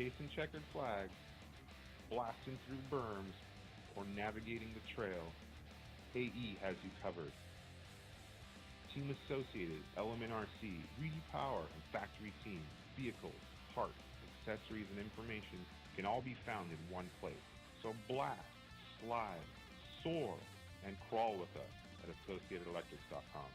chasing checkered flags, blasting through berms, or navigating the trail, AE has you covered. Team Associated, Element RC, Reedy Power, and Factory Team, vehicles, parts, accessories, and information can all be found in one place. So blast, slide, soar, and crawl with us at AssociatedElectrics.com.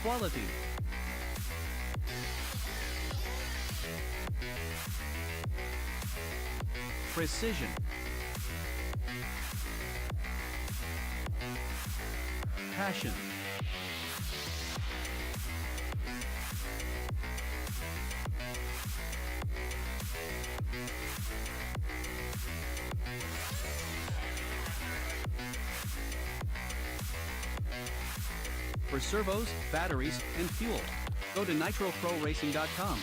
Quality. Precision. Passion. For servos, batteries, and fuel, go to nitroproracing.com.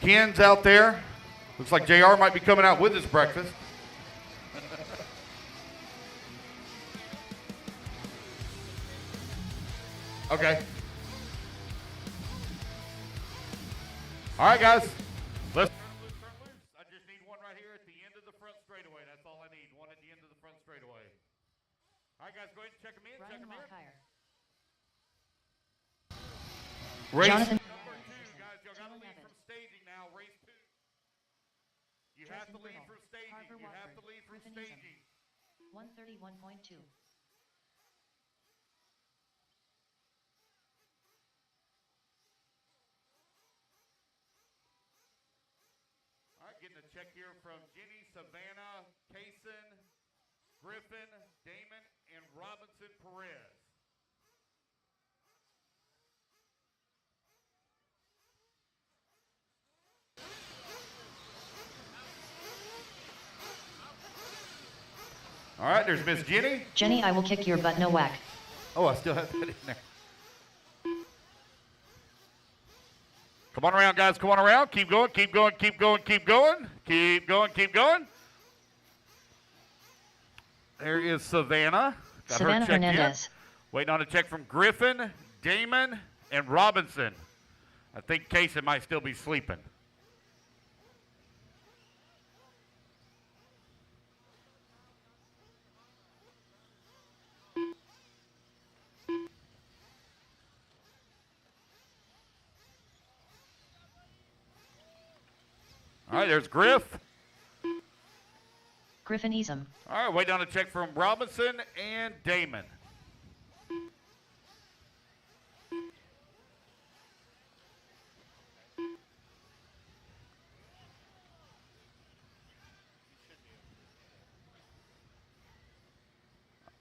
Ken's out there. Looks like JR might be coming out with his breakfast. Okay. All right, guys. Let's turn loose. I just need one right here at the end of the front straightaway. That's all I need. One at the end of the front straightaway. All right, guys, go ahead and check them in. Check them in. Race Jonathan. number 2, guys. Y'all got to lead from staging now. Race 2. You have to lead from staging. You have to lead from staging. 131.2. All right, getting a check here from Jenny, Savannah, Kaysen, Griffin, Damon, and Robinson Perez. All right, there's Miss Jenny. Jenny, I will kick your butt, no whack. Oh, I still have that in there. Come on around, guys. Come on around. Keep going, keep going, keep going, keep going. Keep going, keep going. There is Savannah. Got Savannah her checked Hernandez. in. Waiting on a check from Griffin, Damon, and Robinson. I think Kaysen might still be sleeping. All right, there's Griff. Griffin Easam. All right, waiting on a check from Robinson and Damon.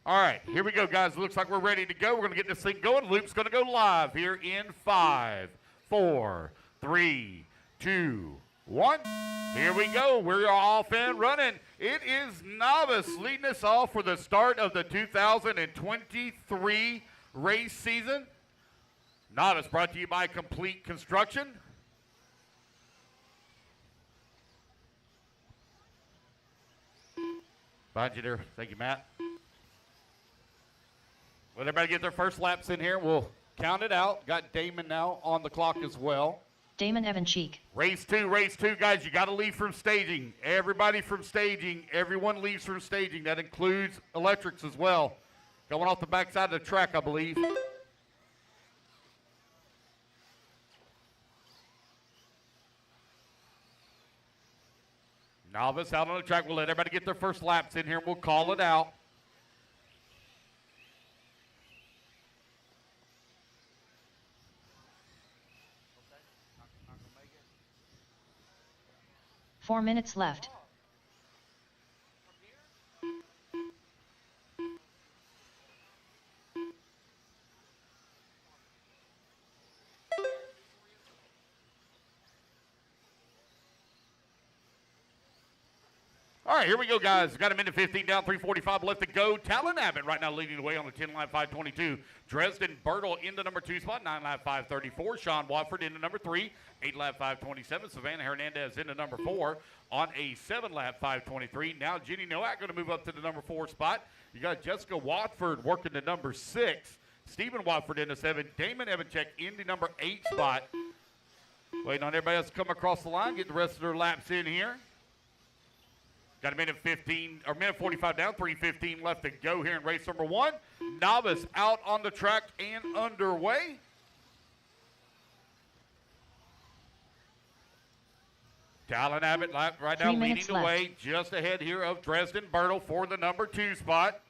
All right, here we go, guys. Looks like we're ready to go. We're going to get this thing going. Luke's going to go live here in 5, 4, 3, 2, 1. Here we go. We're off and running. It is Novice leading us off for the start of the 2023 race season. Novice brought to you by Complete Construction. Behind you there. Thank you, Matt. Let everybody get their first laps in here. We'll count it out. Got Damon now on the clock as well. Damon Evan Cheek. Race two, guys. You got to leave from staging. Everybody from staging. Everyone leaves from staging. That includes electrics as well. Going off the backside of the track, I believe. Novice out on the track. We'll let everybody get their first laps in here, and we'll call it out. Four minutes left. All right, here we go, guys. Got a minute 15 down, 3:45 left to go. Talon Abbott right now leading the way on the 10 lap 5:22. Dresden Bertle into number 2 spot, 9 lap 5:34. Sean Watford into number 3, 8 lap 5:27. Savannah Hernandez into number 4 on a 7 lap 5:23. Now Jenny Nowak going to move up to the number 4 spot. You got Jessica Watford working the number 6. Stephen Watford into 7. Damon Evanchek in the number 8 spot. Waiting on everybody else to come across the line, get the rest of their laps in here. Got a minute 15, or minute 45 down, 3:15 left to go here in race number 1. Novice out on the track and underway. Talon Abbott right now leading the way just ahead here of Dresden Bertle for the number 2 spot.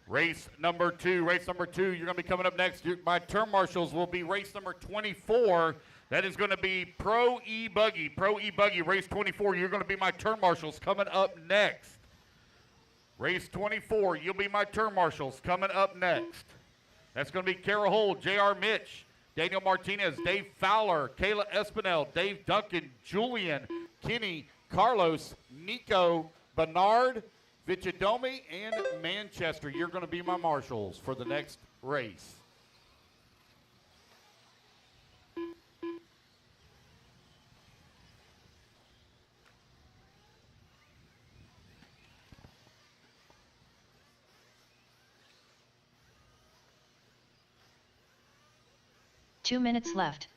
Race number 2, you're going to be coming up next. My turn marshals will be race number 24. That is going to be Pro E-Buggy. Pro E-Buggy, race 24. You're going to be my turn marshals coming up next. Race 24, you'll be my turn marshals coming up next. That's going to be Kara Holt, J.R. Mitch, Daniel Martinez, Dave Fowler, Kayla Espinel, Dave Duncan, Julian, Kenny, Carlos, Nico, Bernard, Vichadomi, and Manchester. You're going to be my marshals for the next race. Two minutes left.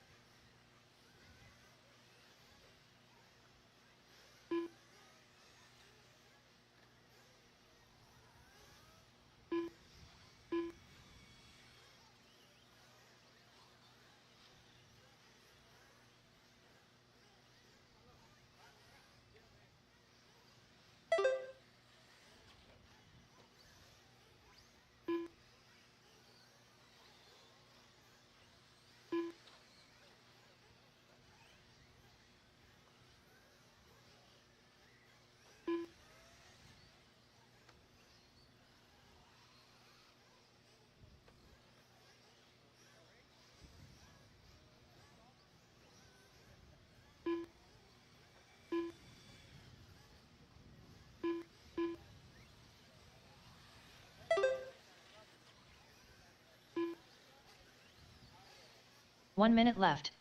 One minute left.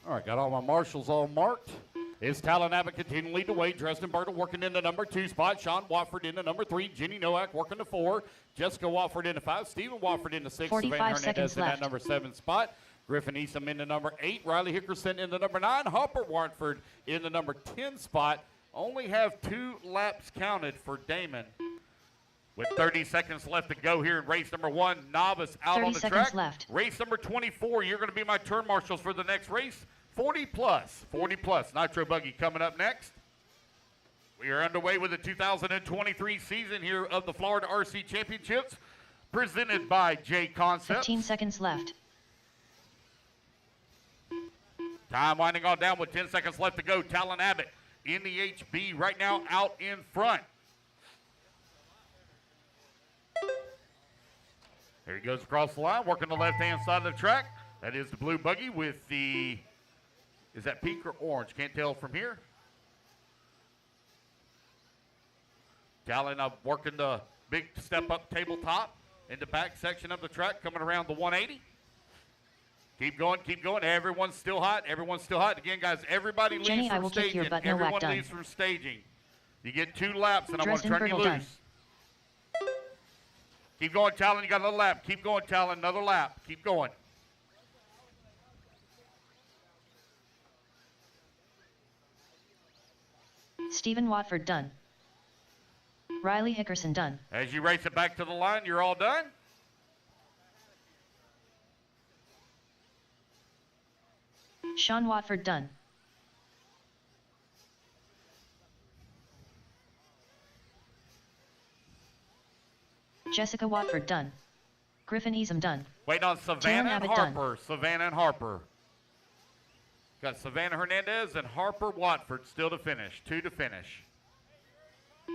All right, got all my marshals all marked. It's Talon Abbott continuing to lead the way. Dresden Bertle working in the number 2 spot. Sean Watford in the number 3. Jenny Nowak working the 4. Jessica Watford in the 5. Stephen Watford in the 6. 45 Savannah seconds Hernandez in left. that number 7 spot. Griffin Eastham in the number 8. Riley Hickerson in the number 9. Hopper Watford in the number 10 spot. Only have 2 laps counted for Damon. With 30 seconds left to go here in race number 1, Novice out on the track. 30 seconds left. Race number 24, you're going to be my turn marshals for the next race. 40 plus, Nitro Buggy coming up next. We are underway with the 2023 season here of the Florida RC Championships, presented by J Concepts. 15 seconds left. Time winding on down with 10 seconds left to go. Talon Abbott in the HB right now out in front. There he goes across the line, working the left-hand side of the track. That is the blue buggy with the, is that pink or orange? Can't tell from here. Talon working the big step-up tabletop in the back section of the track, coming around the 180. Keep going. Everyone's still hot. Again, guys, everybody leaves Jenny, I from will kick your staging. butt, no Everyone whack done. leaves from staging. You get 2 laps, and I'm going to Dresden turn you Bertle loose. done. Keep going, Talon. You got another lap. Keep going, Talon. Another lap. Keep going. Stephen Watford done. Riley Hickerson done. As you race it back to the line, you're all done. Sean Watford done. Jessica Watford done. Griffin Easam done. Waiting on Savannah and Abbott Harper. Savannah and Harper. Got Savannah Hernandez and Harper Watford still to finish. 2 to finish.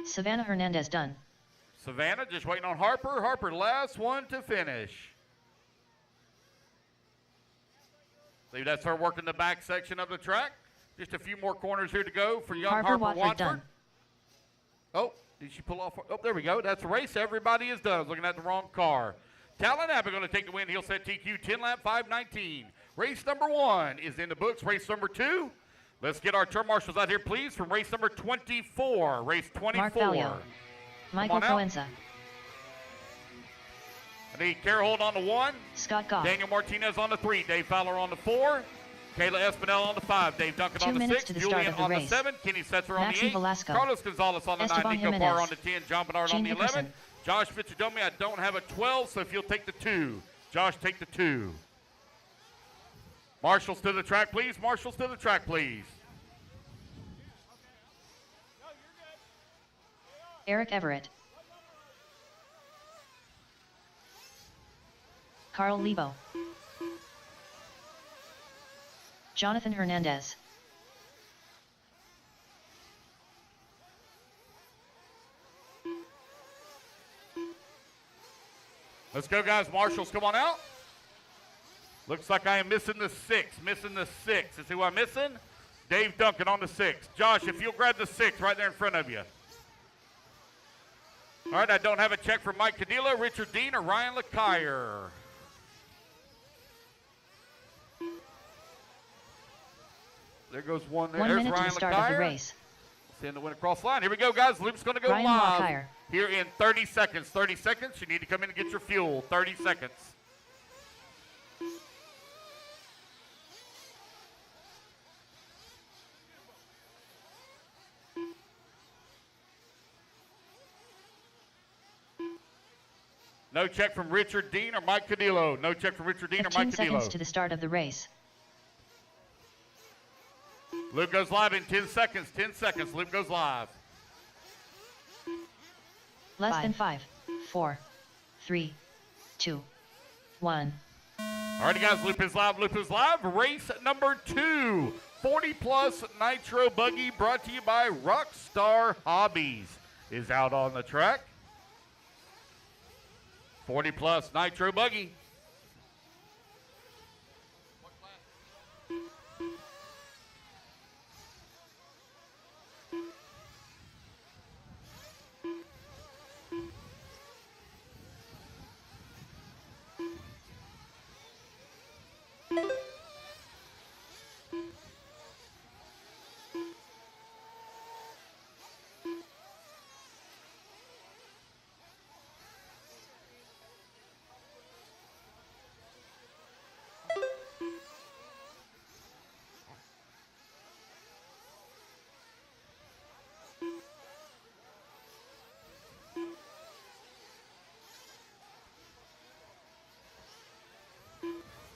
Savannah Hernandez done. Savannah just waiting on Harper. Harper last one to finish. See, that's her working the back section of the track. Just a few more corners here to go for young Harper Watford. Done. Oh, did she pull off? Oh, there we go. That's a race. Everybody is done. I was looking at the wrong car. Talon Abbott going to take the win. He'll set TQ 10 lap 5:19. Race number 1 is in the books. Race number 2. Let's get our turn marshals out here, please, from race number 24. Race 24. Mark Valio. Michael Coenza. I need Carol on the 1. Scott Goff. Daniel Martinez on the 3. Dave Fowler on the 4. Kayla Espinel on the 5. Dave Duncan on the 6. Julian on the 7. Kenny Setzer on the 8. Velasco. Carlos Gonzalez on the Esteban 9. Nico Jimenez. Parr on the 10. John Bernard on the 11. Hickerson. Josh Fitzgerald, I don't have a 12, so if you'll take the 2. Josh, take the 2. Marshals to the track, please. Marshals to the track, please. Eric Everett. Carl Lebo. Jonathan Hernandez. Let's go, guys. Marshals, come on out. Looks like I am missing the 6. Missing the 6. Is who I'm missing? Dave Duncan on the 6. Josh, if you'll grab the 6 right there in front of you. All right, I don't have a check from Mike Cadillo, Richard Dean, or Ryan LeCuyer. There goes one there. 1 There's minute Ryan to the start LeCuyer. of the race. Seeing the win across the line. Here we go, guys. Loop's going to go Ryan live LeCuyer. here in 30 seconds. 30 seconds. You need to come in and get your fuel. 30 seconds. No check from Richard Dean or Mike Cadillo. No check from Richard Dean or 15 Mike seconds Cadillo. to the start of the race. Loop goes live in 10 seconds. 10 seconds. Loop goes live. Less than 5, 4, 3, 2, 1. All righty, guys. Loop is live. Loop is live. Race number 2. 40-plus Nitro Buggy brought to you by Rockstar Hobbies is out on the track. 40-plus Nitro Buggy.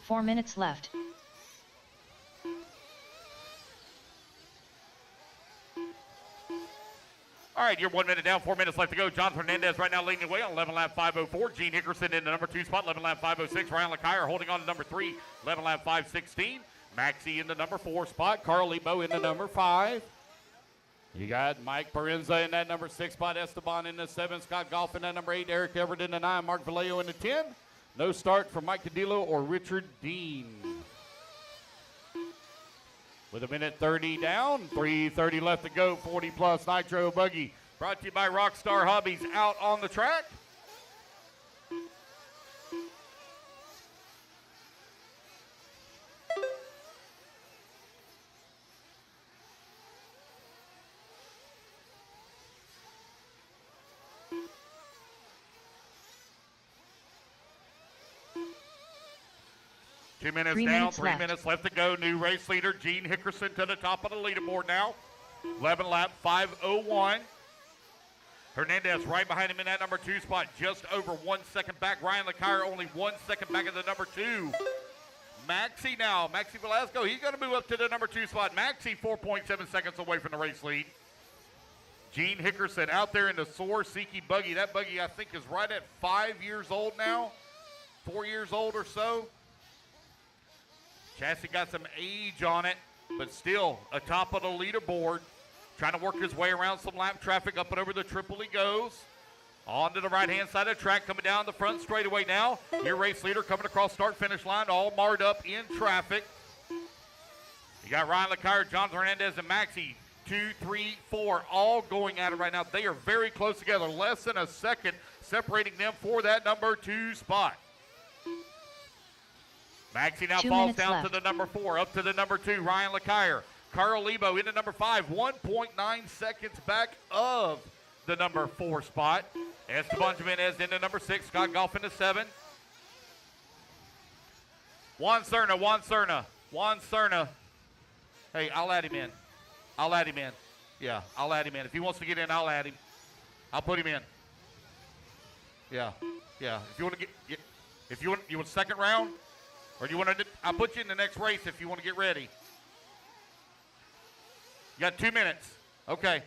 Four minutes left. All right, you're 1 minute down, 4 minutes left to go. John Hernandez right now leading the way on 11 lap 504. Gene Hickerson in the number 2 spot, 11 lap 506. Ryan LeCuyer holding on to number 3, 11 lap 516. Maxie in the number 4 spot. Carl Lebo in the number 5. You got Mike Parenza in that number 6 spot. Esteban in the 7. Scott Goff in that number 8. Eric Everett in the 9. Mark Vallejo in the 10. No start from Mike Cadillo or Richard Dean. With a minute 30 down, 3:30 left to go. 40-plus Nitro Buggy brought to you by Rockstar Hobbies out on the track. Two minutes down, 3 minutes left to go. New race leader, Gene Hickerson to the top of the leaderboard now. 11 lap, 5:01. Hernandez right behind him in that number 2 spot, just over 1 second back. Ryan LeCuyer only 1 second back of the number 2. Maxie now. Maxie Velasco, he's going to move up to the number 2 spot. Maxie 4.7 seconds away from the race lead. Gene Hickerson out there in the Sikorsky buggy. That buggy, I think, is right at 5 years old now. 4 years old or so. Chassis got some age on it, but still atop of the leaderboard. Trying to work his way around some lap traffic. Up and over the triple he goes. On to the right-hand side of the track, coming down the front straightaway now. Your race leader coming across start-finish line, all marred up in traffic. You got Ryan Lecire, John Hernandez, and Maxie. 2, 3, 4, all going at it right now. They are very close together. Less than a second separating them for that number 2 spot. Maxie now falls down to the number 4, up to the number 2, Ryan Lecire. Carl Lebo into number 5, 1.9 seconds back of the number 4 spot. Esteban Jimenez into number 6, Scott Goff into 7. Juan Cerna. Hey, I'll add him in. Yeah, I'll add him in. If he wants to get in, I'll add him. I'll put him in. Yeah. If you want to get, you want second round, or do you want to? I'll put you in the next race if you want to get ready. You got 2 minutes. Okay.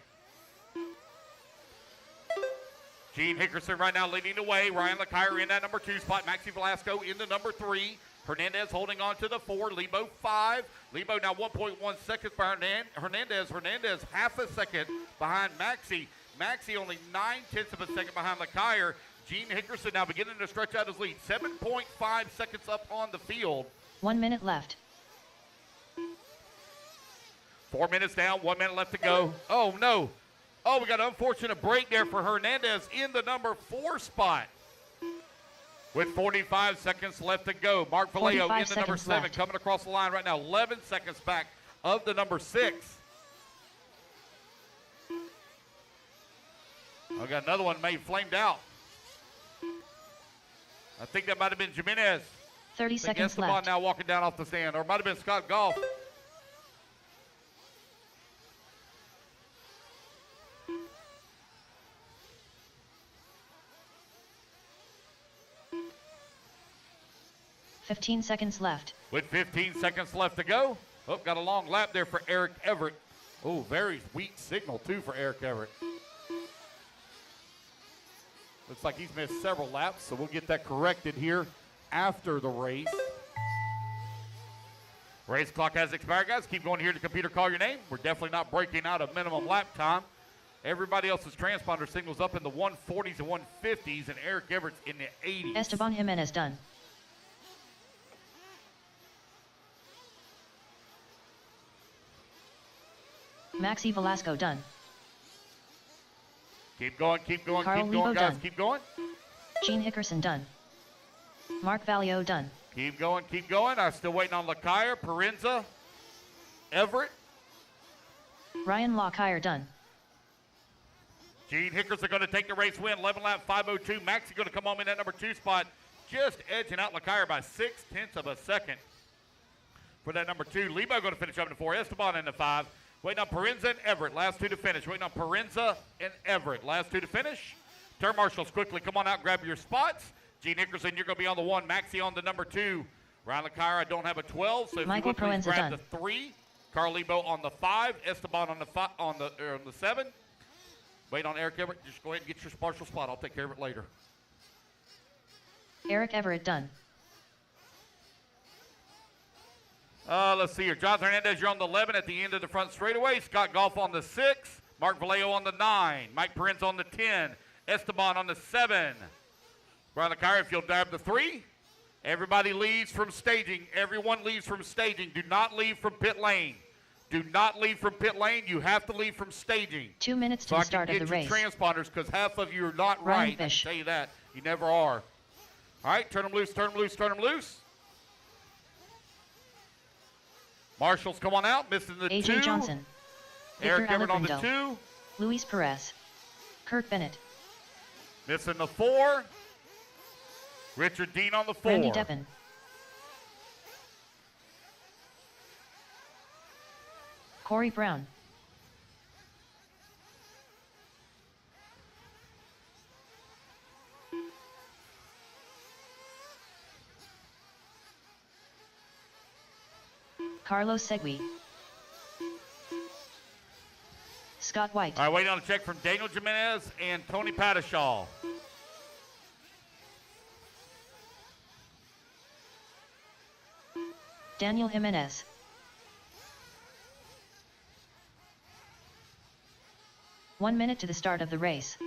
Gene Hickerson right now leading the way. Ryan Lecire in that number 2 spot. Maxie Velasco in the number 3. Hernandez holding on to the 4. Lebo 5. Lebo now 1.1 seconds behind Hernandez. Hernandez half a second behind Maxie. Maxie only 0.9 of a second behind Lecire. Gene Hickerson now beginning to stretch out his lead. 7.5 seconds up on the field. 1 minute left. 4 minutes down, 1 minute left to go. Oh, no. Oh, we got an unfortunate break there for Hernandez in the number 4 spot. With 45 seconds left to go. Mark Vallejo in the number 7 left. coming across the line right now. 11 seconds back of the number 6. I got another one made flamed out. I think that might have been Jimenez. 30 seconds Esteban left. now walking down off the stand. Or it might have been Scott Goff. Fifteen seconds left. With 15 seconds left to go. Oh, got a long lap there for Eric Everett. Oh, very weak signal, too, for Eric Everett. Looks like he's missed several laps, so we'll get that corrected here after the race. Race clock has expired, guys. Keep going here to computer, call your name. We're definitely not breaking out a minimum lap time. Everybody else's transponder signals up in the 140s and 150s, and Eric Everett's in the 80s. Esteban Jimenez done. Maxie Velasco done. Keep going, Carl Lebo guys. done. Keep going. Gene Hickerson done. Mark Vallejo done. Keep going. I'm still waiting on Lecire, Parenza, Everett. Ryan Lecire done. Gene Hickerson going to take the race win. 11 lap 5:02. Maxie going to come home in that number 2 spot, just edging out Lecire by 0.6 of a second. For that number 2, Lebo going to finish up in the 4. Esteban in the 5. Waiting on Parenza and Everett, last 2 to finish. Waiting on Parenza and Everett, last 2 to finish. Turn marshals quickly, come on out, grab your spots. Gene Hickerson, you're going to be on the 1. Maxie on the number 2. Ryan Lecire, I don't have a 12, so if Michael you would please Proenza grab done. the 3. Carl Lebo on the 5. Esteban on the 7. Wait on Eric Everett. Just go ahead and get your partial spot. I'll take care of it later. Eric Everett done. Let's see here. Jonathan Hernandez, you're on the 11 at the end of the front straightaway. Scott Goff on the 6. Mark Vallejo on the 9. Mike Parenza on the 10. Esteban on the 7. Brian Lecire, if you'll grab the 3. Everybody leaves from staging. Everyone leaves from staging. Do not leave from pit lane. Do not leave from pit lane. You have to leave from staging. 2 minutes to the start of the race. So I can get you transponders, because half of you are not Ryan right. I Fish. can tell you that. You never are. All right, turn them loose, turn them loose, turn them loose. Marshals, come on out. Missing the 2. AJ Johnson. Eric Victor Everett on the Alacrindo. 2. Luis Perez. Kurt Bennett. Missing the 4. Richard Dean on the 4. Randy Devin. Corey Brown. Carlos Segui. Scott White. All right, waiting on a check from Daniel Jimenez and Tony Padishaw. Daniel Jimenez. One minute to the start of the race.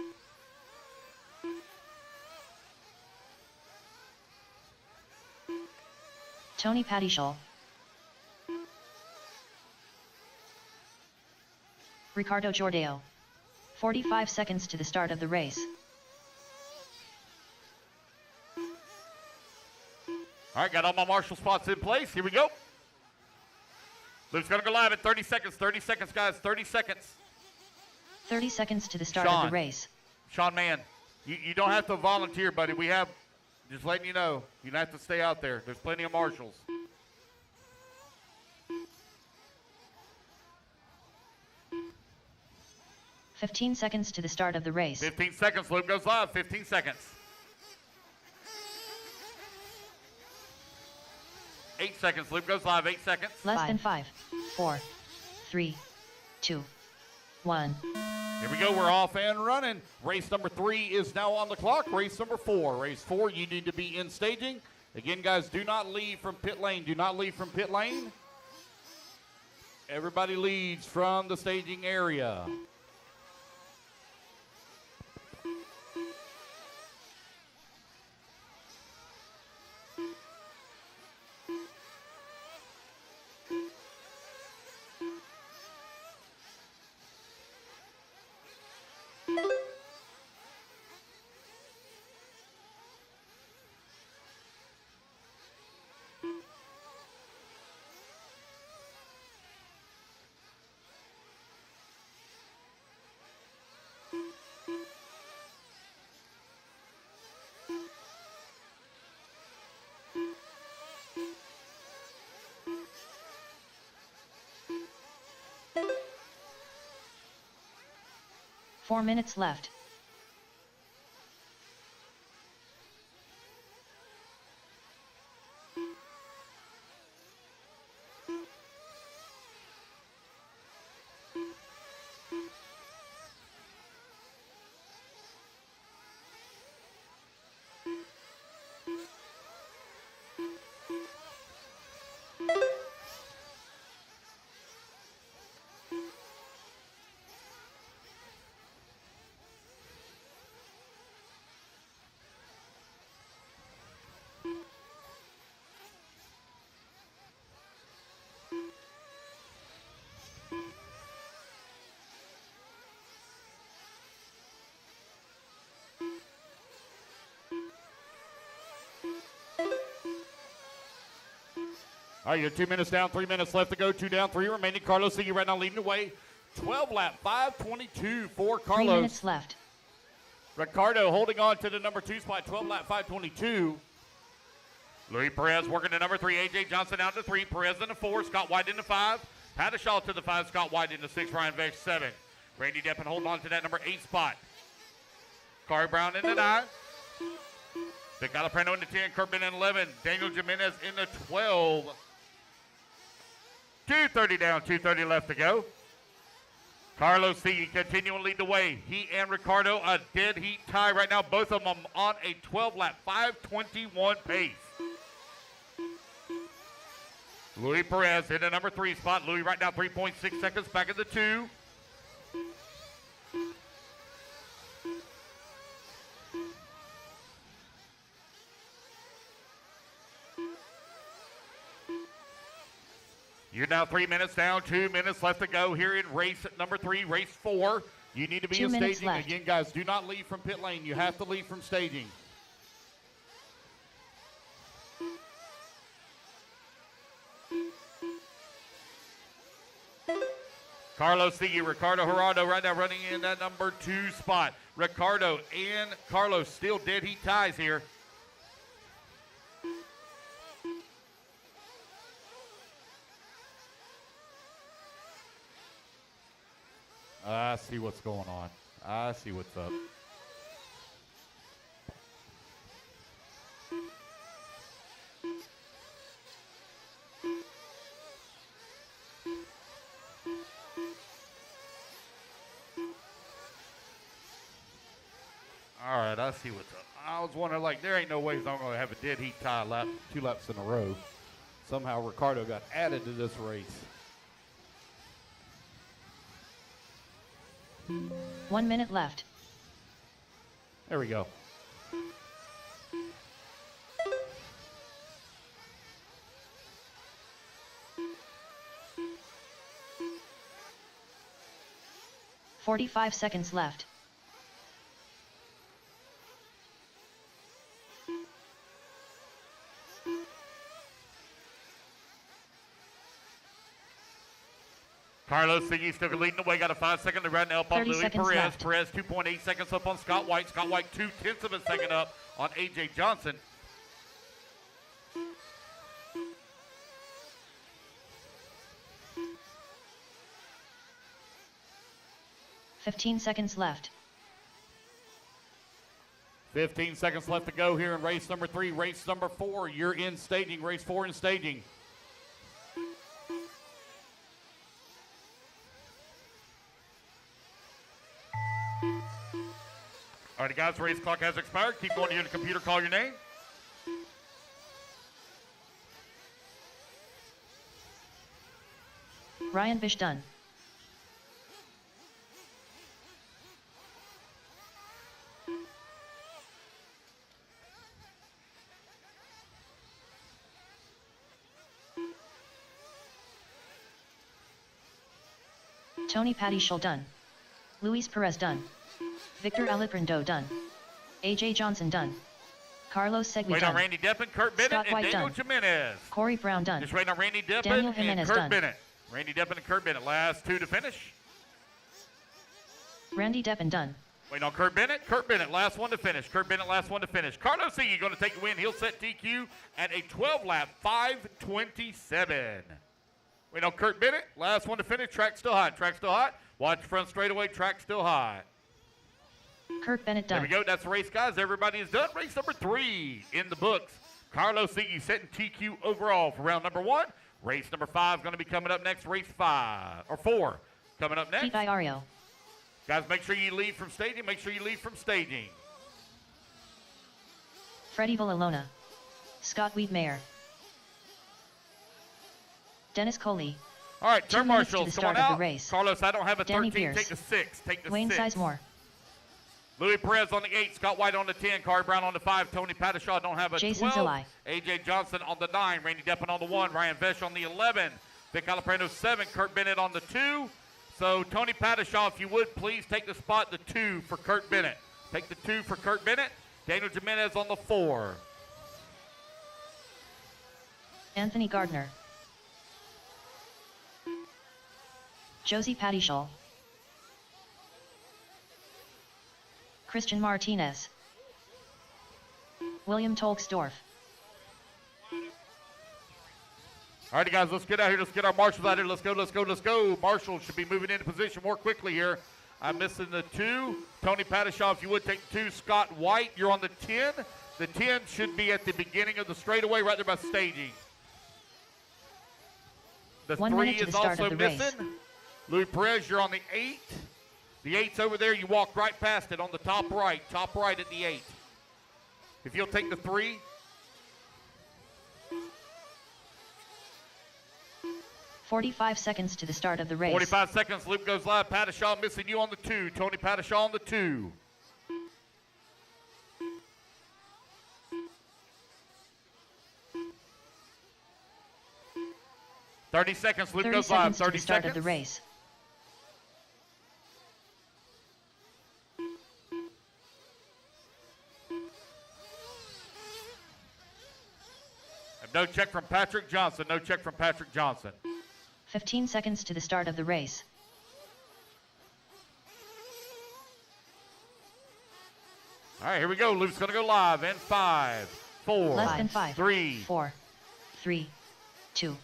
Tony Padishaw. Ricardo Jordao. 45 seconds to the start of the race. All right, got all my marshal spots in place. Here we go. Luke's going to go live at 30 seconds. 30 seconds, guys. 30 seconds. 30 seconds to the start of the race. Sean Mann, you don't have to volunteer, buddy. We have, just letting you know, you don't have to stay out there. There's plenty of marshals. "15 seconds to the start of the race. 15 seconds. Luke goes live. 15 seconds. 8 seconds. Luke goes live. 8 seconds. Less than 5, 4, 3, 2, 1. Here we go. We're off and running. Race number 3 is now on the clock. Race number 4. Race 4, you need to be in staging. Again, guys, do not leave from pit lane. Do not leave from pit lane. Everybody leads from the staging area. Four minutes left. All right, you're 2 minutes down, 3 minutes left to go. 2 down, 3 remaining. Carlos Segui right now leading the way. 12 lap, 5:22 for Carlos. 3 minutes left. Ricardo holding on to the number 2 spot, 12 lap, 5:22. Luis Perez working to number 3. A.J. Johnson out to 3. Perez in the 4. Scott White in the 5. Padishaw to the 5. Scott White in the 6. Ryan Vesh 7. Randy Deppen holding on to that number 8 spot. Corey Brown in the 9. Vic Alaprano in the 10. Kirkman in 11. Daniel Jimenez in the 12. 2:30 down, 2:30 left to go. Carlos Segui continuing to lead the way. He and Ricardo a dead heat tie right now. Both of them on a 12-lap, 5:21 pace. Luis Perez in the number 3 spot. Luis right now 3.6 seconds back of the 2. You're now 3 minutes down, 2 minutes left to go here in race number 3, race 4. You need to be 2 in minutes staging. left. Again, guys, do not leave from pit lane. You have to leave from staging. Carlos Segui, Ricardo Gerardo right now running in that number 2 spot. Ricardo and Carlos still dead heat ties here. I see what's going on. I see what's up. All right, I see what's up. I was wondering, like, there ain't no way I'm going to have a dead heat tie lap, 2 laps in a row. Somehow Ricardo got added to this race. 1 minute left. There we go. "45 seconds left. Carlos Siggy still leading the way. Got a 5-second to run up on 30 Louis seconds Perez. left. Perez 2.8 seconds up on Scott White. Scott White 0.2 of a second up on A.J. Johnson. "15 seconds left. 15 seconds left to go here in race number 3. Race number 4, you're in staging. Race 4 in staging. All right, guys, race clock has expired. Keep going to your computer, call your name. Ryan Bish done. Tony Paddy done. Luis Perez done. Victor Aliprando done. AJ Johnson done. Carlos Segui Wait done. on Randy Deppen, Kurt Bennett, Scott and White Daniel done. Jimenez. Corey Brown done. Just waiting on Randy Deppen Daniel and Jimenez Kurt done. Bennett. Randy Deppen and Kurt Bennett, last 2 to finish. Randy Deppen done. Waiting on Kurt Bennett. Kurt Bennett, last one to finish. Kurt Bennett, last one to finish. Carlos Siggy going to take the win. He'll set TQ at a 12-lap 5:27. Waiting on Kurt Bennett, last one to finish. Track still hot. Track still hot. Watch front straightaway. Track still hot. Kurt Bennett done. There we go. That's the race, guys. Everybody is done. Race number 3 in the books. Carlos Siggy setting TQ overall for round number 1. Race number 5 is going to be coming up next. Race 4 coming up next. Pete Iario. Guys, make sure you leave from staging. Make sure you leave from staging. Freddie Villalona. Scott Wiedmeyer. Dennis Coley. All right, 2 turn minutes to marshals the going start of out. the race. Carlos, I don't have a Danny 13. Pierce. Take the 6. Take the Wayne 6. Sizemore. Louis Perez on the 8. Scott White on the 10. Corey Brown on the 5. Tony Padishaw don't have a Jason 12. Zilli. A.J. Johnson on the 9. Randy Deppen on the 1. Ryan Vesh on the 11. Vic Aliprando 7. Kurt Bennett on the 2. So Tony Padishaw, if you would, please take the spot, the 2 for Kurt Bennett. Take the 2 for Kurt Bennett. Daniel Jimenez on the 4. Anthony Gardner. Josie Paddyshall. Christian Martinez. William Tolksdorf. All right, guys, let's get out here. Let's get our marshals out here. Let's go, let's go, let's go. Marshall should be moving into position more quickly here. I'm missing the 2. Tony Padishaw, if you would, take the 2. Scott White, you're on the 10. The 10 should be at the beginning of the straightaway right there by staging. The 1 3 minute to is the start also of the race. missing. Louis Perez, you're on the 8. The 8's over there. You walk right past it on the top right at the 8. If you'll take the 3. 45 seconds to the start of the race. 45 seconds. Loop goes live. Padishaw missing you on the 2. Tony Padishaw on the 2. $30 seconds. Loop 30 goes live. seconds to 30 the start seconds. of the race. No check from Patrick Johnson. No check from Patrick Johnson. 15 seconds to the start of the race. All right, here we go. Loop's going to go live in 5, 4, Less than 5, 3. 4, 3, 2,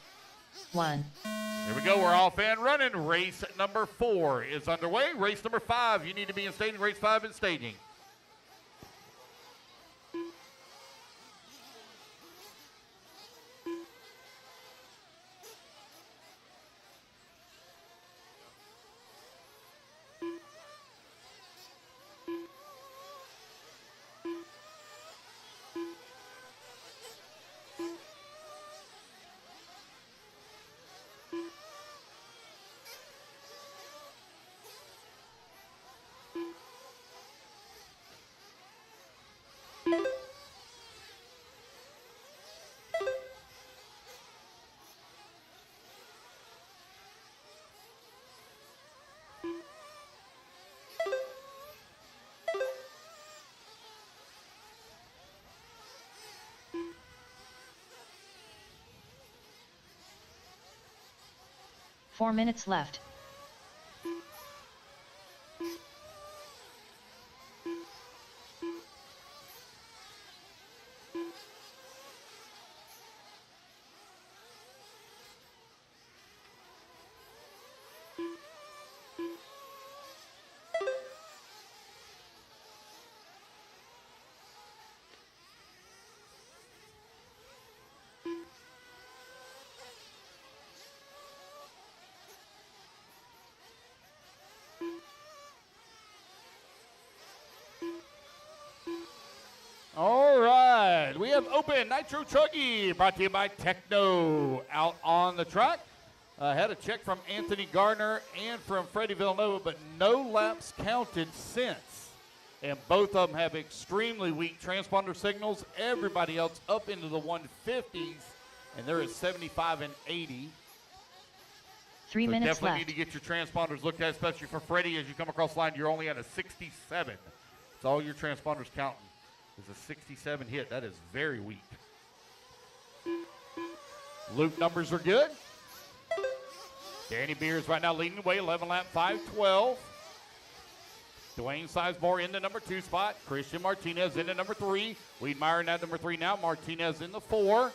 1. Here we go. We're off and running. Race number 4 is underway. Race number 5, you need to be in staging. Race 5 in staging. 4 minutes left. All right, we have open nitro truggy brought to you by Techno out on the track. Had a check from Anthony Gardner and from Freddie Villanova, but no laps counted since. And both of them have extremely weak transponder signals. Everybody else up into the 150s, and they're at 75 and 80. 3 minutes definitely left. need to get your transponders looked at, especially for Freddie. As you come across the line, you're only at a 67. It's all your transponders counting. Is a 67 hit. That is very weak. Loop numbers are good. Danny Beers right now leading the way, 11 lap, 5:12. Dwayne Sizemore in the number 2 spot. Christian Martinez in the number 3. Wiedmeyer in that number 3 now. Martinez in the 4.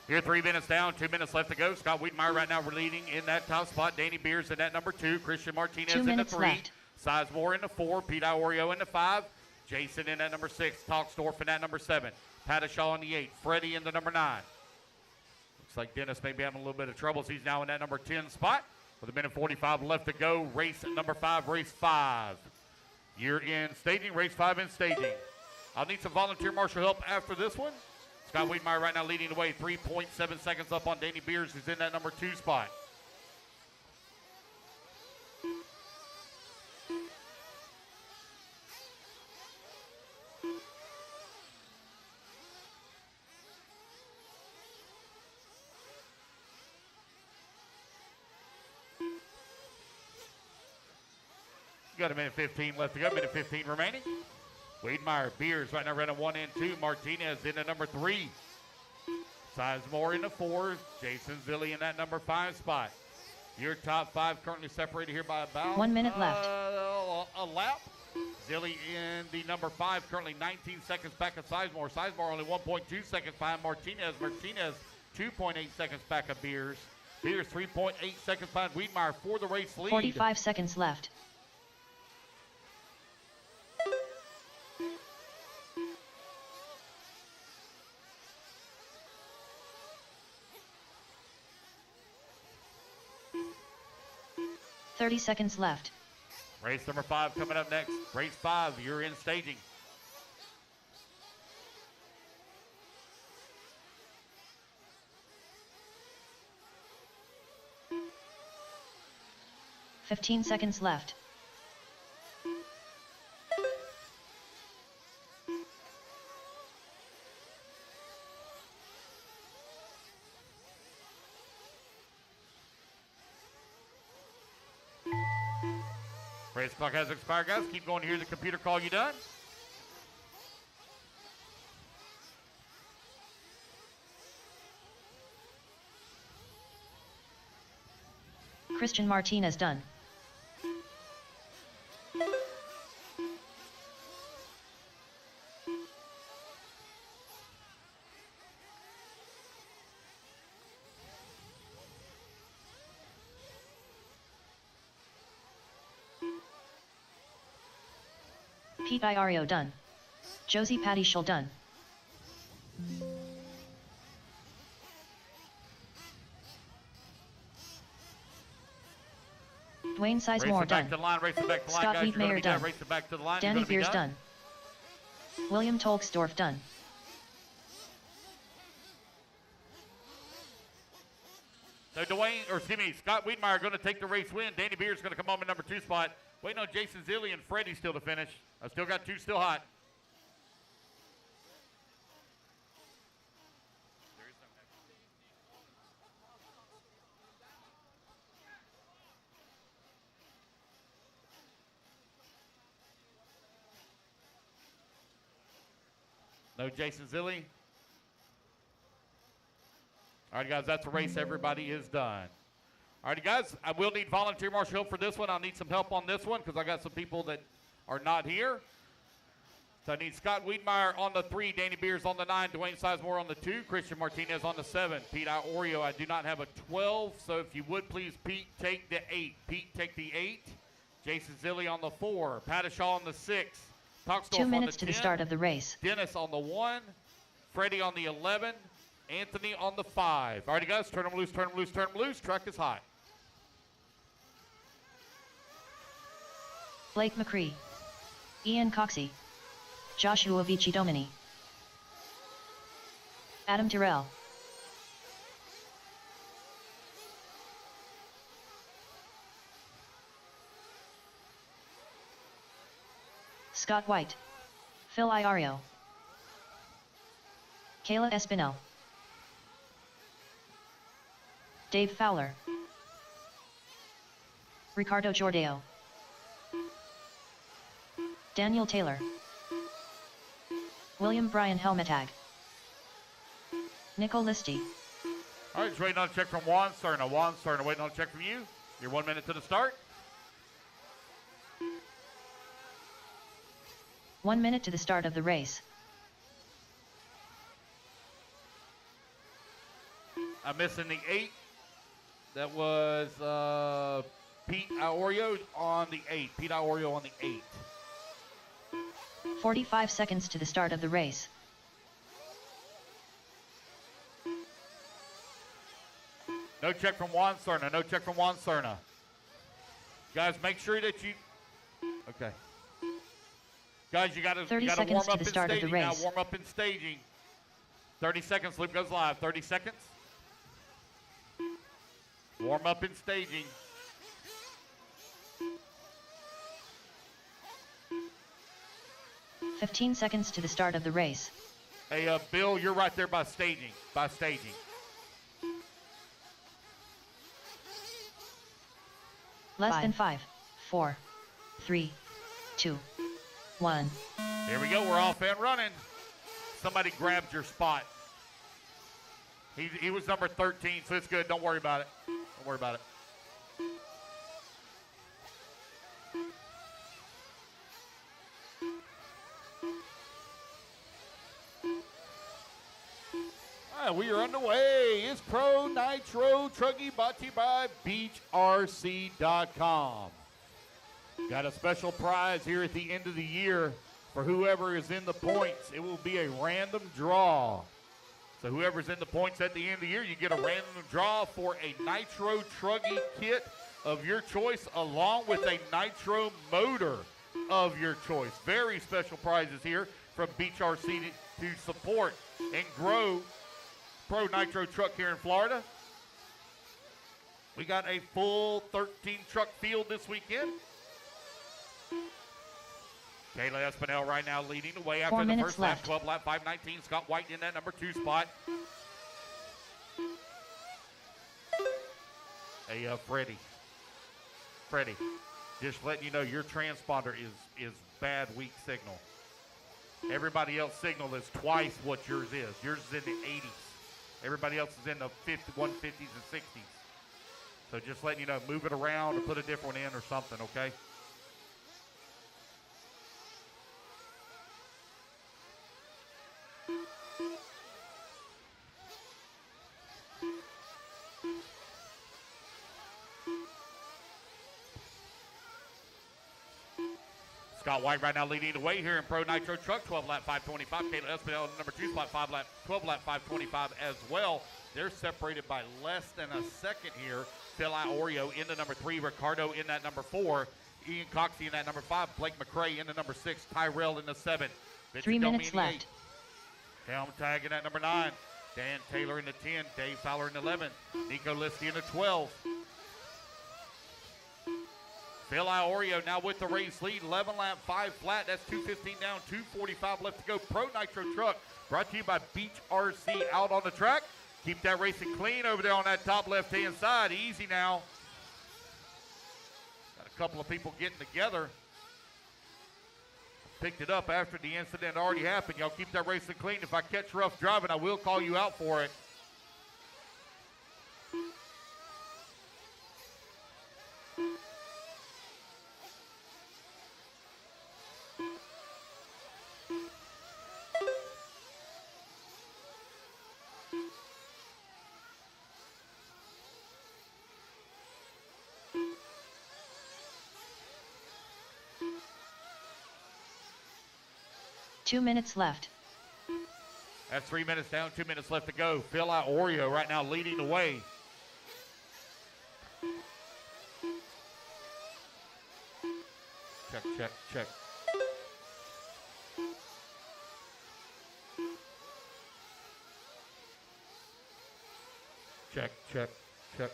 Here 3 minutes down, 2 minutes left to go. Scott Wiedmeyer right now leading in that top spot. Danny Beers in that number 2. Christian Martinez 2 in the minutes 3. left. Sizemore in the 4. Pete Iorio in the 5. Jason in that number 6. Talksdorf in that number 7. Pattishaw in the 8. Freddie in the number 9. Looks like Dennis may be having a little bit of troubles. He's now in that number 10 spot. With a minute 45 left to go. Race at number 5, race 5. You're in staging, race 5 in staging. I'll need some volunteer marshal help after this one. Scott Wiedmeyer right now leading the way, 3.7 seconds up on Danny Beers, who's in that number 2 spot. Got a minute 15 left to go, minute 15 remaining. Wiedmeyer, Beers right now running 1 and 2. Martinez in the number 3. Sizemore in the 4. Jason Zilli in that number 5 spot. Your top 5 currently separated here by about 1 minute left. A lap. Zilli in the number 5, currently 19 seconds back of Sizemore. Sizemore only 1.2 seconds behind Martinez. Martinez 2.8 seconds back of Beers. Beers 3.8 seconds behind Wiedmeyer for the race lead. 45 seconds left. .30 seconds left. Race number 5 coming up next. Race 5, you're in staging. .15 seconds left. Race clock has expired, guys. Keep going to hear the computer call you done. Christian Martinez done. Pete Iorio done. Josie Pattishaw done. Dwayne Sizemore Race it back done. to the line, race it back to the line, Scott guys. You're gonna Wiedmeyer be done. done. Race it back to the line. Danny You're gonna be Beers done. done. William Tolksdorf done. So Scott Wiedmeyer going to take the race win. Danny Beers going to come home in number 2 spot. Waiting on Jason Zilli and Freddie still to finish. I still got 2 still hot. No Jason Zilli. All right, guys, that's a race. Everybody is done. All right, guys, I will need volunteer marshal help for this one. I'll need some help on this one because I got some people that are not here. So I need Scott Wiedmeyer on the 3, Danny Beers on the 9, Dwayne Sizemore on the 2, Christian Martinez on the 7, Pete Iorio. I do not have a 12, so if you would please, Pete, take the 8. Pete, take the 8. Jason Zilli on the 4, Patashaw on the 6, Toxdorf 2 minutes on the 10, to the start of the race. Dennis on the 1, Freddie on the 11, Anthony on the 5. All right, guys, turn them loose, turn them loose, turn them loose. Truck is hot. Blake McCree. Ian Coxey. Joshua Vici Domini. Adam Tyrrell. Scott White. Phil Iorio. Kayla Espinel. Dave Fowler. Ricardo Jordeo. Daniel Taylor. William Brian Helmetag. Nicole Listy. All right, just waiting on a check from Juan Cerna. Juan Cerna, waiting on a check from you. You're 1 minute to the start. 1 minute to the start of the race. I'm missing the 8. That was Pete Iorio on the 8. Pete Iorio on the 8. 45 seconds to the start of the race. No check from Juan Cerna. No check from Juan Cerna. Guys, make sure that you... Okay. Guys, you got to 30 warm seconds to up the in start of the staging now. race. Warm up in staging. 30 seconds. Loop goes live. 30 seconds. Warm up in staging. $15 seconds to the start of the race. Hey, Bill, you're right there by staging. By staging. Less than 5, 4, 3, 2, 1. Here we go. We're off and running. Somebody grabbed your spot. He was number 13, so it's good. Don't worry about it. Don't worry about it. All right, we are underway. It's Pro Nitro Truggy brought to you by BeachRC.com. Got a special prize here at the end of the year for whoever is in the points. It will be a random draw. So whoever's in the points at the end of the year, you get a random draw for a Nitro Truggy kit of your choice along with a Nitro motor of your choice. Very special prizes here from Beach RC to support and grow Pro Nitro truck here in Florida. We got a full 13 truck field this weekend. Kayla Espinel right now leading the way after 4 the minutes first lap, left. 12 lap 5:19. Scott White in that number 2 spot. Hey, Freddie, just letting you know your transponder is bad, weak signal. Everybody else's signal is twice what yours is. Yours is in the 80s. Everybody else is in the 150s and 60s. So just letting you know, move it around or put a different one in or something, okay? Scott White right now leading the way here in Pro Nitro Truck, 12 lap 525. Caleb Espinel in the number 2 spot, 12 lap 525 as well. They're separated by less than a second here. Phil Iorio in the number 3, Ricardo in that number 4, Ian Coxey in that number 5, Blake McCray in the number 6, Tyrell in the 7. 3 minutes left. Helm Tag in that number 9, Dan Taylor in the 10, Dave Fowler in the 11, Nico Listi in the 12. Phil Iorio now with the race lead, 11 lap 5 flat. That's 2:15 down, 2:45 left to go. Pro Nitro Truck brought to you by Beach RC out on the track. Keep that racing clean over there on that top left-hand side. Easy now. Got a couple of people getting together. Picked it up after the incident already happened. Y'all keep that racing clean. If I catch rough driving, I will call you out for it. Two minutes left. That's 3 minutes down, 2 minutes left to go. Phil Iorio right now leading the way. Check, check, check. Check, check, check.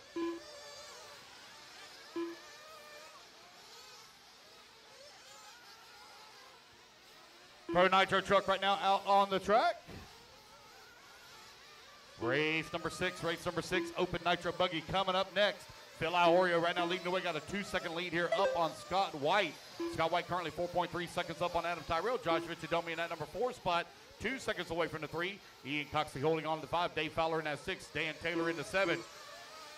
Pro Nitro Truck right now out on the track. Race number 6, Open Nitro Buggy coming up next. Phil Iorio right now leading the way, got a 2-second lead here up on Scott White. Scott White currently 4.3 seconds up on Adam Tyrell. Josh Vichadomi in that number 4 spot, 2 seconds away from the 3. Ian Coxey holding on to the 5. Dave Fowler in that 6. Dan Taylor in the 7.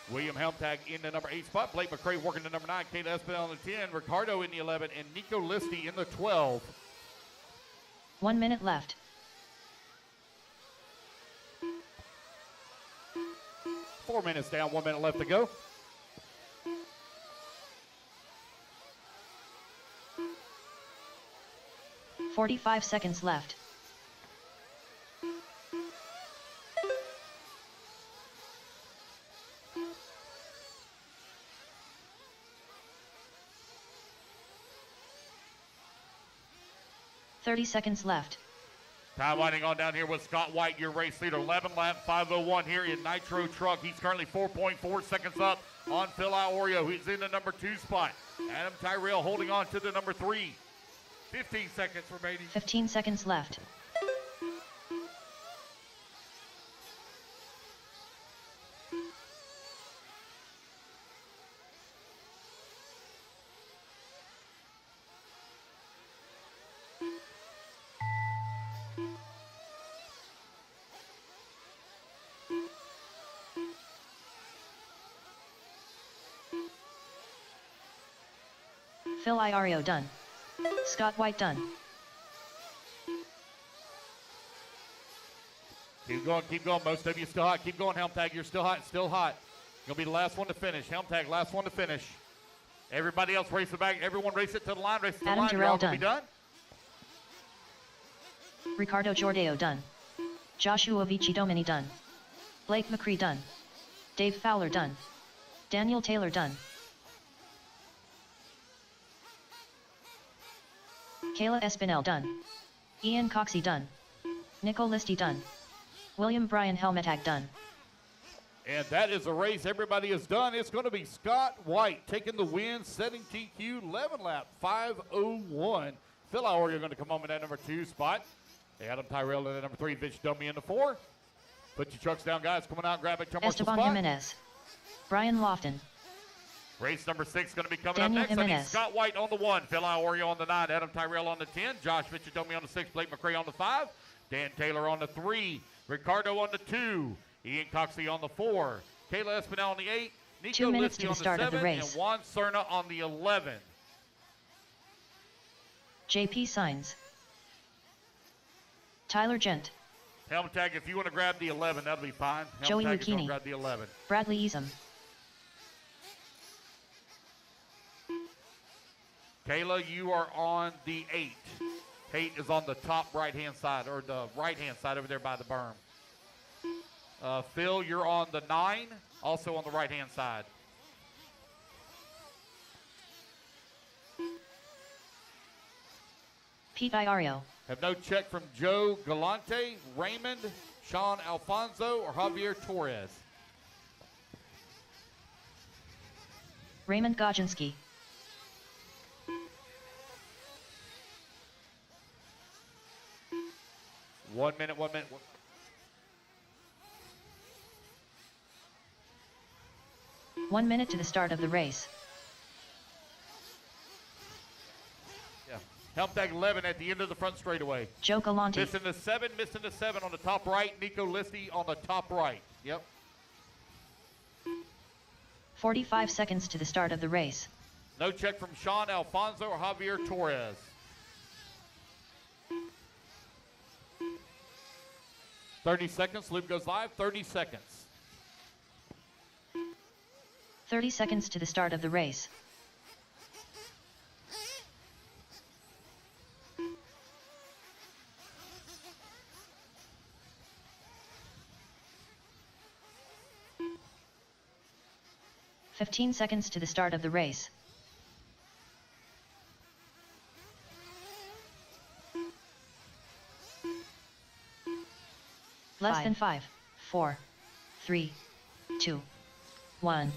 William Helmtag in the number 8 spot. Blake McCray working the number 9. Kate Espinel in the 10. Ricardo in the 11. And Nico Listi in the 12. 1 minute left. Four minutes down, 1 minute left to go. $45 seconds left. $30 seconds left. Time winding on down here with Scott White, your race leader. 11 lap 5:01 here in Nitro Truck. He's currently 4.4 seconds up on Phil Iorio. He's in the number 2 spot. Adam Tyrell holding on to the number 3. 15 seconds remaining. 15 seconds left. Phil Iorio done. Scott White done. Keep going. Most of you still hot. Keep going, Helmtag. You're still hot, still hot. You'll be the last one to finish. Helmtag, last one to finish. Everybody else race it back. Everyone race it to the line. Race it to the Adam line. Terrell You're all gonna be done. Ricardo Jordeo done. Joshua Vichadomini done. Blake McCree done. Dave Fowler done. Daniel Taylor done. Kayla Espinel done. Ian Coxey done. Nico Listi done. William Brian Helmetag done. And that is a race everybody is done. It's going to be Scott White taking the win, setting TQ, 11 lap 5:01. Phil Iorio going to come home in that number 2 spot. Adam Tyrell in that number 3. Vince Dummy in the 4. Put your trucks down, guys. Coming out, grab it. Esteban Jimenez. Brian Lofton. Race number 6 going to be coming Daniel up next. Jimenez. I need Scott White on the 1, Phil Iorio on the 9, Adam Tyrell on the 10, Josh Vichadomi on the 6, Blake McCray on the 5, Dan Taylor on the 3, Ricardo on the 2, Ian Coxey on the 4, Kayla Espinel on the 8, Nico 2 minutes Listi to on the the start 7, of the race. and Juan Cerna on the 11. JP Signs. Tyler Gent. Helmtag, if you want to grab the 11, that'll be fine. Joey Helmtag, if you want Lucchini. to grab the 11. Bradley Bradley Easum. Kayla, you are on the 8. Kate is on the top right-hand side, or the right-hand side over there by the berm. Phil, you're on the 9, also on the right-hand side. Pete Iario. Have no check from Joe Galante, Raymond, Sean Alfonso, or Javier Torres. Raymond Godzinski. One minute. 1 minute to the start of the race. Yeah. Help tag 11 at the end of the front straightaway. Joe Galante. Missing the 7 on the top right. Nico Listi on the top right. Yep. 45 seconds to the start of the race. No check from Sean Alfonso or Javier Torres. $30. Loop goes live. 30 seconds. 30 seconds to the start of the race. "15 seconds to the start of the race. Less than 5, 4, 3, 2, 1.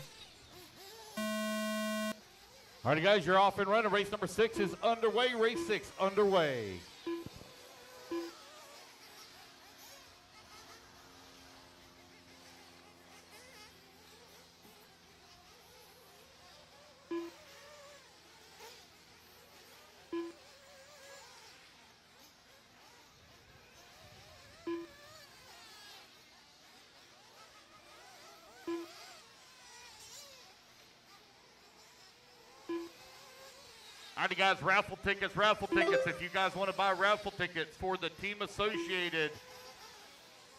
All right, guys, you're off and running. Race number 6 is underway. Race 6 underway. All right, guys, raffle tickets. If you guys want to buy raffle tickets for the Team Associated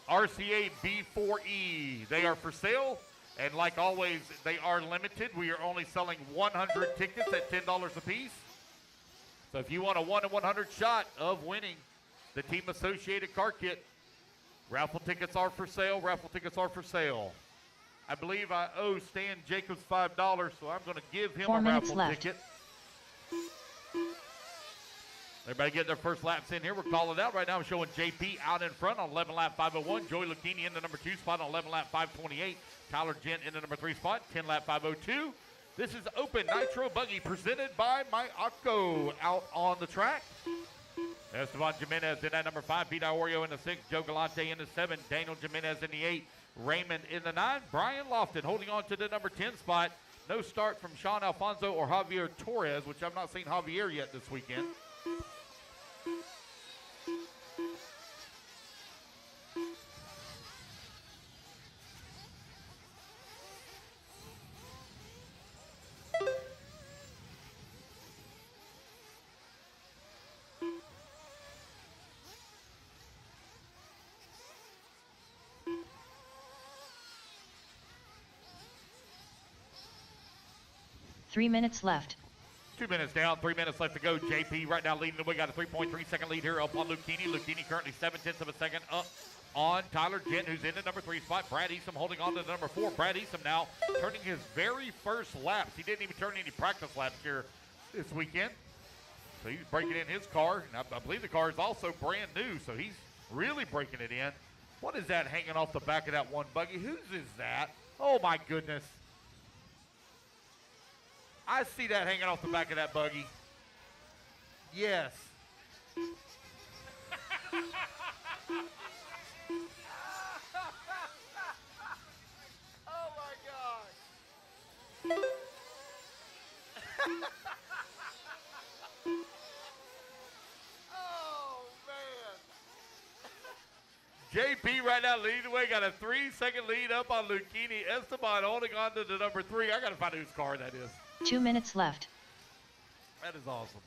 RCA B4E, they are for sale. And like always, they are limited. We are only selling 100 tickets at $10 a piece. So if you want a 1 in 100 shot of winning the Team Associated car kit, raffle tickets are for sale. I believe I owe Stan Jacobs $5, so I'm going to give him 4 a minutes raffle left. ticket. Everybody get their first laps in here. We're calling it out right now. We're showing JP out in front on 11 lap 501. Joey Lucchini in the number 2 spot on 11 lap 528. Tyler Gent in the number 3 spot, 10 lap 502. This is Open Nitro Buggy presented by My Occo out on the track. Esteban Jimenez in that number 5. Pete Iorio in the 6. Joe Galante in the 7. Daniel Jimenez in the 8. Raymond in the 9. Brian Lofton holding on to the number 10 spot. No start from Sean Alfonso or Javier Torres, which I've not seen Javier yet this weekend. Three minutes left. 2 minutes down, 3 minutes left to go. JP right now leading the way. Got a 3.3 second lead here up on Lucchini. Lucchini currently 7/10 of a second up on Tyler Gent, who's in the number 3 spot. Brad Eastham holding on to the number 4. Brad Eastham now turning his very first laps. He didn't even turn any practice laps here this weekend. So he's breaking in his car. And I believe the car is also brand new, so he's really breaking it in. What is that hanging off the back of that one buggy? Whose is that? Oh, my goodness. I see that hanging off the back of that buggy. Yes. Oh, my God. Oh, man. JP right now leading the way. Got a 3-second lead up on Lucchini. Esteban holding on to the number 3. I got to find whose car that is. 2 minutes left. That is awesome.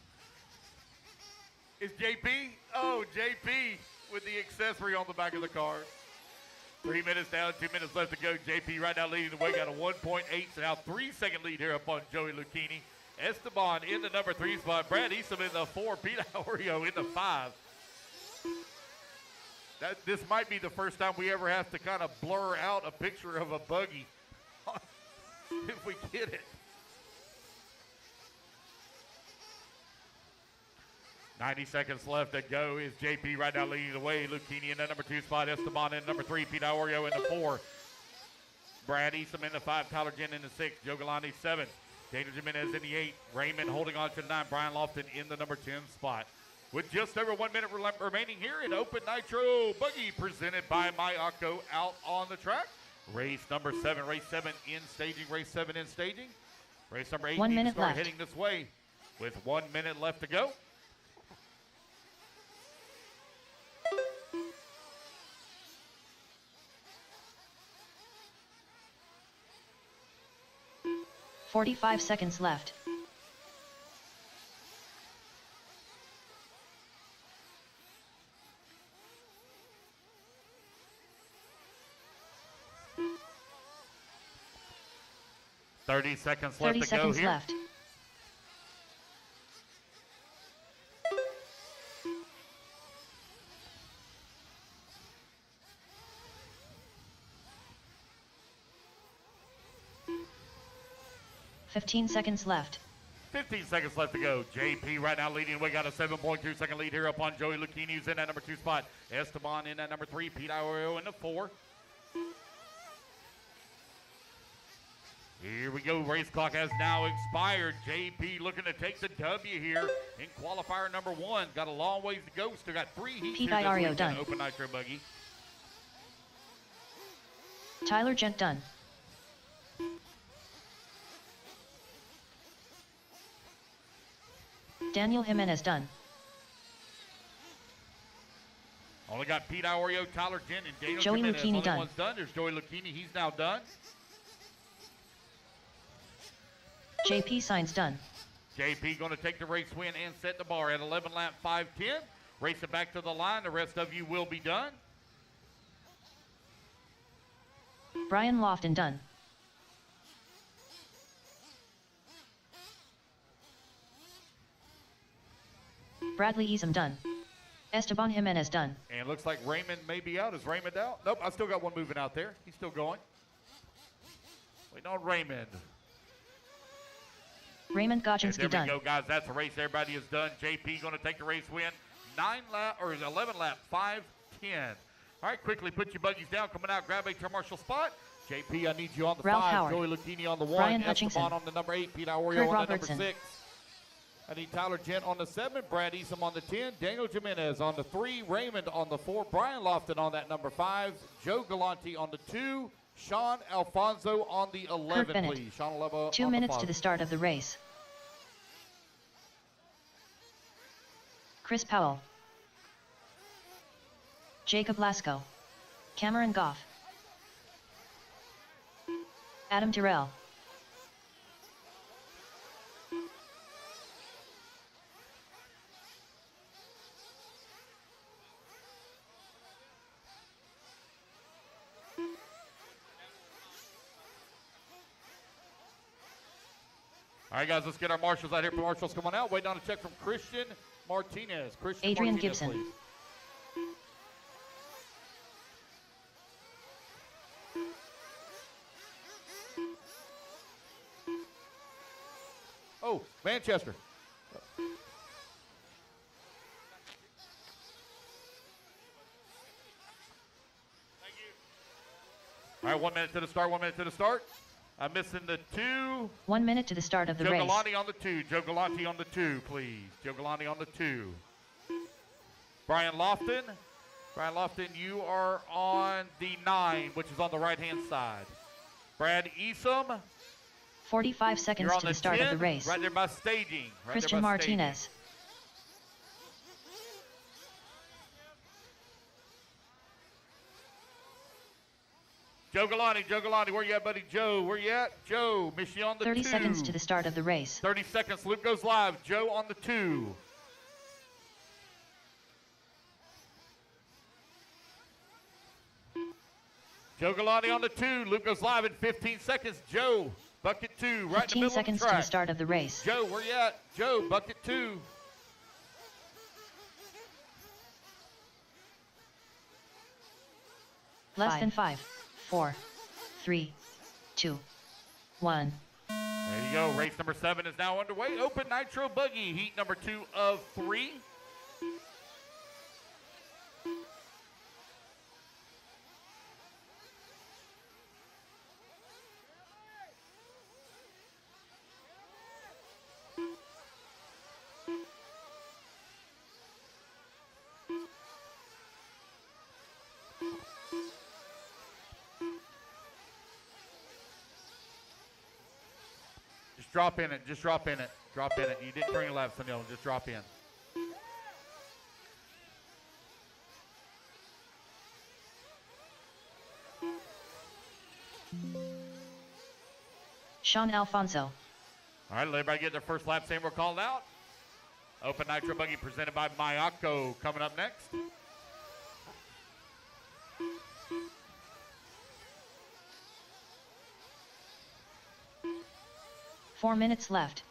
Is JP? Oh, JP with the accessory on the back of the car. 3 minutes down, 2 minutes left to go. JP right now leading the way. Got a 1.8, so now 3-second lead here up on Joey Lucchini. Esteban in the number 3 spot. Brad Eastham in the 4. Pete Aurio in the 5. This might be the first time we ever have to kind of blur out a picture of a buggy if we get it. 90 seconds left to go. Is JP right now leading the way. Lucchini in the number 2 spot. Esteban in the number 3. Pete Aurio in the 4. Brad Eastham in the 5. Tyler Jen in the 6. Joe Galante 7. Daniel Jimenez in the 8. Raymond holding on to the 9. Brian Lofton in the number 10 spot. With just over 1 minute remaining here in Open Nitro Buggy presented by Mayako out on the track. Race number 7. Race 7 in staging. Race 7 in staging. Race number 8 1 needs to minute start left. heading this way with 1 minute left to go. "45 seconds left. Thirty seconds 30 left to go seconds here. left. "15 seconds left. 15 seconds left to go. JP right now leading. We got a 7.2 second lead here upon Joey Lucchini, who's in that number 2 spot. Esteban in that number 3. Pete Aurio in the 4. Here we go. Race clock has now expired. JP looking to take the W here in qualifier number 1. Got a long ways to go. Still got 3 heats Pete here this Aurio weekend. done. Open Nitro Buggy. Tyler Gent done. Daniel Jimenez done. Only got Pete Aurio, Tyler Jen, and Daniel Joey Jimenez. Lucchini Only done. one's done. There's Joey Lucchini. He's now done. JP Signs done. JP going to take the race win and set the bar at 11 lap 5:10. Racing back to the line. The rest of you will be done. Brian Lofton done. Bradley Eastham done. Esteban Jimenez done. And it looks like Raymond may be out. Is Raymond out? Nope, I still got one moving out there. He's still going. Waiting on Raymond. Raymond And Gochinski there we done. go, guys. That's the race. Everybody is done. JP going to take the race win. 11 lap 5:10. All right, quickly put your buggies down. Coming out, grab a turn marshal spot. JP, I need you on the Ralph 5. Howard. Joey Lucchini on the 1. Brian Esteban Hutchinson. on the number 8. Pete Aurio Kurt on Robertson. the number 6. I need Tyler Gent on the 7. Brad Eastham on the 10. Daniel Jimenez on the 3. Raymond on the 4. Brian Lofton on that number 5. Joe Galante on the 2. Sean Alfonso on the 11, Bennett. please. Sean Alfonso 2 on minutes the to 5. the start of the race. Chris Powell. Jacob Lasco. Cameron Goff. Adam Terrell. All right, guys, let's get our marshals out here. Marshals coming out. Waiting on a check from Christian Martinez. Christian Adrian Martinez, Gibson. please. Oh, Manchester. All right, 1 minute to the start. 1 minute to the start. I'm missing the 2. 1 minute to the start of the Joe race. Galante on the 2. Joe Galante on the 2, please. Joe Galante on the 2. Brian Lofton. Brian Lofton, you are on the 9, which is on the right-hand side. Brad Eastham, 45 seconds you're on to the the start 10, of the race. right there by staging. Right Christian there by staging. Martinez. Joe Galante, where you at, buddy? Joe, where you at? Joe, miss you on the 30 2. seconds to the start of the race. 30 seconds, loop goes live. Joe on the 2. Joe Galante on the 2. Loop goes live in 15 seconds. Joe Bucket 2, right in the 15 middle seconds of the to track. the start of the race. Joe, where you at? Joe, bucket 2. Less than 5, 4, 3, 2, 1. There you go. Race number 7 is now underway. Open Nitro Buggy, heat number 2 of 3. Just drop in it. Just drop in it. Drop in it. You didn't turn your laps on the other one. Just drop in. Sean Alfonso. All right, let everybody get their first lap saying we're called out. Open Nitro Buggy presented by Mayako coming up next. Four minutes left.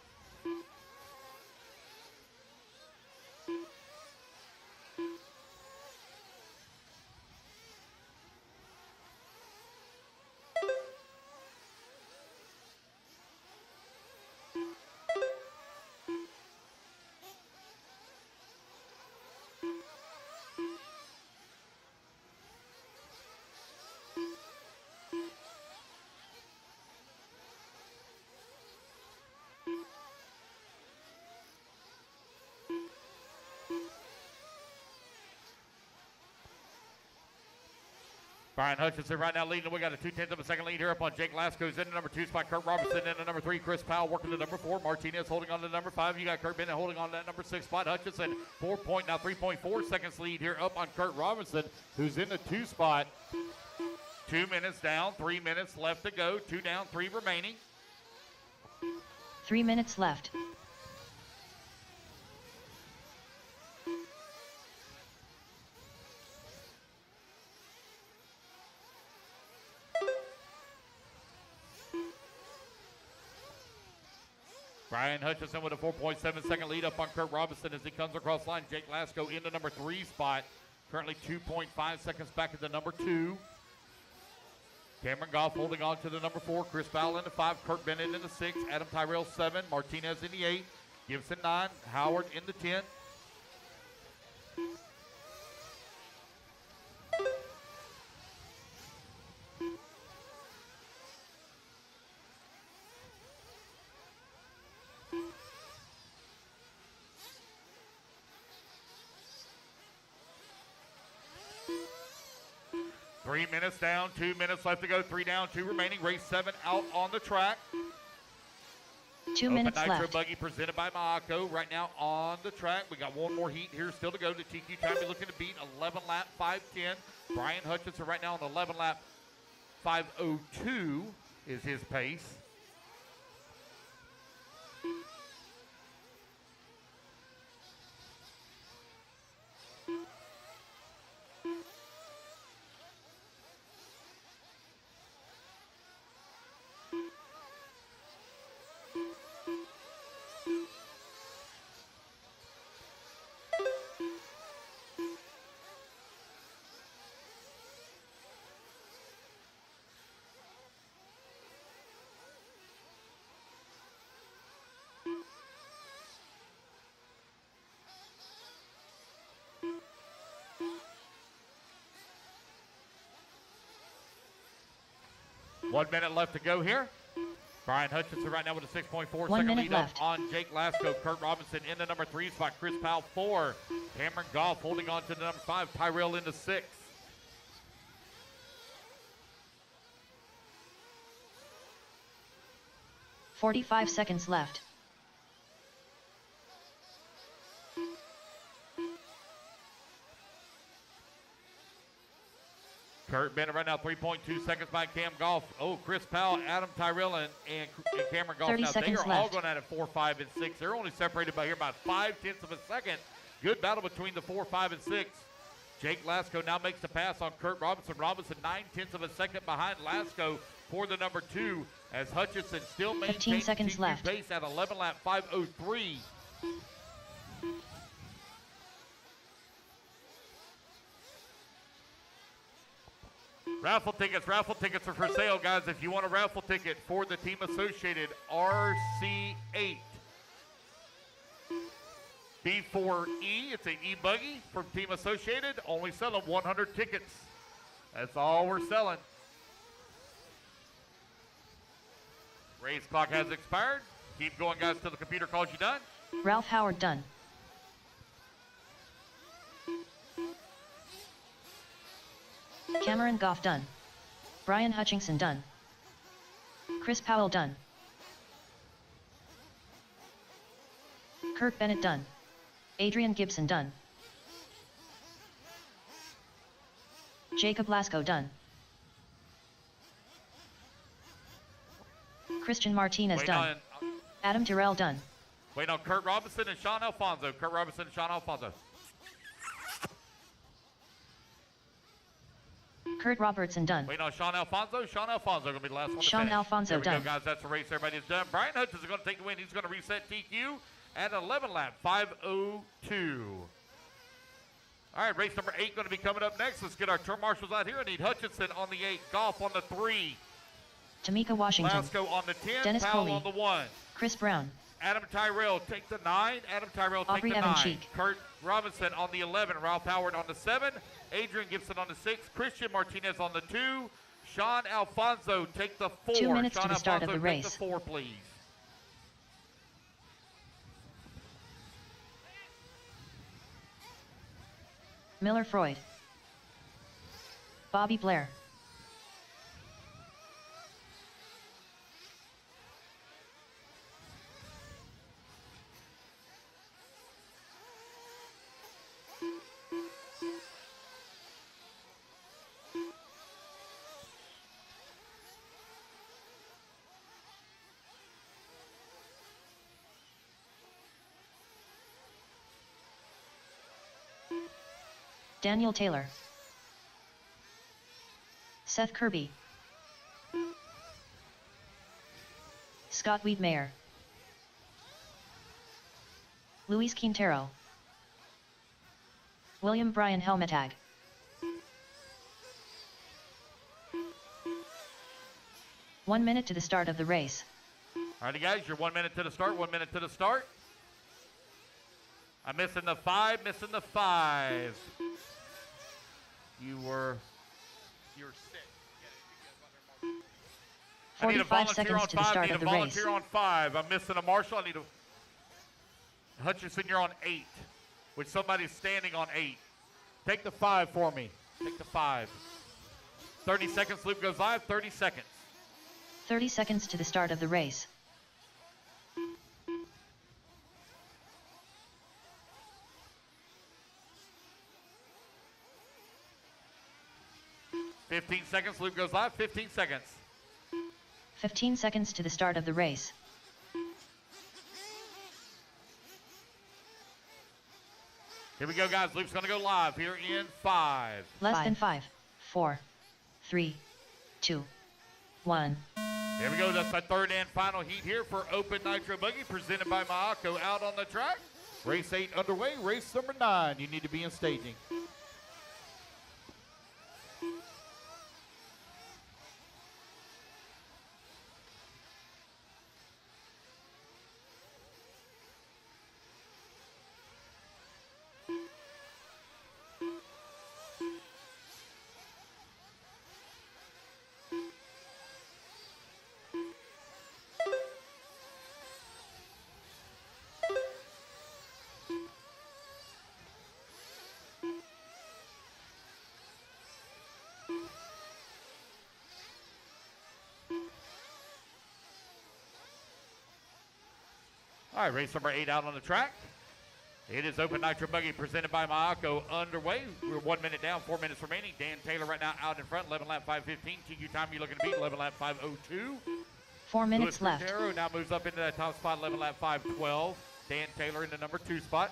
Brian Hutchinson right now leading. We got a 0.2 of a second lead here up on Jake Lasco's in the number 2 spot. Kurt Robertson in the number 3. Chris Powell working the number 4. Martinez holding on to number 5. You got Kurt Bennett holding on to that number 6 spot. Hutchinson 3.4 seconds lead here up on Kurt Robinson, who's in the 2 spot. 2 minutes down, 3 minutes left to go. 2 down, 3 remaining. 3 minutes left. Brian Hutchinson with a 4.7 second lead up on Kurt Robinson as he comes across the line. Jake Lasco in the number 3 spot. Currently 2.5 seconds back at the number 2. Cameron Goff holding on to the number 4. Chris Powell in the 5. Kurt Bennett in the 6. Adam Tyrell 7. Martinez in the 8. Gibson 9. Howard in the 10. Three minutes down, 2 minutes left to go. 3 down, 2 remaining. Race 7 out on the track. 2 Open minutes Nitro left. Buggy presented by Maako right now on the track. We got one more heat here still to go. The TQ time be looking to beat 11 lap 5:10. Brian Hutchinson right now on 11 lap 5:02 is his pace. One minute left to go here. Brian Hutchinson right now with a 6.4 1 second minute lead left. up on Jake Lasco. Kurt Robinson in the number 3 spot. Chris Powell 4. Cameron Goff holding on to the number 5. Tyrell in the 6. $45 seconds left. Kurt Bennett right now 3.2 seconds by Cam Goff. Oh, Chris Powell, Adam Tyrell, and Cameron Goff. 30 Now they seconds are all left. going at it 4, 5, and 6. They're only separated by here about 0.5 of a second. Good battle between the 4, 5, and 6. Jake Lasco now makes the pass on Kurt Robinson. Robinson 0.9 of a second behind Lasco for the number 2 as Hutchinson still 15 maintains seconds TQ left. pace at 11 lap 5:03. Raffle tickets are for sale, guys. If you want a raffle ticket for the Team Associated RC8 B4E, it's an e-buggy from Team Associated, only selling 100 tickets. That's all we're selling. Race clock has expired. Keep going, guys, till the computer calls you done. Ralph Howard done. Cameron Goff done. Brian Hutchinson done. Chris Powell done. Kirk Bennett done. Adrian Gibson done. Jacob Lasco done. Christian Martinez done. Adam Terrell done. Wait on Kurt Robinson and Sean Alfonso. Kurt Robinson and Sean Alfonso. Kurt Robertson done. Wait on Sean Alfonso. Sean Alfonso going to be the last one to Sean finish. Alfonso There we done. go, guys. That's the race. Everybody's done. Brian Hutchins is going to take the win. He's going to reset TQ at 11 lap 5:02. All right, race number 8 going to be coming up next. Let's get our turn marshals out here. I need Hutchinson on the 8, Goff on the 3, Tamika Washington. Lasco on the 10, Dennis Powell Coley. on the 1. Chris Brown. Adam Tyrell take the 9. Adam Tyrell take Aubrey the 9. Evancheek. Kurt Robinson on the 11. Ralph Howard on the 7. Adrian Gibson on the 6. Christian Martinez on the 2. Sean Alfonso take the 4. 2 minutes Sean to the start Alfonso of the take race. the 4, please. Miller Freud. Bobby Blair. Daniel Taylor. Seth Kirby. Scott Wiedmeyer. Luis Quintero. William Bryan Helmetag. One minute to the start of the race. Alrighty, guys, you're 1 minute to the start. 1 minute to the start. I'm missing the 5, missing the 5. You're sick. I need a 45 volunteer seconds on to the 5. start Need a of the race. volunteer on 5. I'm missing a marshal. I need a Hutchinson. You're on 8. With somebody standing on 8. Take the 5 for me. Take the 5. 30 seconds. Loop goes live. 30 seconds. 30 seconds to the start of the race. $15 seconds. Loop goes live. 15 seconds. 15 seconds to the start of the race. Here we go, guys. Loop's going to go live here in 5. Less than 5, 4, 3, 2, 1. Here we go. That's our third and final heat here for Open Nitro Buggy, presented by Maako out on the track. Race 8 underway. Race number 9. You need to be in staging. All right, race number 8 out on the track. It is Open Nitro Buggy presented by Maako underway. We're 1 minute down, 4 minutes remaining. Dan Taylor right now out in front, 11 lap 5:15. TQ time you're looking to beat, 11 lap 5:02. 4 minutes Louis left. Quintero now moves up into that top spot, 11 lap 5:12. Dan Taylor in the number 2 spot.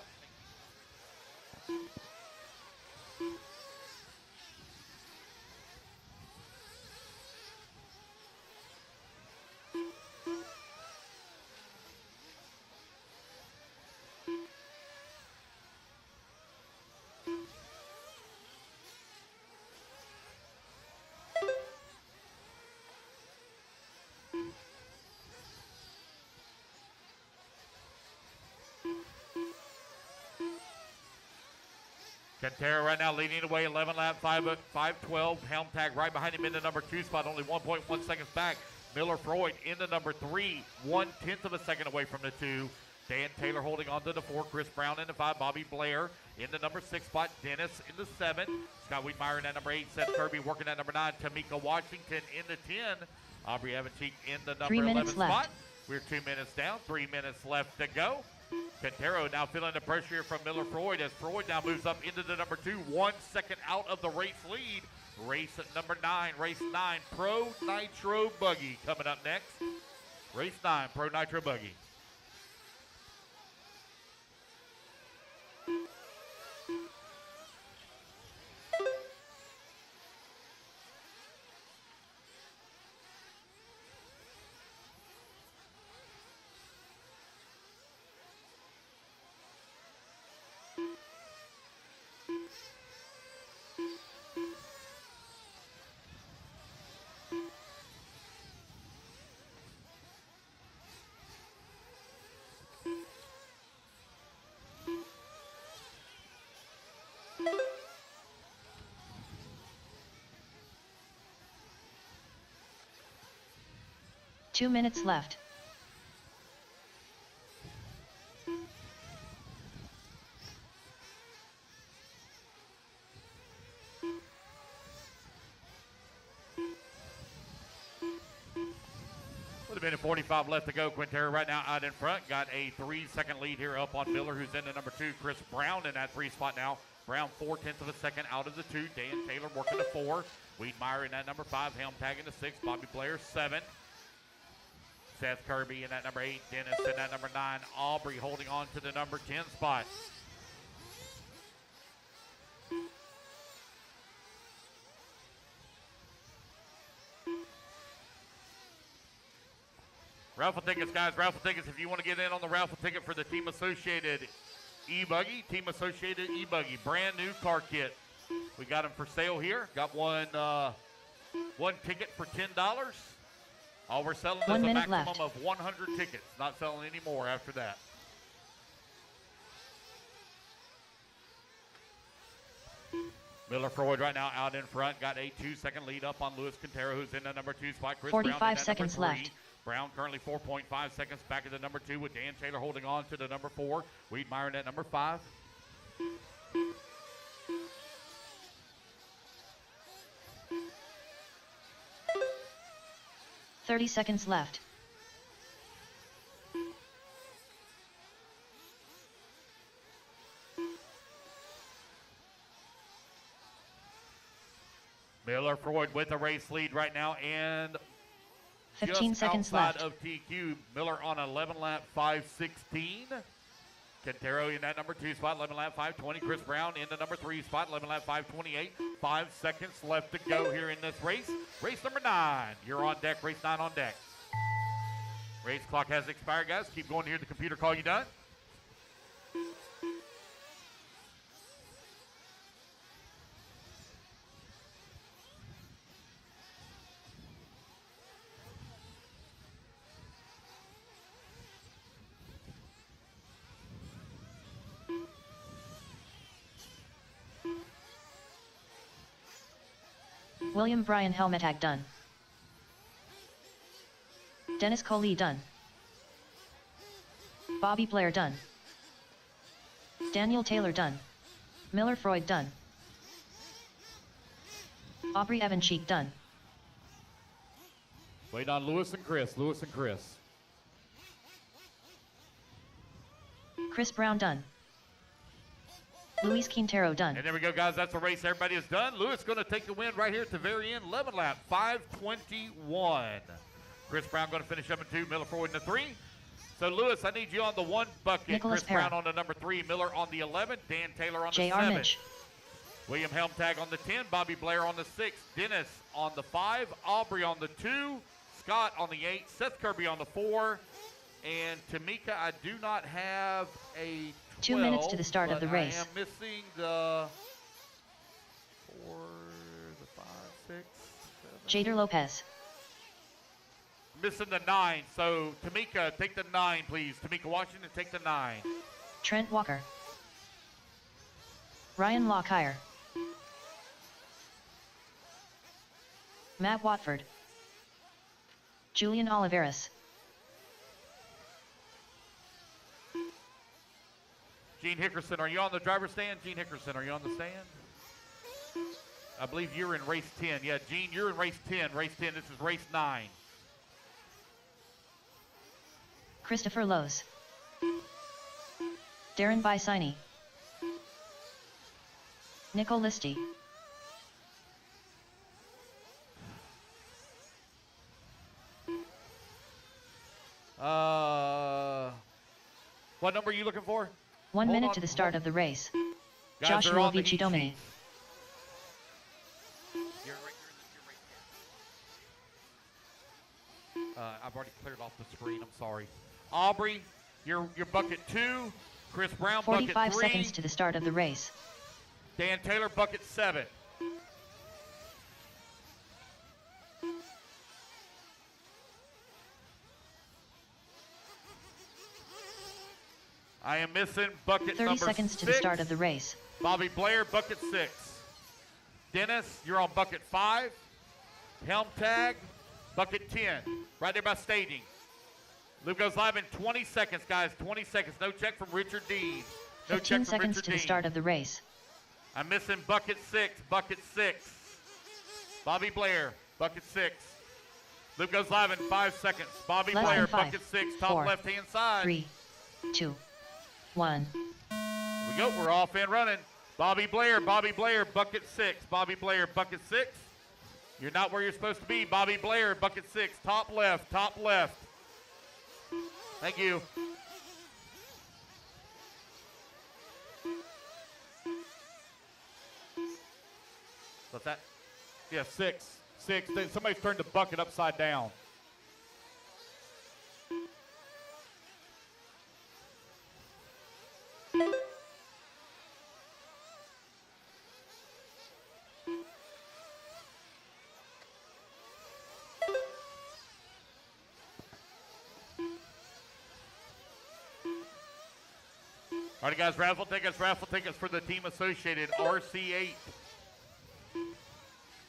Quintero right now leading away, 11 lap, 5:12. Helm tag right behind him in the number 2 spot, only 1.1 seconds back. Miller Freud in the number 3, 1/10 of a second away from the 2. Dan Taylor holding on to the 4. Chris Brown in the 5. Bobby Blair in the number 6 spot. Dennis in the 7. Scott Wiedmeyer in that number 8. Seth Kirby working at number 9. Tamika Washington in the 10. Aubrey Evancheek in the number 11 spot. We're 2 minutes down. 3 minutes left to go. Quintero now feeling the pressure here from Miller Freud as Freud now moves up into the number 2. 1 second out of the race lead. Race at number 9. Race 9. Pro Nitro Buggy coming up next. Race 9. Pro Nitro Buggy. Two minutes left. With a minute 45 left to go, Quintero right now out in front. Got a 3-second lead here up on Miller, who's in the number 2. Chris Brown in that 3 spot now. Brown 4/10 of a second out of the 2. Dan Taylor working the 4. Wiedmeyer in that number 5. Helm tagging the 6. Bobby Blair 7. Seth Kirby in that number 8. Dennis in that number 9. Aubrey holding on to the number 10 spot. Raffle tickets, guys. Raffle tickets. If you want to get in on the raffle ticket for the Team Associated E-Buggy, Team Associated E-Buggy, brand new car kit. We got them for sale here. Got one ticket for $10. All we're selling is a maximum of 100 tickets. Not selling any more after that. Miller Freud right now out in front. Got a 2-second lead up on Luis Quintero, who's in the number 2 spot. Chris 45 Brown seconds left. Brown currently 4.5 seconds back at the number 2 with Dan Taylor holding on to the number 4. Wiedmeyer at number 5. 30 seconds left. Miller Freud with a race lead right now, and 15 just seconds outside left. of TQ. Miller on 11 lap 5:16. Quintero in that number 2 spot, 11 lap 5:20. Chris Brown in the number 3 spot, 11 lap 5:28. 5 seconds left to go here in this race. Race number 9. You're on deck. Race 9 on deck. Race clock has expired, guys. Keep going to hear the computer call you done. William Bryan helmet tag done. Dennis Coley done. Bobby Blair done. Daniel Taylor done. Miller Freud done. Aubrey Evancheek done. Wait on Lewis and Chris. Lewis and Chris. Chris Brown done. Luis Quintero done. And there we go, guys. That's the race. Everybody is done. Lewis going to take the win right here at the very end. 11 lap, 5:21. Chris Brown going to finish up in 2. Miller Freud in the 3. So, Lewis, I need you on the 1 bucket. Nicholas Chris Brown on the number 3. Miller on the 11. Dan Taylor on the J.R. 7. Mitch. William Helmtag on the 10. Bobby Blair on the 6. Dennis on the 5. Aubrey on the 2. Scott on the 8. Seth Kirby on the 4. And Tamika, I do not have a 2 minutes to the start of the race. I am missing the 4, the 5, 6, 7. Jader Lopez. Missing the 9. So Tamika, take the 9, please. Tamika Washington, take the 9. Trent Walker. Ryan Lockyer. Matt Watford. Julian Oliveras. Gene Hickerson, are you on the driver's stand? Gene Hickerson, are you on the stand? I believe you're in race 10. Yeah, Gene, you're in race 10. Race 10, this is race 9. Christopher Lowe's. Darren Bicini. Nicole Listy. What number are you looking for? 1 Hold minute on, to the start of the race. Guys, they're Joshua on the Vici heat Domini. sheet. You're right. I've already cleared off the screen. I'm sorry. Aubrey, you're bucket 2. Chris Brown, bucket 3. 45 seconds to the start of the race. Dan Taylor, bucket 7. I am missing bucket 30 number seconds 6. to the start of the race. Bobby Blair, bucket 6. Dennis, you're on bucket 5. Helm tag, bucket 10. Right there by staging. Loop goes live in 20 seconds, guys. 20 seconds. No check from Richard Dean. No 15 check from seconds Richard to the Dean. start of the race. I'm missing bucket 6. Bucket 6. Bobby Blair, bucket 6. Loop goes live in 5 seconds. Bobby Less Blair, than 5, bucket 6, top 4, left-hand side. 3, 2, 1. Here we go. We're off and running. Bobby Blair, bucket 6. Bobby Blair, bucket 6. You're not where you're supposed to be. Bobby Blair, bucket 6, top left, top left. Thank you. What's that? Yeah, 6. 6. Somebody's turned the bucket upside down. All right, guys, raffle tickets for the team associated RC8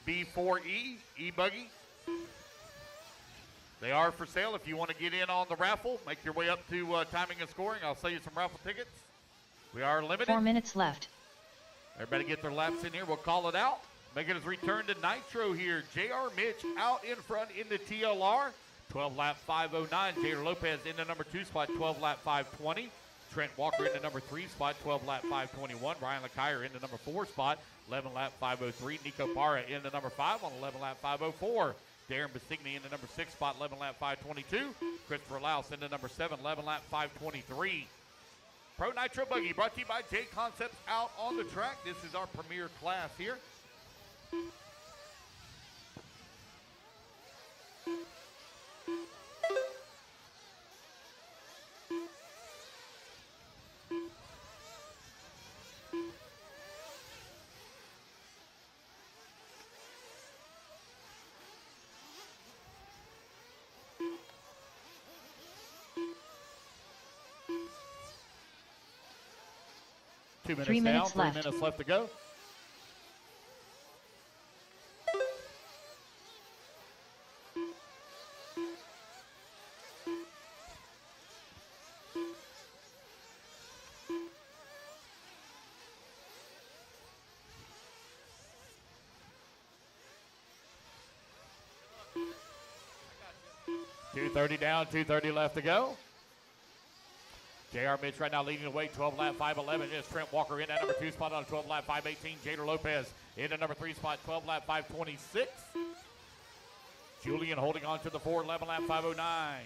B4E E-Buggy. They are for sale. If you want to get in on the raffle, make your way up to timing and scoring. I'll sell you some raffle tickets. We are limited. 4 minutes left. Everybody get their laps in here. We'll call it out. Making his return to Nitro here. JR Mitch out in front in the TLR. 12 lap 509. Jader Lopez into number 2 spot, 12 lap 520. Trent Walker into number 3 spot, 12 lap 521. Brian Lockyer into number 4 spot, 11 lap 503. Nico Parra into number 5 on 11 lap 504. Darren Basigny into number 6 spot, 11 lap 522. Christopher Louse into number 7, 11 lap 523. Pro Nitro Buggy brought to you by J Concepts out on the track. This is our premier class here. Two minutes 3 minutes down, left. 3 minutes left to go. .230 down, 2:30 left to go. JR Mitch right now leading the way, 12 lap 511. Just Trent Walker in at number 2 spot on 12 lap 518. Jader Lopez into number 3 spot, 12 lap 526. Julian holding on to the 4, 11 lap 509.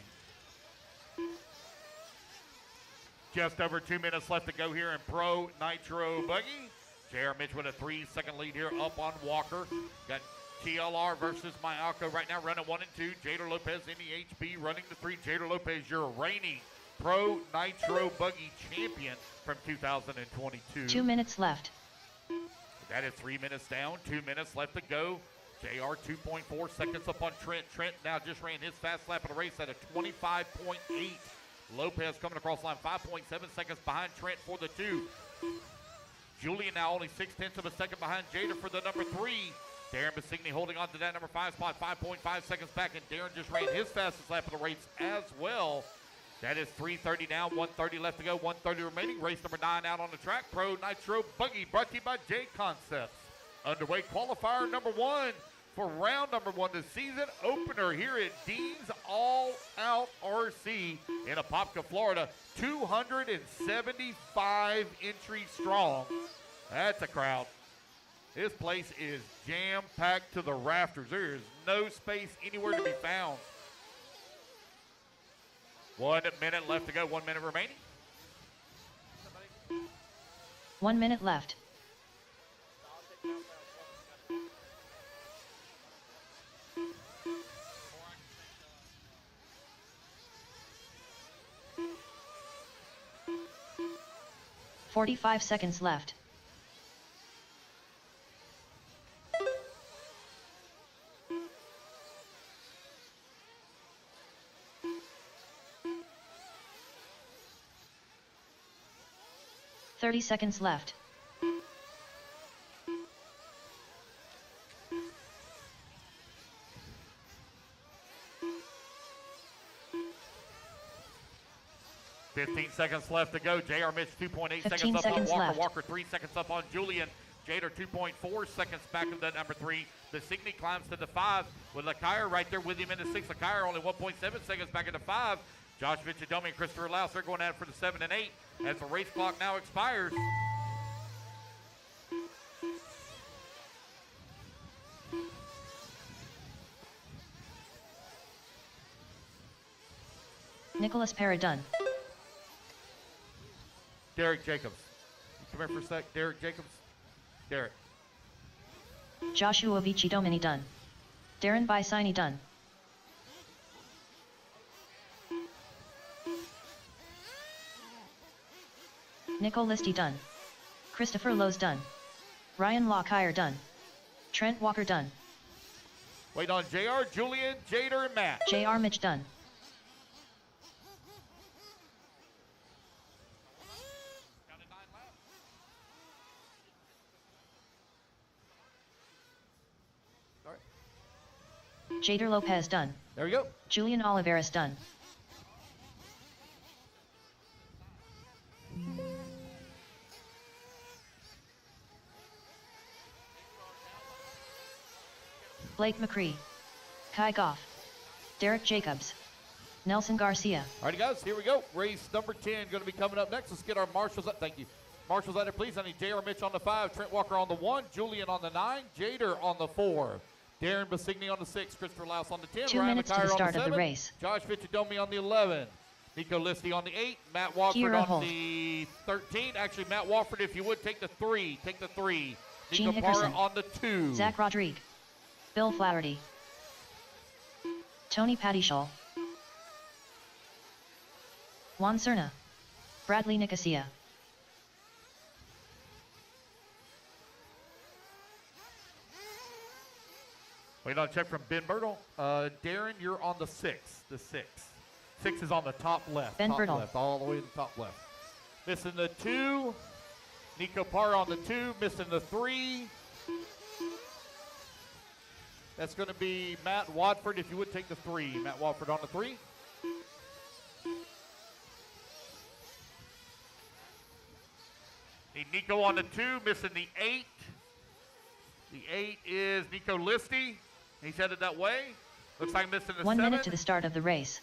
Just over 2 minutes left to go here in Pro Nitro Buggy. JR Mitch with a 3-second lead here up on Walker. Got TLR versus Mayako right now running 1 and 2. Jader Lopez in the HB running the 3. Jader Lopez, your reigning Pro Nitro Buggy champion from 2022. 2 minutes left. That is 3 minutes down, 2 minutes left to go. JR 2.4 seconds up on Trent. Trent now just ran his fast lap of the race at a 25.8. Lopez coming across line 5.7 seconds behind Trent for the 2. Julian now only 0.6 of a second behind Jader for the number 3. Darren Basigny holding on to that number 5 spot, 5.5 seconds back, and Darren just ran his fastest lap of the race as well. That is 3:30 now, 1:30 left to go, 1:30 remaining. Race number 9 out on the track. Pro Nitro Buggy brought to you by J Concepts. Underway qualifier number 1 for round number 1, the season opener here at Dean's All Out RC in Apopka, Florida. 275 entries strong. That's a crowd. This place is jam-packed to the rafters. There is no space anywhere to be found. 1 minute left to go, 1 minute remaining. 1 minute left. "45 seconds left. "30 seconds left. "15 seconds left to go. JR Mitch 2.8 seconds 15 up on seconds Walker. left. Walker 3 seconds up on Julian. Jader 2.4 seconds back of that number 3. Basigny climbs to the 5 with Lakire right there with him in the 6. Lakire only 1.7 seconds back into 5. Josh Vichadomi and Christopher Laus are going at it for the 7 and 8 as the race clock now expires. Nicholas Parra done. Derek Jacobs. Come here for a sec. Derek Jacobs. Derek. Joshua Vichadomini done. Darren Basigny done. Nicole Listy done. Christopher Lowe's done. Ryan Lockire done. Trent Walker done. Wait on JR, Julian, Jader, and Matt. JR Mitch done. Jader Lopez done. There we go. Julian Oliveras done. Blake McCree. Kai Goff. Derek Jacobs. Nelson Garcia. All right, guys, here we go. Race number 10 going to be coming up next. Let's get our marshals up. Thank you. Marshals out there, please. I need JR Mitch on the 5, Trent Walker on the 1, Julian on the 9, Jader on the 4. Darren Basigny on the 6, Christopher Laus on the 10, 2 Ryan minutes to McIyer the start on the of 7, the race. Josh Vichadomi on the 11, Nico Listy on the 8, Matt Walford Kira on Holt. the 13. Actually, Matt Walford, if you would, take the 3. Take the 3. Gene Nico Parra Hickerson. on the 2. Zach Rodrigue. Bill Flaherty. Tony Padishall. Juan Cerna. Bradley Nicosia. Wait on a check from Ben Bertle. Darren, you're on the 6. The 6. 6 is on the top left. Ben top Bertle. left, all the way to the top left. Missing the 2. Nico Parra on the 2. Missing the 3. That's going to be Matt Watford, if you would take the 3. Matt Watford on the 3. Need Nico on the 2. Missing the 8. The 8 is Nico Listy. He's headed that way. Looks like missing the 1 7. minute to the start of the race.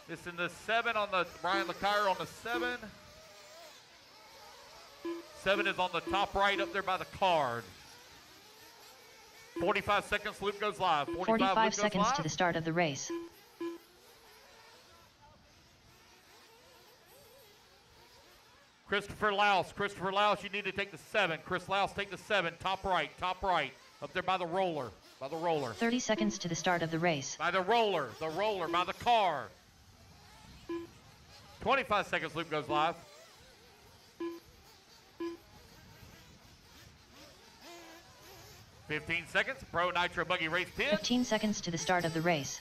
Missing the 7 on the Brian Lakire on the 7. 7 is on the top right up there by the card. 45 seconds, loop goes live. 45 loop seconds goes live. to the start of the race. Christopher Laus. Christopher Laus, you need to take the 7. Chris Laus, take the 7. Top right, top right. Up there by the roller. By the roller. 30 seconds to the start of the race. By the roller, by the car. 25 seconds, loop goes live. "15 seconds, Pro Nitro Buggy Race Pit. 15 seconds to the start of the race.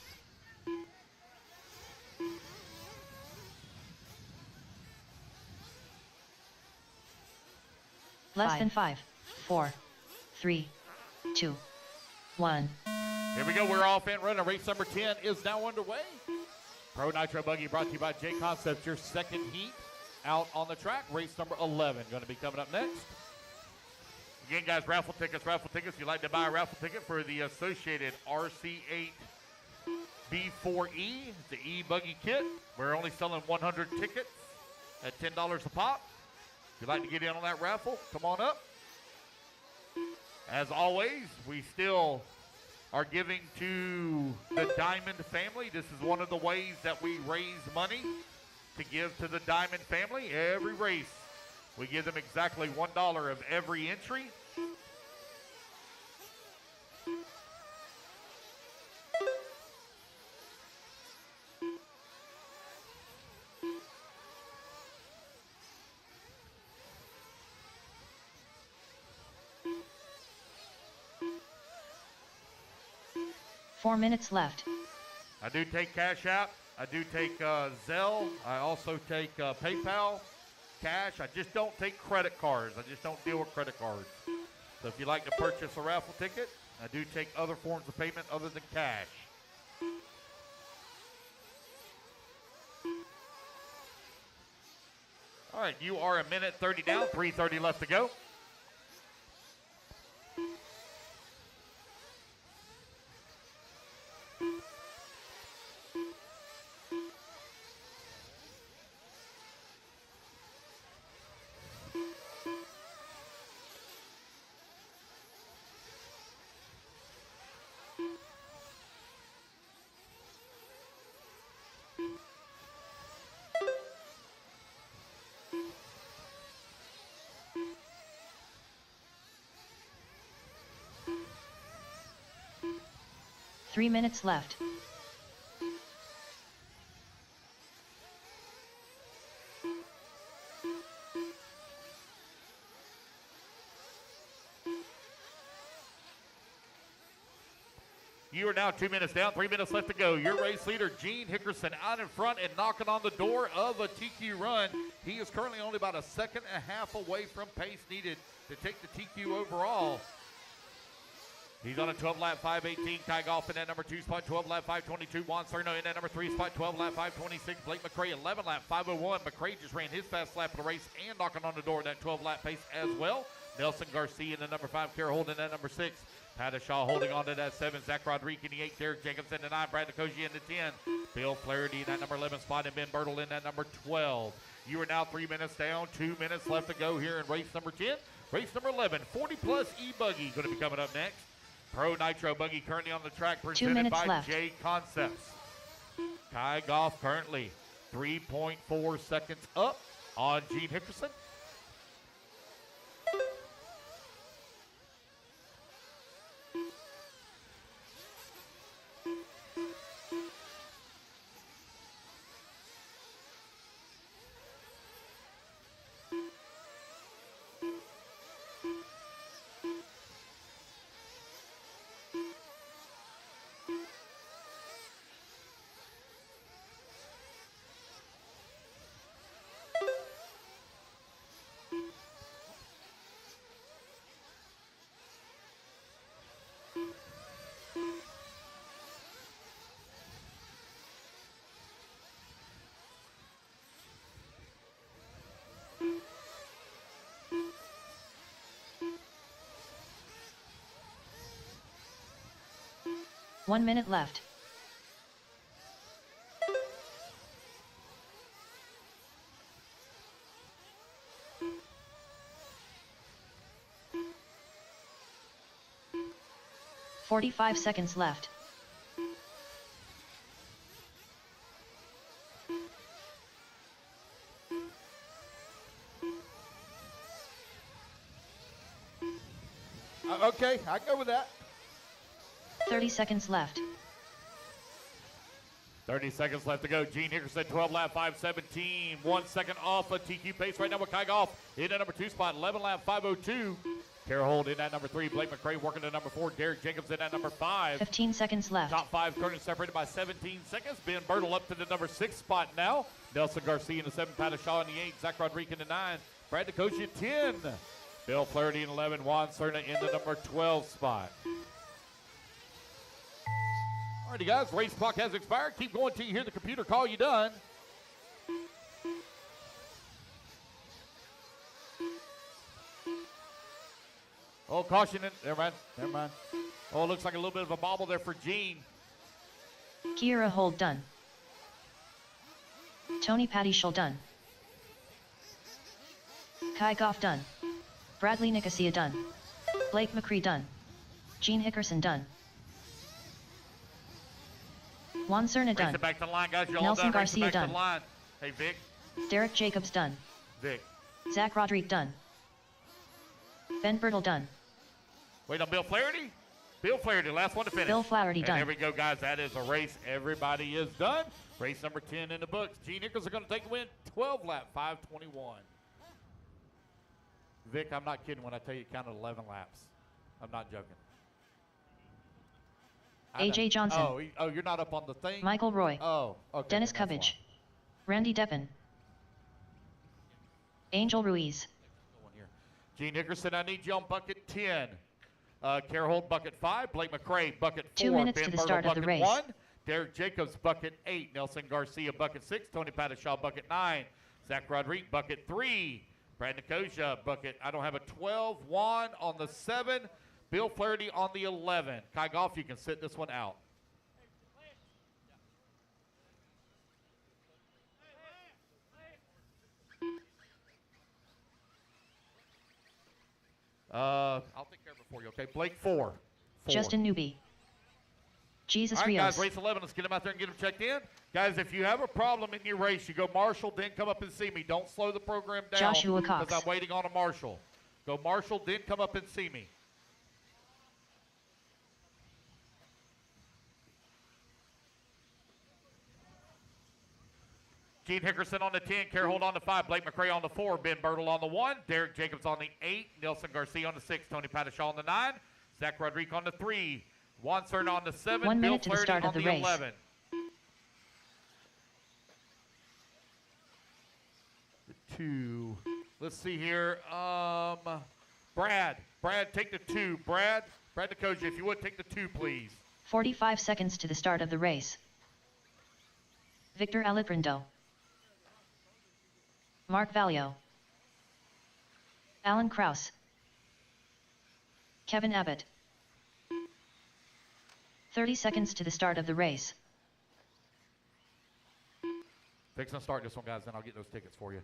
Less than 5, 4, 3, 2, 1. Here we go. We're off and running. Race number 10 is now underway. Pro Nitro Buggy brought to you by J Concepts. Your second heat out on the track. Race number 11 going to be coming up next. Again, guys, raffle tickets. If you'd like to buy a raffle ticket for the associated RC8 B4E, the E-Buggy kit, we're only selling 100 tickets at $10 a pop. If you'd like to get in on that raffle, come on up. As always, we still are giving to the Diamond family. This is one of the ways that we raise money to give to the Diamond family. Every race, we give them exactly $1 of every entry. Four minutes left. I do take Cash App. I do take Zelle. I also take PayPal, cash. I just don't take credit cards. I just don't deal with credit cards. So if you'd like to purchase a raffle ticket, I do take other forms of payment other than cash. All right, you are a minute 30 down, 3:30 left to go. Three minutes left. You are now 2 minutes down, 3 minutes left to go. Your race leader, Gene Hickerson, out in front and knocking on the door of a TQ run. He is currently only about a second and a half away from pace needed to take the TQ overall. He's on a 12-lap 5:18. Kai Goff in that number 2 spot, 12-lap 5:22. Juan Cerno in that number 3 spot, 12-lap 5:26. Blake McCray, 11-lap 5:01. McCray just ran his fast lap of the race and knocking on the door at that 12-lap pace as well. Nelson Garcia in the number 5. Kara Holden in that number 6. Pattishaw holding on to that 7. Zach Rodriguez in the 8. Derek Jacobs in the 9. Brad Nicosia in the 10. Bill Flaherty in that number 11 spot. And Ben Bertle in that number 12. You are now 3 minutes down. 2 minutes left to go here in race number 10. Race number 11, 40-plus E-Buggy going to be coming up next. Pro Nitro Buggy currently on the track, presented by left. J Concepts. Kai Goff currently 3.4 seconds up on Gene Hickerson. One minute left. "45 seconds left. Okay, I go with that. 30 seconds left. 30 seconds left to go. Gene Hickerson, 12-lap 5:17. 1 second off a TQ pace right now with Kai Goff in that number 2 spot, 11-lap 5:02. Kara Holt in that number 3. Blake McCray working to number 4. Derek Jacobs in that number 5. 15 seconds left. Top 5 currently separated by 17 seconds. Ben Bertle up to the number 6 spot now. Nelson Garcia in the 7. Pattishaw in the 8. Zach Rodriguez in the 9. Brad Nicosia 10. Bill Flaherty in 11. Juan Cerna in the number 12 spot. Alrighty, guys. Race clock has expired. Keep going till you hear the computer call you done. Oh, caution. Never mind. Never mind. Oh, it looks like a little bit of a bobble there for Gene. Kira Hold done. Tony Patty Shull done. Kai Goff done. Bradley Nicosia done. Blake McCree done. Gene Hickerson done. Juan Cerna done. Race it back to the line, guys. You're Nelson all done. Race it Garcia back to done. the line. Hey, Vic. Derek Jacobs done. Vic. Zach Rodriguez done. Ben Bertle done. Wait on Bill Flaherty. Bill Flaherty, last one to finish. Bill Flaherty and done. There we go, guys. That is a race. Everybody is done. Race number 10 in the books. Gene Nichols are going to take the win. 12 lap, 5:21. Vic, I'm not kidding when I tell you counted 11 laps. I'm not joking. AJ Johnson. Oh, you're not up on the thing? Michael Roy. Oh, okay. Dennis then that's Cubbage. why. Randy Deppen. Angel Ruiz. Gene Nickerson, I need you on bucket 10. Kerr Holt, bucket 5. Blake McCray, bucket 4. 2 minutes Ben to the Bertle, start of the bucket race. 1. Derek Jacobs, bucket 8. Nelson Garcia, bucket 6. Tony Pattishaw, bucket 9. Zach Rodriguez, bucket 3. Brad Nicosia, bucket, I don't have a 12. Juan on the 7. Bill Flaherty on the 11. Kai Goff, you can sit this one out. I'll take care of it for you, okay? Blake, 4. Justin Newby. Jesus All right, Rios. guys, race 11. Let's get them out there and get them checked in. Guys, if you have a problem in your race, you go Marshall, then come up and see me. Don't slow the program down. Joshua Cox. Because I'm waiting on a Marshall. Go Marshall, then come up and see me. Gene Hickerson on the 10, Kerr Holt on the 5, Blake McCray on the 4, Ben Bertle on the 1, Derek Jacobs on the 8, Nelson Garcia on the 6, Tony Pattishaw on the 9, Zach Rodriguez on the 3, Juan Cerna on the 7, 1 Bill minute to the Flaherty start on of the the race. 11. The 2. Let's see here. Brad, take the 2. Brad Nicosia, if you would, take the 2, please. 45 seconds to the start of the race. Victor Aliprindo. Mark Valio. Alan Kraus. Kevin Abbott. 30 seconds to the start of the race. Fixing to start this one, guys, then I'll get those tickets for you.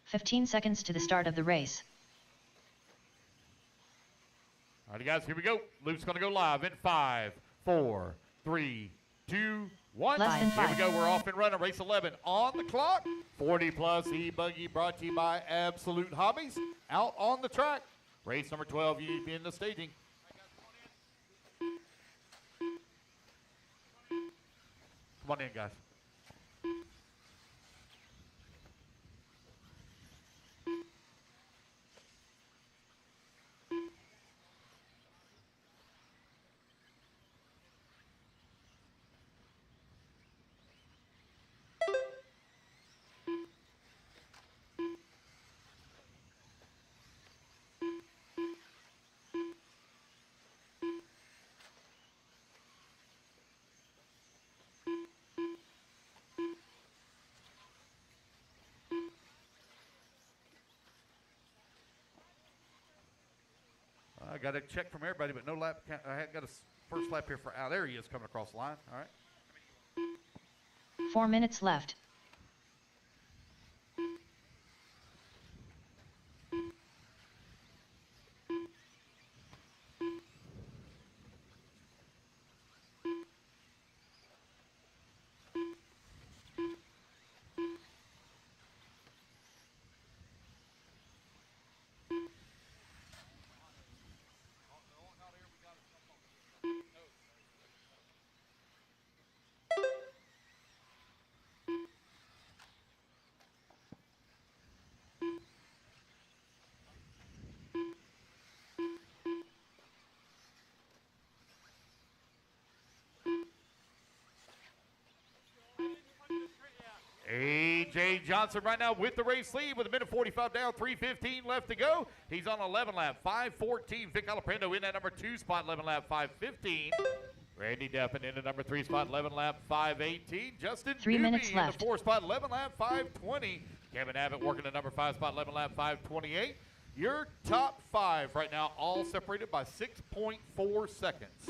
"15 seconds to the start of the race. All right, guys, here we go. Luke's going to go live in 5, 4, 3, 2, 1. Less than Here we 5. go. We're off and running. Race 11 on the clock. 40 plus e-buggy brought to you by Absolute Hobbies. Out on the track. Race number 12, you in the staging. Come on in, guys. I got a check from everybody, but no lap count. I had got a first lap here for Al. There he is coming across the line. All right. 4 minutes left. A.J. Johnson right now with the race lead with a minute 45 down, 3:15 left to go. He's on 11 lap, 5:14. Vic Alaprando in that number 2 spot, 11 lap, 5:15. Randy Deppen in the number 3 spot, 11 lap, 5:18. Justin 3 minutes Newby left. in the 4 spot, 11 lap, 5:20. Kevin Abbott working the number 5 spot, 11 lap, 5:28. Your top 5 right now, all separated by 6.4 seconds.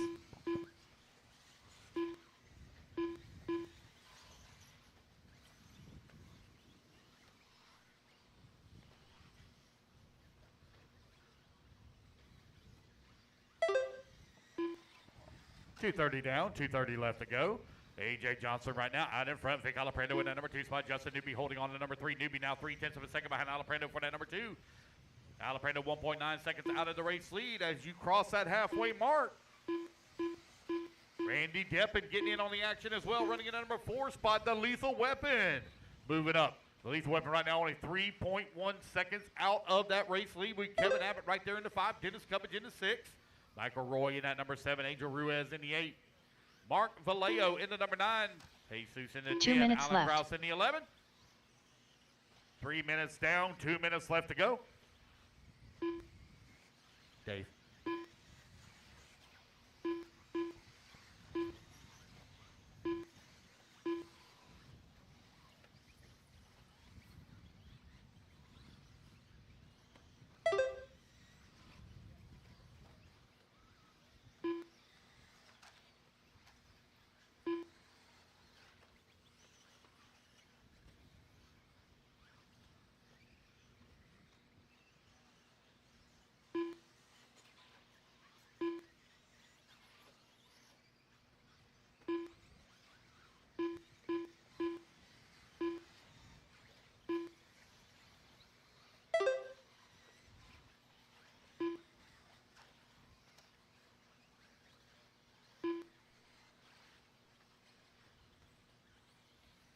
.230 down, 2:30 left to go. A.J. Johnson right now out in front. Vic Alaprando in that number 2 spot. Justin Newby holding on to number 3. Newby now 3/10 of a second behind Alaprando for that number 2. Alaprando 1.9 seconds out of the race lead as you cross that halfway mark. Randy Deppen getting in on the action as well, running in at number 4 spot, the Lethal Weapon. Moving up. The Lethal Weapon right now only 3.1 seconds out of that race lead with Kevin Abbott right there in the 5, Dennis Cubbage in the 6. Michael Roy in that number 7, Angel Ruiz in the 8. Mark Vallejo in the number 9. Jesus in the 10. 2 minutes Alan left. Krause in the 11. 3 minutes down, 2 minutes left to go. Dave.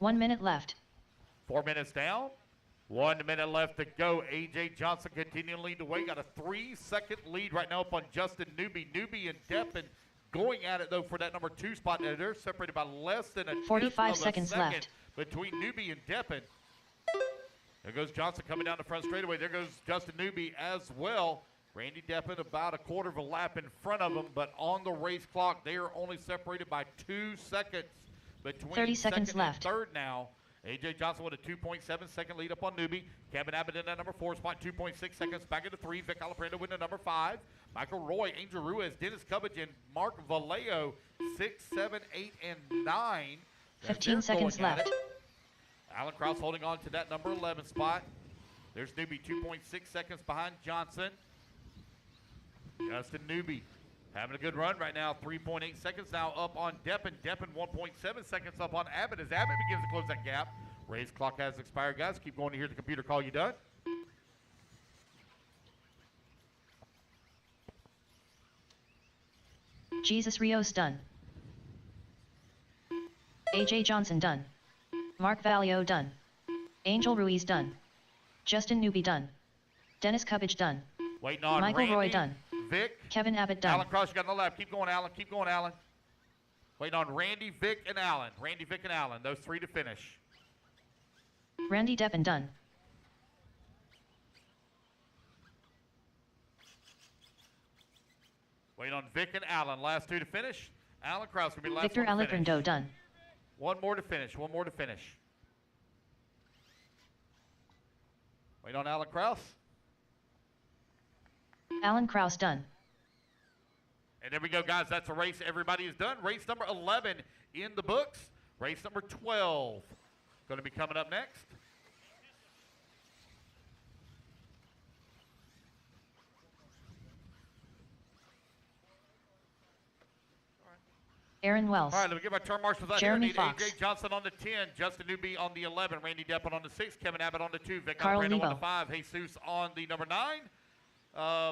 One minute left. 4 minutes down. 1 minute left to go. A.J. Johnson continuing to lead the way. Got a 3-second lead right now up on Justin Newby. Newby and Deppen going at it, though, for that number 2 spot. Now, they're separated by less than a 45 tenth of seconds a second left. between Newby and Deppen. There goes Johnson coming down the front straightaway. There goes Justin Newby as well. Randy Deppen about a quarter of a lap in front of him, but on the race clock, they are only separated by 2 seconds between 30 seconds second left. and third now. A.J. Johnson with a 2.7 second lead up on Newby. Kevin Abbott in that number 4 spot, 2.6 seconds back into 3. Vic Alaprando with the number 5. Michael Roy, Angel Ruiz, Dennis Cubbage, and Mark Vallejo, 6, 7, 8, and 9. 15 seconds left. Alan Krause holding on to that number 11 spot. There's Newby, 2.6 seconds behind Johnson. Justin Newby having a good run right now, 3.8 seconds now up on Deppen. Deppen 1.7 seconds up on Abbott as Abbott begins to close that gap. Race clock has expired, guys. Keep going to hear the computer call you done. Jesus Rios done. AJ Johnson done. Mark Vallejo done. Angel Ruiz done. Justin Newby done. Dennis Cubbage done. Waiting on Michael Randy, Roy done. Vic. Kevin Abbott done. Alan Krause, you got on the left. Keep going, Alan. Keep going, Alan. Waiting on Randy, Vic, and Alan. Randy, Vic, and Alan. Those 3 to finish. Randy Deppen done. Waiting on Vic and Alan. Last 2 to finish. Alan Krause will be the last Victor one to finish. Alaprando done. One more to finish. One more to finish. Wait on Alan Krause. Alan Krause done. And there we go, guys. That's a race. Everybody is done. Race number 11 in the books. Race number 12 going to be coming up next. Aaron Wells. All right, let me get my turn marshals out Jeremy here. I need Fox. A.J. Johnson on the 10, Justin Newby on the 11, Randy Deppen on the 6, Kevin Abbott on the 2, Vic Carl Alaprando on Lebo. the 5, Jesus on the number 9,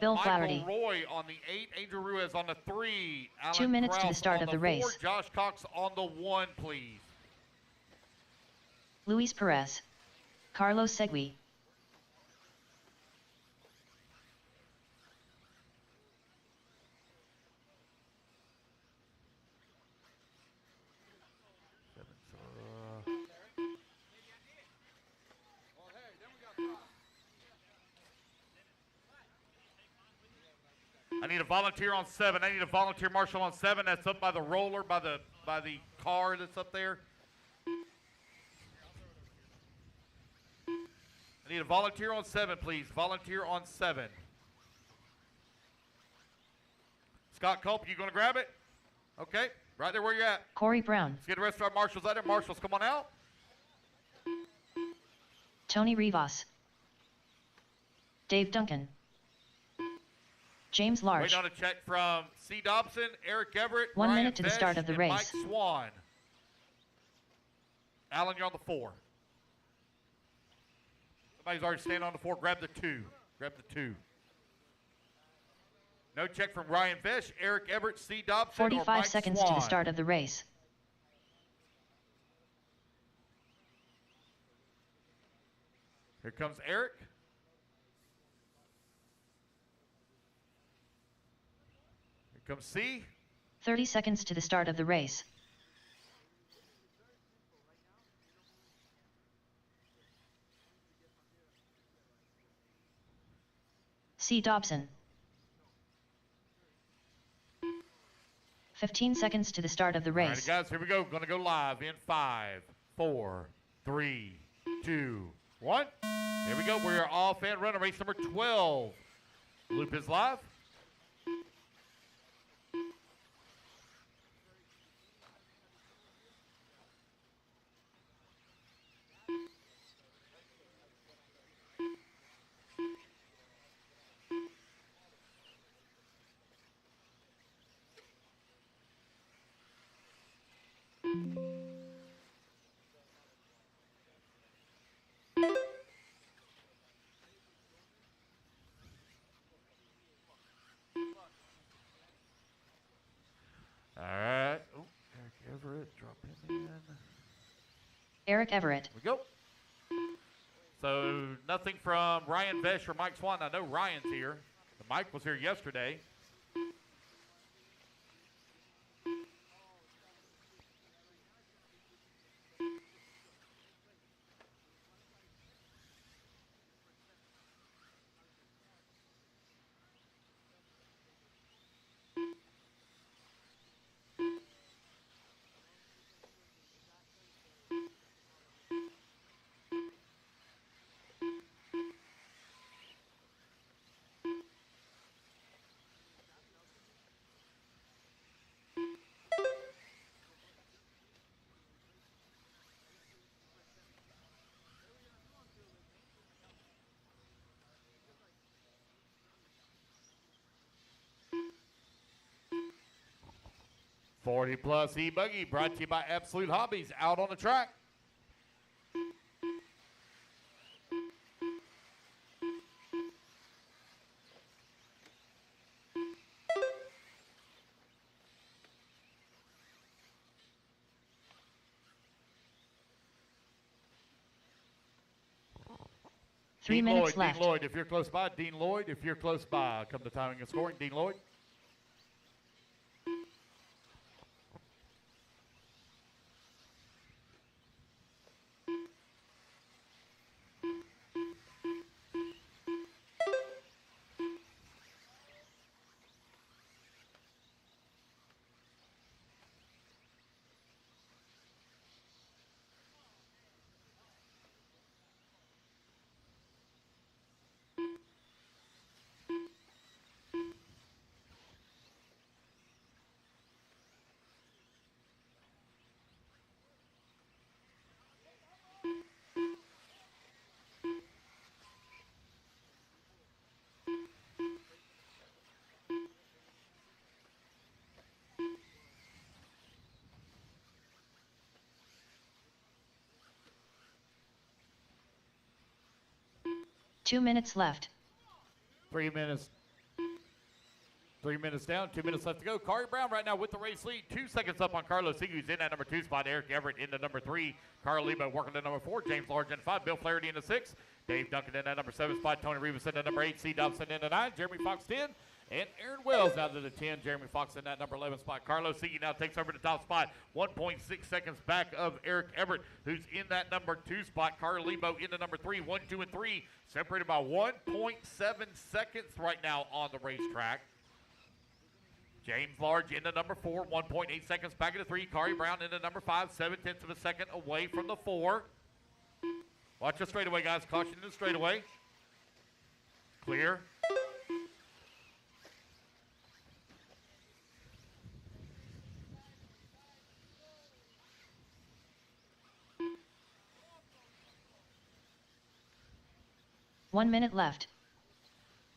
Bill Michael Flaherty. Roy on the 8, Angel Ruiz on the 3, Alan 2 minutes to the Krause start on of the 4, race. Josh Cox on the 1, please. Luis Perez. Carlos Segui. I need a volunteer on 7. I need a volunteer marshal on 7. That's up by the roller, by the car that's up there. I need a volunteer on 7, please. Volunteer on 7. Scott Culp, you going to grab it? Okay, right there where you're at. Corey Brown. Let's get the rest of our marshals out there. Marshals, come on out. Tony Rivas. Dave Duncan. James Large. Waiting on a check from C. Dobson, Eric Everett, 1 Ryan minute to the Vesh, start of the and race. Mike Swan. Alan, you're on the 4. Somebody's already standing on the 4. Grab the 2. Grab the 2. No check from Ryan Vesh, Eric Everett, C. Dobson, 45 or Mike seconds Swan. to the start of the race. Here comes Eric. Here comes C. 30 seconds to the start of the race. C. Dobson. 15 seconds to the start of the All right, race. guys, here we go. Going to go live in 5, 4, 3, 2, 1. Here we go. We are off and running race number 12. Loop is live. All right. Oh, Eric Everett, drop him in. Eric Everett. Here we go. So nothing from Ryan Vesh or Mike Swan. I know Ryan's here. Mike was here yesterday. +40 e-buggy brought to you by Absolute Hobbies out on the track. Three minutes left. Dean Lloyd, if you're close by. Dean Lloyd, if you're close by. Come to timing and scoring. Dean Lloyd. Two minutes left. 3 minutes. 3 minutes down, 2 minutes left to go. Corey Brown right now with the race lead. 2 seconds up on Carlos Higu's in that number 2 spot. Eric Everett in the number 3. Carl Lebo working the number 4. James Large in 5. Bill Flaherty in the 6. Dave Duncan in that number 7 spot. Tony Rivas in the number 8. C. Dobson in the 9. Jeremy Fox 10. And Aaron Wells now to the 10. Jeremy Fox in that number 11 spot. Carlos Higue now takes over the top spot. 1.6 seconds back of Eric Everett, who's in that number 2 spot. Carl Lebo in the number 3. 1, 2, and 3. Separated by 1.7 seconds right now on the racetrack. James Large into number 4, 1.8 seconds back into 3. Kari Brown into number 5, 7/10 of a second away from the 4. Watch the straightaway, guys. Caution in the straightaway. Clear. One minute left.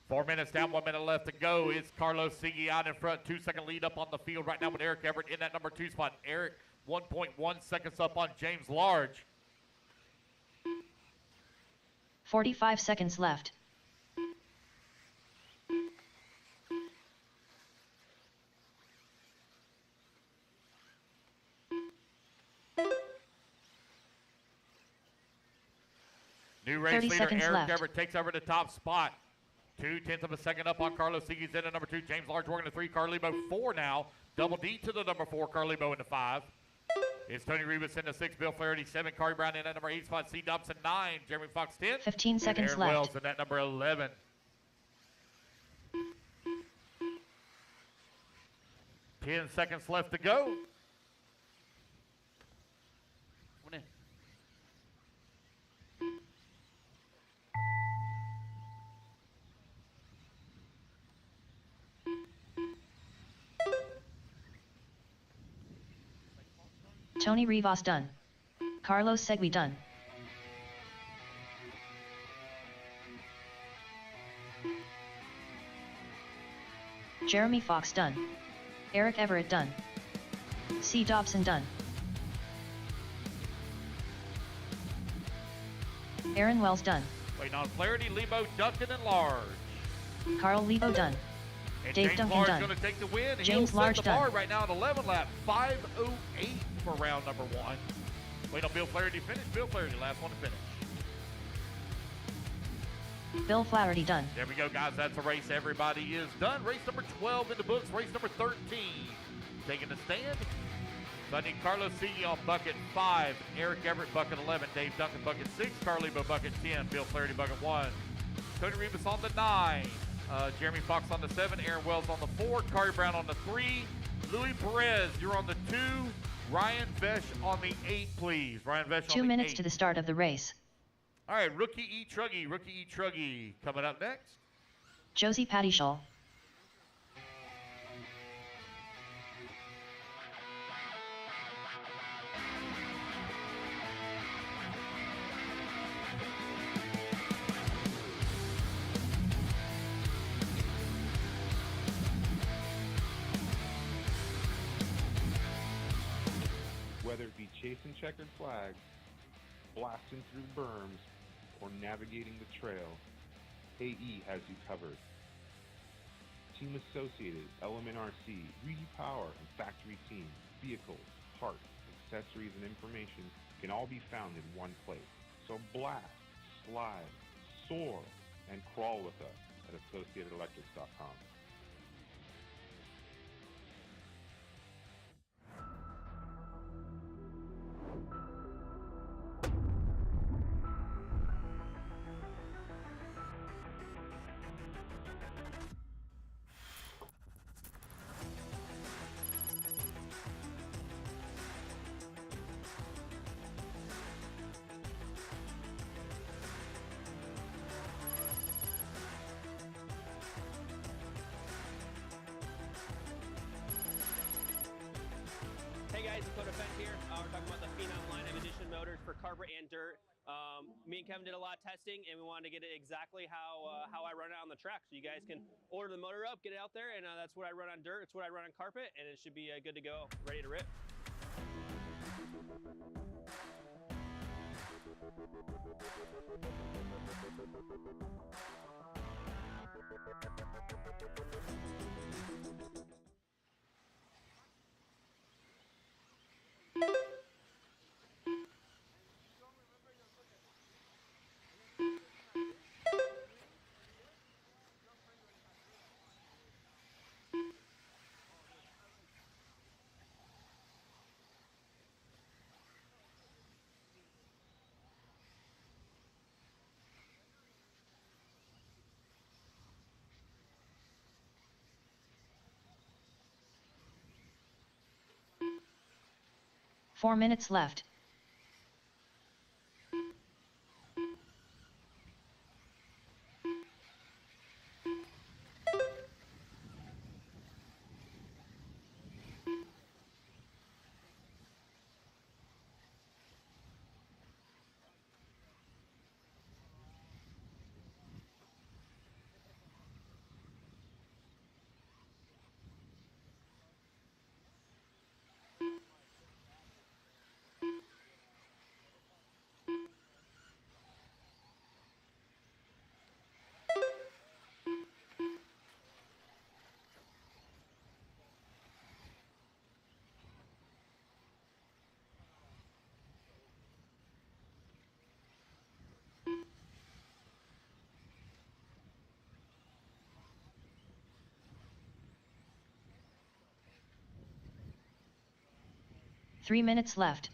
4 minutes down, 1 minute left to go. It's Carlos Sigui out in front. 2-second lead up on the field right now with Eric Everett in that number 2 spot. Eric, 1.1 seconds up on James Large. 45 seconds left. New race 30 leader seconds Eric left. Everett takes over the top spot. 2/10 of a second up on Carlos Sigi's in at number 2. James Large working the 3. Carlebo 4 now. Double D to the number 4. Carlebo in the 5. It's Tony Rivas in the 6. Bill Flaherty 7. Kari Brown in at number 8 spot. C. Dobson 9. Jeremy Fox 10. 15 and seconds Aaron left. Wells in that number 11. Ten seconds left to go. Tony Rivas done. Carlos Segui done. Jeremy Fox done. Eric Everett done. C. Dobson done. Aaron Wells done. Waiting on Flaherty, Lebo, Duncan, and Large. Carl Lebo done. And Dave James Duncan Large done. going to take the win. James He'll Large set the bar done. right now at 11 lap. 5:08 for round number 1. Wait on Bill Flaherty to finish. Bill Flaherty, last one to finish. Bill Flaherty done. There we go, guys. That's a race. Everybody is done. Race number 12 in the books. Race number 13 taking the stand. So I need Carlos Sigui on bucket 5, Eric Everett bucket 11, Dave Duncan bucket 6, Carlebo bucket 10, Bill Flaherty bucket 1, Tony Rivas on the 9, Jeremy Fox on the 7, Aaron Wells on the 4, Kari Brown on the 3, Louis Perez, you're on the 2, Ryan Vesh on the 8, please. Ryan Vesh on the 8. 2 minutes to the start of the race. All right, Rookie E. Truggy coming up next. Josie Pattyshaw. Whether it be chasing checkered flags, blasting through berms, or navigating the trail, AE has you covered. Team Associated, Element RC, Reedy Power, and Factory Team, vehicles, parts, accessories, and information can all be found in one place. So blast, slide, soar, and crawl with us at AssociatedElectrics.com. Hey guys, it's Dakota Fett here. We're talking about the Phenom line of edition motors for carburet and dirt. Me and Kevin did a lot of testing, and we wanted to get it exactly how I run it on the track. So you guys can order the motor up, get it out there, and that's what I run on dirt. It's what I run on carpet, and it should be good to go, ready to rip. 4 minutes left. Three minutes left.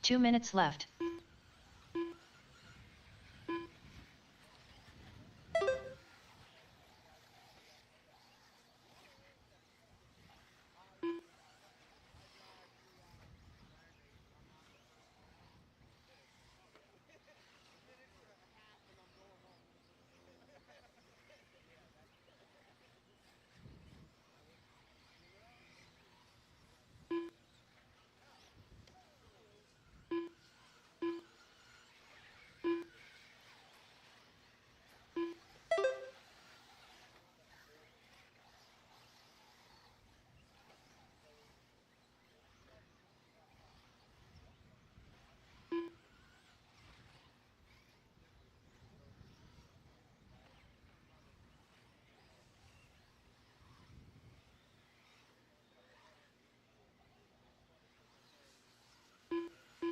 Two minutes left.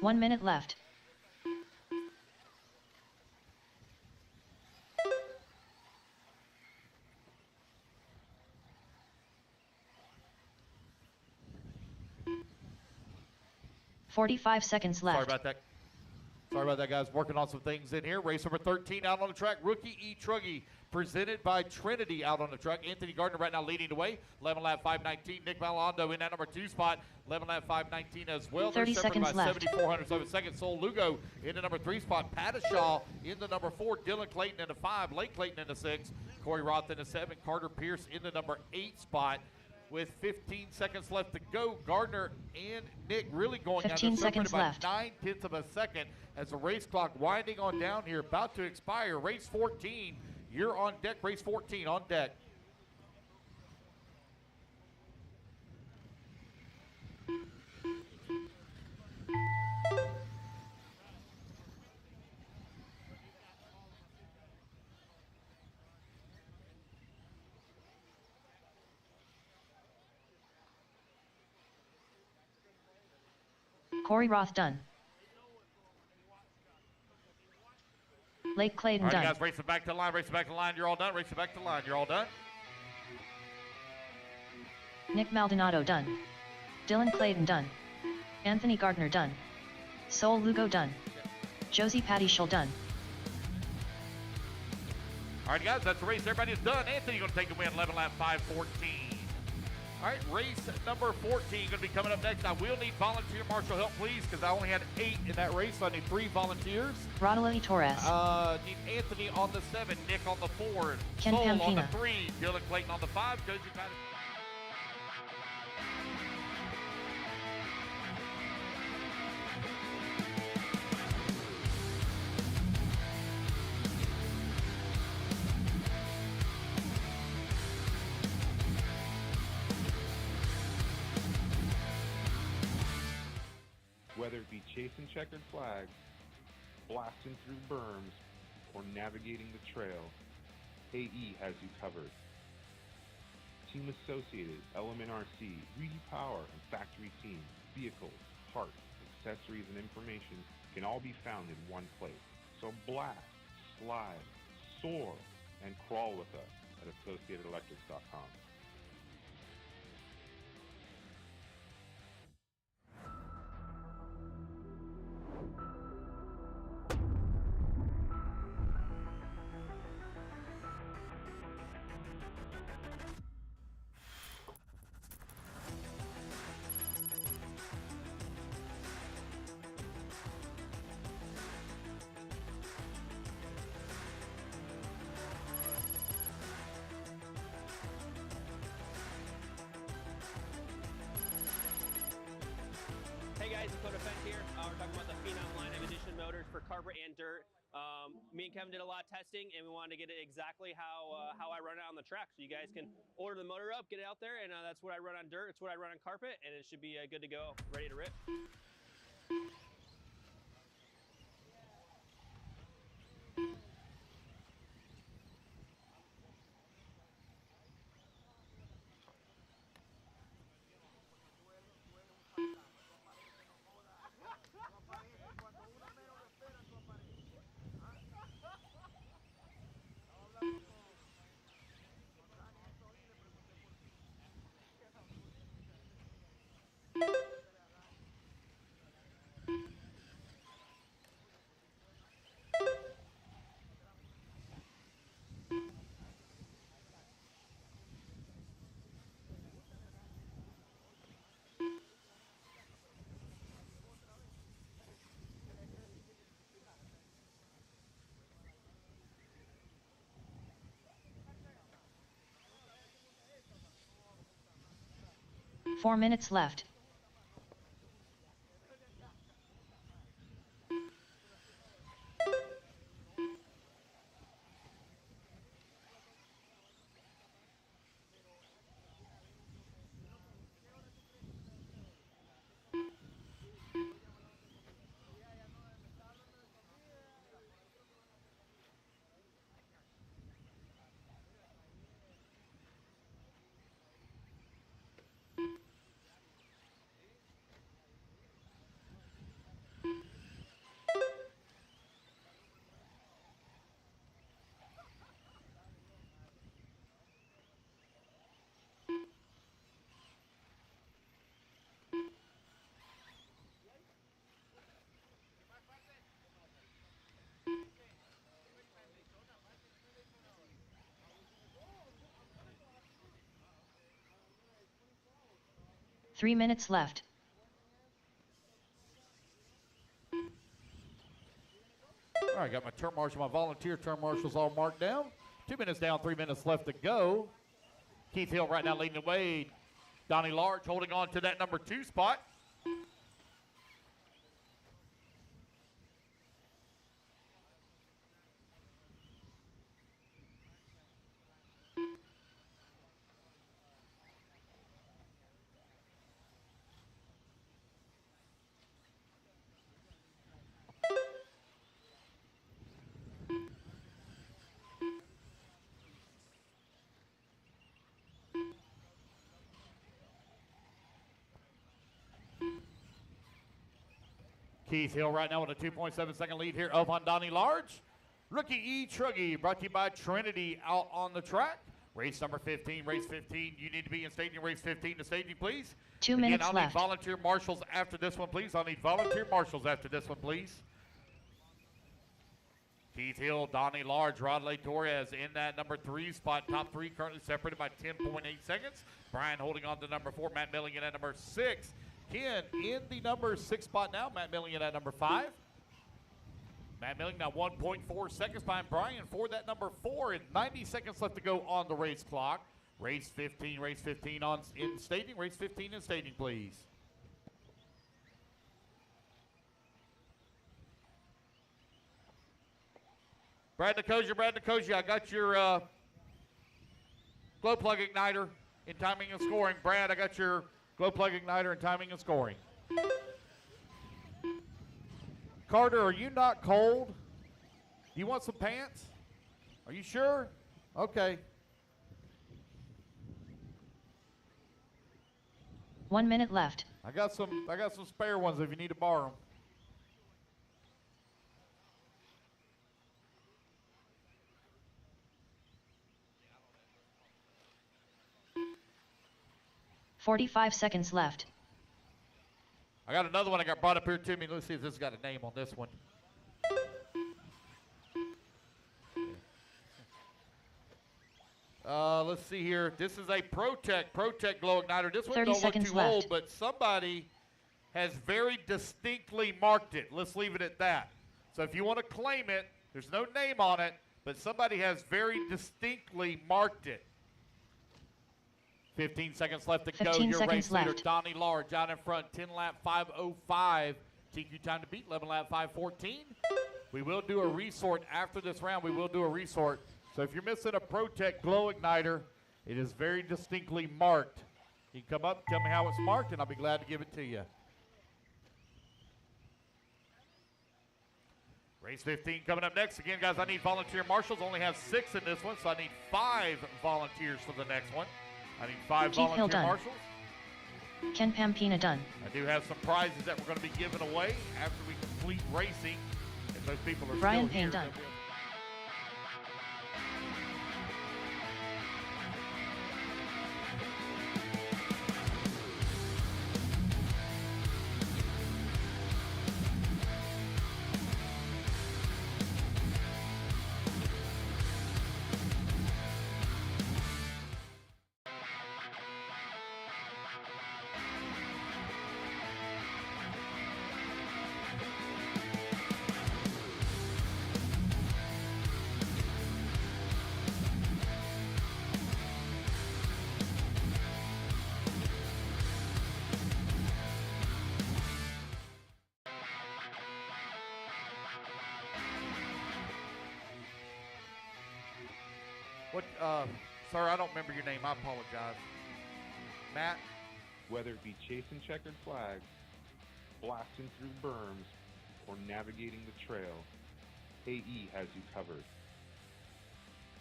One minute left. "45 seconds left. Sorry about that. Sorry about that, guys. Working on some things in here. Race number 13 out on the track. Rookie Truggy, presented by Trinity out on the track. Anthony Gardner right now leading the way. 11 lap 519. Nick Malando in that number 2 spot. 11 lap 519 as well. 30 seconds left. 7,407 seconds. Sol Lugo in the number 3 spot. Pattishaw in the number 4. Dylan Clayton in the 5. Lake Clayton in the 6. Corey Roth in the 7. Carter Pierce in the number 8 spot. With 15 seconds left to go, Gardner and Nick really going 15 seconds left. 9/10 of a second as the race clock winding on down here, about to expire. Race 14, you're on deck. Race 14 on deck. Corey Roth done. Lake Clayton all right, done. guys, race it back to the line. Race it back to the line. You're all done. Race it back to the line. You're all done. Nick Maldonado done. Dylan Clayton done. Anthony Gardner done. Sol Lugo done. Josie Pattishaw done. All right, guys, that's the race. Everybody's done. Anthony going to take the win, 11 lap 5:14. All right, race number 14 going to be coming up next. I will need volunteer marshal help, please, because I only had 8 in that race, so I need 3 volunteers. Rodolfo Torres. Need Anthony on the 7, Nick on the 4, Ken Sol on Pampina. the 3, Dylan Clayton on the 5, Josie Pattishaw. be chasing checkered flags, blasting through berms, or navigating the trail, AE has you covered. Team Associated, Element RC, Repower, and Factory Team, vehicles, parts, accessories, and information can all be found in one place. So blast, slide, soar, and crawl with us at AssociatedElectrics.com. Hey guys, Dakota Fence here. We're talking about the Phenom line of edition motors for carpet and dirt. Me and Kevin did a lot of testing, and we wanted to get it exactly how I run it on the track. So you guys can order the motor up, get it out there, and that's what I run on dirt. It's what I run on carpet, and it should be good to go, ready to rip. 4 minutes left. Three minutes left. All right, got my turn marshal, my volunteer turn marshals all marked down. 2 minutes down, 3 minutes left to go. Keith Hill right now leading the way. Donnie Large holding on to that number 2 spot. Keith Hill right now with a 2.7 second lead here up on Donnie Large. Rookie E. Truggy brought to you by Trinity out on the track. Race number 15, race 15. You need to be in staging race 15 to staging, please. 2 minutes I'll left. need volunteer marshals after this one, please. I'll need volunteer marshals after this one, please. Keith Hill, Donnie Large, Rodley Torres in that number 3 spot. Top 3 currently separated by 10.8 seconds. Brian holding on to number 4. Matt Milligan at number 6. Ken in the number 6 spot now. Matt Milligan at number 5. Matt Milligan now 1.4 seconds behind Brian for that number 4 and 90 seconds left to go on the race clock. Race 15 on in staging. Race 15 in staging, please. Brad Nicosia, I got your glow plug igniter in timing and scoring. Brad, I got your glow plug igniter in timing and scoring. Carter, are you not cold? Do you want some pants? Are you sure? Okay. 1 minute left. I got some spare ones if you need to borrow them. $45 seconds left. I got another one I got brought up here to me. Let's see if this has got a name on this one. Let's see here. This is a ProTech glow igniter. This one 30 don't look seconds too left. old, but somebody has very distinctly marked it. Let's leave it at that. So if you want to claim it, there's no name on it, but somebody has very distinctly marked it. 15 seconds left to go. 15 Your race seconds leader, left. Donnie Large, out in front. 10 lap 5:05. TQ time to beat. 11 lap 5:14. We will do a resort after this round. We will do a resort. So if you're missing a ProTech glow igniter, it is very distinctly marked. You can come up, tell me how it's marked, and I'll be glad to give it to you. Race 15 coming up next. Again, guys, I need volunteer marshals. Only have 6 in this one, so I need 5 volunteers for the next one. I need 5 Chief Hill volunteer done. marshals. Ken Pampina done. I do have some prizes that we're going to be giving away after we complete racing. If those people are Brian still Payne here, done. they'll be able- What, sir, I don't remember your name. I apologize. Matt? Whether it be chasing checkered flags, blasting through berms, or navigating the trail, AE has you covered.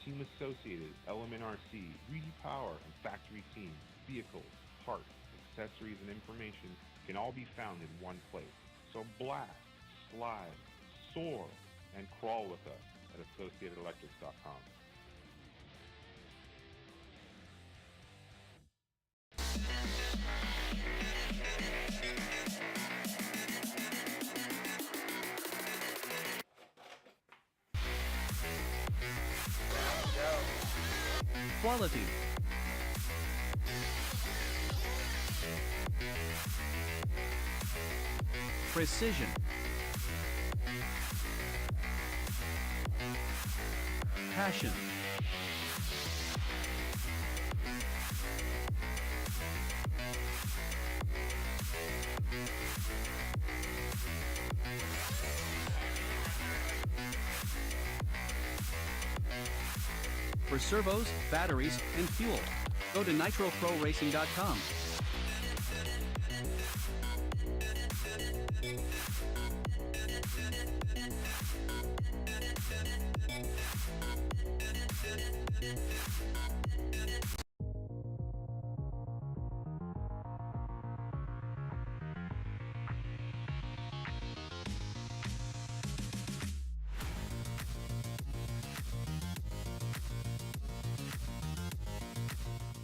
Team Associated, Element RC, Reedy Power, and Factory Team, vehicles, parts, accessories, and information can all be found in one place. So blast, slide, soar, and crawl with us at AssociatedElectrics.com. Quality. Precision. Passion. For servos, batteries, and fuel, go to nitroproracing.com.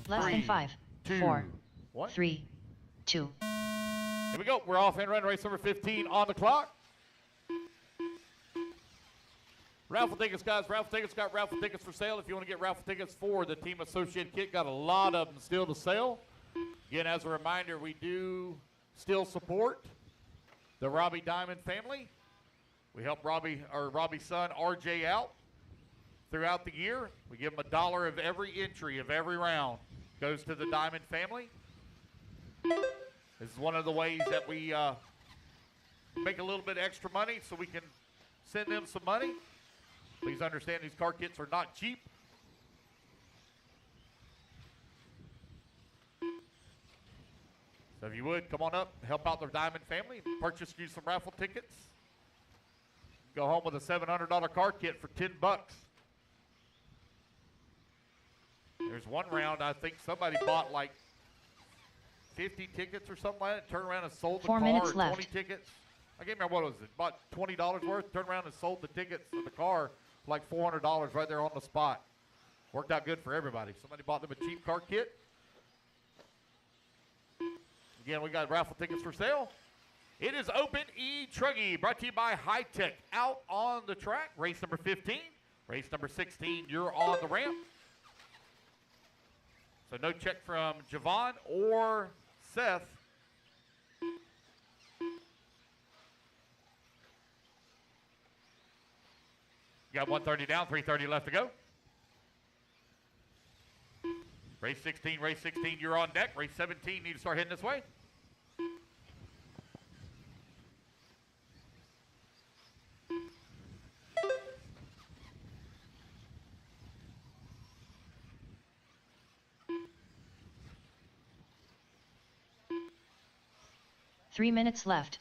Less than 5, 2, 4, 1. 3, 2. Here we go. We're off and run race number 15 on the clock. Raffle tickets, guys. Raffle tickets. Got raffle tickets for sale. If you want to get raffle tickets for the Team Associated kit, got a lot of them still to sell. Again, as a reminder, we do still support the Robbie Diamond family. We help Robbie's son, RJ, out throughout the year. We give him $1 of every entry of every round. Goes to the Diamond family. This is one of the ways that we make a little bit extra money so we can send them some money. Please understand these car kits are not cheap. So if you would, come on up, help out the Diamond family, purchase you some raffle tickets. Go home with a $700 car kit for $10. There's one round, I think somebody bought like 50 tickets or something like that, turned around and sold the 4 car, minutes or 20 left. tickets. I can't remember what it was. It bought $20 worth, turned around and sold the tickets for the car for like $400 right there on the spot. Worked out good for everybody. Somebody bought them a cheap car kit. Again, we got raffle tickets for sale. It is Open Truggy, brought to you by High Tech. Out on the track, race number 15. Race number 16, you're on the ramp. So no check from Javon or Seth. You got 130 down, 330 left to go. Race 16, you're on deck. Race 17, need to start heading this way. Three minutes left.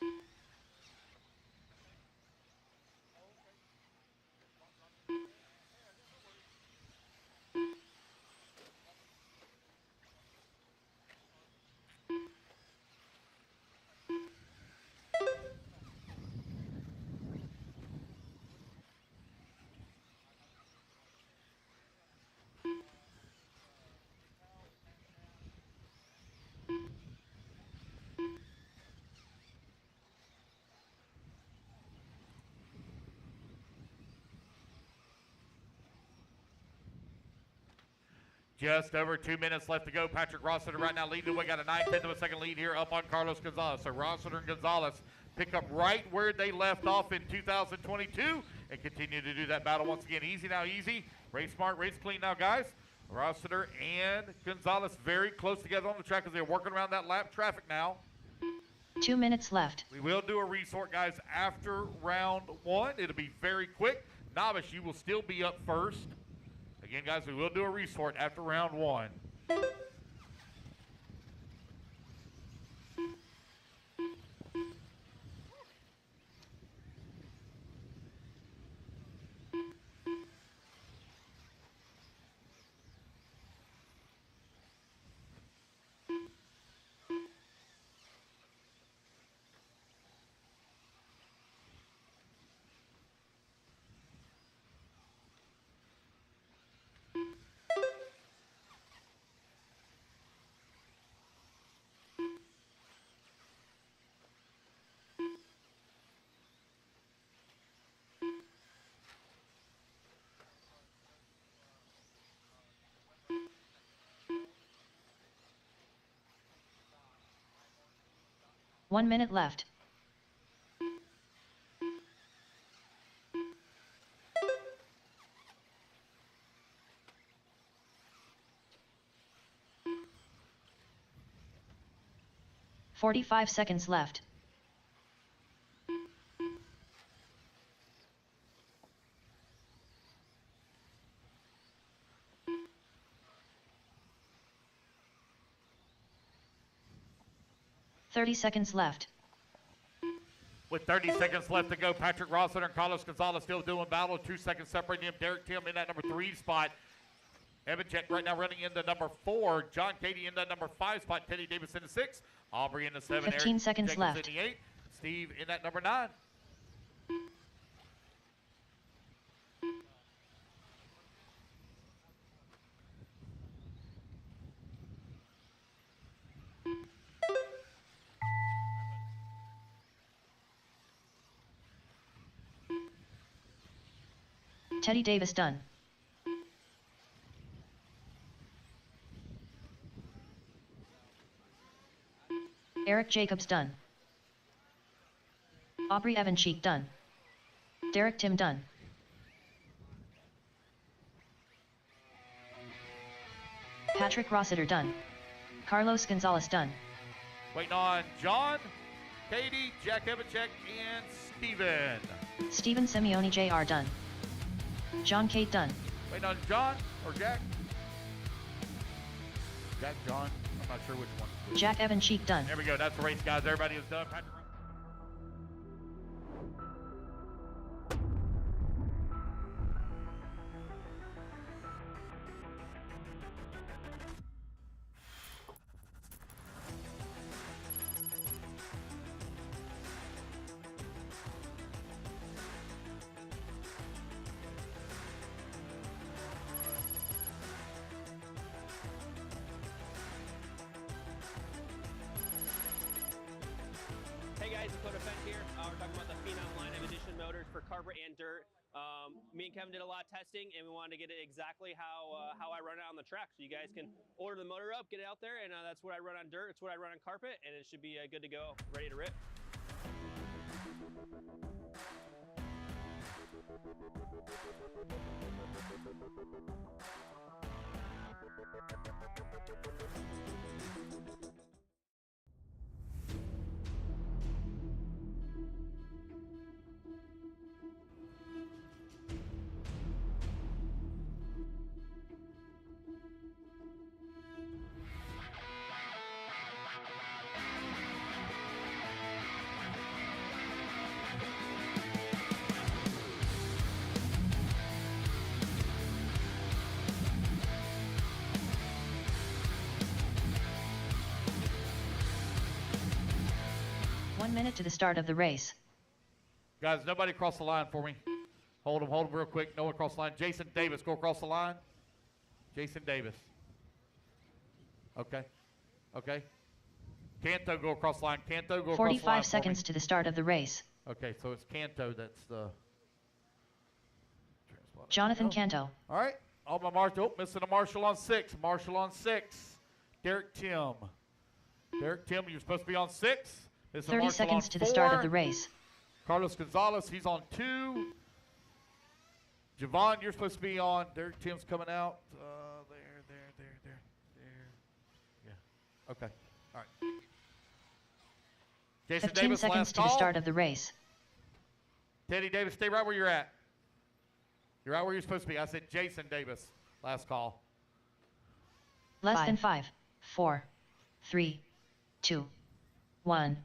Just over 2 minutes left to go. Patrick Rossiter right now leading the way. Got a 9/10 of a second lead here up on Carlos Gonzalez. So Rossiter and Gonzalez pick up right where they left off in 2022 and continue to do that battle once again. Easy now, easy. Race smart, race clean now, guys. Rossiter and Gonzalez very close together on the track as they're working around that lap traffic now. 2 minutes left. We will do a resort, guys, after round one. It'll be very quick. Novice, you will still be up first. Again, guys, we will do a resort after round one. One minute left. "45 seconds left. "30 seconds left. With 30 seconds left to go, Patrick Rossiter and Carlos Gonzalez still doing battle. 2 seconds separating him. Derek Tim in that number 3 spot. Evan Check right now running in the number 4. John Katie in that number 5 spot. Teddy Davis in the 6. Aubrey in the 7. 15 Eric seconds Jenkins left. in the 8. Steve in that number 9. Teddy Davis done. Eric Jacobs done. Aubrey Evan Cheek done. Derek Tim done. Patrick Rossiter done. Carlos Gonzalez done. Waiting on John, Katie, Jack Evanchek, and Steven. Steven Simeone Jr. done. John Kate done. Waiting on John or Jack? Jack, John, I'm not sure which one. Jack Evan Cheek done. There we go, that's the race, guys. Everybody is done. Patrick for carpet and dirt. Me and Kevin did a lot of testing, and we wanted to get it exactly how I run it on the track. So you guys can order the motor up, get it out there, and that's what I run on dirt. It's what I run on carpet, and it should be good to go, ready to rip. One minute to the start of the race. Guys, nobody cross the line for me. Hold them real quick. No one cross the line. Jason Davis, go across the line. Jason Davis. Okay. Canto, go across the line. Canto, go across the line. 45 seconds to the start of the race. Okay, so it's Canto that's the... Jonathan Canto. All right. All my marshal. Oh, missing a marshal on 6. Marshal on 6. Derek Tim. Derek Tim, you're supposed to be on 6. 30 seconds to the start of the race. Carlos Gonzalez, he's on 2. Javon, you're supposed to be on. Derek Tim's coming out. There. Yeah. Okay. All right. Jason 15 Davis, seconds last to the call. start of the race. Teddy Davis, stay right where you're at. You're right where you're supposed to be. I said Jason Davis, last call. Less than 5, 4, 3, 2, 1.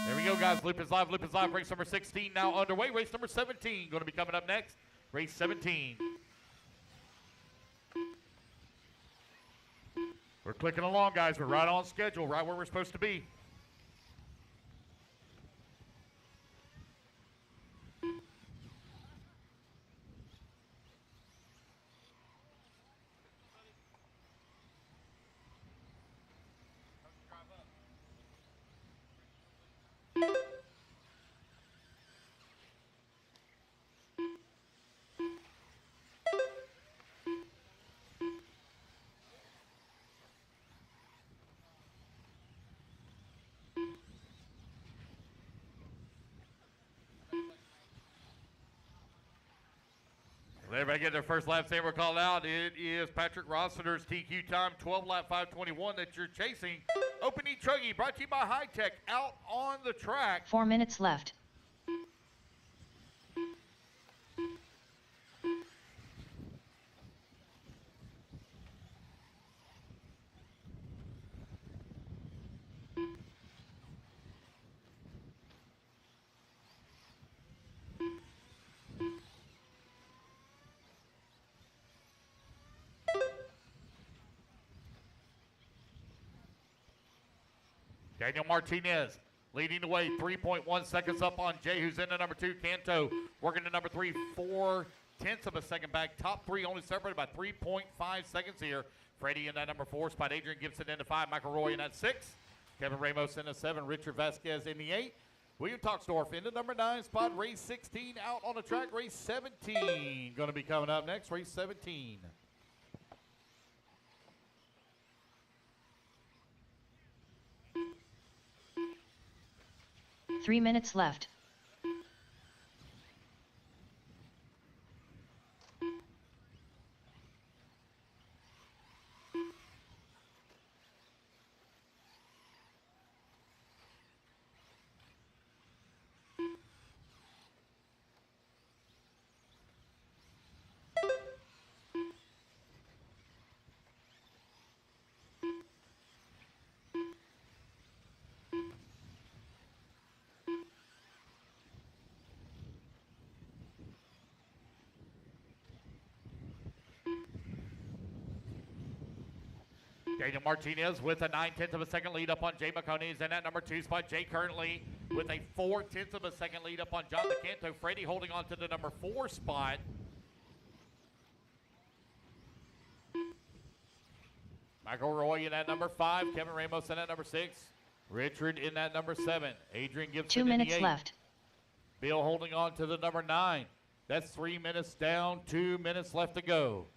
There we go, guys. Loop is live. Race number 16 now underway. Race number 17 going to be coming up next. Race 17. We're clicking along, guys. We're right on schedule, right where we're supposed to be. Everybody get their first lap saber called out. It is Patrick Rossiter's TQ time, 12 lap 5:21 that you're chasing. Opening Truggy brought to you by High Tech out on the track. 4 minutes left. Daniel Martinez leading the way, 3.1 seconds up on Jay, who's in the number 2. Canto working the number 3, 4/10 of a second back. Top 3 only separated by 3.5 seconds here. Freddie in that number 4 spot. Adrian Gibson in the 5. Michael Roy in that 6. Kevin Ramos in the 7. Richard Vasquez in the 8. William Toxdorf in the number 9 spot. Race 16 out on the track. Race 17 going to be coming up next. Race 17. 3 minutes left. Daniel Martinez with a 9/10 of a second lead up on Jay McConey is in that number 2 spot. Jay currently with a 4/10 of a second lead up on John DeCanto. Freddie holding on to the number 4 spot. Michael Roy in that number 5. Kevin Ramos in that number 6. Richard in that number 7. Adrian Gibson 2 in minutes the 8. left. Bill holding on to the number 9. That's 3 minutes down, 2 minutes left to go.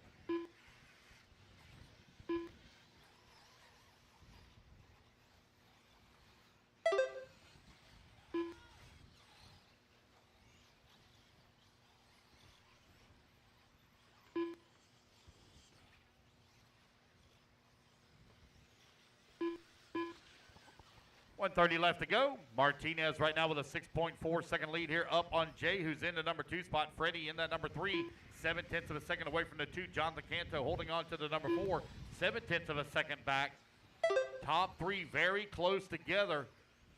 .130 left to go. Martinez right now with a 6.4 second lead here up on Jay, who's in the number 2 spot. Freddie in that number 3, 7/10 of a second away from the 2. John DeCanto holding on to the number 4, 7/10 of a second back. Top 3 very close together.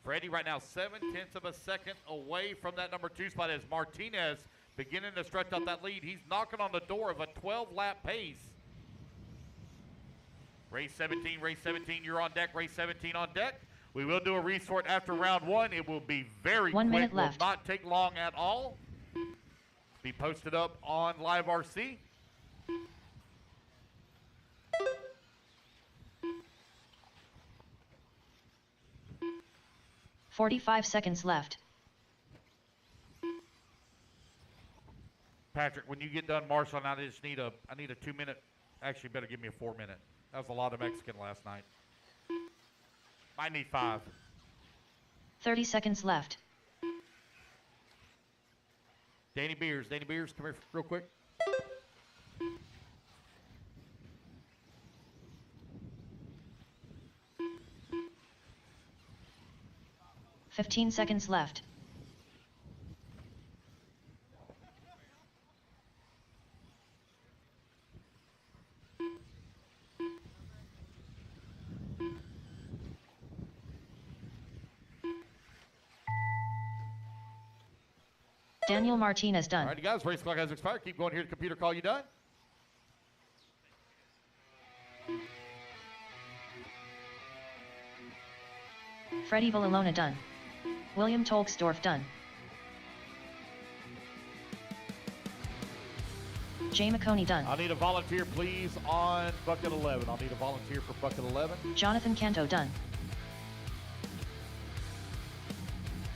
Freddie right now 7/10 of a second away from that number 2 spot as Martinez beginning to stretch out that lead. He's knocking on the door of a 12-lap pace. Race 17, you're on deck. Race 17 on deck. We will do a resort after round 1. It will be very quick. 1 minute left. Will not take long at all. Be posted up on Live RC. "45 seconds left. Patrick, when you get done marshaling, I need a 2 minute. Actually, better give me a 4 minute. That was a lot of Mexican last night. I need 5. 30 seconds left. Danny Beers, come here real quick. "15 seconds left. Daniel Martinez done. All right, guys, race clock has expired. Keep going here to computer call you done. Freddie Villalona done. William Tolksdorf done. Jay McConey done. I need a volunteer, please, on bucket 11. I'll need a volunteer for bucket 11. Jonathan Canto done.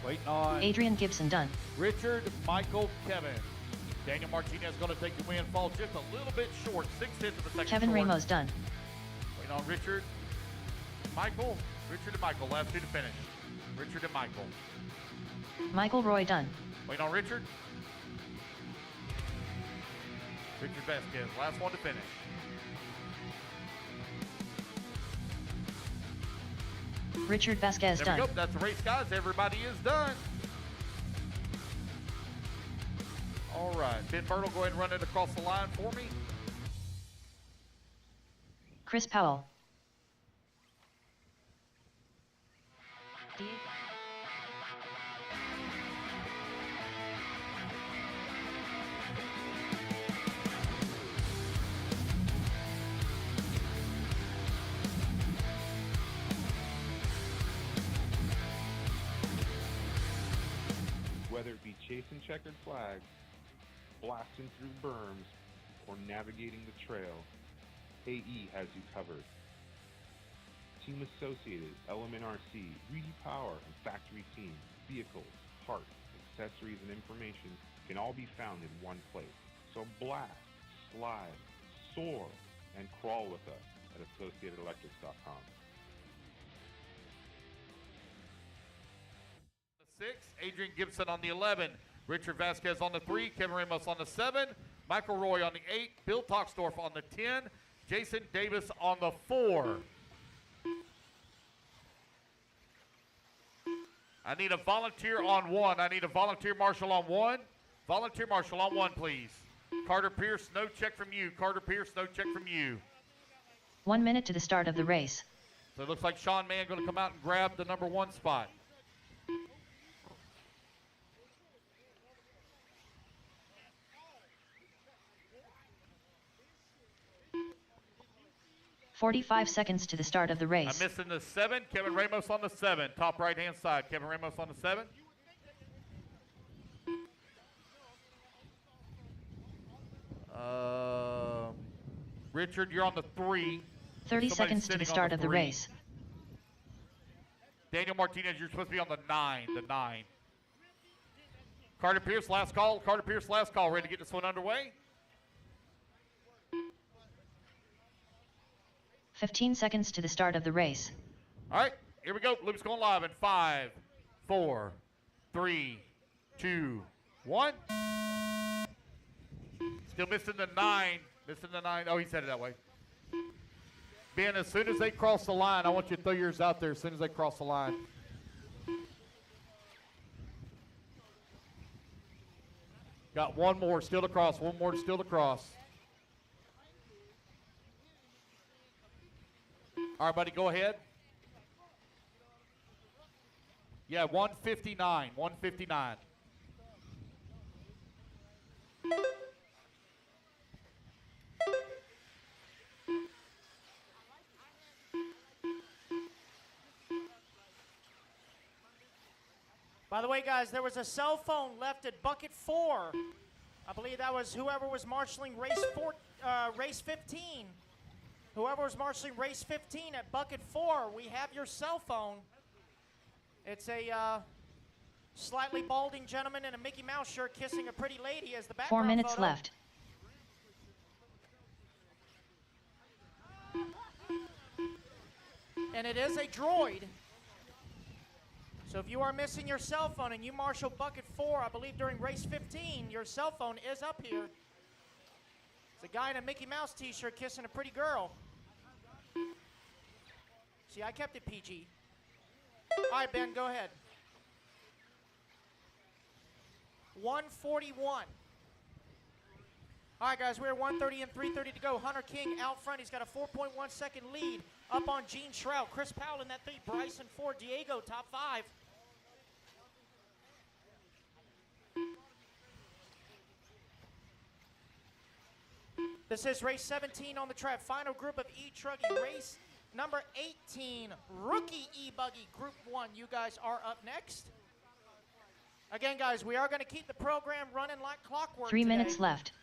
Waiting on Adrian Gibson done. Richard, Michael, Kevin. Daniel Martinez going to take the win. Falls just a little bit short. 6/10 of a second Kevin short. Ramos done. Waiting on Richard, Michael. Richard and Michael. Last 2 to finish. Richard and Michael. Michael Roy done. Waiting on Richard. Richard Vasquez. Last 1 to finish. Richard Vasquez There done. we go. That's the race, guys. Everybody is done. All right. Ben Bertle, go ahead and run it across the line for me. Chris Powell. Whether it be chasing checkered flags, blasting through berms, or navigating the trail, AE has you covered. Team Associated, Element RC, Reedy Power, and Factory Team, vehicles, parts, accessories, and information can all be found in one place. So blast, slide, soar, and crawl with us at AssociatedElectrics.com. 6, Adrian Gibson on the 11, Richard Vasquez on the 3, Kevin Ramos on the 7, Michael Roy on the 8, Bill Toxdorf on the 10, Jason Davis on the 4. I need a volunteer on 1. I need a volunteer marshal on 1. Volunteer marshal on 1, please. Carter Pierce, no check from you. Carter Pierce, no check from you. 1 minute to the start of the race. So it looks like Sean Mann going to come out and grab the number 1 spot. "45 seconds to the start of the race. I'm missing the 7. Kevin Ramos on the 7. Top right-hand side. Kevin Ramos on the 7. Richard, you're on the 3. 30 Somebody's seconds to the sitting on start of the 3. race. Daniel Martinez, you're supposed to be on the 9. The 9. Carter Pierce, last call. Carter Pierce, last call. Ready to get this one underway? 15 seconds to the start of the race. All right, here we go. Loop's going live in 5, 4, 3, 2, 1. Still missing the 9. Missing the 9. Oh, he said it that way. Ben, as soon as they cross the line, I want you to throw yours out there as soon as they cross the line. Got one more still to cross. One more still to cross. All right, buddy, go ahead. Yeah, 159. 159. By the way, guys, there was a cell phone left at bucket 4. I believe that was whoever was marshaling race 15. Whoever was marshaling race 15 at bucket 4, we have your cell phone. It's a slightly balding gentleman in a Mickey Mouse shirt kissing a pretty lady as the background 4 minutes photo. left. And it is a droid. So if you are missing your cell phone and you marshal bucket 4, I believe during race 15, your cell phone is up here. It's a guy in a Mickey Mouse t-shirt kissing a pretty girl. See, I kept it PG. All right, Ben, go ahead. 141. All right, guys, we're 130 and 3:30 to go. Hunter King out front. He's got a 4.1 second lead up on Gene Shroud. Chris Powell in that 3. Bryson 4. Diego top 5. This is race 17 on the track. Final group of E-Truggy. Race number 18, rookie E-Buggy, Group 1. You guys are up next. Again, guys, we are going to keep the program running like clockwork 3 today. minutes left.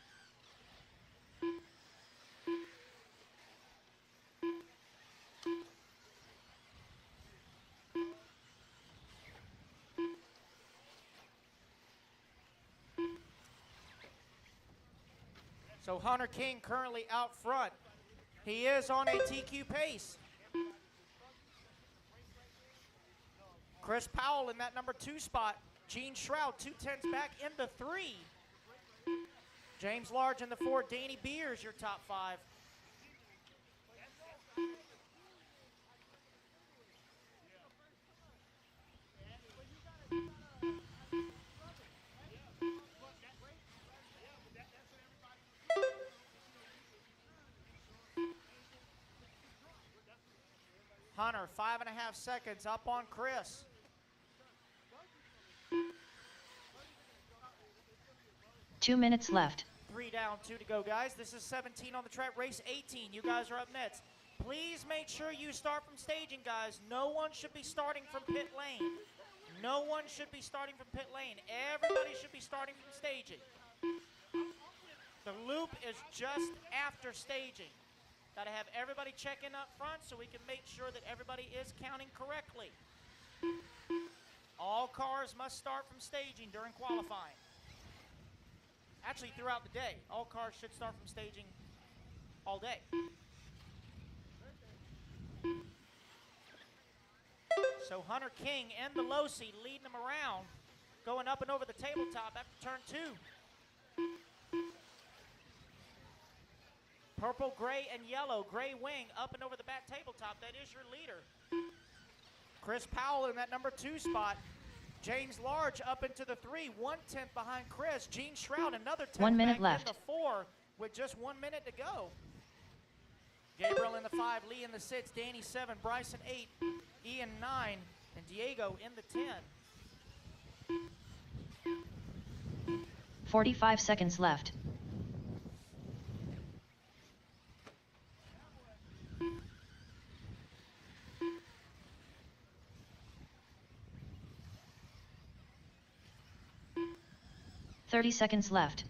So Hunter King currently out front. He is on a TQ pace. Chris Powell in that number 2 spot. Gene Shroud 2/10 back into 3. James Large in the 4. Danny Beers your top 5. Hunter, 5.5 seconds up on Chris. Two minutes left. 3 down, 2 to go, guys. This is 17 on the track, race 18. You guys are up next. Please make sure you start from staging, guys. No one should be starting from pit lane. No one should be starting from pit lane. Everybody should be starting from staging. The loop is just after staging. Got to have everybody check in up front so we can make sure that everybody is counting correctly. All cars must start from staging during qualifying. Actually, throughout the day. All cars should start from staging all day. So Hunter King and the low seat leading them around, going up and over the tabletop after turn 2. Purple, gray, and yellow. Gray wing up and over the back tabletop. That is your leader. Chris Powell in that number 2 spot. James Large up into the 3. 1/10 behind Chris. Gene Shroud another 10 1 minute back left. in the 4 with just 1 minute to go. Gabriel in the 5. Lee in the 6. Danny 7. Bryson 8. Ian 9. And Diego in the 10. 45 seconds left. Thirty seconds left.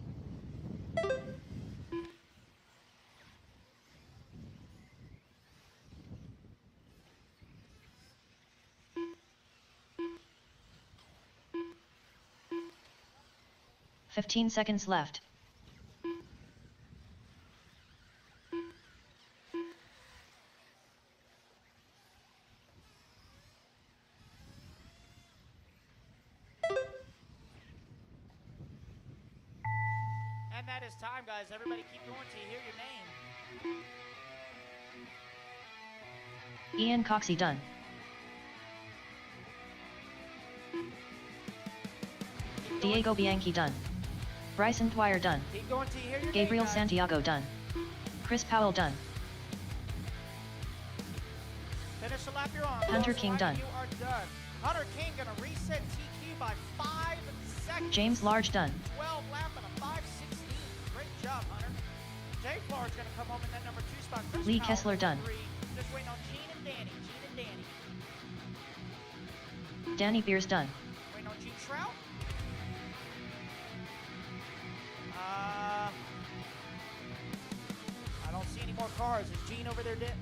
15 seconds left. And that is time, guys. Everybody keep going till you hear your name. Ian Coxey done. Diego Bianchi done. Bryson Dwyer done. Keep going till you hear your Gabriel name, guys. Santiago done. Chris Powell done. Finish the lap you're on. Hunter Boss King Ryan, done. You are done. Hunter King gonna reset TQ by 5 seconds. James Large done. 12 lap and a 5:16. Great job, Hunter. James Large gonna come home in that number 2 spot. Chris Lee Powell, Kessler number done. 3. Just waiting on Gene and Danny. Danny Beers done. Waiting on Gene Shroud. I don't see any more cars. Is Gene over there dead?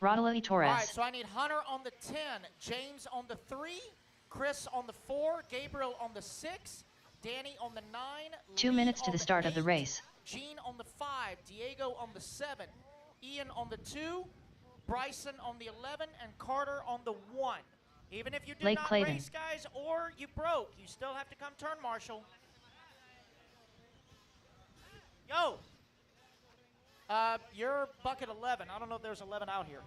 Rodolfo Torres. All right, so I need Hunter on the 10, James on the 3, Chris on the 4, Gabriel on the 6, Danny on the 9. 2 Lee minutes to on the start of the 8, race. Gene on the 5, Diego on the 7, Ian on the 2, Bryson on the 11, and Carter on the 1. Even if you did Blake not Clayton. race, guys, or you broke, you still have to come turn marshal. Yo. You're bucket 11. I don't know if there's 11 out here.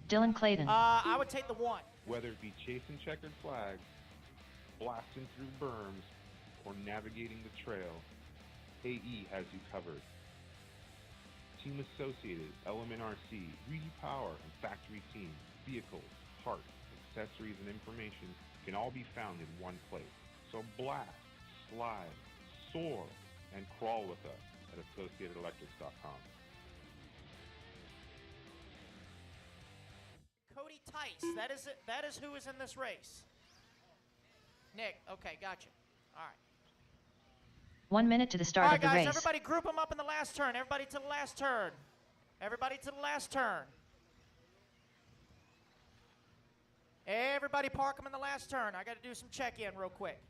Dylan Clayton. I would take the 1. Whether it be chasing checkered flags, blasting through berms, or navigating the trail, AE has you covered. Team Associated, Element RC, Reedy Power, and Factory Team, vehicles, parts, accessories, and information can all be found in one place. So blast, slide, soar, and crawl with us at AssociatedElectrics.com. Cody Tice, that is who is in this race. Nick, okay, gotcha. All right. 1 minute to the start All right, of the guys, race. everybody group them up in the last turn. Everybody to the last turn. Everybody to the last turn. Everybody park them in the last turn. I got to do some check-in real quick.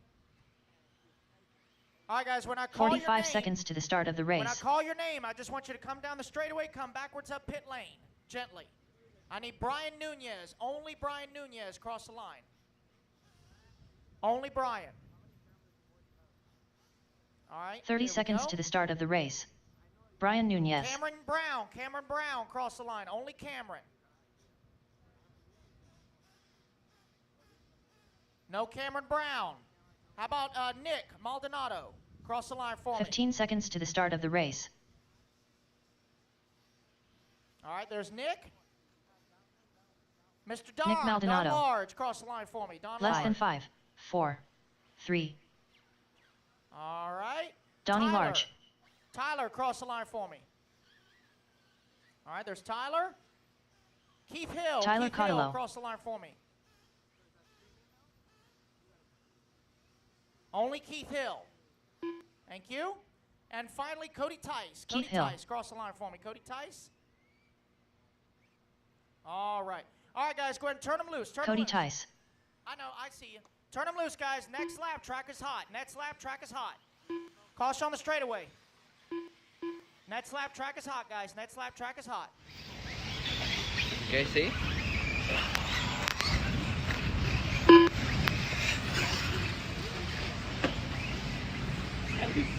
All right, guys, when I call your name, 45 seconds to the start of the when I race. call your name, I just want you to come down the straightaway, come backwards up pit lane, gently. I need Brian Nunez, only Brian Nunez cross the line. Only Brian. All right. 30 here we seconds go. to the start of the race. Brian Nunez. Cameron Brown cross the line, only Cameron. No Cameron Brown. How about Nick Maldonado? Cross the line for me. 15 seconds to the start of the race. All right, there's Nick. Mr. Don, Maldonado. Don Large, cross the line for me. Don Less Large. than 5, 4, 3. All right. Donnie Tyler. Large. Tyler, cross the line for me. All right, there's Tyler. Keith Hill. Tyler Keith Hill, Cottillo. cross the line for me. Only Keith Hill. Thank you. And finally, Cody Tice. Cody Keith Hill. Tice, cross the line for me. Cody Tice. All right. All right, guys, go ahead and turn them loose. Turn 'em Cody loose. Tice. I know, I see you. Turn them loose, guys. Next lap track is hot. Next lap track is hot. Caution on the straightaway. Next lap track is hot, guys. Next lap track is hot. Okay, see?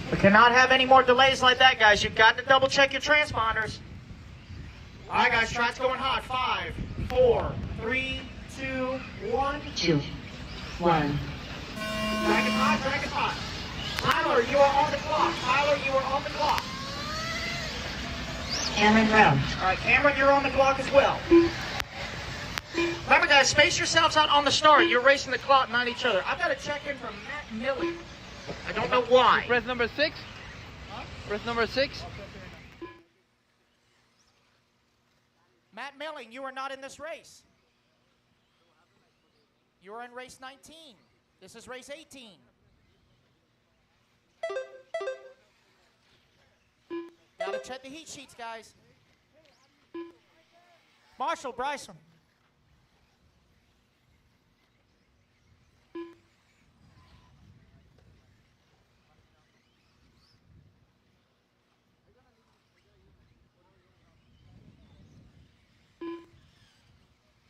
We cannot have any more delays like that, guys. You've got to double check your transponders. All right, guys, track's going hot. 5, 4, 3, 2, 1. 2, 1. Track is hot, track is hot. Tyler, you are on the clock. Tyler, you are on the clock. Cameron Brown. All right, Cameron, you're on the clock as well. Remember, guys, space yourselves out on the start. You're racing the clock, not each other. I've got a check-in from Matt Milley. I don't know why. Press number 6. Press number 6. Matt Milling, you are not in this race. You are in race 19. This is race 18. Gotta check the heat sheets, guys. Marshall Bryson.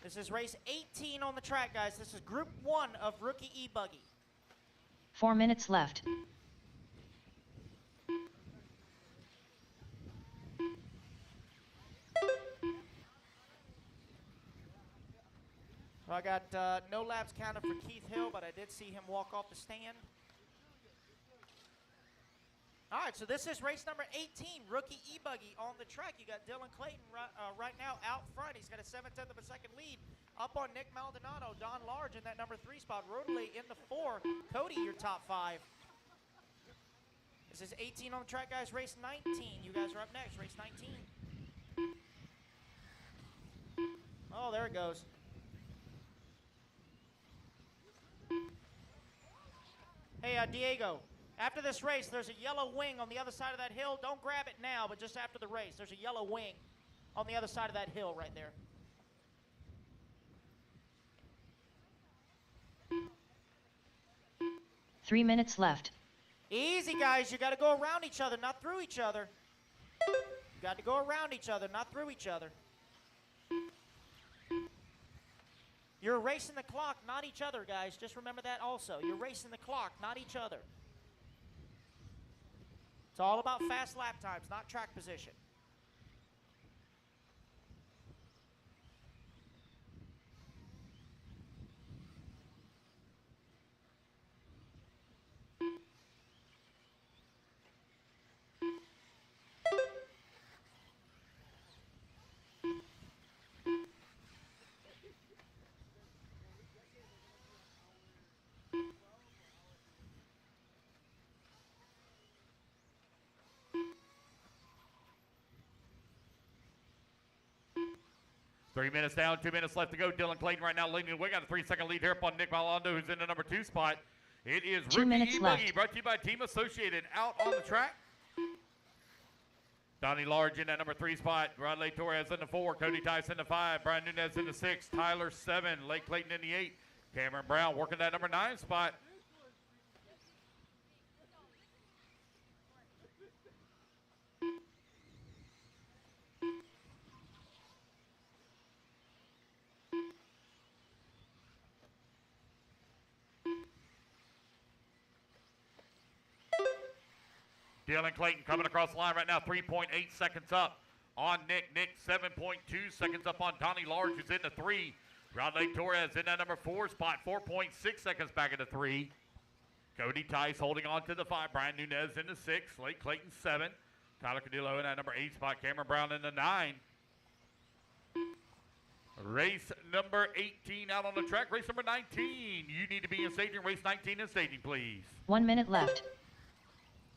This is race 18 on the track, guys. This is Group 1 of Rookie E-Buggy. 4 minutes left. So I got no laps counted for Keith Hill, but I did see him walk off the stand. All right, so this is race number 18, Rookie E-Buggy on the track. You got Dylan Clayton right now out front. He's got a 7/10 of a second lead. Up on Nick Maldonado, Don Large in that number 3 spot. Rodeley in the 4. Cody, your top 5. This is 18 on the track, guys. Race 19. You guys are up next. Race 19. Oh, there it goes. Hey, Diego. After this race, there's a yellow wing on the other side of that hill. Don't grab it now, but just after the race, there's a yellow wing on the other side of that hill right there. Three minutes left. Easy, guys. You got to go around each other, not through each other. You got to go around each other, not through each other. You're racing the clock, not each other, guys. Just remember that also. You're racing the clock, not each other. It's all about fast lap times, not track position. Three minutes down, 2 minutes left to go. Dylan Clayton right now leading the way. Got a 3-second lead here up on Nick Maldonado, who's in the number 2 spot. It is 2 Rookie minutes E-Buggy, left. brought to you by Team Associated, out on the track. Donnie Large in that number 3 spot. Rodley Torres in the 4. Cody Tice in the 5. Brian Nunez in the 6. Tyler 7. Lake Clayton in the 8. Cameron Brown working that number 9 spot. Dylan Clayton coming across the line right now, 3.8 seconds up on Nick. Nick 7.2 seconds up on Donnie Large, who's in the 3. Rodley Torres in that number 4 spot, 4.6 seconds back in the 3. Cody Tice holding on to the 5. Brian Nunez in the 6. Lake Clayton 7. Tyler Cadillo in that number 8 spot. Cameron Brown in the 9. Race number 18 out on the track. Race number 19. You need to be in staging. Race 19 in staging, please. 1 minute left.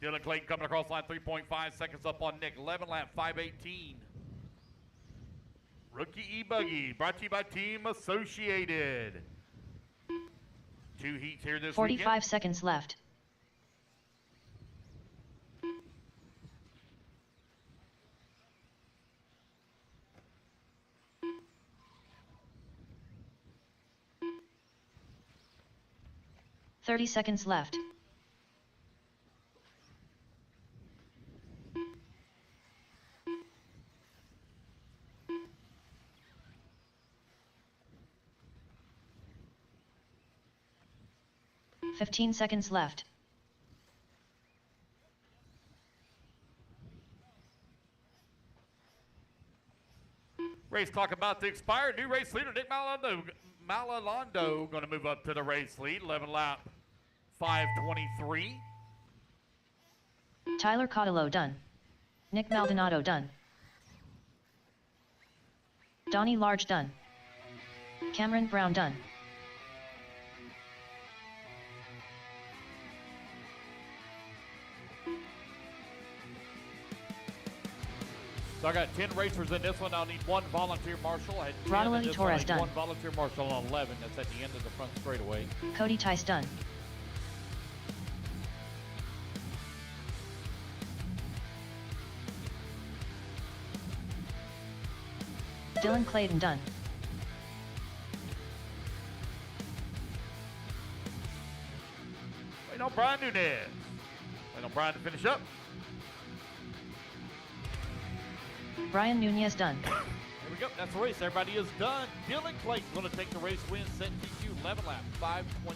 Dylan Clayton coming across the line, 3.5 seconds up on Nick. 11 lap, 5:18. Rookie E-Buggy, brought to you by Team Associated. 2 heats here this 45 weekend. seconds left. $30 seconds left. $15 seconds left. Race clock about to expire. New race leader, Nick Maldonado going to move up to the race lead. 11 lap, 5:23. Tyler Cadillo done. Nick Maldonado done. Donnie Large done. Cameron Brown done. So I got 10 racers in this one. I'll need one volunteer marshal. I had 10 Ronald in this Torres one. I need done. one volunteer marshal on 11. That's at the end of the front straightaway. Cody Tice done. Dylan Clayton done. Waiting on Brian Nunez. Waiting on Brian to finish up. Brian Nunez done. Here we go. That's the race. Everybody is done. Dylan Clayton going to take the race win. Set TQ 11 lap 5:29.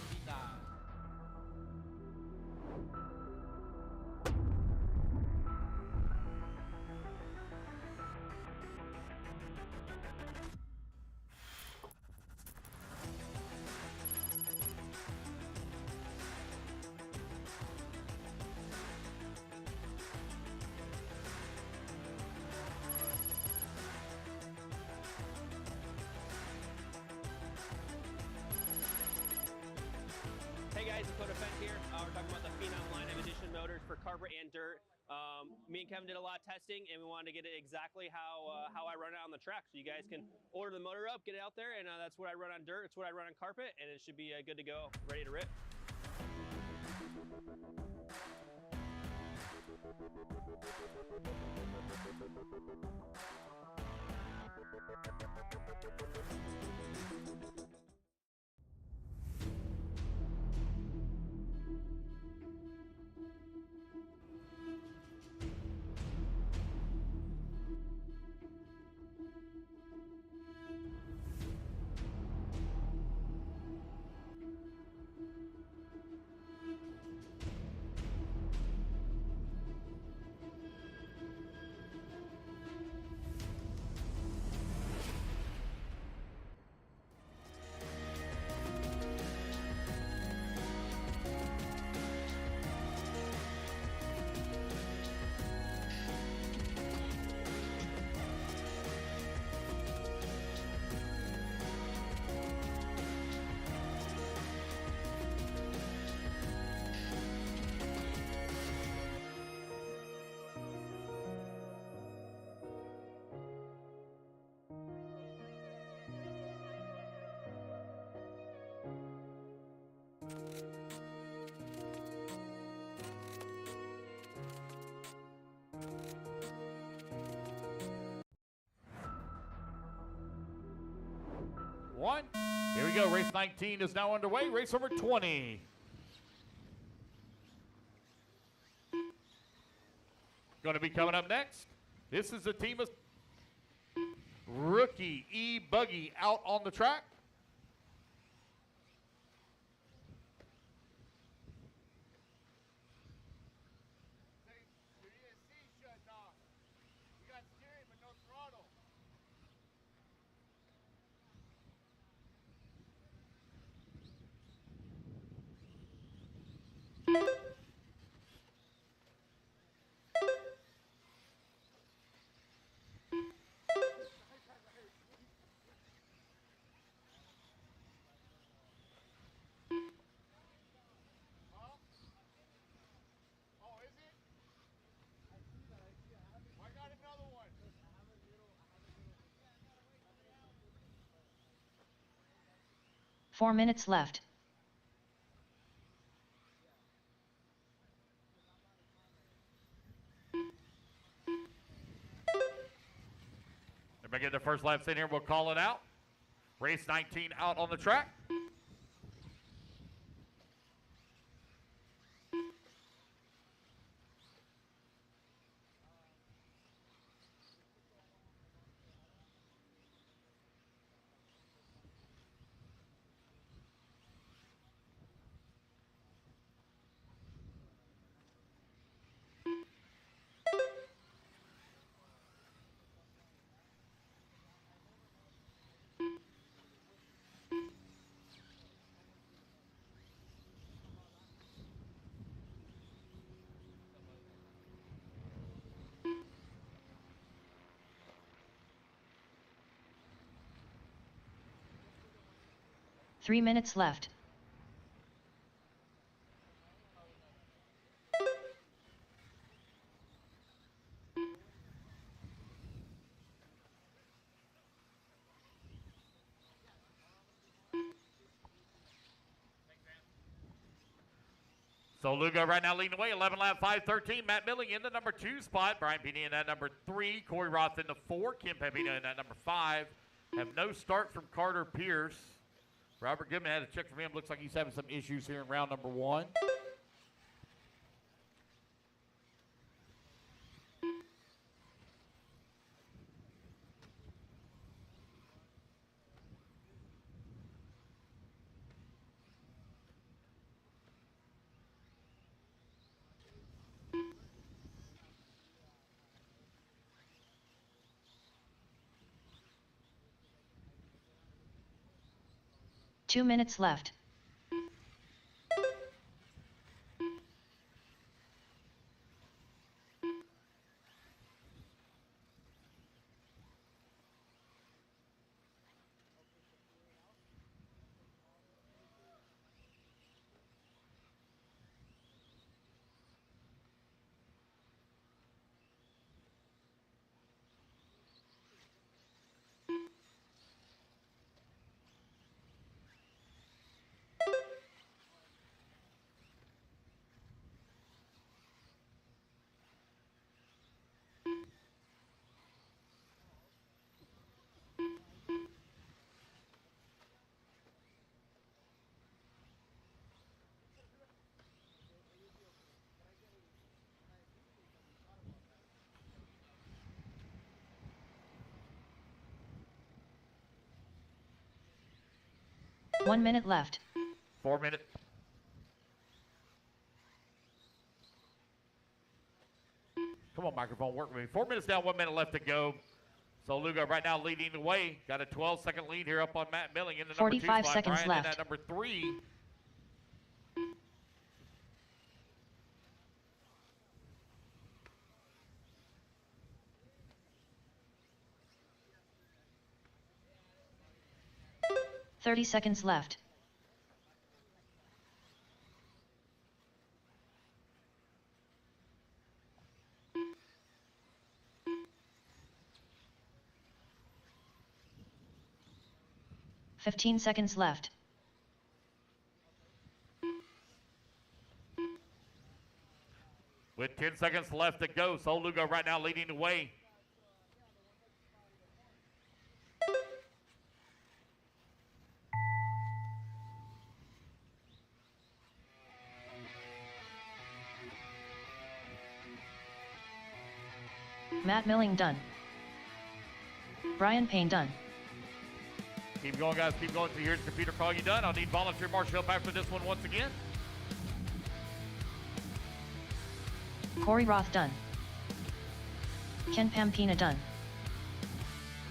Hey guys, Dakota Fent here. We're talking about the Phenom line of edition motors for carpet and dirt. Me and Kevin did a lot of testing, and we wanted to get it exactly how I run it on the track. So you guys can order the motor up, get it out there, and that's what I run on dirt. It's what I run on carpet, and it should be good to go, ready to rip. One. Here we go. Race 19 is now underway. Race number 20. Going to be coming up next. This is the team of rookie buggy out on the track. Four minutes left. Everybody get their first laps in here. We'll call it out. Race 19 out on the track. Three minutes left. So Lugo right now leading the way, 11 lap 5:13. Matt Milling in the number 2 spot. Brian Pena in that number 3. Corey Roth in the 4. Kim Pepino in that number 5. Have no start from Carter Pierce. Robert Goodman had a check from him. Looks like he's having some issues here in round number 1. Two minutes left. One minute left. 4 minutes. Come on, microphone, work with me. 4 minutes down, 1 minute left to go. So Lugo right now leading the way. Got a 12-second lead here up on Matt Milling in the number 2 spot. 45 seconds Brian left. in that number 3. Thirty seconds left. Fifteen seconds left. With 10 seconds left to go, so Lugo right now leading the way. Matt Milling done. Brian Payne done. Keep going, guys. Keep going. So here's the computer call you done. I'll need volunteer marshal help after this one once again. Corey Roth done. Ken Pampina done.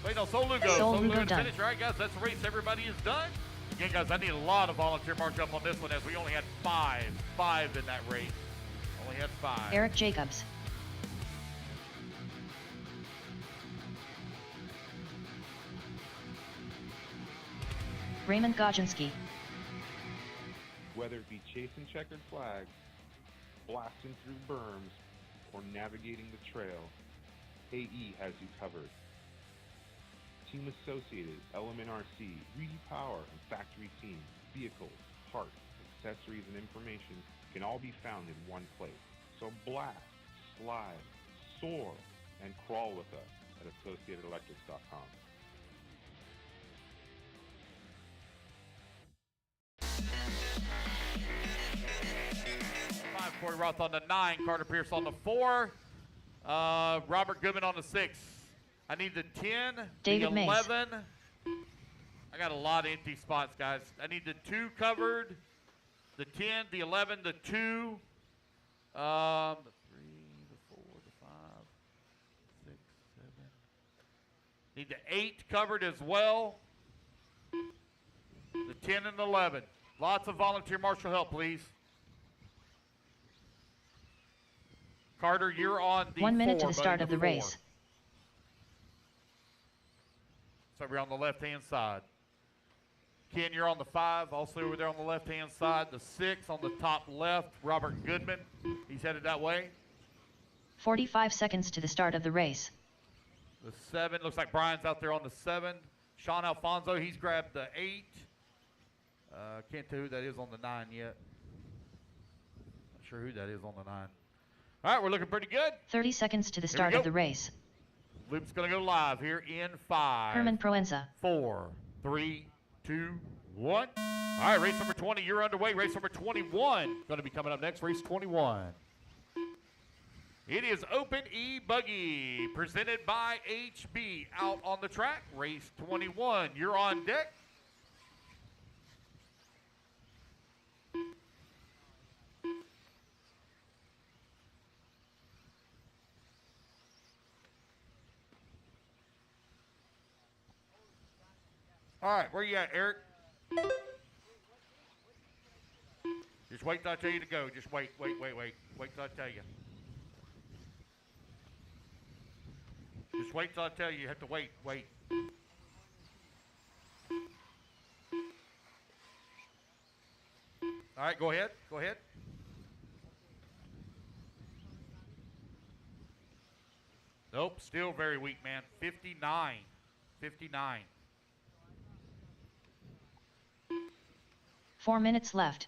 Wait, no, Sol Lugo. Sol Lugo done. Finish. All right, guys, that's the race. Everybody is done. Again, guys, I need a lot of volunteer marshal help on this one as we only had five in that race. Only had 5. Eric Jacobs. Raymond Godzinski. Whether it be chasing checkered flags, blasting through berms, or navigating the trail, AE has you covered. Team Associated, Element RC, Repower, and Factory Team, vehicles, parts, accessories, and information can all be found in one place. So blast, slide, soar, and crawl with us at AssociatedElectrics.com. Corey Roth on the 9, Carter Pierce on the 4, Robert Goodman on the 6. I need the 10, David the 11. I got a lot of empty spots, guys. I need the 2 covered, the 10, the 11, the 2, the 3, the 4, the 5, 6, 7. Need the 8 covered as well. The 10 and 11. Lots of volunteer marshal help, please. Carter, you're on the 1 minute 4, to the start buddy, of the 4. race. So we're on the left-hand side. Ken, you're on the 5, also over there on the left-hand side. The 6 on the top left, Robert Goodman. He's headed that way. 45 seconds to the start of the race. The 7, looks like Brian's out there on the 7. Sean Alfonso, he's grabbed the 8. Can't tell who that is on the 9 yet. Not sure who that is on the 9. All right, we're looking pretty good. 30 seconds to the start of the race. Loop's going to go live here in 5. Herman Proenza. 4, 3, 2, 1. All right, race number 20, you're underway. Race number 21 going to be coming up next, race 21. It is Open E Buggy, presented by HB. Out on the track, race 21. You're on deck. All right, where you at, Eric? Just wait till I tell you to go. Just wait. Wait till I tell you. Just wait till I tell you. You have to wait. All right, go ahead. Nope, still very weak, man. 59. 59. 4 minutes left.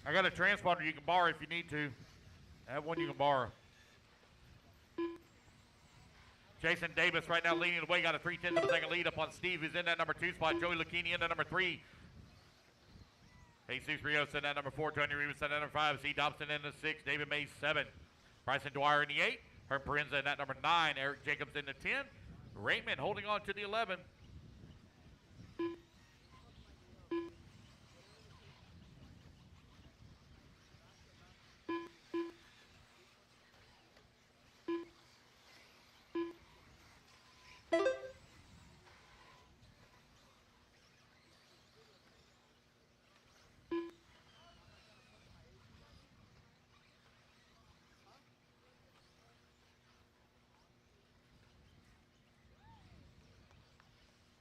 I got a transponder you can borrow if you need to. I have one you can borrow. Jason Davis right now leading the way. Got a 3/10 of a second lead up on Steve, who's in that number 2 spot. Joey Lucchini in that number 3. Jesus Rios in that number 4. Tony Rivas in that number 5. C. Dobson in the 6. David Mays 7. Bryson Dwyer in the 8. Herb Parenza in that number 9. Eric Jacobs in the 10. Raymond holding on to the 11.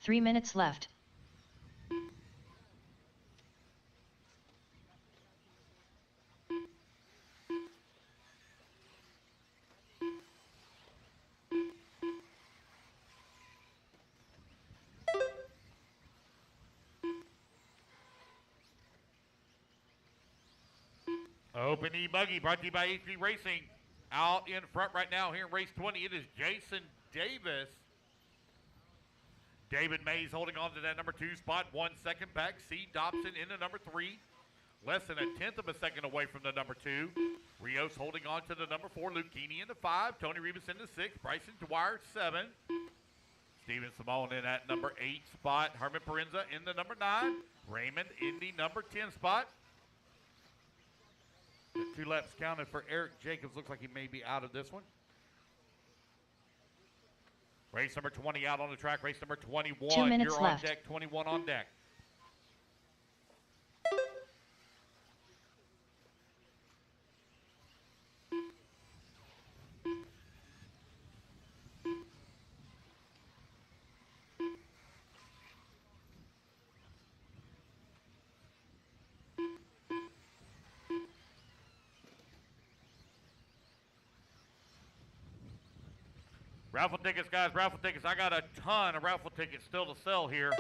Three minutes left. Open E-Buggy brought to you by HB Racing. Out in front right now here in race 20, it is Jason Davis. David Mays holding on to that number 2 spot. 1 second back. C. Dobson in the number 3. Less than a 1/10 of a second away from the number 2. Rios holding on to the number 4. Lucchini in the 5. Tony Rivas in the 6. Bryson Dwyer 7. Steven Simone in that number 8 spot. Herman Parenza in the number 9. Raymond in the number 10 spot. The 2 laps counted for Eric Jacobs. Looks like he may be out of this one. Race number 20 out on the track. Race number 21. 2 minutes You're left. on deck. 21 on deck. Raffle tickets, guys, raffle tickets. I got a ton of raffle tickets still to sell here.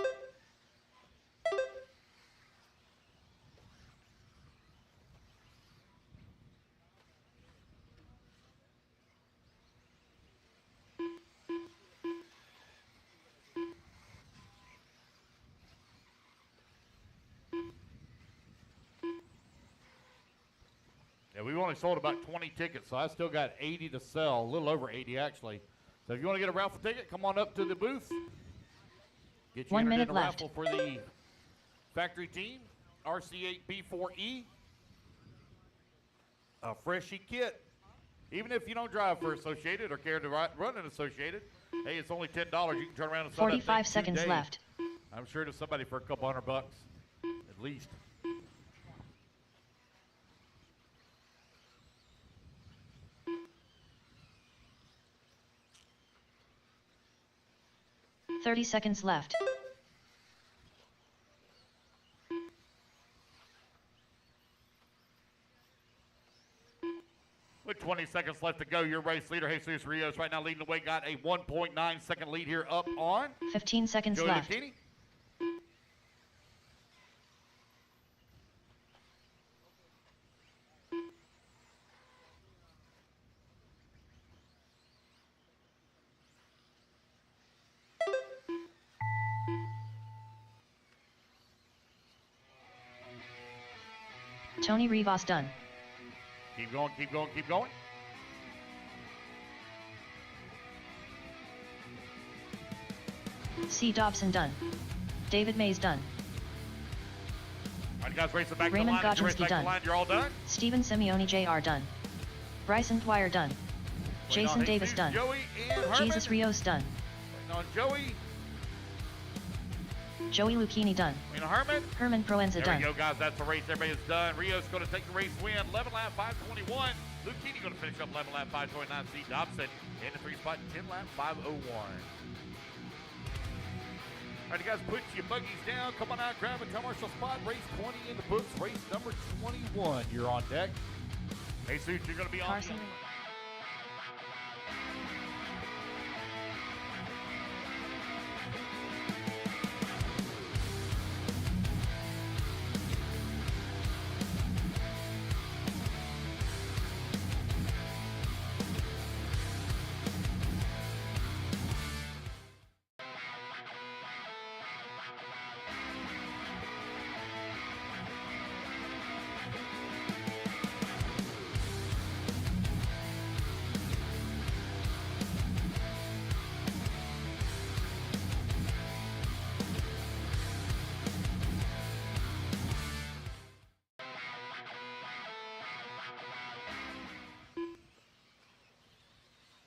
Yeah, we've only sold about 20 tickets, so I still got 80 to sell, a little over 80 actually. So if you want to get a raffle ticket, come on up to the booth. Get you 1 entered minute in a left. raffle for the factory team, RC8B4E. A freshie kit. Even if you don't drive for Associated or care to run an Associated, hey, it's only $10. You can turn around and sell that thing 45 seconds today. left. I'm sure to somebody for a couple $100 at least. $30 seconds left. With 20 seconds left to go, your race leader, Jesus Rios, right now leading the way, got a 1.9 second lead here up on 15 seconds Joey left. Lucchini. Tony Rivas done. Keep going, keep going, keep going. C. Dobson done. David Mays done. All right, guys, race it back Raymond to the line. As you race Goczynski back to done. the line, you're all done. Stephen Simeone Jr. done. Bryson Dwyer done. Waiting Jason on Davis Jesus, done. Joey and Herman. Jesus Rios done. Waiting on Joey. Joey Lucchini done. Waiting on Herman. Herman Proenza There done. we go, guys. That's the race. Everybody is done. Rios going to take the race win. 11 lap 521. Lucchini going to finish up 11 lap 529. C. Dobson in the 3 spot. 10 lap 501. All right, guys, put your buggies down. Come on out, grab a commercial spot. Race 20 in the books. Race number 21. You're on deck. Hey, Suits, you're going to be on. Carson.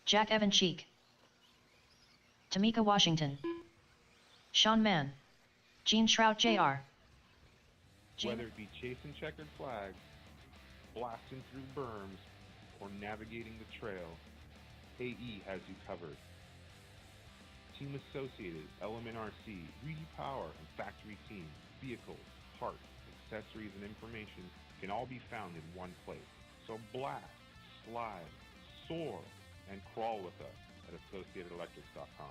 Jack Evan Cheek. Tamika Washington. Sean Mann. Gene Shrout Jr. Whether it be chasing checkered flags, blasting through berms, or navigating the trail, AE has you covered. Team Associated, Element RC, Reedy Power, and Factory Team, vehicles, parts, accessories, and information can all be found in one place. So blast, slide, soar, and crawl with us at AssociatedElectrics.com.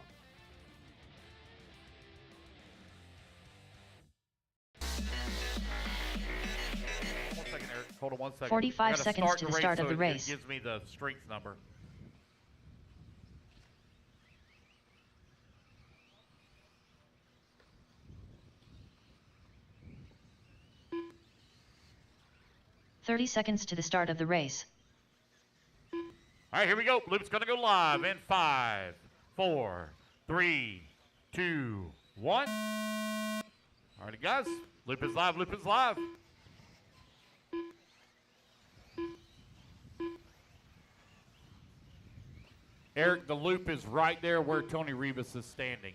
One second, Eric. Hold on 1 second. 45 Gotta seconds to the start of the race. It gives me the strength number. "30 seconds to the start of the race. All right, here we go. Loop's going to go live in 5, 4, 3, 2, 1. All right, guys. Loop is live. Loop is live. Eric, the loop is right there where Tony Rivas is standing.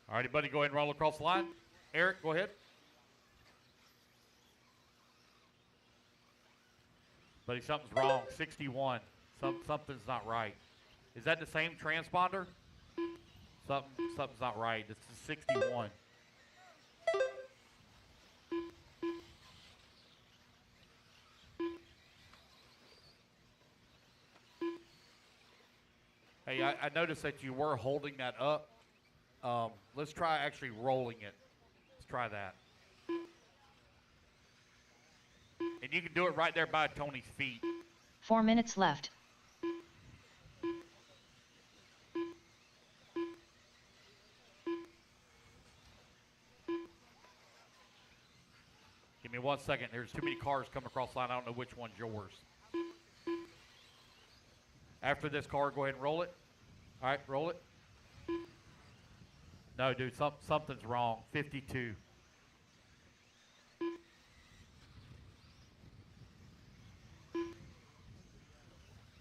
All righty, buddy, go ahead and roll across the line. Eric, go ahead. Buddy, something's wrong. 61. Something's not right. Is that the same transponder? Something's not right. This is 61. Hey, I noticed that you were holding that up. Let's try actually rolling it. Let's try that. And you can do it right there by Tony's feet. 4 minutes left. Give me 1 second. There's too many cars coming across the line. I don't know which one's yours. After this car, go ahead and roll it. All right, roll it. No, dude, something's wrong. 52.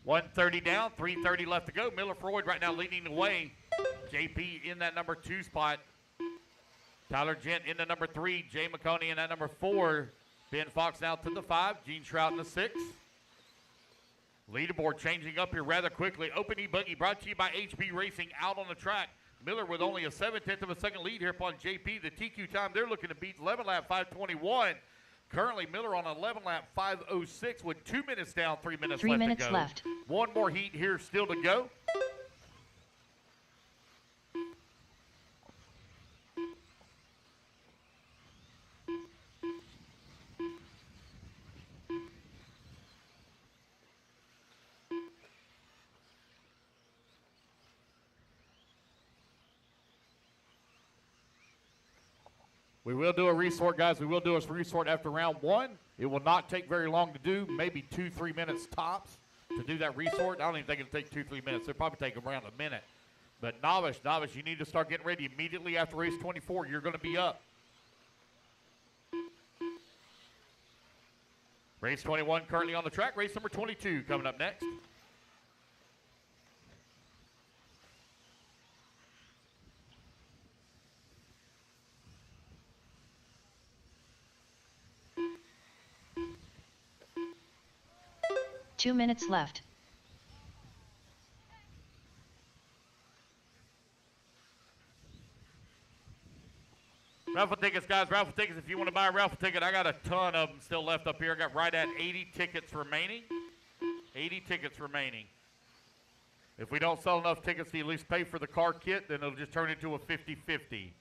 $130 down, $330 left to go. Miller Freud right now leading the way. JP in that number 2 spot. Tyler Gent in the number 3. Jay McConey in that number 4. Ben Fox now to the 5. Gene Shrout in the 6. Leaderboard changing up here rather quickly. Open E-Buggy brought to you by HB Racing out on the track. Miller with only a 7/10 of a second lead here upon JP. The TQ time they're looking to beat 11 lap 521. Currently Miller on 11 lap 506 with 2 minutes down, 3 minutes 3 left minutes to go. left. One more heat here still to go. We will do a resort, guys. We will do a resort after round 1. It will not take very long to do, maybe 2-3 minutes tops to do that resort. I don't even think it'll take 2-3 minutes. It'll probably take around a minute. But novice, you need to start getting ready immediately after race 24. You're going to be up. Race 21 currently on the track. Race number 22 coming up next. Two minutes left. Raffle tickets, guys. Raffle tickets. If you want to buy a raffle ticket, I got a ton of them still left up here. I got right at 80 tickets remaining. 80 tickets remaining. If we don't sell enough tickets to at least pay for the car kit, then it'll just turn into a 50-50.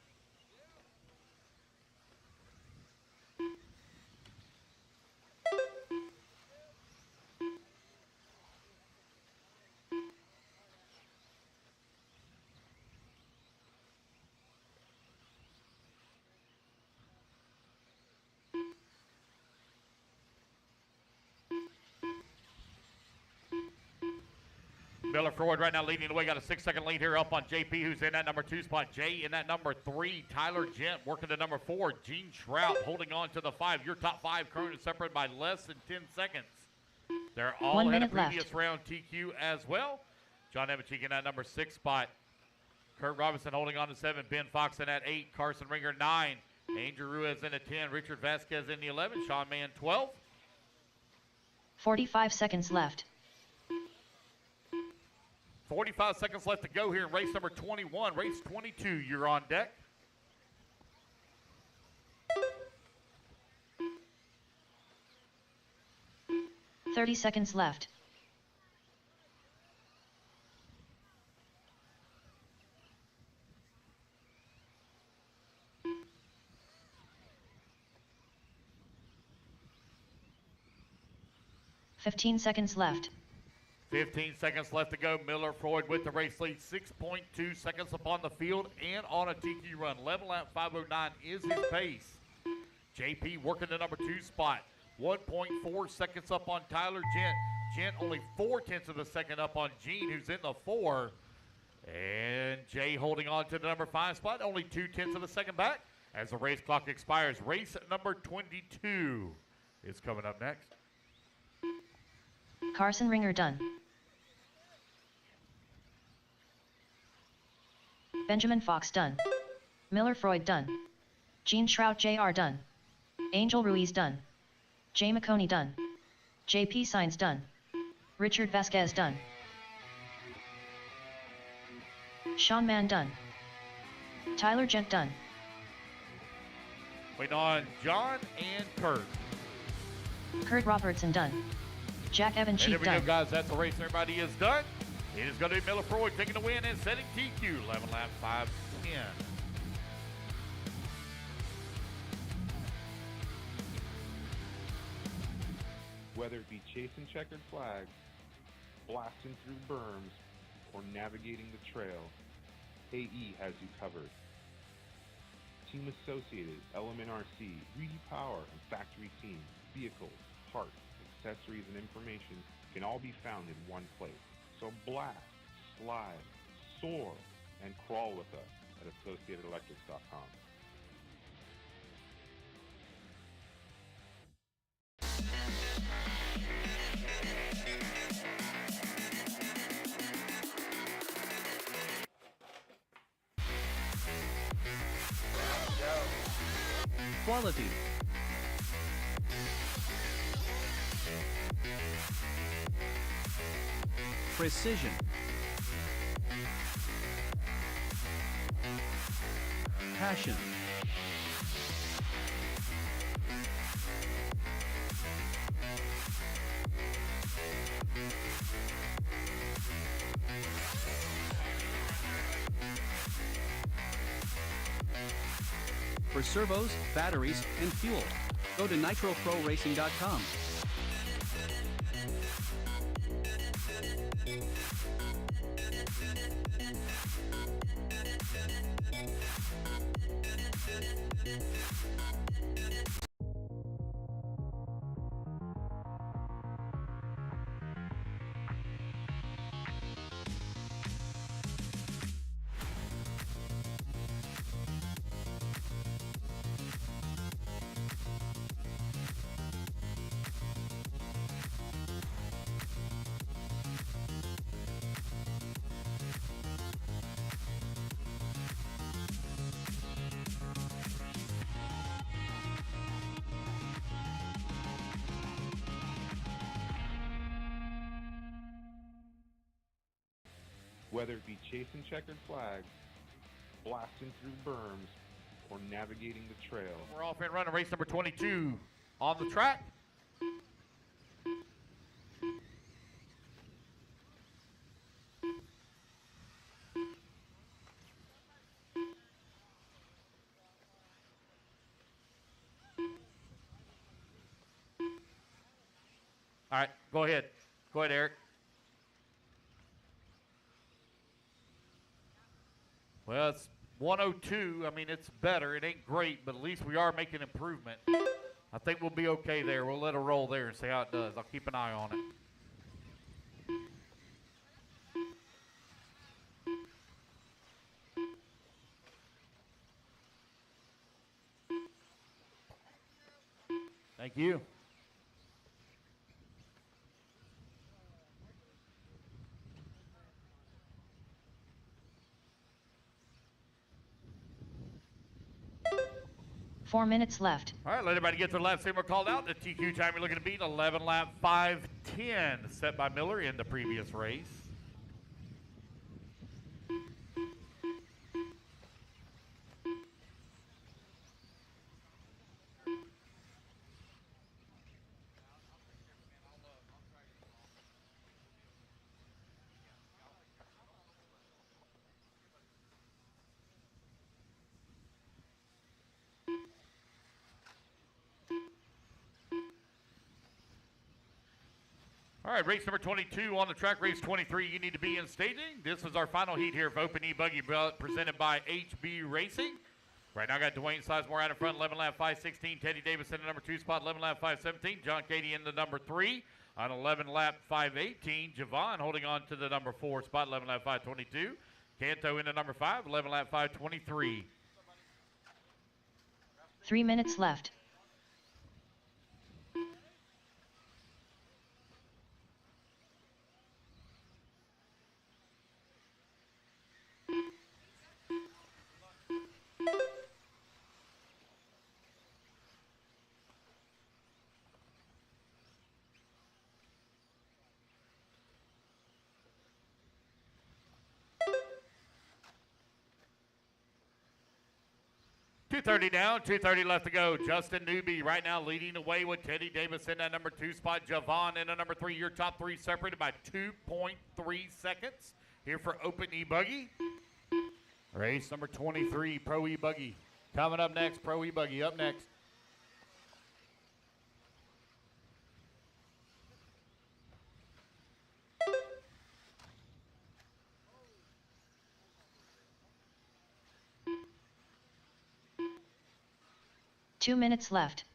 Miller Freud right now leading the way. Got a 6-second lead here up on JP, who's in that number 2 spot. Jay in that number 3. Tyler Gent working to number 4. Gene Trout holding on to the 5. Your top 5 currently separated by less than 10 seconds. They're all 1 in a minute previous left. round TQ as well. John Evanchik in that number 6 spot. Kurt Robinson holding on to 7. Ben Fox in that 8. Carson Ringer 9. Angel Ruiz in the 10. Richard Vasquez in the 11. Sean Mann 12. 45 seconds left. 45 seconds left to go here in race number 21. Race 22, you're on deck. Thirty seconds left. $15 seconds left. 15 seconds left to go. Miller Freud with the race lead. 6.2 seconds upon the field and on a TQ run. Level lap 509 is his pace. JP working the number 2 spot. 1.4 seconds up on Tyler Gent. Gent only 0.4 of a second up on Gene, who's in the 4. And Jay holding on to the number 5 spot. Only 0.2 of a second back as the race clock expires. Race number 22 is coming up next. Carson Ringer done. Benjamin Fox done. Miller Freud done. Gene Shrout Jr. done. Angel Ruiz done. Jay McConey done. JP Signs done. Richard Vasquez done. Sean Mann done. Tyler Gent done. Waiting on John and Kurt. Kurt Robertson done. Jack Evan And there Cheek we done. go, guys. That's the race. Everybody is done. It is going to be Miller Freud taking the win and setting TQ. 11 lap 5:10. Whether it be chasing checkered flags, blasting through berms, or navigating the trail, AE has you covered. Team Associated, Element RC, Reedy Power, and Factory Team, vehicles, parts, accessories, and information can all be found in one place. So blast, slide, soar, and crawl with us at AssociatedElectrics.com. Quality. Precision. Passion. For servos, batteries, and fuel, go to nitroproracing.com. Whether it be chasing checkered flags, blasting through berms, or navigating the trail. We're off and running race number 22 on the track. All right, go ahead. Go ahead, Eric. Well, it's 102. I mean, it's better. It ain't great, but at least we are making improvement. I think we'll be okay there. We'll let it roll there and see how it does. I'll keep an eye on it. Thank you. Four minutes left. All right, let everybody get their lap. Same, we're called out. The TQ time you're looking to beat, 11 lap 5:10, set by Miller in the previous race. All right, race number 22 on the track. Race 23, you need to be in staging. This is our final heat here for Open E-Buggy presented by HB Racing. Right now I got Dwayne Sizemore out in front, 11 lap 5:16. Teddy Davis in the number 2 spot, 11 lap 5:17. John Cady in the number 3 on 11 lap 5:18. Javon holding on to the number 4 spot, 11 lap 5:22. Canto in the number 5, 11 lap 5:23. 3 minutes left. .230 down, 2:30 left to go. Justin Newby right now leading away with Teddy Davis in that number 2 spot. Javon in the number 3. Your top 3 separated by 2.3 seconds here for Open E-Buggy. Race number 23, Pro E-Buggy. Coming up next, Pro E-Buggy up next. Two minutes left.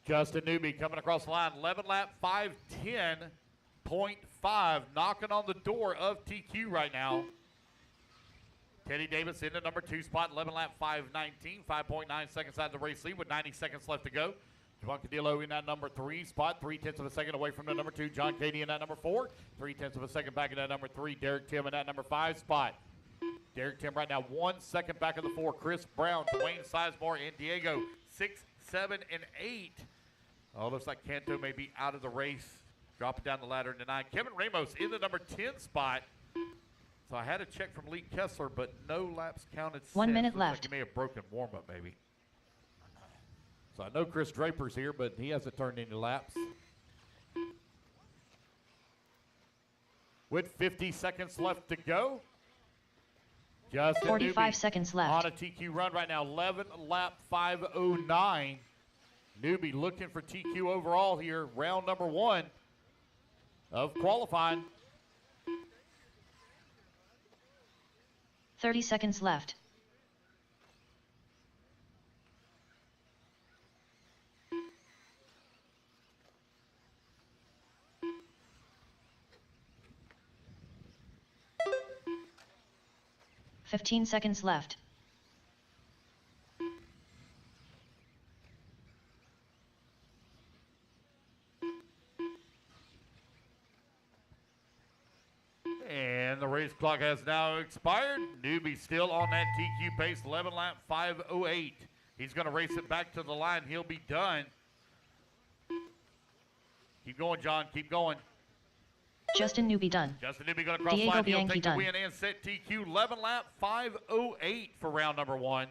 Justin Newby coming across the line, 11 lap 5:10.5, knocking on the door of TQ right now. Teddy Davis in the number 2 spot, 11 lap 5:19, 5.9 seconds out of the race lead with 90 seconds left to go. Javon Cadillo in that number 3 spot, 3/10 of a second away from the number 2. John Cady in that number 4, 3/10 of a second back in that number 3. Derek Tim in that number 5 spot. Derek Tim right now 1 second back of the 4. Chris Brown, Dwayne Sizemore, and Diego 6, 7, and 8. Oh, looks like Canto may be out of the race. Dropping down the ladder into 9. Kevin Ramos in the number 10 spot. So I had a check from Lee Kessler, but no laps counted. 1 minute Looks left. Like he may have broken warm-up, maybe. So I know Chris Draper's here, but he hasn't turned any laps. With 50 seconds left to go. Justin 45 Newby seconds left. on a TQ run right now, 11 lap 5:09. Newby looking for TQ overall here, round number 1 of qualifying. 30 seconds left. Fifteen seconds left. the race clock has now expired. Newbie still on that TQ pace, 11 lap 5:08. He's going to race it back to the line. He'll be done. Keep going, John. Keep going. Justin Newby done. Justin Newby going to cross Diego line. He'll Bianchi take the done. win and set TQ. 11 lap 5:08 for round number 1.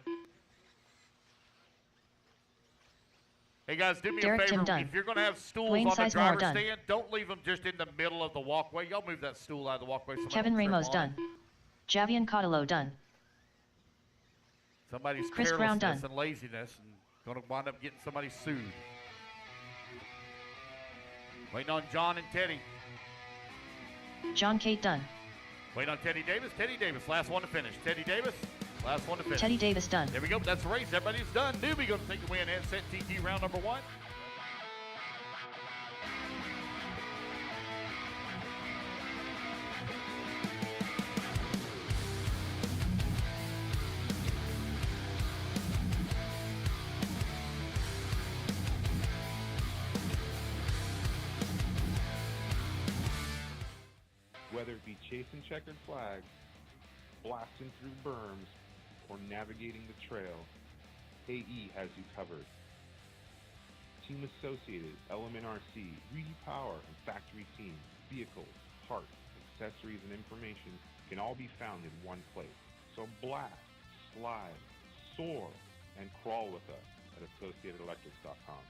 Hey guys, do me Derek a favor. Tim Dunn. If you're going to have stools Wayne on the Sizemore driver's done. stand, don't leave them just in the middle of the walkway. Y'all move that stool out of the walkway. Somebody Kevin will trip Ramos on done. it. Javian Cotelo done. Somebody's Chris Brown carelessness done. and laziness and going to wind up getting somebody sued. Waiting on John and Teddy. John Kate done. Waiting on Teddy Davis. Teddy Davis, last one to finish. Teddy Davis, last one to finish. Teddy Davis done. There we go. That's the race. Everybody's done. Newbie going to take the win and set TQ round number 1. Whether it be chasing checkered flags, blasting through berms, or navigating the trail, AE has you covered. Team Associated, Element RC, Power, and Factory Team, vehicles, parts, accessories, and information can all be found in one place. So blast, slide, soar, and crawl with us at AssociatedElectrics.com.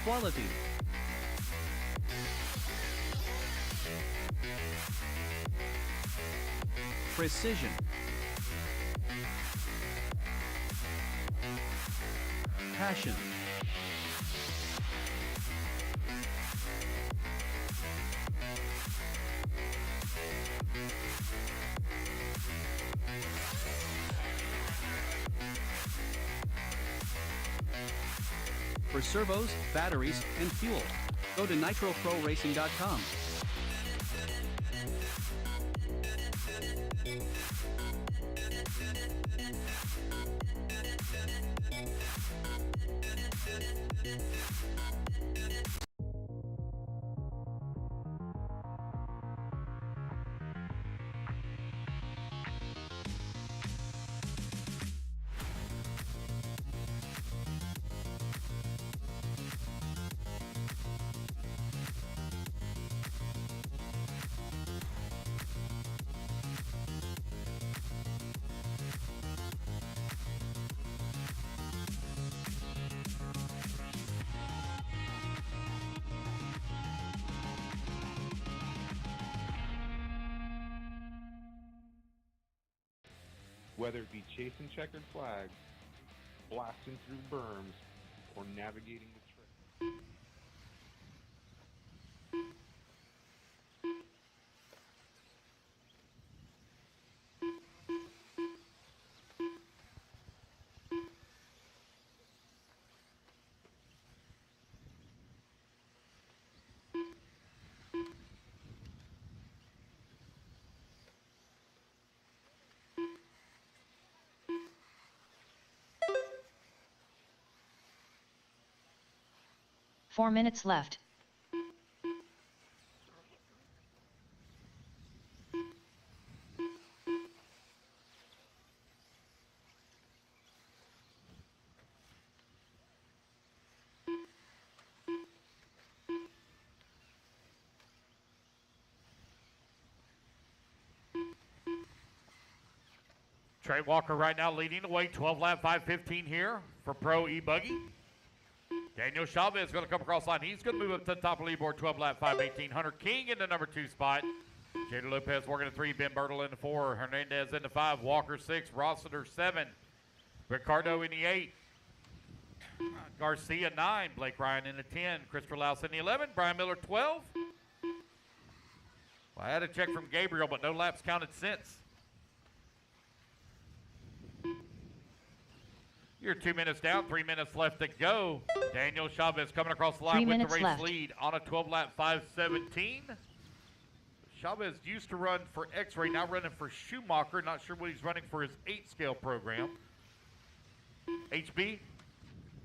Quality. Precision. Passion. For servos, batteries, and fuel, go to nitroproracing.com. Whether it be chasing checkered flags, blasting through berms, or navigating the trail. Four minutes left. Trey Walker right now leading the way, 12 lap 5:15 here for Pro E-Buggy. Daniel Chavez is going to come across the line. He's going to move up to the top of the leaderboard, 12 lap 5:18. Hunter King in the number 2 spot. Jader Lopez working at 3, Ben Bertle in the 4, Hernandez in the 5, Walker 6, Rossiter 7, Ricardo in the 8, Garcia 9, Blake Ryan in the 10, Christopher Laus in the 11, Brian Miller 12. Well, I had a check from Gabriel, but no laps counted since. You're 2 minutes down, 3 minutes left to go. Daniel Chavez coming across the line with the race lead on a 12 lap 5:17. Chavez used to run for X-Ray, now running for Schumacher. Not sure what he's running for his 8-scale program. HB,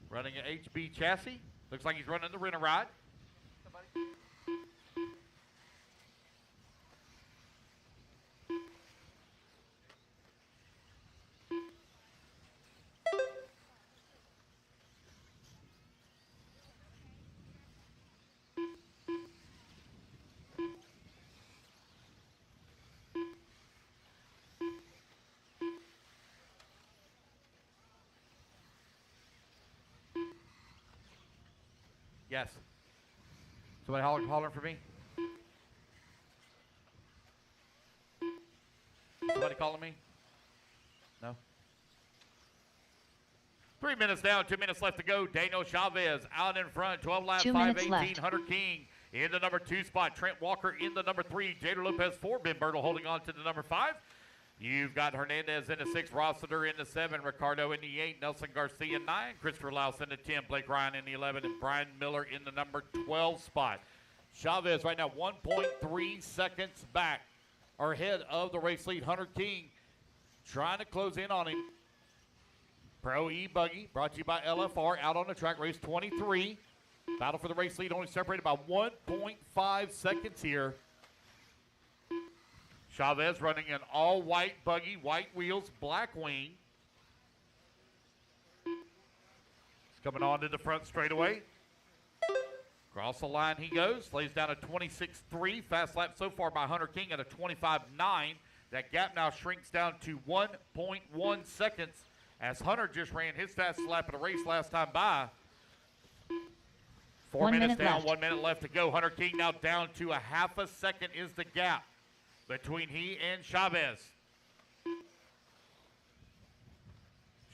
running an HB chassis. Looks like he's running the rent-a-ride. Yes. Somebody hollering for me? Somebody calling me? No? 3 minutes down, 2 minutes left to go. Daniel Chavez out in front, 12 laps, 2 minutes 5:18. left. Hunter King in the number 2 spot. Trent Walker in the number 3. Jader Lopez 4. Ben Bertle holding on to the number 5. You've got Hernandez in the 6, Rossiter in the 7, Ricardo in the 8, Nelson Garcia 9, Christopher Laus in the 10, Blake Ryan in the 11, and Brian Miller in the number 12 spot. Chavez right now 1.3 seconds back, or ahead of the race lead. Hunter King trying to close in on him. Pro E-Buggy brought to you by LFR out on the track, race 23. Battle for the race lead only separated by 1.5 seconds here. Chavez running an all-white buggy, white wheels, black wing. He's coming on to the front straightaway. Across the line he goes, lays down a 26.3. Fast lap so far by Hunter King at a 25.9. That gap now shrinks down to 1.1 seconds as Hunter just ran his fastest lap of the race last time by. 4 minutes down, left. 1 minute left to go. Hunter King now down to a half a second is the gap between he and Chavez.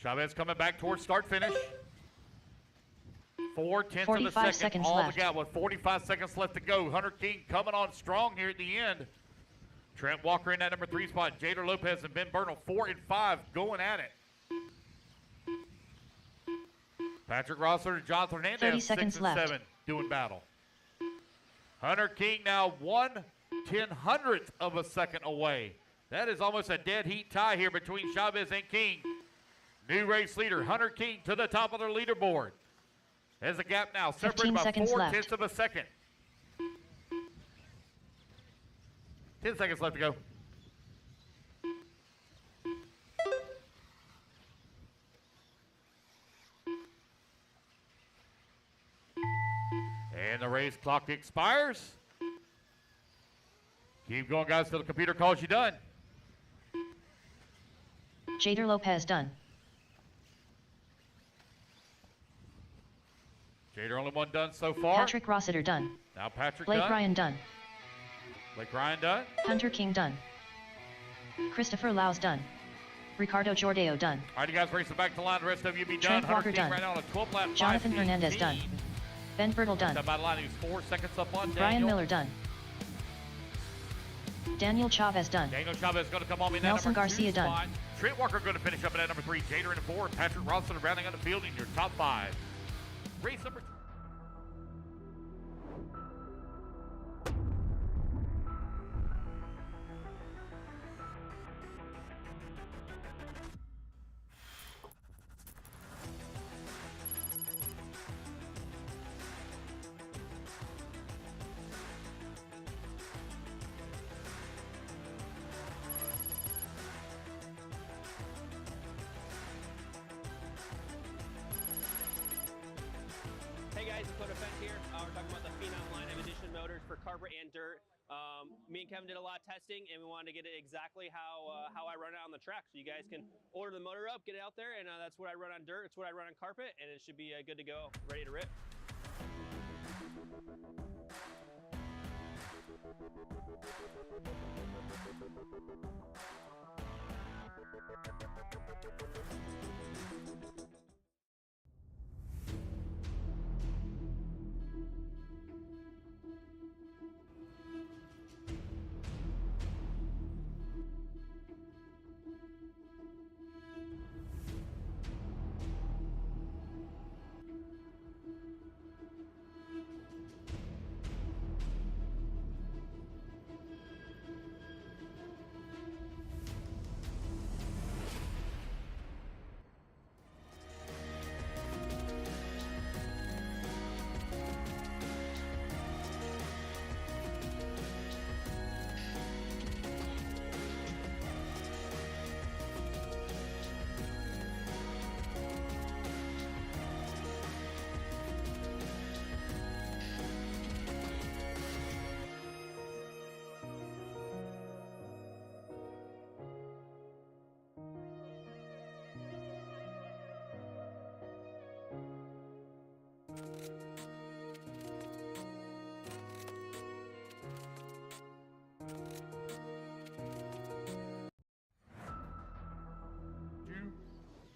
Chavez coming back towards start-finish. 4/10 of a 45 second, seconds all left. the gap with 45 seconds left to go. Hunter King coming on strong here at the end. Trent Walker in that number 3 spot. Jader Lopez and Ben Bertle 4 and 5 going at it. Patrick Rossler and Jonathan 30 Hernandez 6 seconds and left. 7 doing battle. Hunter King now 1/1000th of a second away. That is almost a dead heat tie here between Chavez and King. New race leader Hunter King to the top of their leaderboard. There's a gap now separated 15 by seconds 4/10 left. of a second. 10 seconds left to go. And the race clock expires. Keep going, guys, till the computer calls you done. Jader Lopez done. Jader only one done so far. Patrick Rossiter done. Now Patrick Blake done. Ryan done. Blake Ryan done. Hunter King done. Christopher Laus done. Ricardo Jordao done. All right, you guys racing back to the line. The rest of you be done. Trent Hunter Walker King done. right now on a 12-lap. Jonathan Hernandez done. Ben Bertle done. By the line, he was 4 seconds up on Brian Daniel. Miller done. Daniel Chavez done. Daniel Chavez going to come on in that Nelson number Garcia 2 done. spot. Trent Walker going to finish up at that number 3. Jader in the 4. Patrick Rossler rounding out the field in your top 5. Race number 2. Hey guys, Dakota Fence here. We're talking about the Phenom line of edition motors for carpet and dirt. Me and Kevin did a lot of testing, and we wanted to get it exactly how I run it on the track. So you guys can order the motor up, get it out there, and that's what I run on dirt. It's what I run on carpet, and it should be good to go, ready to rip.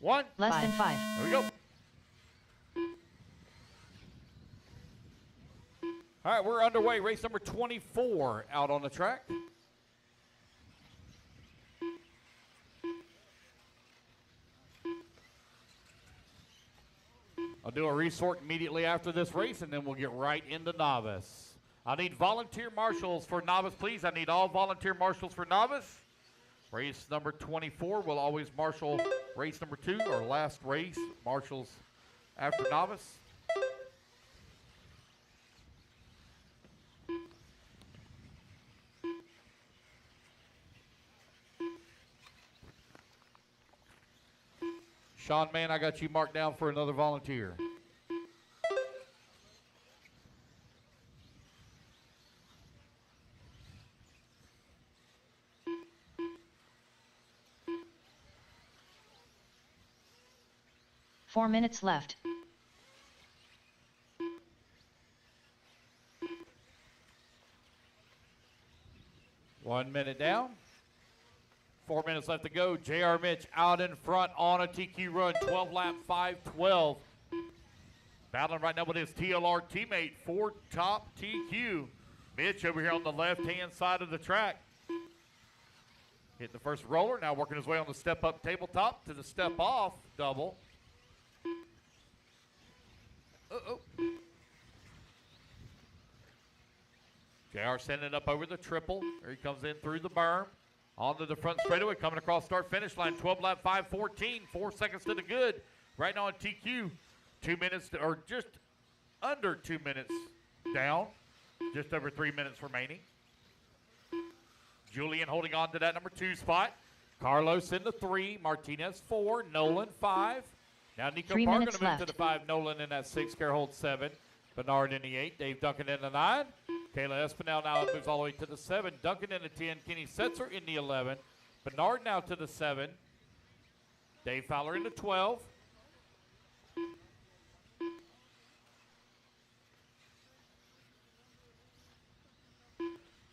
1. Less than 5. There we go. All right, we're underway. Race number 24 out on the track. I'll do a resort immediately after this race, and then we'll get right into novice. I need volunteer marshals for novice, please. I need all volunteer marshals for novice. Race number 24 will always marshal race number 2, or last race, marshals after novice. Sean, man, I got you marked down for another volunteer. Four minutes left. One minute down. 4 minutes left to go. J.R. Mitch out in front on a TQ run. 12 lap, 5:12. Battling right now with his TLR teammate for top TQ. Mitch over here on the left-hand side of the track. Hit the first roller. Now working his way on the step-up tabletop to the step-off double. Uh-oh. JR sending it up over the triple. There he comes in through the berm. Onto the front straightaway, coming across start-finish line. 12 lap, 5:14. 4 seconds to the good. Right now on TQ. 2 minutes, or just under 2 minutes down. Just over 3 minutes remaining. Julian holding on to that number 2 spot. Carlos in the 3. Martinez 4. Nolan 5. Now Nico 3 Parr going minutes to move to left. the 5. Nolan in that 6. Gerhold 7. Bernard in the 8. Dave Duncan in the 9. Kayla Espinal now moves all the way to the 7. Duncan in the 10. Kenny Setzer in the 11. Bernard now to the 7. Dave Fowler in the 12.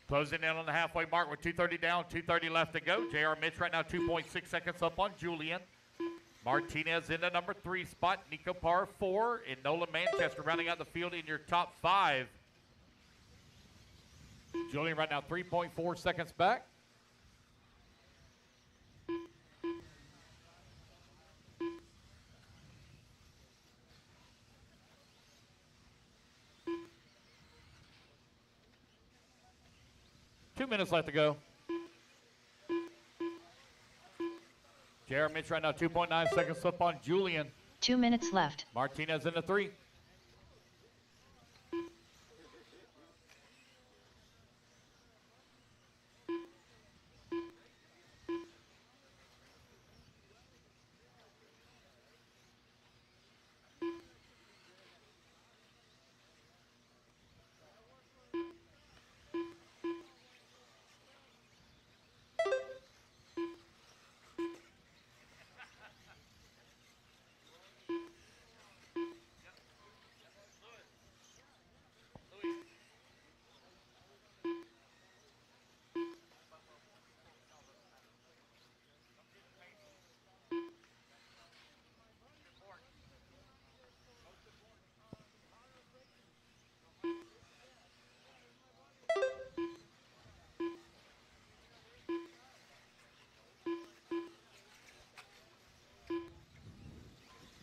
Closing in on the halfway mark with 2:30 down, 2:30 left to go. J.R. Mitch right now 2.6 seconds up on Julian. Martinez in the number 3 spot. Nico Parr 4. And Nolan Manchester rounding out the field in your top 5. Julian right now 3.4 seconds back. Two minutes left to go. J.R. Mitch right now 2.9 seconds up on Julian. 2 minutes left. Martinez in the 3.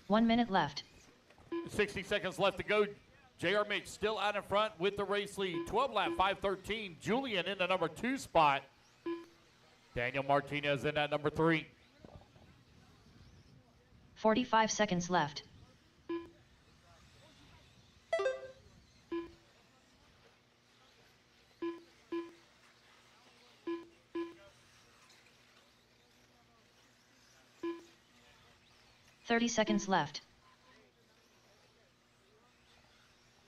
One minute left. 60 seconds left to go. J.R. Mitch still out in front with the race lead. 12 lap, 5:13. Julian in the number 2 spot. Daniel Martinez in that number 3. 45 seconds left. $30 left.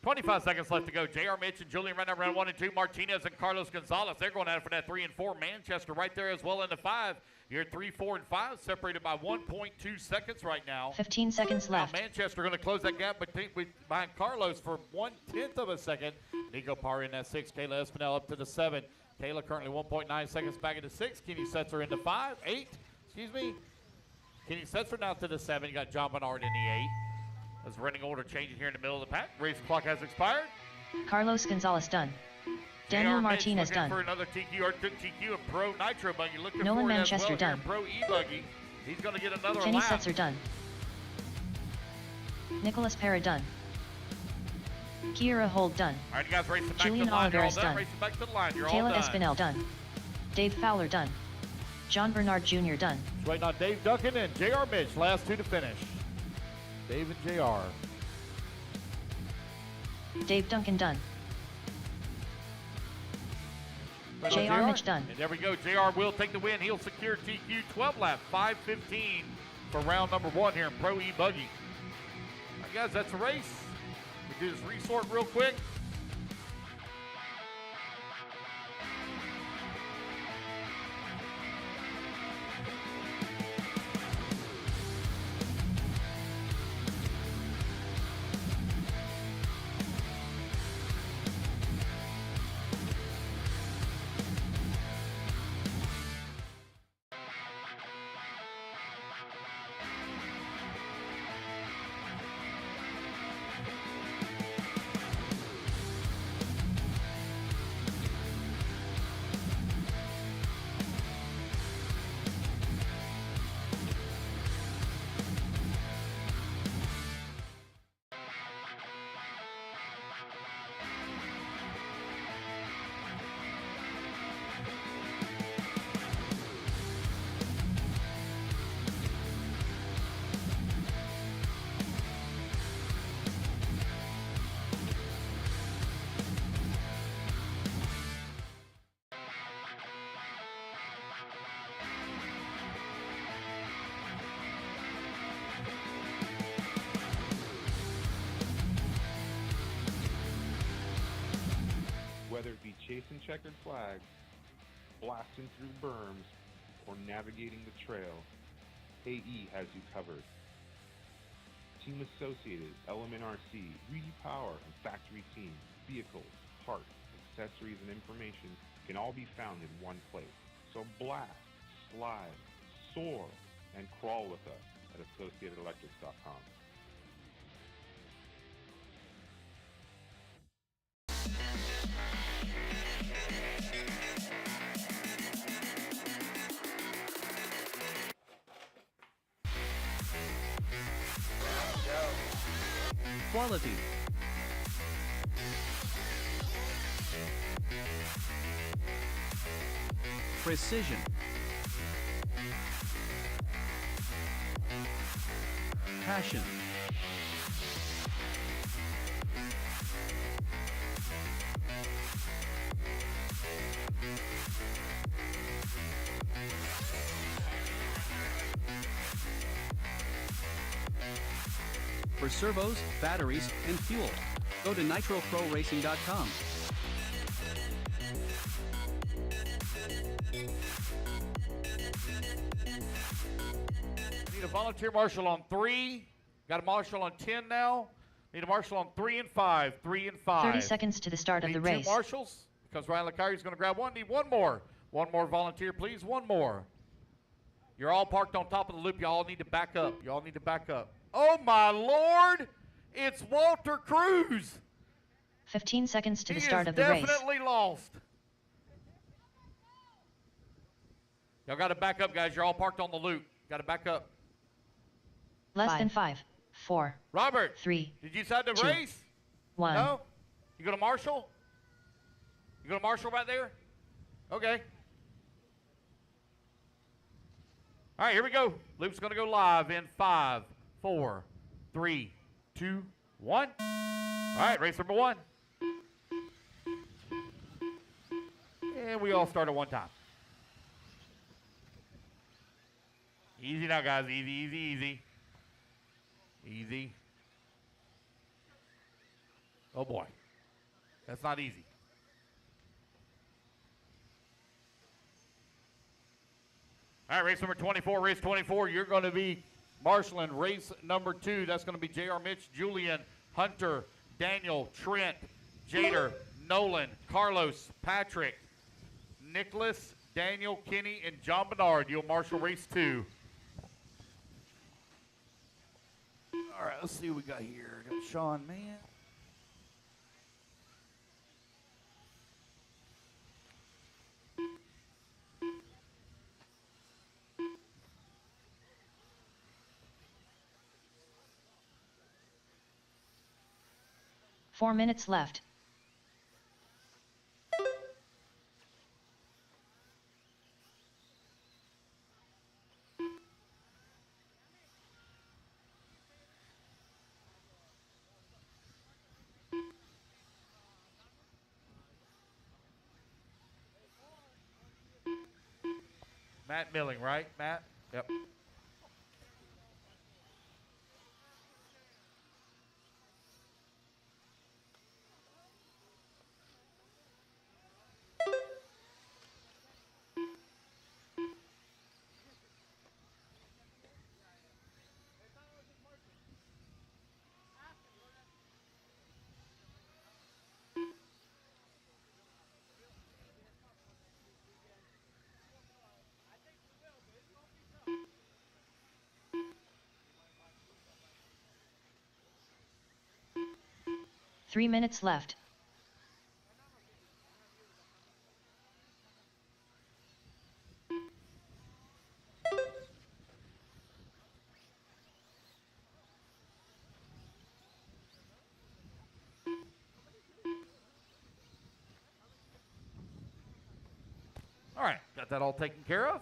25 seconds left to go. J.R. Mitch and Julian right now round 1 and 2. Martinez and Carlos Gonzalez, they're going at it for that 3 and 4. Manchester right there as well in the 5. You're 3, 4, and 5 separated by 1.2 seconds right now. 15 seconds left. Now Manchester going to close that gap behind Carlos for 1/10 of a second. Nico Parr in that 6. Kayla Espinal up to the 7. Kayla currently 1.9 seconds back into 6. Kenny Setzer into 5. 8. Excuse me. Kenny Setzer now to the 7. You got John Bernard in the 8. As running order changing here in the middle of the pack. Race clock has expired. Carlos Gonzalez done. Daniel JR Martinez looking done. for another TQ or TQ and Pro Nitro buggy. Looking Nolan for it Manchester as well done. here, Pro E buggy. He's going to get another Kenny lap. Setzer done. Nicholas Parra done. Kiera Hold done. All right, you guys racing back Julian to the line. You're all Oliveras done. done. Racing back to the line. You're all Kayla done. Espinel done. Dave Fowler done. John Bernard Jr. done. Just waiting on Dave Duncan and JR Mitch, last 2 to finish. Dave and JR. Dave Duncan done. Waiting on JR Mitch done. And there we go. JR will take the win. He'll secure TQ 12 lap, 5:15 for round number 1 here in Pro E buggy. All right, guys, that's a race. We do this resort real quick. Whether it be chasing checkered flags, blasting through berms, or navigating the trail, AE has you covered. Team Associated, Element RC, Reedy Power, and Factory Team, vehicles, parts, accessories, and information can all be found in one place. So blast, slide, soar, and crawl with us at AssociatedElectrics.com. Quality. Precision. Passion. For servos, batteries, and fuel, go to nitroproracing.com. Need a volunteer marshal on 3. Got a marshal on 10 now. Need a marshal on 3 and 5. 3 and 5. 30 seconds to the start of Need the 2 race. marshals because Ryan Lecari's going to grab one. Need one more. One more volunteer, please. One more. You're all parked on top of the loop. Y'all need to back up. Y'all need to back up. Oh, my Lord. It's Walter Cruz. 15 seconds to the He start is of the race. definitely lost. Y'all got to back up, guys. You're all parked on the loop. Got to back up. Less than 5, 4, Robert, 3, did you decide to 2, race? 1. No? You going to Marshall? You going to Marshall right there? Okay. All right, here we go. Loop's going to go live in 5, 4, 3, 2, 1. All right, race number 1. And we all start at one time. Easy now, guys. Easy, easy, easy. Easy. Oh, boy. That's not easy. All right, race number 24, race 24. You're going to be marshaling race number 2. That's going to be JR Mitch, Julian, Hunter, Daniel, Trent, Jader, Nolan, Carlos, Patrick, Nicholas, Daniel, Kenny, and John Bernard. You'll marshal race 2. All right, let's see what we got here. Got Sean Mann. Four minutes left. Matt Milling, right, Matt? Yep. Three minutes left. All right, got that all taken care of.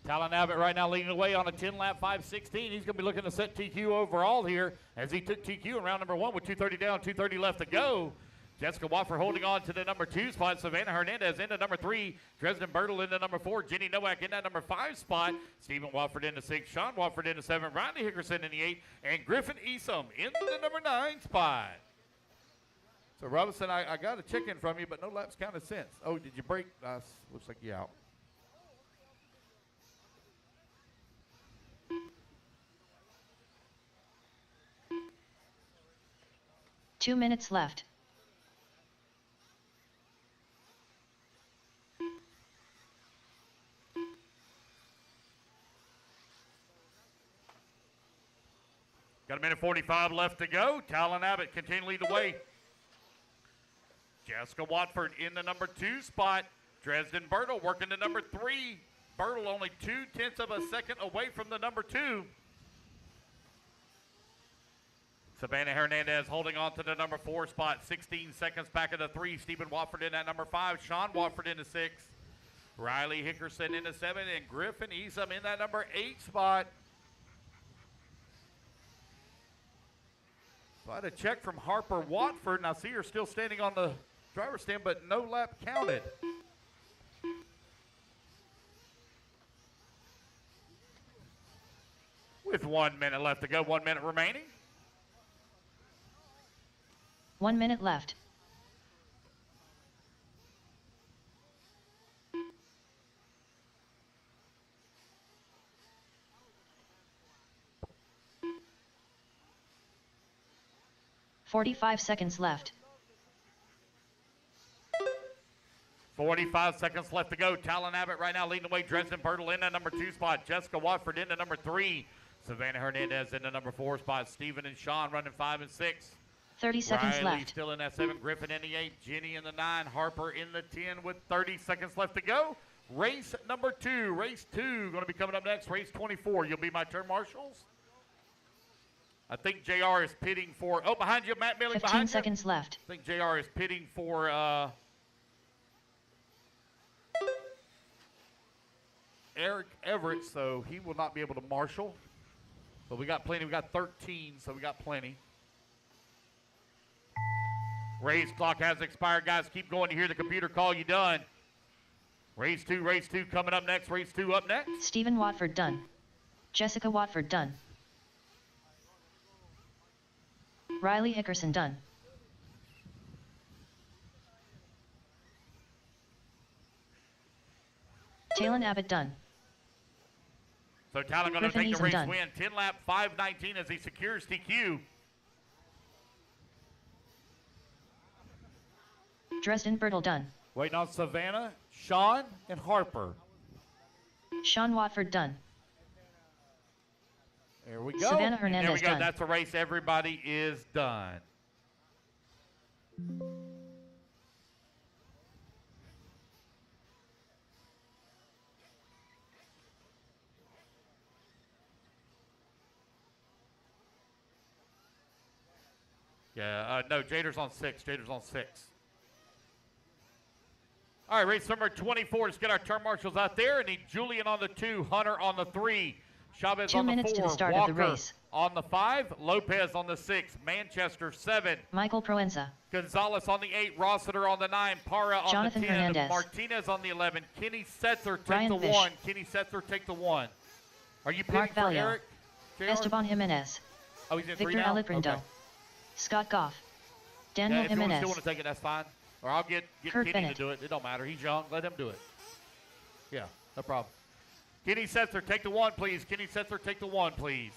Talon Abbott right now leading the way on a 10-lap 5:16. He's going to be looking to set TQ overall here as he took TQ in round number 1 with 2:30 down, 2:30 left to go. Jessica Watford holding on to the number 2 spot. Savannah Hernandez into number 3. Dresden Bertle into number 4. Jenny Nowak in that number 5 spot. Stephen Watford into 6. Sean Watford into 7. Riley Hickerson in the 8. And Griffin Esom in the number 9 spot. So, Robinson, I got a check in from you, but no laps counted since. Oh, did you break? Looks like you're out. Two minutes left. Got a minute 45 left to go. Talon Abbott continuing to lead the way. Jessica Watford in the number 2 spot. Dresden Bertle working the number 3. Bertle only 0.2 of a second away from the number 2. Savannah Hernandez holding on to the number 4 spot. 16 seconds back of the 3. Stephen Watford in at number 5. Sean Watford into 6. Riley Hickerson into 7. And Griffin Esom in that number 8 spot. So I had a check from Harper Watford, and I see her still standing on the driver's stand, but no lap counted. With 1 minute left to go, 1 minute remaining. 1 minute left. "45 seconds left. 45 seconds left to go. Talon Abbott right now leading the way. Dresden Bertle in the number 2 spot. Jessica Watford in the number 3. Savannah Hernandez in the number 4 spot. Stephen and Sean running 5 and 6. 30 seconds Riley left. still in that 7. Griffin in the 8. Jenny in the 9. Harper in the 10 with 30 seconds left to go. Race number 2. Race 2 going to be coming up next. Race 24. You'll be my turn marshals. I think JR is pitting for, oh, behind you, Matt Milling 15 behind you. seconds left. I think JR is pitting for Eric Everett, so he will not be able to marshal. But we got plenty. We got 13, so we got plenty. Race clock has expired, guys. Keep going. You hear the computer call you done. Race 2 coming up next. Race 2 up next. Stephen Watford done. Jessica Watford done. Riley Hickerson done. Talon Abbott done. So Talon going to Griffin take the Esom race done. win. 10-lap 5:19 as he secures TQ. Dresden Bertle done. Waiting on Savannah, Sean, and Harper. Sean Watford done. There we go. Savannah And there we Hernandez go. done. That's a race. Everybody is done. Yeah, no, Jader's on 6. Jader's on 6. All right, race number 24. Let's get our turn marshals out there. I need Julian on the 2, Hunter on the 3, Chavez 2 on the 4, minutes to the start Walker of the race. on the 5, Lopez on the 6, Manchester 7, Michael Proenza. Gonzalez on the 8, Rossiter on the 9, Para on Jonathan the 10, Hernandez. Martinez on the 11, Kenny Setzer take Ryan the Fish. 1. Kenny Setzer take the 1. Are you pitting Mark for Valio. Eric? JR? Esteban Jimenez. Oh, he's in 3 Victor now? Aliprindo. Okay. Scott Goff. Yeah, Daniel if you Jimenez. still want to take it, that's fine. Or I'll get Kurt Kenny Bennett. to do it. It don't matter. He's young. Let him do it. Yeah, no problem. Kenny Setzer, take the 1, please. Kenny Setzer, take the 1, please.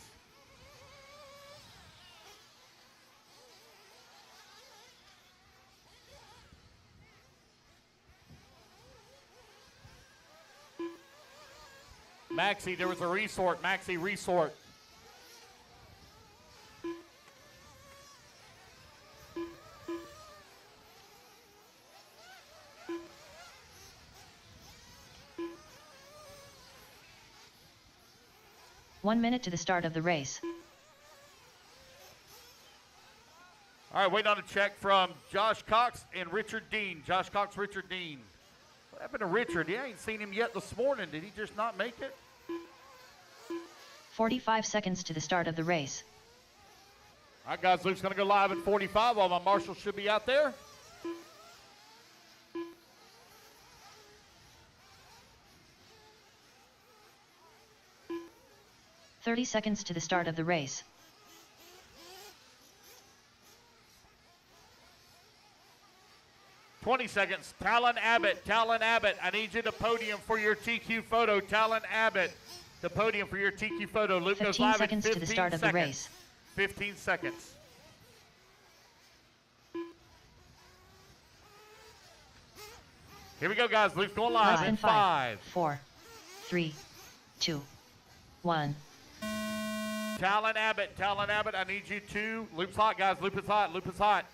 Maxie, there was a resort. Maxie, resort. One minute to the start of the race. All right, waiting on a check from Josh Cox and Richard Dean. Josh Cox, Richard Dean. What happened to Richard? I ain't seen him yet this morning. Did he just not make it? 45 seconds to the start of the race. All right, guys, Luke's going to go live at 45. All my marshals should be out there. "30 seconds to the start of the race. "20 seconds. Talon Abbott, I need you to podium for your TQ photo. Talon Abbott, the podium for your TQ photo. Luke goes 15 live seconds at to 15 the start of the seconds. race. 15 seconds. Here we go, guys. Luke's going live Less in than 5. 4, 3, 2, 1. Talon Abbott, I need you to. Loop's hot, guys. Loop is hot.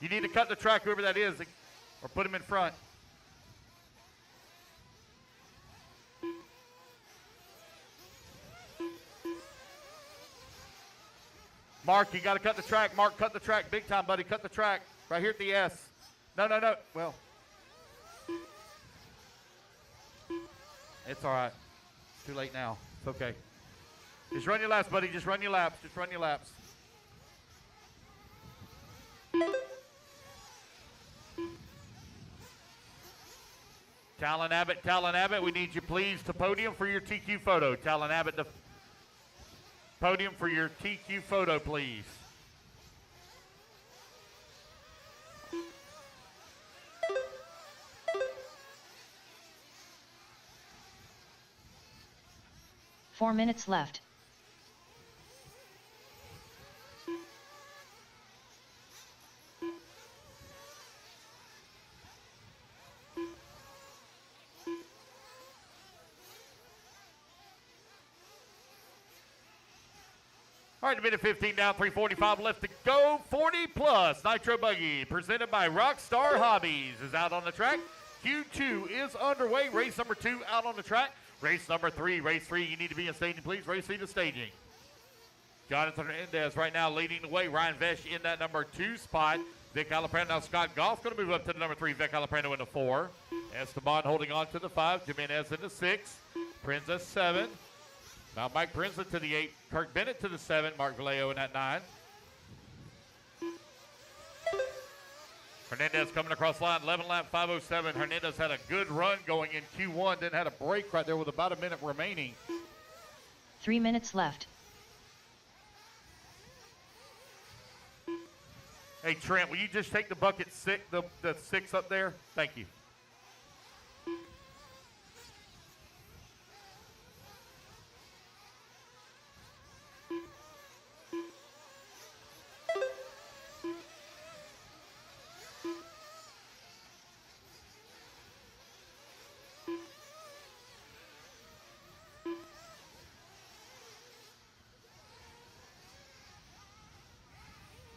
You need to cut the track, whoever that is, or put him in front. Mark, you got to cut the track. Mark, cut the track. Big time, buddy. Cut the track. Right here at the S. No. Well. It's all right. Too late now. It's okay. Just run your laps, buddy. Just run your laps. Talon Abbott, we need you please to podium for your TQ photo. Talon Abbott, the podium for your TQ photo, please. Four minutes left. All right, a minute 15 down, 3:45 left to go. 40 plus Nitro Buggy, presented by Rockstar Hobbies, is out on the track. Q2 is underway. Race number 2 out on the track. Race number 3, you need to be in staging, please. Race 3 to staging. Jonathan Hernandez right now leading the way. Ryan Vesh in that number 2 spot. Vic Alaprano, now Scott Goff going to move up to the number 3. Vic Alaprano in the 4. Esteban holding on to the 5. Jimenez in the 6. Prinza 7. Now Mike Prinza to the 8. Kirk Bennett to the 7. Mark Vallejo in that 9. Hernandez coming across the line, 11 lap 5:07. Hernandez had a good run going in Q1, then had a break right there with about a minute remaining. 3 minutes left. Hey Trent, will you just take the bucket 6, the 6 up there? Thank you.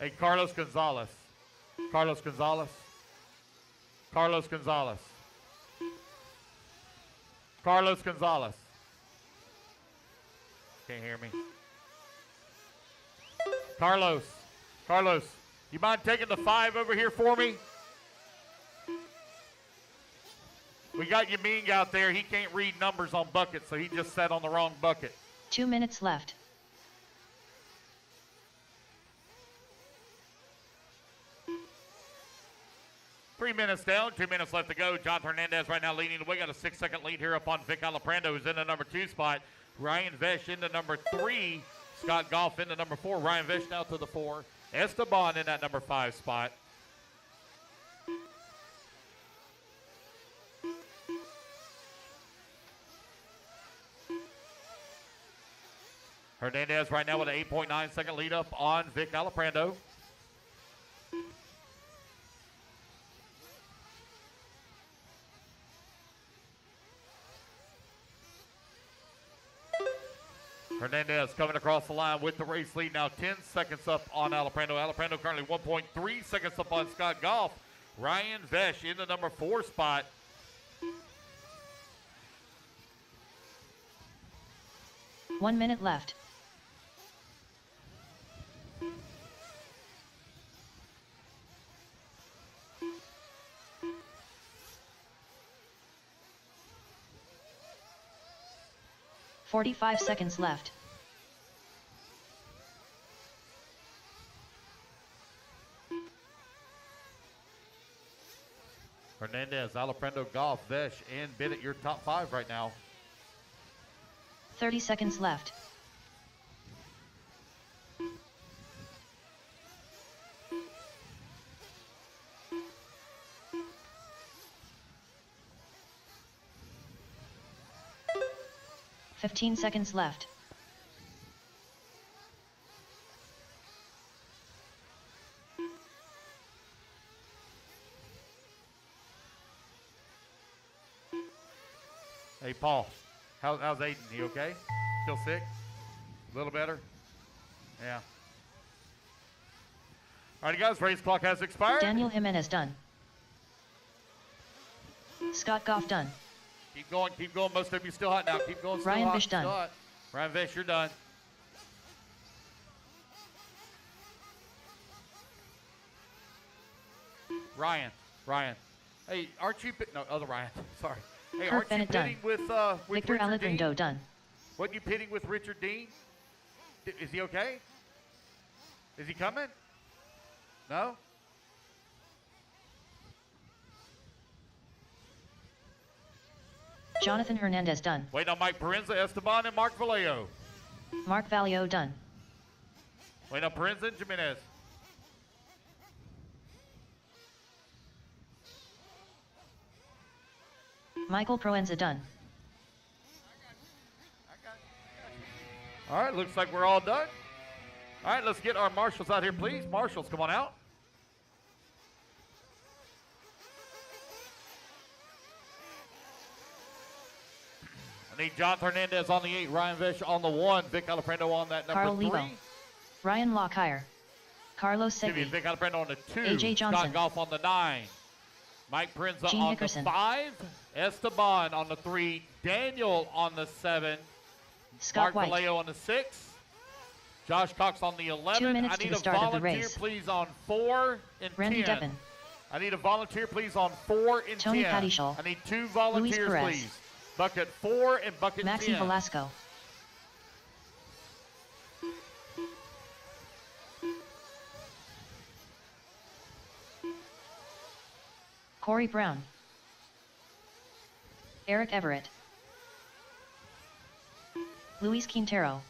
Hey, Carlos Gonzalez. Carlos Gonzalez. Carlos Gonzalez. Carlos Gonzalez. Can't hear me. Carlos. Carlos, you mind taking the 5 over here for me? We got Yaming out there. He can't read numbers on buckets, so he just sat on the wrong bucket. 2 minutes left. Three minutes down, 2 minutes left to go. Jonathan Hernandez right now leading the way. Got a 6-second lead here up on Vic Alaprando, who's in the number 2 spot. Ryan Vesh into number 3. Scott Goff into number 4. Ryan Vesh now to the 4. Esteban in that number 5 spot. Hernandez right now with an 8.9 second lead up on Vic Alaprando. Hernandez coming across the line with the race lead now 10 seconds up on Alaprando. Alaprando currently 1.3 seconds up on Scott Goff. Ryan Vesh in the number 4 spot. One minute left. "45 seconds left. Hernandez, Alaprando, Goff, Vesh, and Bennett, your top 5 right now. 30 seconds left. "15 seconds left. Hey, Paul, how's Aiden? He okay? Still sick? A little better? Yeah. All right, guys, race clock has expired. Daniel Jimenez done. Scott Goff done. Keep going, keep going. Most of you still hot now. Keep going, still Ryan hot. Vish done. Still hot. Ryan Vish, you're done. Ryan. Hey, aren't you, no, other Ryan, sorry. Hey, Kurt aren't Bennett you done. pitting with Victor Richard Dean? Alaprando done. What you pitting with Richard Dean? Is he okay? Is he coming? No? Jonathan Hernandez done. Waiting on Mike Parenza, Esteban, and Mark Vallejo. Mark Vallejo done. Waiting on Parenza and Jimenez. Michael Proenza done. All right, looks like we're all done. All right, let's get our marshals out here, please. Marshals, come on out. I need John Hernandez on the 8, Ryan Vesh on the 1, Vic Alaprando on that number Carl 3. Levo. Ryan Lockhire. Carlos Excuse me, Segui. Vic Alaprando on the 2. AJ Johnson. Scott Goff on the 9. Mike Prinza Gene on Hickerson. the 5. Esteban on the 3. Daniel on the 7. Scott Mark White. Vallejo on the 6. Josh Cox on the 11. 2 minutes I to need the a start of the volunteer, race. please, on 4 and Randy 10. Devon. I need a volunteer, please, on 4 and Tony 10. Padishal. I need 2 volunteers, Perez. please. Bucket 4 and bucket Maxi 10. Velasco. Corey Brown. Eric Everett. Luis Quintero.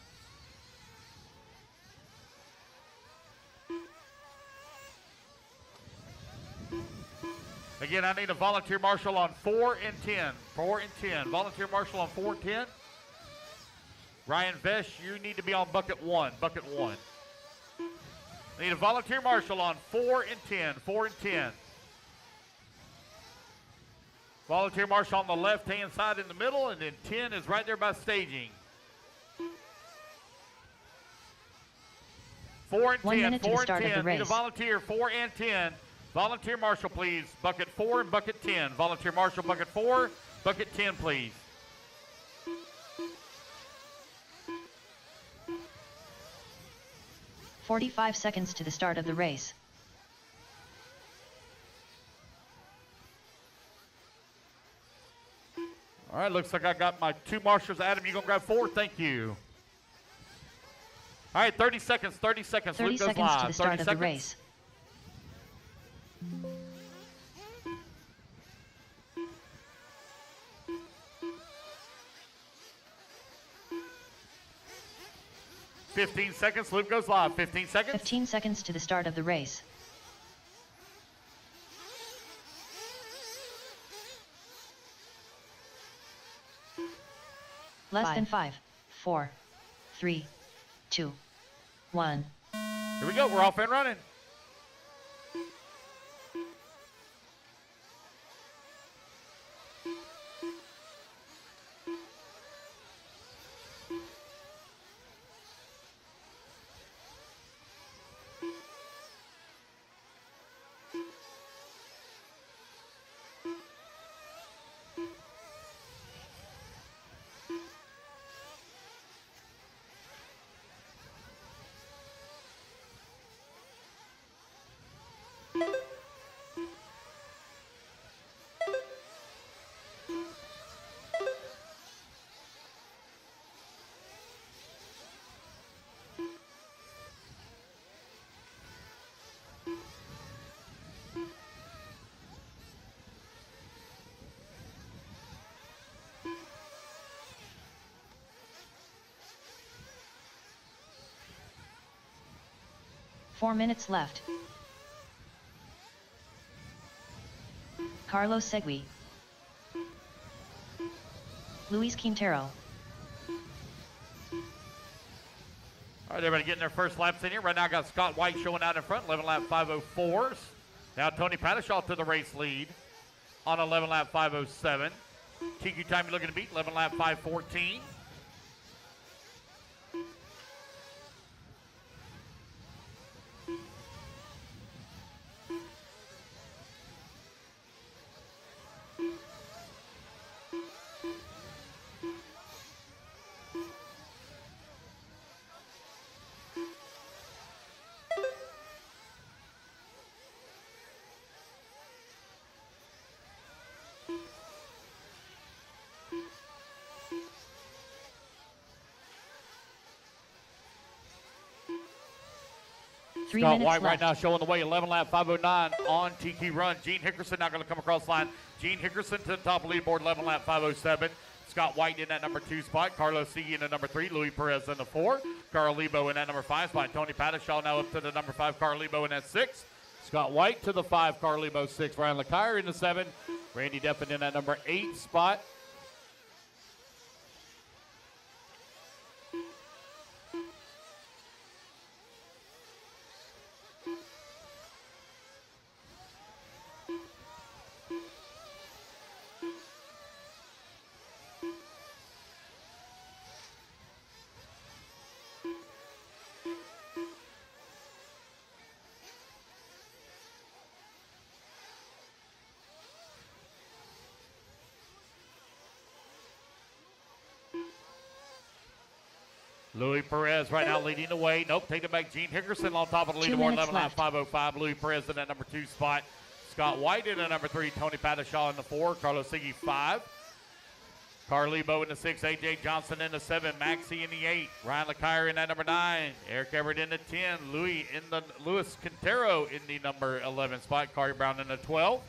Again, I need a volunteer marshal on 4 and 10. 4 and 10. Volunteer marshal on 4 and 10. Ryan Vesh, you need to be on bucket 1. Bucket 1. I need a volunteer marshal on 4 and 10. 4 and 10. Volunteer marshal on the left-hand side in the middle, and then 10 is right there by staging. 4 and 1 10. minute to 4 the start and of 10. the Need a race. volunteer. 4 and 10. Volunteer marshal, please. Bucket 4 and bucket 10. Volunteer marshal, bucket 4, bucket 10, please. "45 seconds to the start of the race. All right, looks like I got my 2 marshals. Adam, you going to grab 4? Thank you. All right, 30 seconds, 30 seconds. 30 Luke goes seconds live. to the start 30 of seconds. the race. "15 seconds. Luke goes live. 15 seconds. 15 seconds to the start of the race. Less than 5, 4, 3, 2, 1. Here we go. We're off and running. Four minutes left. Carlos Segui. Luis Quintero. All right, everybody getting their first laps in here. Right now, I got Scott White showing out in front, 11 lap 504s. Now Tony Padishaw to the race lead on 11 lap 507. TQ time you're looking to beat, 11 lap 514. Scott White right now showing the way, 11 lap 509 on TQ run. Gene Hickerson now going to come across the line. Gene Hickerson to the top of the leaderboard, 11 lap 507. Scott White in that number 2 spot. Carlos Segui in the number 3. Louis Perez in the 4. Carl Lebo in that number 5 spot. Tony Padishaw now up to the number 5. Carl Lebo in that 6. Scott White to the 5. Carl Lebo 6. Ryan LeCire in the 7. Randy Deffen in that number 8 spot. Louis Perez right now leading the way. Nope, take it back. Gene Hickerson on top of the leaderboard, 11 lap 505. Louis Perez in that number 2 spot. Scott White in the number 3. Tony Padishaw in the 4. Carlos Segui 5. Carl Lebo in the 6. A.J. Johnson in the 7. Maxie in the 8. Ryan LeCire in that number 9. Eric Everett in the 10. Luis Quintero in the number 11 spot. Corey Brown in the 12.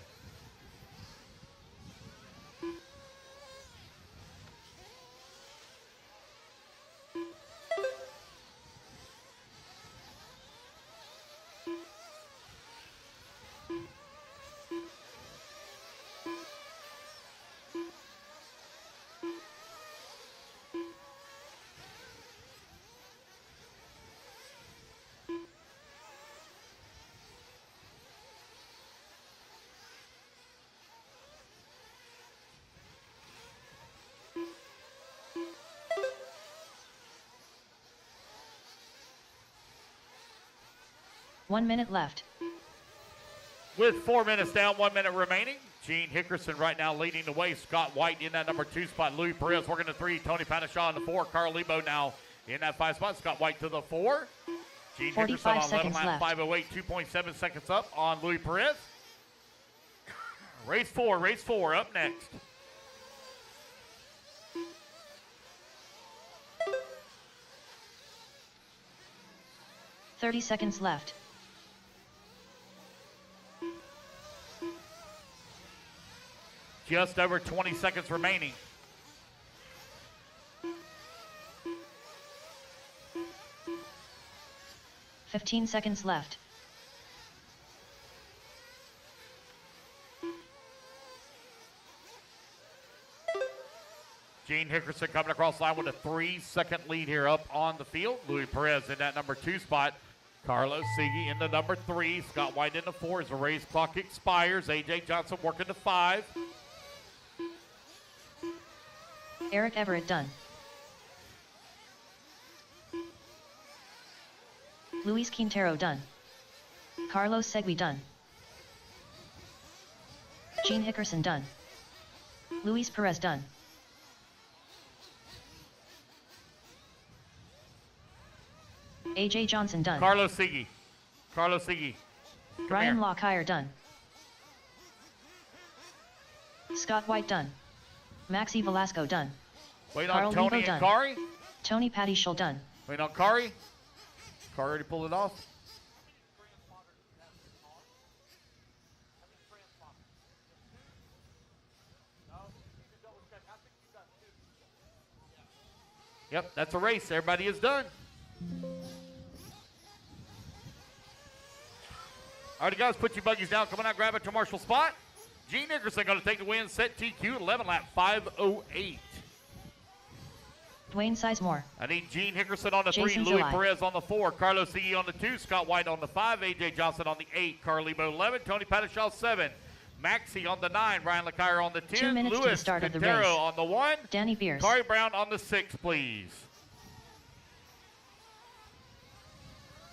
1 minute left. With 4 minutes down, 1 minute remaining. Gene Hickerson right now leading the way. Scott White in that number 2 spot. Louis Perez working the 3. Tony Panishaw in the 4. Carl Lebo now in that 5 spot. Scott White to the 4. Gene Hickerson on 11 lap, 5:08, 2.7 seconds up on Louis Perez. Race 4 up next. $30 left. Just over 20 seconds remaining. $15 left. Gene Hickerson coming across the line with a 3-second lead here up on the field. Louis Perez in that number 2 spot. Carlos Sigui in the number 3. Scott White in the 4 as the race clock expires. A.J. Johnson working the 5. Eric Everett done. Luis Quintero done. Carlos Segui done. Gene Hickerson done. Luis Perez done. AJ Johnson done. Carlos Sigui. Ryan Lockyer done. Scott White done. Maxi Velasco done. Wait Carl on Tony Lebo and done. Kari. Tony Patty Schull done. Wait on Kari. Kari already pulled it off. Yep, that's a race. Everybody is done. All right, guys, put your buggies down. Come on out, grab it to Marshall spot. Gene Nickerson going to take the win. Set TQ, 11 lap, 5:08. Dwayne Sizemore. I need Gene Hickerson on the Jason 3, Louis Zilli. Perez on the 4, Carlos Sigui on the 2, Scott White on the 5, A.J. Johnson on the 8, Carl Lebo 11, Tony Patishaw 7, Maxi on the 9, Ryan LeCuyer on the 10, 2 minutes to the Louis start of the Quintero race. on the 1, Danny Beers. Corey Brown on the 6, please.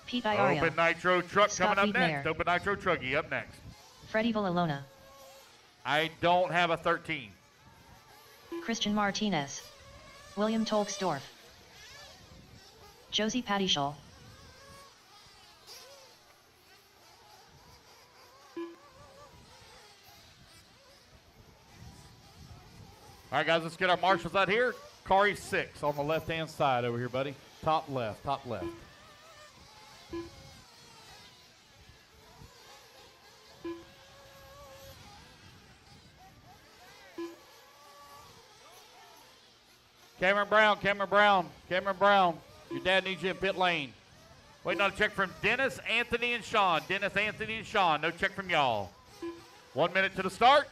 Pete Iorio. Open Nitro truck Scott coming up Wiedemeyer. next. Open Nitro Truggy up next. Freddie Villalona. I don't have a 13. Christian Martinez. William Tolksdorf. Josie Pattyshall. All right, guys, let's get our marshals out here. Kari 6 on the left-hand side over here, buddy. Top left, top left. Cameron Brown. Your dad needs you in pit lane. Waiting on a check from Dennis, Anthony, and Sean. No check from y'all. 1 minute to the start.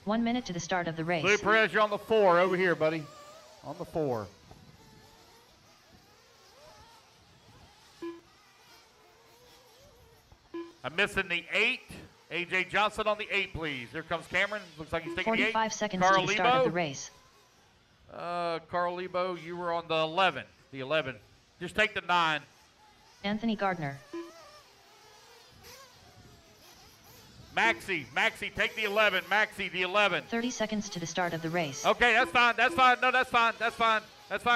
1 minute to the start of the race. Louis Perez, you're on the 4 over here, buddy. On the 4. I'm missing the 8. A.J. Johnson on the 8, please. Here comes Cameron. Looks like he's taking the 8. 45 seconds Carl to the start of Lebo. the race. Carl Lebo, you were on the 11. The 11. Just take the 9. Anthony Gardner. Maxi, take the 11. Maxi, the 11. 30 seconds to the start of the race. Okay, that's fine. No, that's fine.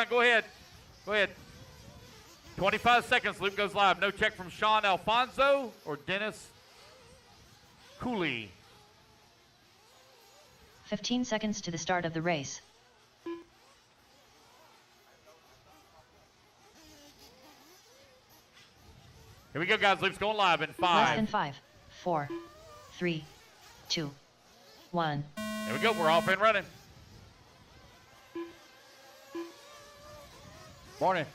Go ahead. 25 seconds. Loop goes live. No check from Sean Alfonso or Dennis Cooley. 15 seconds to the start of the race. Here we go, guys. Loop's going live in 5. Less than 5, 4, 3, 2, 1. There we go. We're off and running. Morning.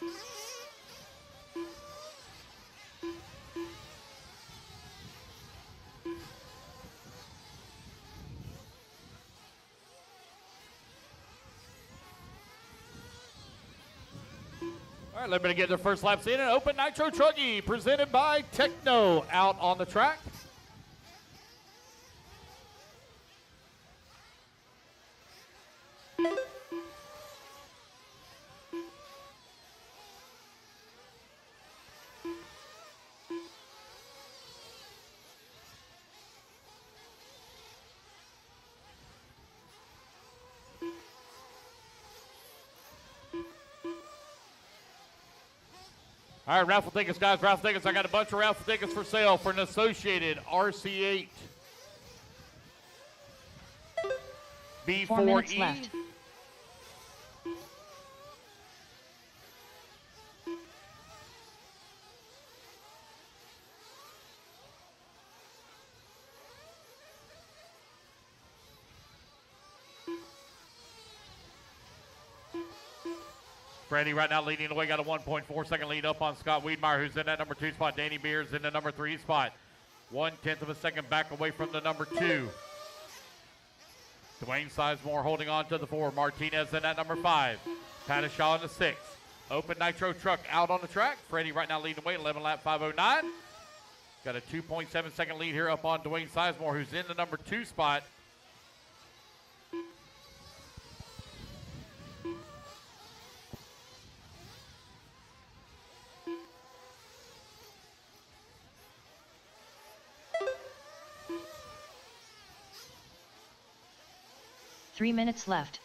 All right, let me get the first laps in. An Open Nitro Truggy presented by Techno out on the track. All right, raffle tickets, guys. Raffle tickets. I got a bunch of raffle tickets for sale for an associated RC8 B4E. 4 minutes left. Freddie right now leading the way, got a 1.4 second lead up on Scott Wiedmeyer, who's in that number 2 spot. Danny Beers in the number 3 spot. 1/10 of a second back away from the number 2. Dwayne Sizemore holding on to the 4. Martinez in that number 5. Pattishaw in the 6. Open Nitro truck out on the track. Freddie right now leading the way, 11 lap 5:09. Got a 2.7 second lead here up on Dwayne Sizemore, who's in the number 2 spot. Three minutes left.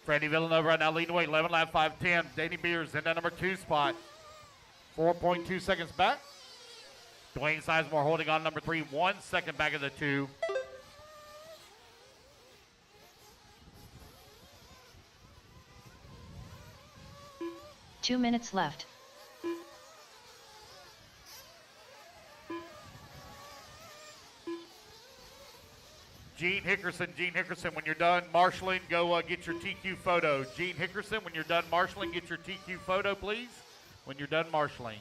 Freddie Villanova right now leading the way, 11 lap 5:10. Danny Beers in that number 2 spot. 4.2 seconds back. Dwayne Sizemore holding on number 3, 1 second back of the 2. Two minutes left. Gene Hickerson, when you're done marshaling, go get your TQ photo. Gene Hickerson, when you're done marshaling, get your TQ photo, please. When you're done marshaling.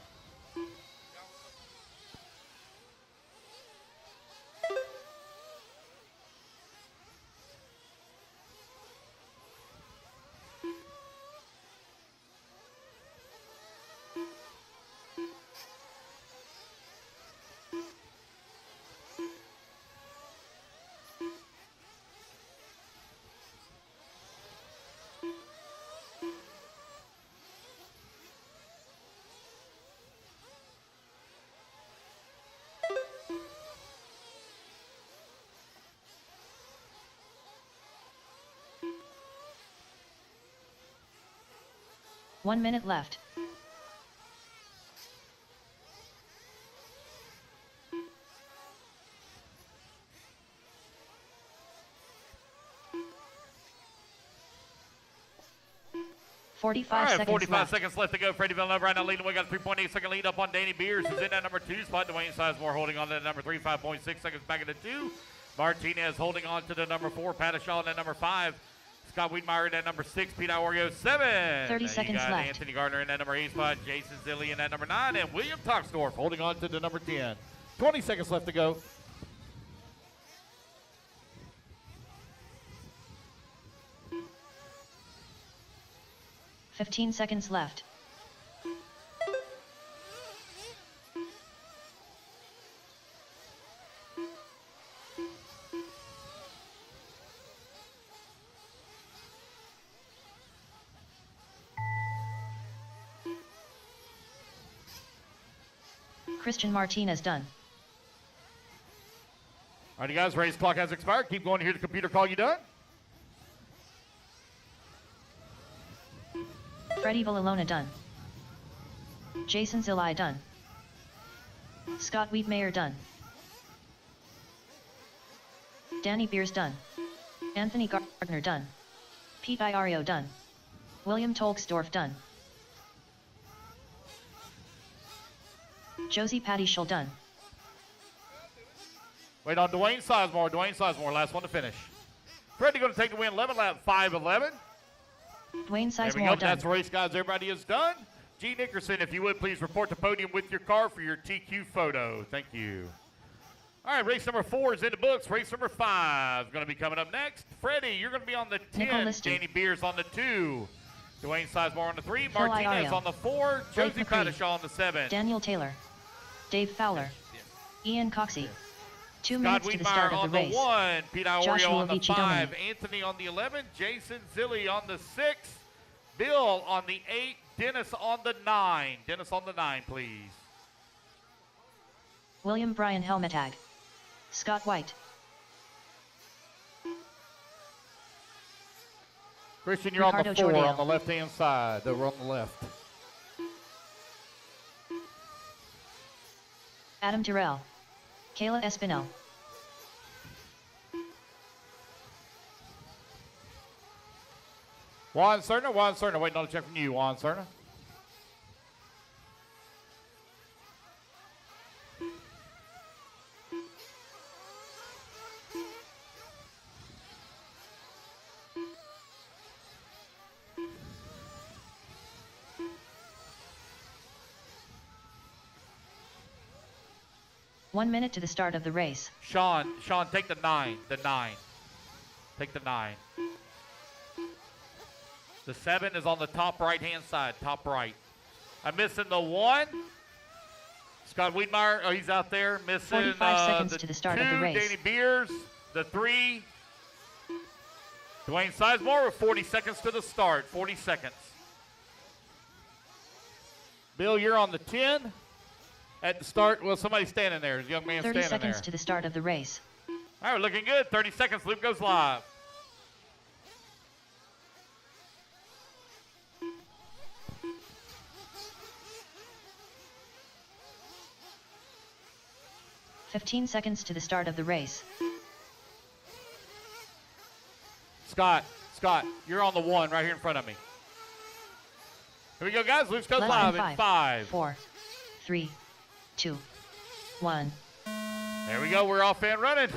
One minute left. All right, 45 45 seconds left to go. Freddie Villanova right now leading the way. Got a 3.8 second lead up on Danny Beers, who's in that number 2 spot. Dwayne Sizemore holding on to that number 3, 5.6 seconds back of the 2. Martinez holding on to the number 4. Pattishaw in that number 5. Scott Wiedmeyer in that number 6. Pete Iorio 7. 30 seconds you got left. Anthony Gardner in that number 8 spot. Jason Zilli in that number 9. And William Toxdorf holding on to the number 10. 20 seconds left to go. $15 seconds left. Christian Martinez done. All right, you guys, race clock has expired. Keep going to hear the computer call you done. Freddie Villalona done. Jason Zilli done. Scott Wiedmeyer done. Danny Beers done. Anthony Gardner done. Pete Iorio done. William Tolksdorf done. Josie Pattishaw done. Wait on Dwayne Sizemore. Dwayne Sizemore, last one to finish. Freddie going to take the win, 11 lap 5:11. Dwayne There we go. Sizemore done. That's the race, guys. Everybody is done. Gene Nickerson, if you would, please report to podium with your car for your TQ photo. Thank you. All right, race number 4 is in the books. Race number 5 is going to be coming up next. Freddie, you're going to be on the 10. Danny Beers on the 2. Dwayne Sizemore on the 3. Phil Martinez Iario. on the 4. Blake Josie McCree. Padishaw on the 7. Daniel Taylor. Dave Fowler. Ian Coxey. 2 Scott minutes to the start Wiedmeyer of the on the race. 1. Pete Iorio Joshua on the Vici 5. Domini. Anthony on the 11. Jason Zilli on the 6. Bill on the 8. Dennis on the 9. Dennis on the 9, please. William Bryan Helmetag. Scott White. Christian, you're on Ricardo the 4 Jordale. on the left-hand side. Over on the left. Adam Terrell. Kayla Espinel. Juan Cerna, waiting on a check from you, Juan Cerna. One minute to the start of the race. Sean, take the 9. The 9. Take the 9. The 7 is on the top right-hand side, top right. I'm missing the 1. Scott Wiedmeyer, oh, he's out there. Missing 45 seconds the to the start 2, of the race. Danny Beers, the 3. Dwayne Sizemore with 40 seconds to the start, 40 seconds. Bill, you're on the 10. At the start, well, somebody's standing there. There's a young man 30 standing seconds there. to the start of the race. All right, we're looking good. 30 seconds, loop goes live. $15 seconds to the start of the race. Scott, you're on the 1 right here in front of me. Here we go, guys. Loops goes Less live than in 5. 4, 3, 2, 1. There we go. We're off and running.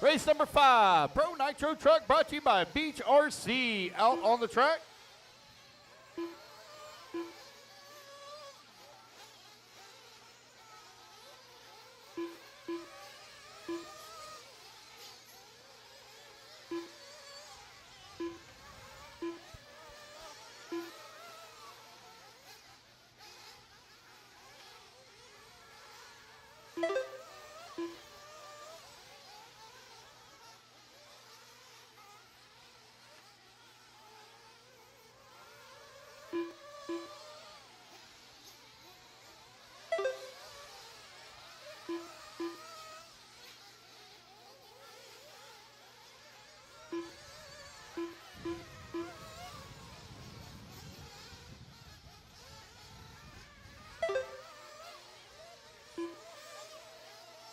Race number 5, Pro Nitro Truck, brought to you by Beach RC. Out on the track.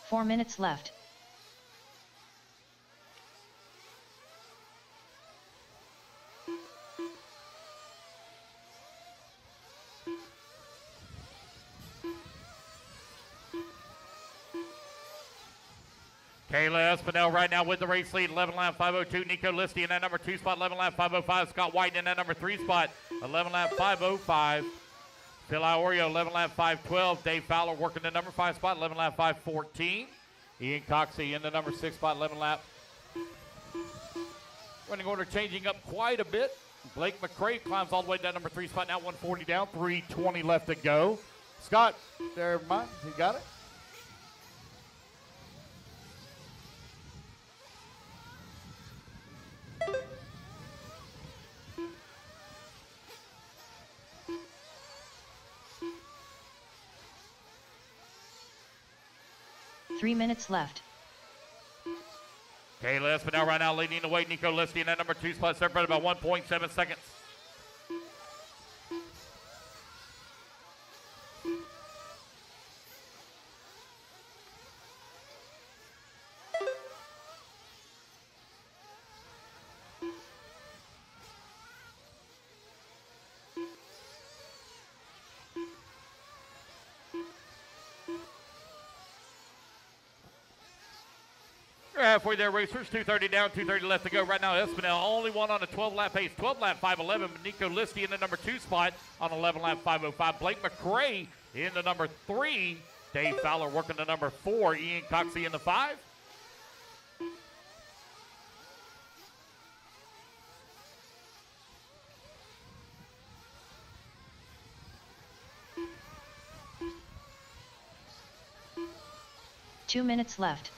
Four minutes left. Kayla Espinel right now with the race lead, 11 lap 502. Nico Listi in that number 2 spot, 11 lap 505. Scott White in that number 3 spot, 11 lap 505. Phil Iorio, 11 lap 512. Dave Fowler working the number 5 spot, 11 lap 514. Ian Coxey in the number 6 spot, 11 lap. Running order changing up quite a bit. Blake McCray climbs all the way to that number 3 spot, now 140 down, 320 left to go. Scott, there, Mike, you got it? Three minutes left. Kayla Espinel right now leading the way. Nico Listi in that number 2 spot, separated by 1.7 seconds. You're halfway there, racers. 230 down, 230 left to go. Right now, Espinel only one on a 12-lap pace. 12 lap 511. Nico Listi in the number 2 spot on 11 lap 505. Blake McCray in the number 3 Dave Fowler working the number 4. Ian Coxey in the 5. Two minutes left.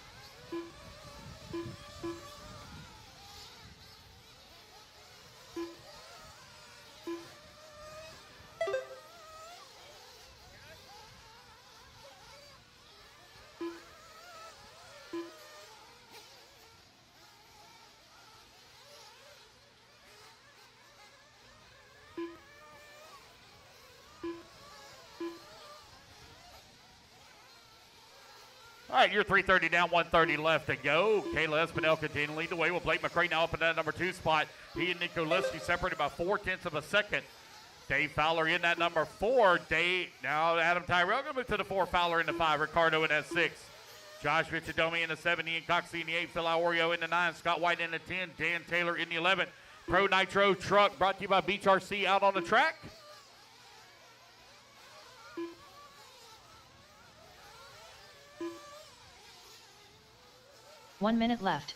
All right, you're 3:30 down, 1:30 left to go. Kayla Espinel continuing to lead the way with Blake McCray now up in that number 2 spot. He and Nico Liskey separated by 0.4 of a second. Dave Fowler in that number 4. Now Adam Tyrell going to move to the 4. Fowler in the 5. Ricardo in that 6. Josh Vichadomi in the 7. Ian Coxey in the 8. Phil Iorio in the 9. Scott White in the 10. Dan Taylor in the 11. Pro Nitro Truck brought to you by Beach RC out on the track. One minute left.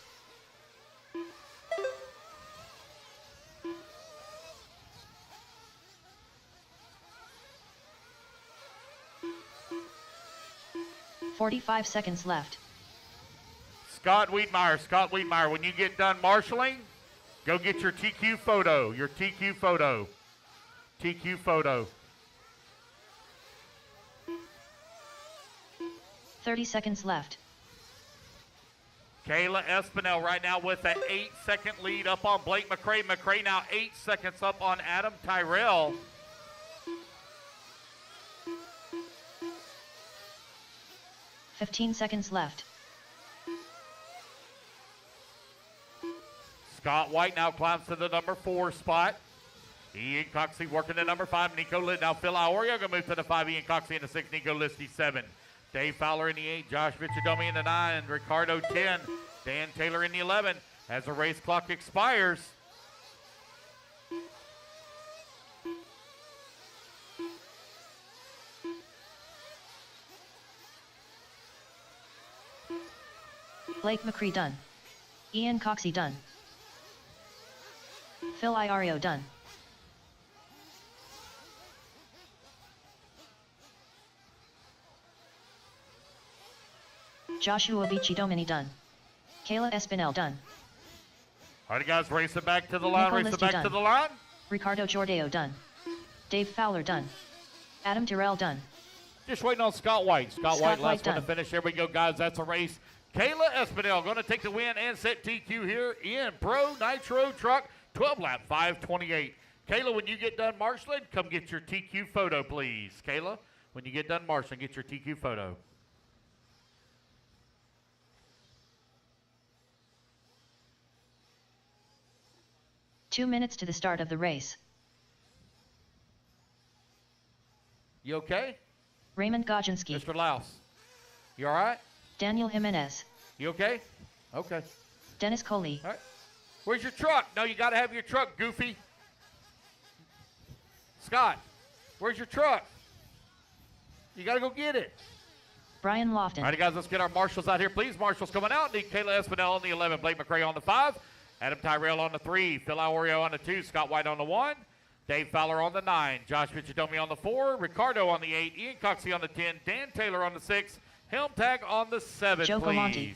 "45 seconds left. Scott Wiedmeyer, when you get done marshaling, go get your TQ photo, TQ photo. 30 seconds left. Kayla Espinel right now with an 8-second lead up on Blake McCray. McCray now 8 seconds up on Adam Tyrell. "15 seconds left. Scott White now climbs to the number 4 spot. Ian Coxey working the number 5. Nico Litt. Now Phil Iorio going to move to the 5. Ian Coxey in the 6. Nico Liskey 7. Dave Fowler in the 8. Josh Vichadomi in the 9. Ricardo 10. Dan Taylor in the 11. As the race clock expires. Blake McCray done. Ian Coxey done. Phil Iorio done. Joshua Vichadomi done. Kayla Espinel done. All right, guys, race it back to the line. Nico Race it Liskey back to done. the line. Ricardo Jordeo done. Dave Fowler done. Adam Tyrell done. Just waiting on Scott White. Scott White, last one to done. finish. Here we go, guys. That's a race. Kayla Espinel going to take the win and set TQ here in Pro Nitro Truck 12 lap 5:28. Kayla, when you get done marshaling, come get your TQ photo, please. Kayla, when you get done marshaling, get your TQ photo. Two minutes to the start of the race. You okay? Raymond Godzinski. Mr. Laus, you all right? Daniel Jimenez. You okay? Okay. Dennis Coley. All right. Where's your truck? No, you got to have your truck, Goofy. Scott, where's your truck? You got to go get it. Brian Lofton. All right, guys, let's get our marshals out here, please. Marshals coming out. Need Kayla Espinel on the 11, Blake McCray on the 5, Adam Tyrell on the 3, Phil Iorio on the 2, Scott White on the 1, Dave Fowler on the 9, Josh Vichadomi on the 4, Ricardo on the 8, Ian Coxey on the 10, Dan Taylor on the 6, Helm Tag on the 7, Joe please. Galante.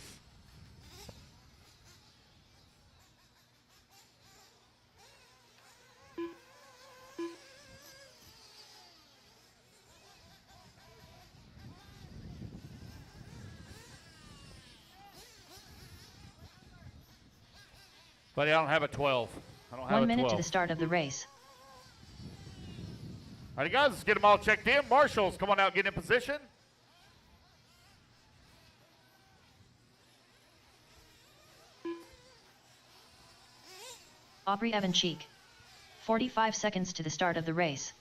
Buddy, I don't have a 12. I don't have 1 a minute 12. to the start of the race. All right, guys, let's get them all checked in. Marshals, come on out, get in position. Aubrey Evan Cheek. 45 seconds to the start of the race.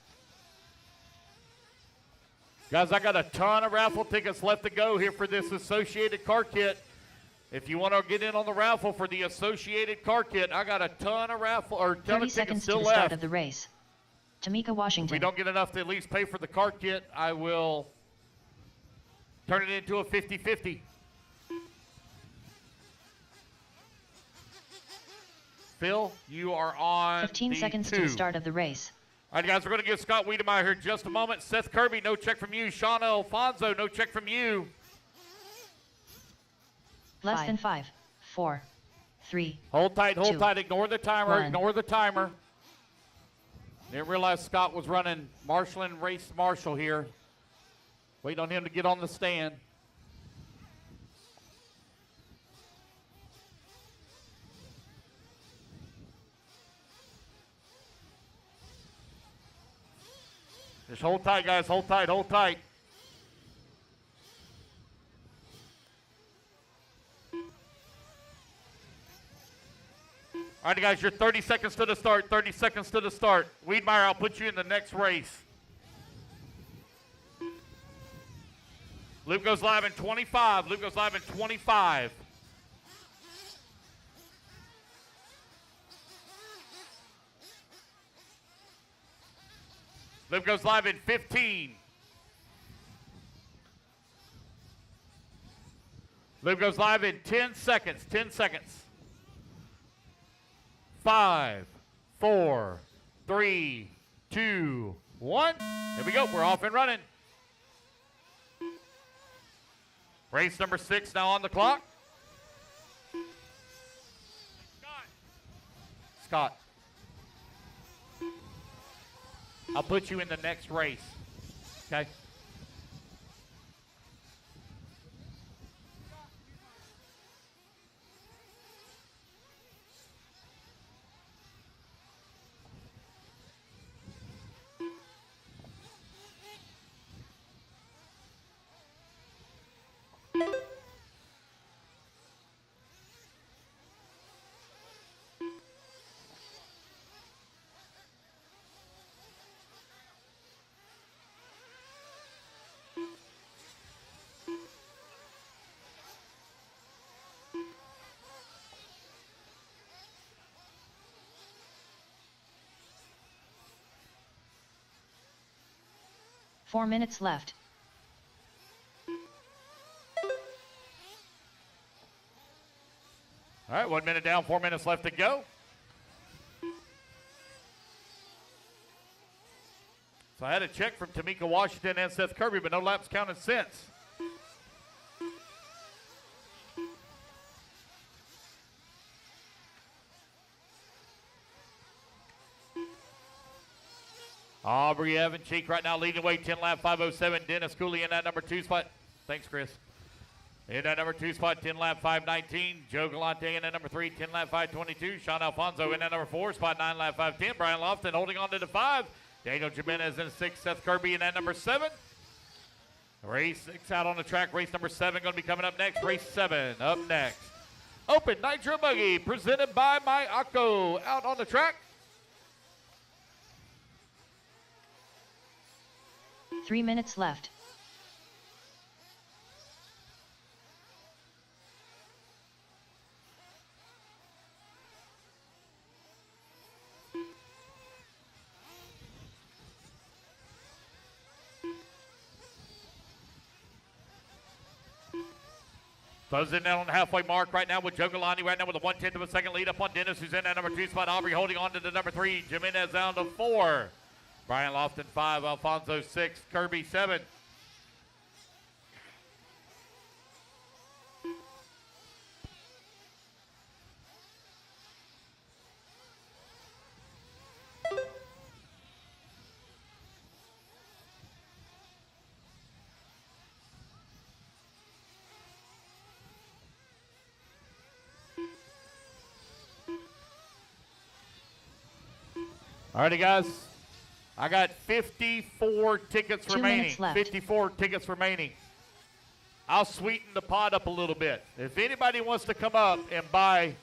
Guys, I got a ton of raffle tickets left to go here for this Associated car kit. If you want to get in on the raffle for the Associated car kit, I got a ton of raffle or ton 30 of tickets seconds to still the start left. of the race. Tamika If we Washington. don't get enough to at least pay for the car kit, I will Turn it into a 50-50. Phil, you are on 15 seconds 2. to the start of the race. All right, guys, we're going to give Scott Wiedemeyer here in just a moment. Seth Kirby, no check from you. Sean Alfonso, no check from you. Less than 5, 4, 3. Hold tight, hold 2, tight. Ignore the timer, 1. ignore the timer. Didn't realize Scott was running marshalling race marshal here. Waiting on him to get on the stand. Just hold tight, guys. Hold tight, hold tight. All right, guys, you're 30 seconds to the start. 30 seconds to the start. Wiedemeyer, I'll put you in the next race. Loop goes live in 25. Loop goes live in 25. Loop goes live in 15. Loop goes live in 10 seconds. 10 seconds. 5, 4, 3, 2, 1. Here we go. We're off and running. Race number 6 now on the clock. Scott. I'll put you in the next race. Okay? Four minutes left. All right, 1 minute down, 4 minutes left to go. So I had a check from Tamika Washington and Seth Kirby, but no laps counted since. Aubrey Evan Cheek right now leading the way, 10 lap 507. Dennis Cooley in that number 2 spot. Thanks, Chris. In that number 2 spot, 10 lap 519. Joe Galante in that number 3, 10 lap 522. Sean Alfonso in that number 4 spot, 9 lap 510. Brian Lofton holding on to the 5. Daniel Jimenez in 6. Seth Kirby in that number 7. Race 6 out on the track. Race number 7 going to be coming up next. Race 7 up next. Open Nitro Buggy presented by Mayako out on the track. 3 minutes left. Closing in on the halfway mark right now with Joe Galante right now with a 1/10 of a second lead up on Dennis, who's in that number 2 spot. Aubrey holding on to the number 3. Jimenez down to 4. Brian Lofton 5. Alfonso 6. Kirby 7. Alrighty, guys. I got 54 tickets 2 remaining. minutes left. 54 tickets remaining. I'll sweeten the pot up a little bit. If anybody wants to come up and buy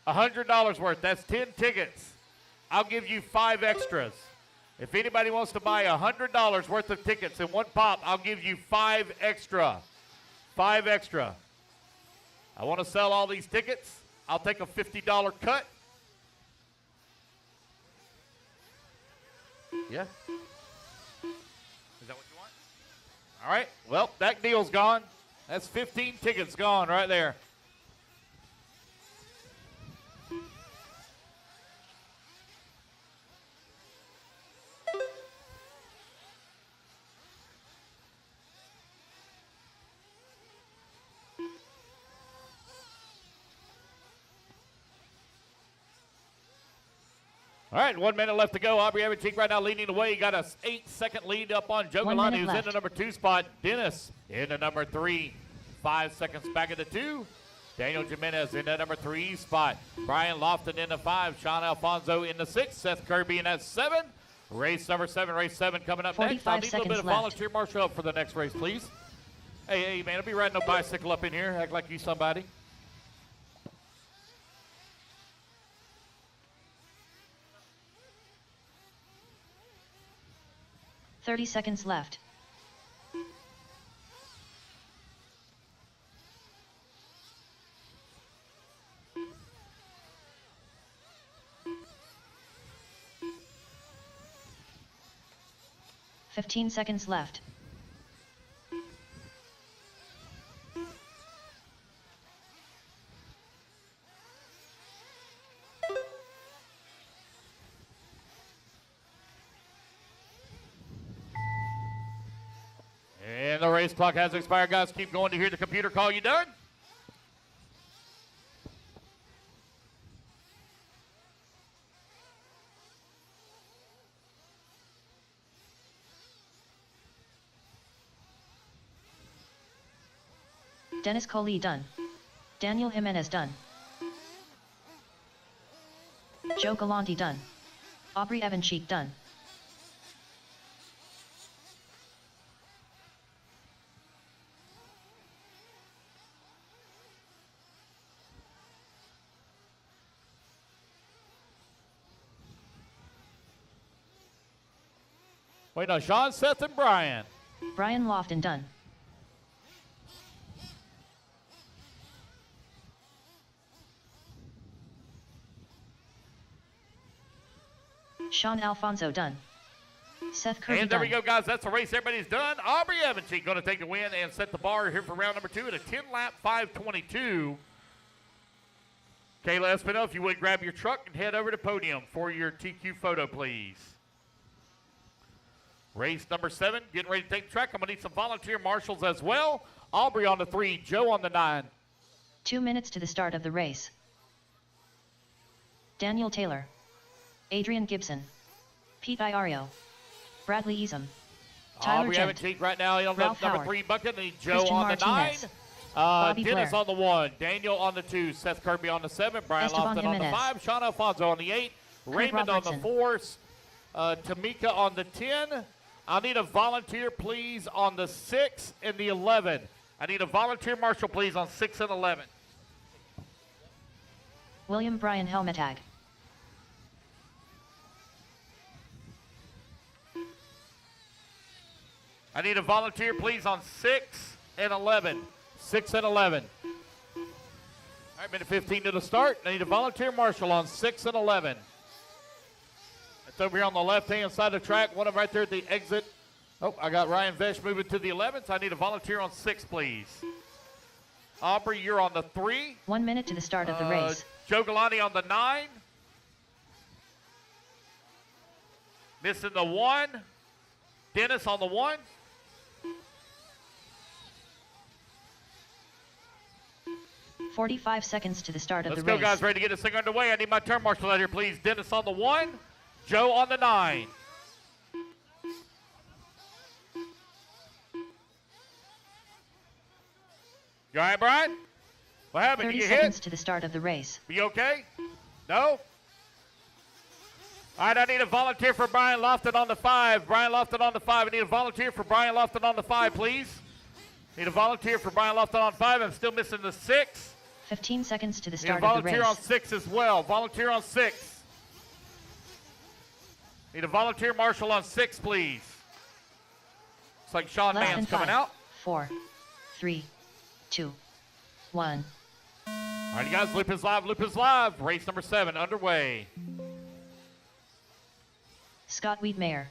$100 worth, that's 10 tickets, I'll give you 5 extras. If anybody wants to buy $100 worth of tickets in one pop, I'll give you 5 extra. 5 extra. I want to sell all these tickets. I'll take a $50 cut. Yeah. Is that what you want? All right, well, that deal's gone. That's 15 tickets gone right there. All right, 1 minute left to go. Aubrey Everchink right now leading the way. Got a 8-second lead up on Joe 1 Galani, minute who's in left. the number 2 spot. Dennis in the number 3. 5 seconds back at the 2. Daniel Jimenez in the number 3 spot. Brian Lofton in the 5. Sean Alfonso in the 6. Seth Kirby in that 7. Race number 7, race 7 coming up next. I 45 need a little bit seconds of left. volunteer marshal up for the next race, please. Hey, man, don't be riding no bicycle up in here. Act like you somebody. Thirty seconds left. Fifteen seconds left. And the race clock has expired, guys. Keep going to hear the computer call. You done? Dennis Coley done. Daniel Jimenez done. Joe Galante done. Aubrey Evancheek done. Wait, no, Sean, Seth, and Brian. Brian Lofton done. Sean Alfonso done. Seth Kirby And there done. we go, guys. That's the race. Everybody's done. Aubrey Evancheek going to take the win and set the bar here for round number 2 at a 10-lap 5:22. Kayla Espino, if you would grab your truck and head over to podium for your TQ photo, please. Race number 7, getting ready to take the track. I'm going to need some volunteer marshals as well. Aubrey on the 3, Joe on the 9. 2 minutes to the start of the race. Daniel Taylor. Adrian Gibson. Pete Iario. Bradley Easom. Tyler Aubrey Gent. Evancheek right now on the Ralph number Howard. 3 bucket. And Joe Christian on the 9. Martinez. Bobby Dennis Blair. on the 1. Daniel on the 2. Seth Kirby on the 7. Brian Esteban Lofton on the Jimenez. 5. Sean Alfonso on the 8. Raymond on the Robertson. 4. Tamika on the 10. I need a volunteer, please, on the 6 and the 11. I need a volunteer marshal, please, on 6 and 11. William Brian Helmetag. I need a volunteer, please, on 6 and 11. 6 and 11. All right, minute 15 to the start. I need a volunteer marshal on 6 and 11. It's over here on the left-hand side of the track. One of them right there at the exit. Oh, I got Ryan Vesh moving to the 11th. I need a volunteer on 6, please. Aubrey, you're on the 3. 1 minute to the start of the race. Joe Galani on the 9. Missing the 1. Dennis on the 1. .45 seconds to the start of Let's the go, race. guys. Ready to get this thing underway. I need my turn marshal out here, please. Dennis on the 1. Joe on the 9. You all right, Brian? What happened? 30 Did you seconds hit? to the start of the race. You okay? No? All right, I need a volunteer for Brian Lofton on the 5. Brian Lofton on the 5. I need a volunteer for Brian Lofton on the 5, please. Need a volunteer for Brian Lofton on 5. I'm still missing the 6. 15 seconds to the Need a start of the volunteer on race. 6 as well. Volunteer on 6. Need a volunteer marshal on 6, please. Looks like Sean Less than Mann's coming 5, out. 4, 3, 2, 1. All right, you guys, Loop is live. Loop is live. Race number 7 underway. Scott Wiedmeyer.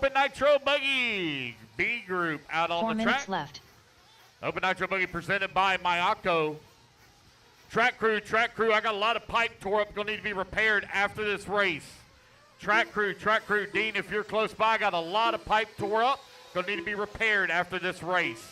Open Nitro Buggy, B group out on 4 the minutes track. left. Open Nitro Buggy presented by Mayako. Track crew, I got a lot of pipe tore up, gonna need to be repaired after this race. Track crew, Dean, if you're close by, got a lot of pipe tore up, gonna need to be repaired after this race.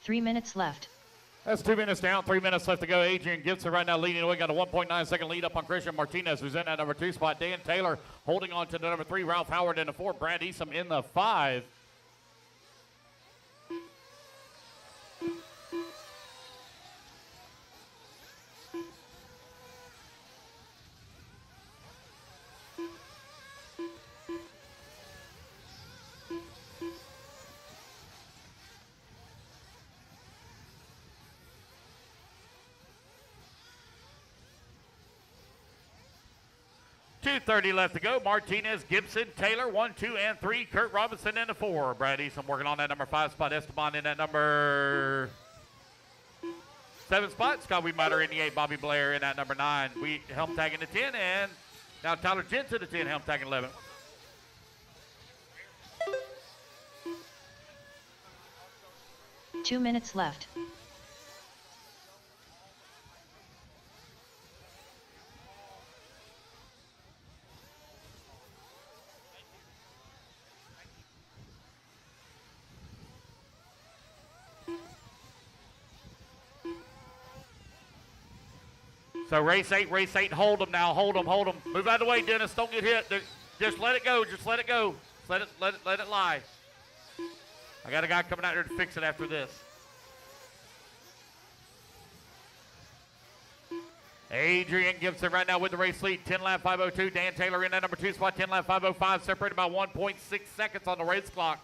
Three minutes left. That's 2 minutes down, 3 minutes left to go. Adrian Gibson right now leading away. Got a 1.9 second lead up on Christian Martinez, who's in that number 2 spot. Dan Taylor holding on to the number 3. Ralph Howard in the 4. Brad Easom in the 5. .230 left to go. Martinez, Gibson, Taylor, 1, 2, and 3. Kurt Robinson in the 4. Brad Easom working on that number 5 spot. Esteban in that number 7 spot. Scott Weedmeyer in the 8. Bobby Blair in that number 9. We helm tagging the 10, and now Tyler Jensen the 10, helm tagging 11. Two minutes left. So race 8, hold them now, hold them. Move out of the way, Dennis, don't get hit. Just let it go, let it lie. I got a guy coming out here to fix it after this. Adrian Gibson right now with the race lead, 10 lap 5:02. Dan Taylor in that number 2 spot, 10 lap 5:05, separated by 1.6 seconds on the race clock.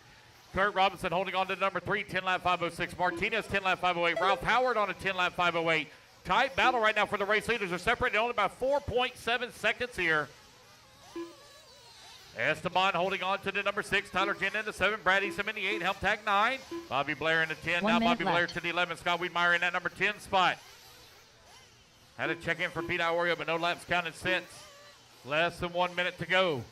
Kurt Robinson holding on to number 3, 10 lap 5:06. Martinez, 10 lap 5:08. Ralph Howard on a 10 lap 5:08. Tight battle right now for the race leaders. Are separated only by 4.7 seconds here. Esteban holding on to the number 6. Tyler Jen in the 7. Brad Easom in the 8. Help tag 9. Bobby Blair in the 10. 1 Now minute Bobby Blair left. to the 11. Scott Weedmeyer in that number 10 spot. Had a check in for Pete Iorio, but no laps counted since. Less than 1 minute to go.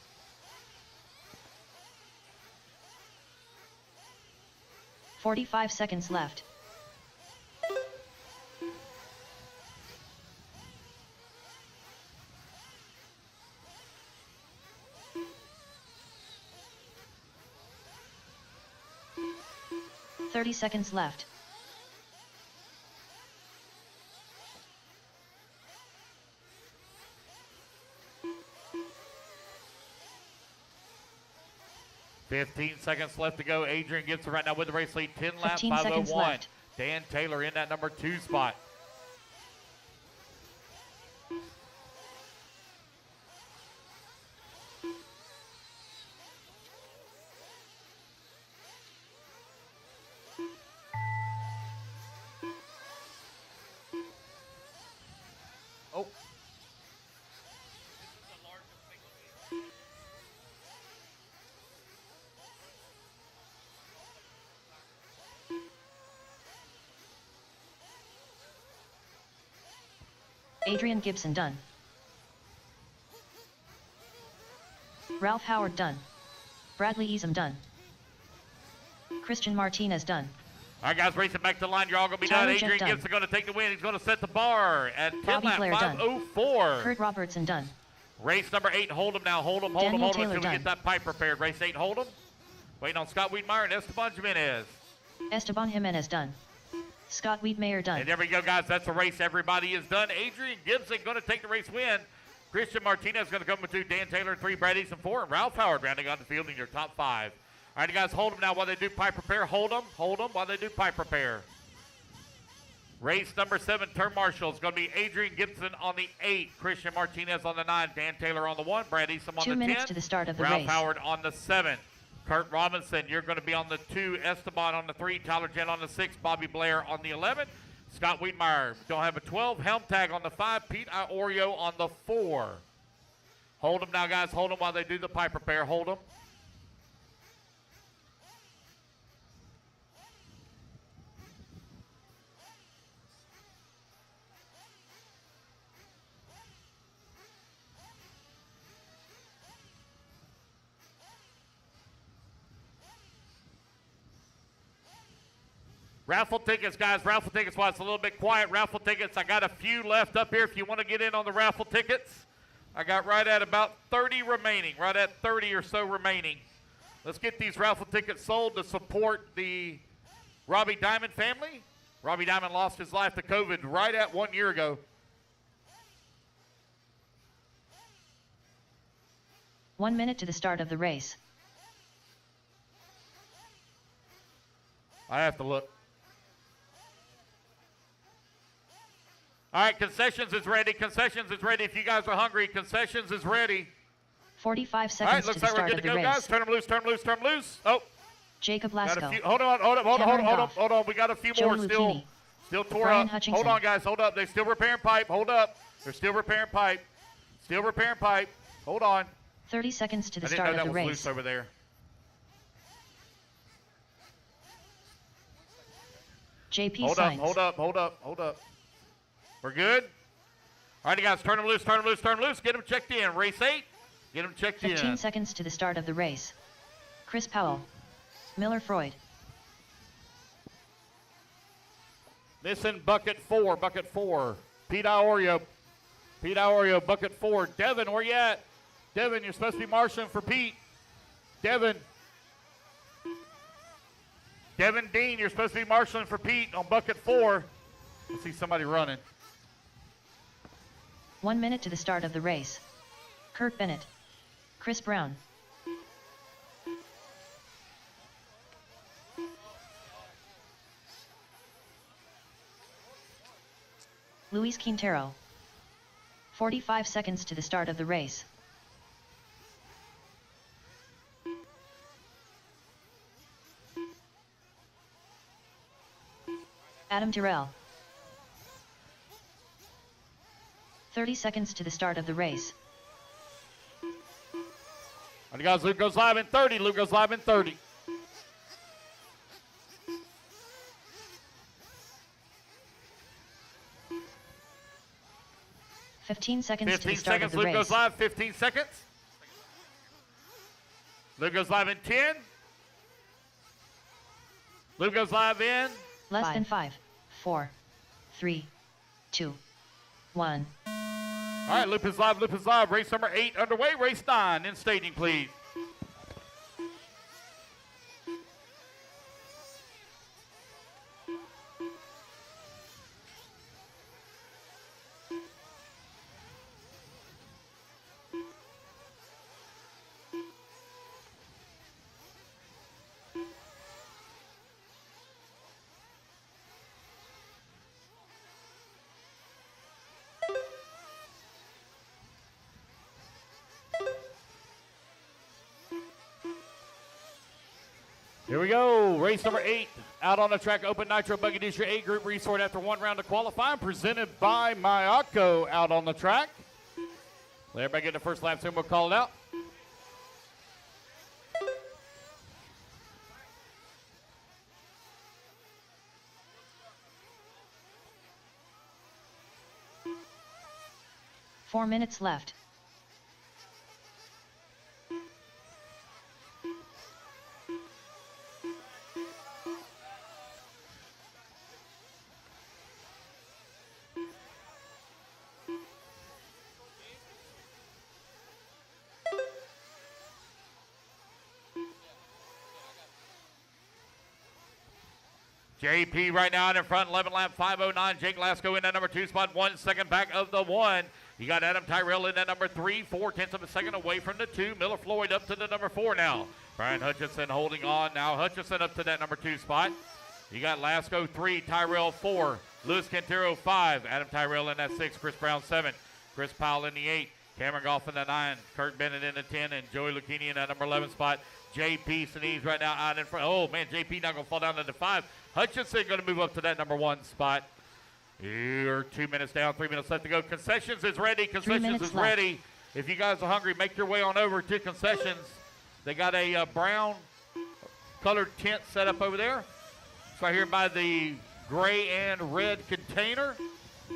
.45 seconds left. .30 seconds left. .15 seconds left to go. Adrian Gibson right now with the race lead. 10 lap 15 seconds 5:01. left. Dan Taylor in that number 2 spot. Oh. Adrian Gibson done. Ralph Howard done. Bradley Easom done. Christian Martinez done. All right, guys, racing back to the line. You're all going to be Tyler done. Jeff Adrian done. Gibson going to take the win. He's going to set the bar at 10 Bobby lap Blair done. 5:04. Kurt Robertson done. Race number 8, hold him now. Hold him Daniel until Taylor we done. get that pipe repaired. Race 8, hold him. Waiting on Scott Weedmeyer and Esteban Jimenez. Esteban Jimenez done. Scott Weedmeyer done. And there we go, guys. That's the race. Everybody is done. Adrian Gibson going to take the race win. Christian Martinez going to come with 2. Dan Taylor 3. Brad Easom 4. And Ralph Howard rounding on the field in your top 5. All right, you guys, hold them now while they do pipe repair. Hold them while they do pipe repair. Race number 7, turn marshal, is going to be Adrian Gibson on the 8, Christian Martinez on the 9, Dan Taylor on the 1, Brad Eastham on the 10. 2 minutes to the start of the Ralph race. Howard on the 7. Kurt Robinson, you're going to be on the 2, Esteban on the 3, Tyler Jen on the 6, Bobby Blair on the 11, Scott Wiedmeyer don't have a 12, Helm Tag on the 5, Pete Iorio on the 4. Hold them now, guys. Hold them while they do the pipe repair. Hold them. Raffle tickets, guys. Raffle tickets while it's a little bit quiet. Raffle tickets. I got a few left up here if you want to get in on the raffle tickets. I got right at about 30 remaining, right at 30 or so remaining. Let's get these raffle tickets sold to support the Robbie Diamond family. Robbie Diamond lost his life to COVID right at 1 year ago. One minute to the start of the race. I have to look. All right, concessions is ready. Concessions is ready. If you guys are hungry, concessions is ready. 45 All right, seconds to looks the like we're start good of to the go, guys. race. Turn them loose, turn them loose, turn them loose. Oh, Jacob got a Lasco. few. Hold on. Hold on. We got a few Joe more still. Lucchini. Still tore Brian up. Hutchinson. Hold on, guys. Hold up. They're still repairing pipe. Hold up. They're still repairing pipe. Still repairing pipe. Hold on. 30 seconds to the I didn't start know of that the was race. loose over there. JP Hold signs. up. We're good? All right, you guys, turn them loose. Get them checked in. Race 8. Get them checked 15 in. seconds to the start of the race. Chris Powell. Miller Freud. Missing bucket 4. Pete Iorio, bucket 4. Devin, where you at? Devin, you're supposed to be marshaling for Pete. Devin Dean, you're supposed to be marshaling for Pete on bucket 4. I see somebody running. 1 minute to the start of the race. Kurt Bennett. Chris Brown. Luis Quintero. 45 seconds to the start of the race. Adam Terrell. 30 seconds to the start of the race. All right, guys, Luke goes live in 30. 15 seconds to the 15 start seconds, of the Luke race. goes live, 15 seconds. Luke goes live in 10. Luke goes live in. Less than 5, 4, 3, 2, 1. All right, loop is live. Race number 8 underway. Race 9 in staging, please. Here we go. Race number 8 out on the track. Open Nitro Buggy District A group resort after one round of qualifying. Presented by Mayako out on the track. Let everybody get the first lap, soon we'll call it out. Four minutes left. JP right now out in front, 11 lap 509. Jake Lasco in that number 2 spot, 1 second back of the 1. You got Adam Tyrell in that number 3, 4/10 of a second away from the 2. Miller Floyd up to the number 4 now. Brian Hutchinson holding on now. Hutchinson up to that number 2 spot. You got Lasco 3, Tyrell 4, Luis Quintero 5, Adam Tyrell in that 6, Chris Brown 7, Chris Powell in the 8, Cameron Goff in the 9, Kurt Bennett in the 10, and Joey Lucchini in that number 11 spot. JP Sinise right now out in front. Oh, man, JP not going to fall down to the 5. Hutchinson going to move up to that number 1 spot. You're 2 minutes down, 3 minutes left to go. Concessions is ready. Concessions is ready. If you guys are hungry, make your way on over to Concessions. They got a brown colored tent set up over there. It's right here by the gray and red container.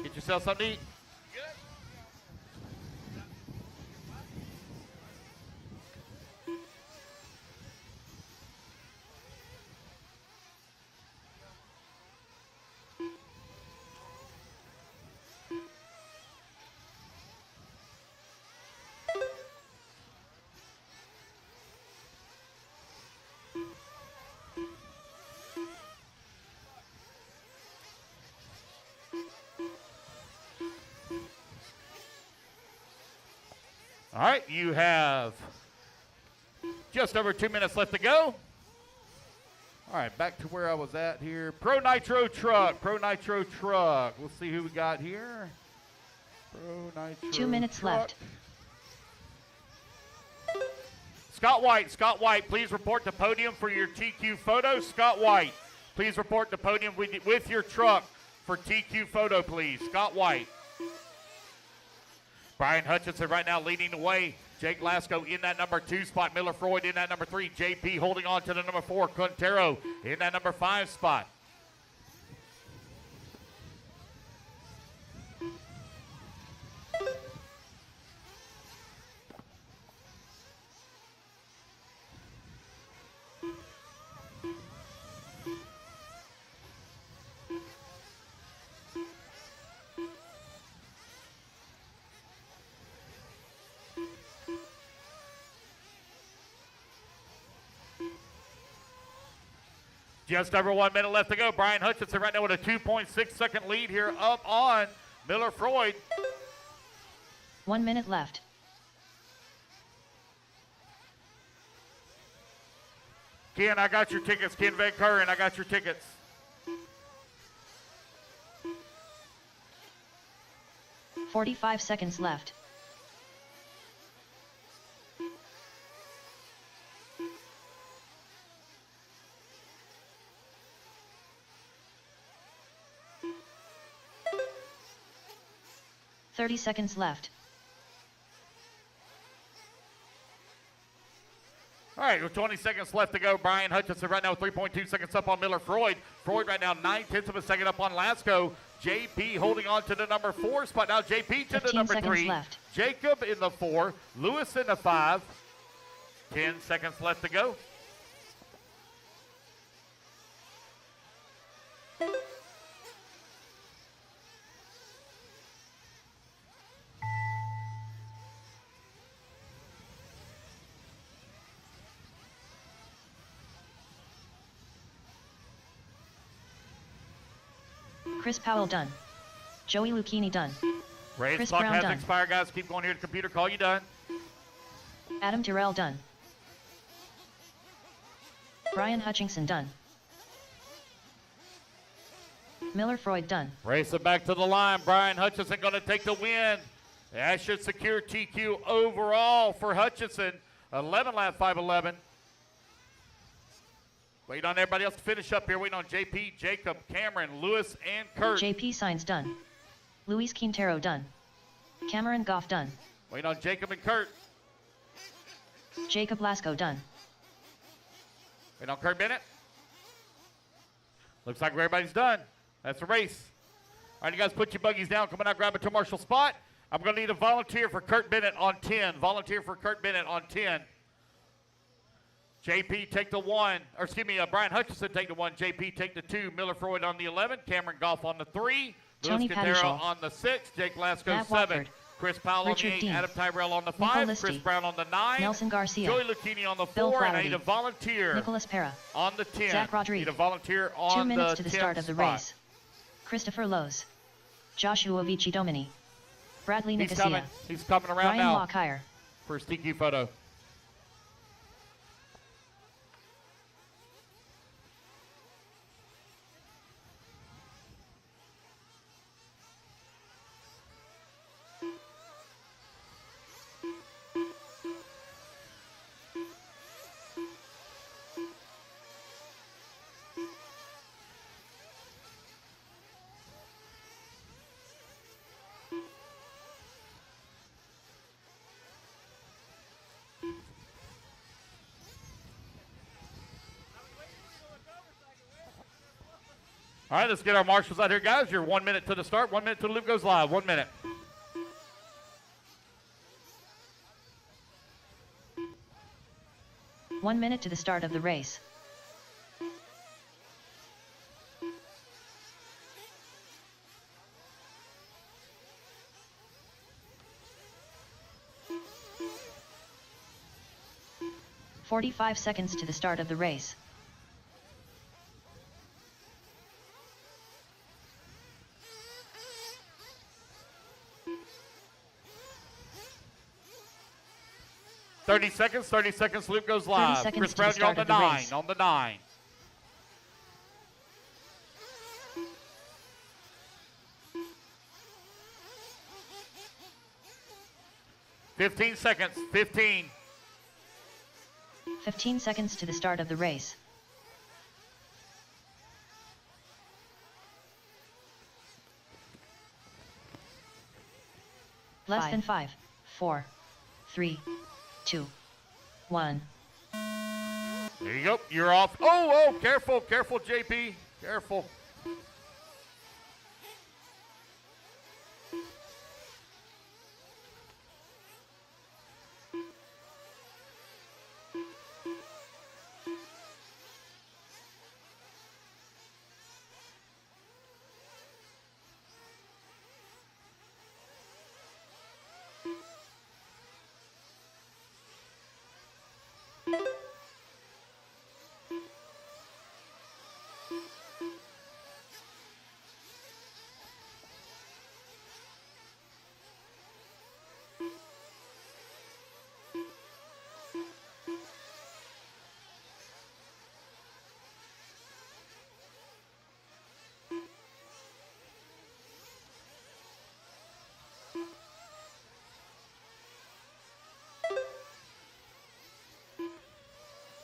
Get yourself something to eat. All right, you have just over 2 minutes left to go. All right, back to where I was at here. Pro Nitro Truck. We'll see who we got here. Pro Nitro 2 minutes Truck. left. Scott White, please report to podium for your TQ photo. Scott White, please report to podium with your truck for TQ photo, please. Scott White. Brian Hutchinson right now leading the way. Jake Lasco in that number 2 spot. Miller Freud in that number 3. JP holding on to the number 4. Quintero in that number 5 spot. Just over 1 minute left to go. Brian Hutchinson right now with a 2.6 second lead here up on Miller Freud. 1 minute left. Ken, I got your tickets. Ken Van Curren, I got your tickets. $45 seconds left. $30 seconds left. All right, with 20 seconds left to go. Brian Hutchinson right now with 3.2 seconds up on Miller Freud. Freud right now 9/10 of a second up on Lasco. JP holding on to the number 4 spot. Now JP to the number 3. Left. Jacob in the 4. Lewis in the 5. 10 seconds left to go. Chris Powell done. Joey Lucchini done. Race Chris clock Brown has done. expired, guys. Keep going here to the computer. Call you done. Adam Tyrell done. Brian Hutchinson done. Miller Freud done. Race it back to the line. Brian Hutchinson going to take the win. That should secure TQ overall for Hutchinson. 11 lap 511. Waiting on everybody else to finish up here. Waiting on JP, Jacob, Cameron, Lewis, and Kurt. JP Signs done. Luis Quintero done. Cameron Goff done. Waiting on Jacob and Kurt. Jacob Lasco done. Waiting on Kurt Bennett. Looks like everybody's done. That's the race. All right, you guys put your buggies down. Come on out, grab a 2 marshal spot. I'm going to need a volunteer for Kurt Bennett on 10. Volunteer for Kurt Bennett on 10. JP take the 1, or excuse me, Brian Hutchinson take the 1, JP take the 2, Miller Freud on the 11, Cameron Goff on the 3, Luis Tony Quintero Padishall. on the 6, Jake Lasco Matt 7, Watford. Chris Powell Richard on the 8, Dean. Adam Tyrell on the Nico 5, Listi. Chris Brown on the 9, Nelson Garcia. Joey Lucchini on the Bill 4, and I Flaherty. need a volunteer Nicholas Pera. on the 10. Zach Rodriguez. Need a volunteer 2 on minutes the to the 10th start of the spot. race. Christopher Lowe's. Joshua Vici Domini. Bradley He's Nicosia. coming. He's coming around Ryan now Lockire. for his TQ photo. All right, let's get our marshals out here, guys. You're 1 minute to the start, 1 minute till the loop goes live. 1 minute. One minute to the start of the race. "45 seconds to the start of the race. Thirty seconds, loop goes live. 30 seconds Chris to the Brown, you're on start the of the 9, race. on the 9. "15 seconds, 15. 15 seconds to the start of the race. Less than 5, 4, 3, 2, 1. There you go, you're off. Oh, careful, JP, careful.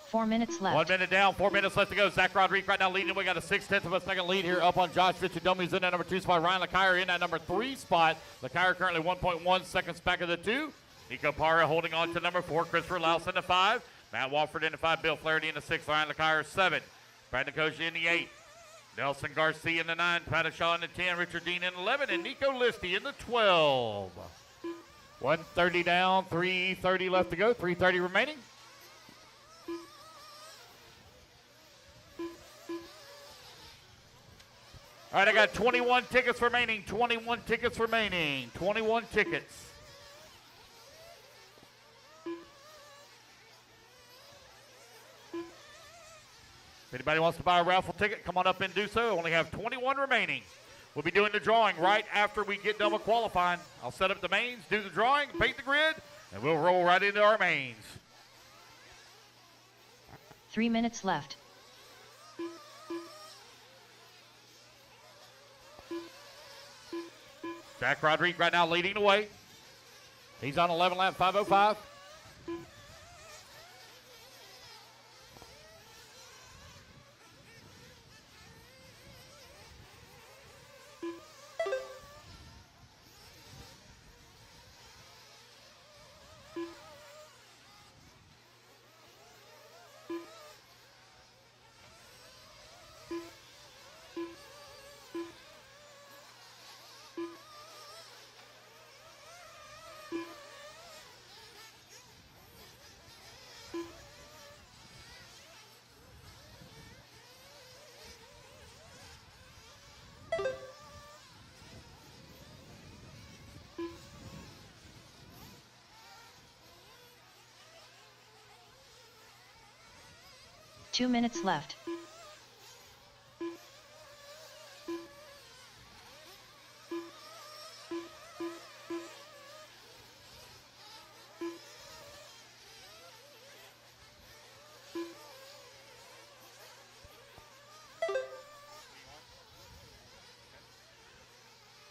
Four minutes left. 1 minute down, 4 minutes left to go. Zach Rodriguez right now leading. We got a 6/10 of a second lead here up on Josh Vichadomi's in that number 2 spot. Ryan Lakire in that number 3 spot. Lakire currently 1.1 seconds back of the 2. Nico Parra holding on to number 4. Christopher Louse in the 5. Matt Walford in the 5. Bill Flaherty in the 6. Ryan Lakire 7. Brad Nicosia in the 8. Nelson Garcia in the 9. Pat Shaw in the 10. Richard Dean in 11. And Nico Listi in the 12. 1:30 down, 3:30 left to go. 3:30 remaining. All right, I got 21 tickets remaining. 21 tickets remaining. 21 tickets. If anybody wants to buy a raffle ticket, come on up and do so. Only have 21 remaining. We'll be doing the drawing right after we get done with qualifying. I'll set up the mains, do the drawing, paint the grid, and we'll roll right into our mains. 3 minutes left. Zach Rodriguez right now leading the way. He's on 11 lap 5:05. 2 minutes left.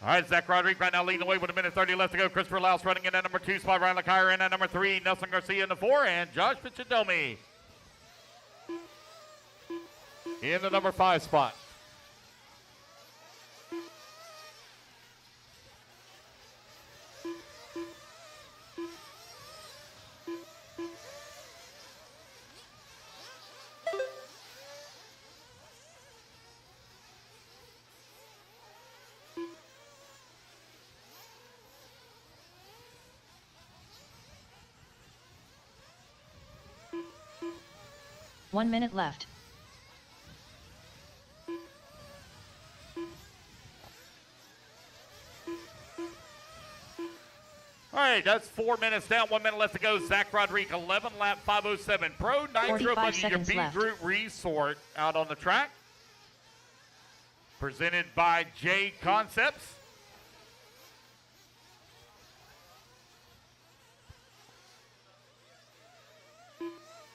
All right, Zach Rodriguez right now leading the way with 1:30 left to go. Christopher Laus running in at number 2 spot. Ryan LeCaire in at number 3. Nelson Garcia in the 4. And Josh Pichidomi in the number 5 spot. One minute left. All right, that's 4 minutes down, 1 minute left to go. Zach Rodriguez, 11 lap, 5:07. Pro Nitro 45 Buggy, your seconds B left. Group resort out on the track. Presented by J Concepts.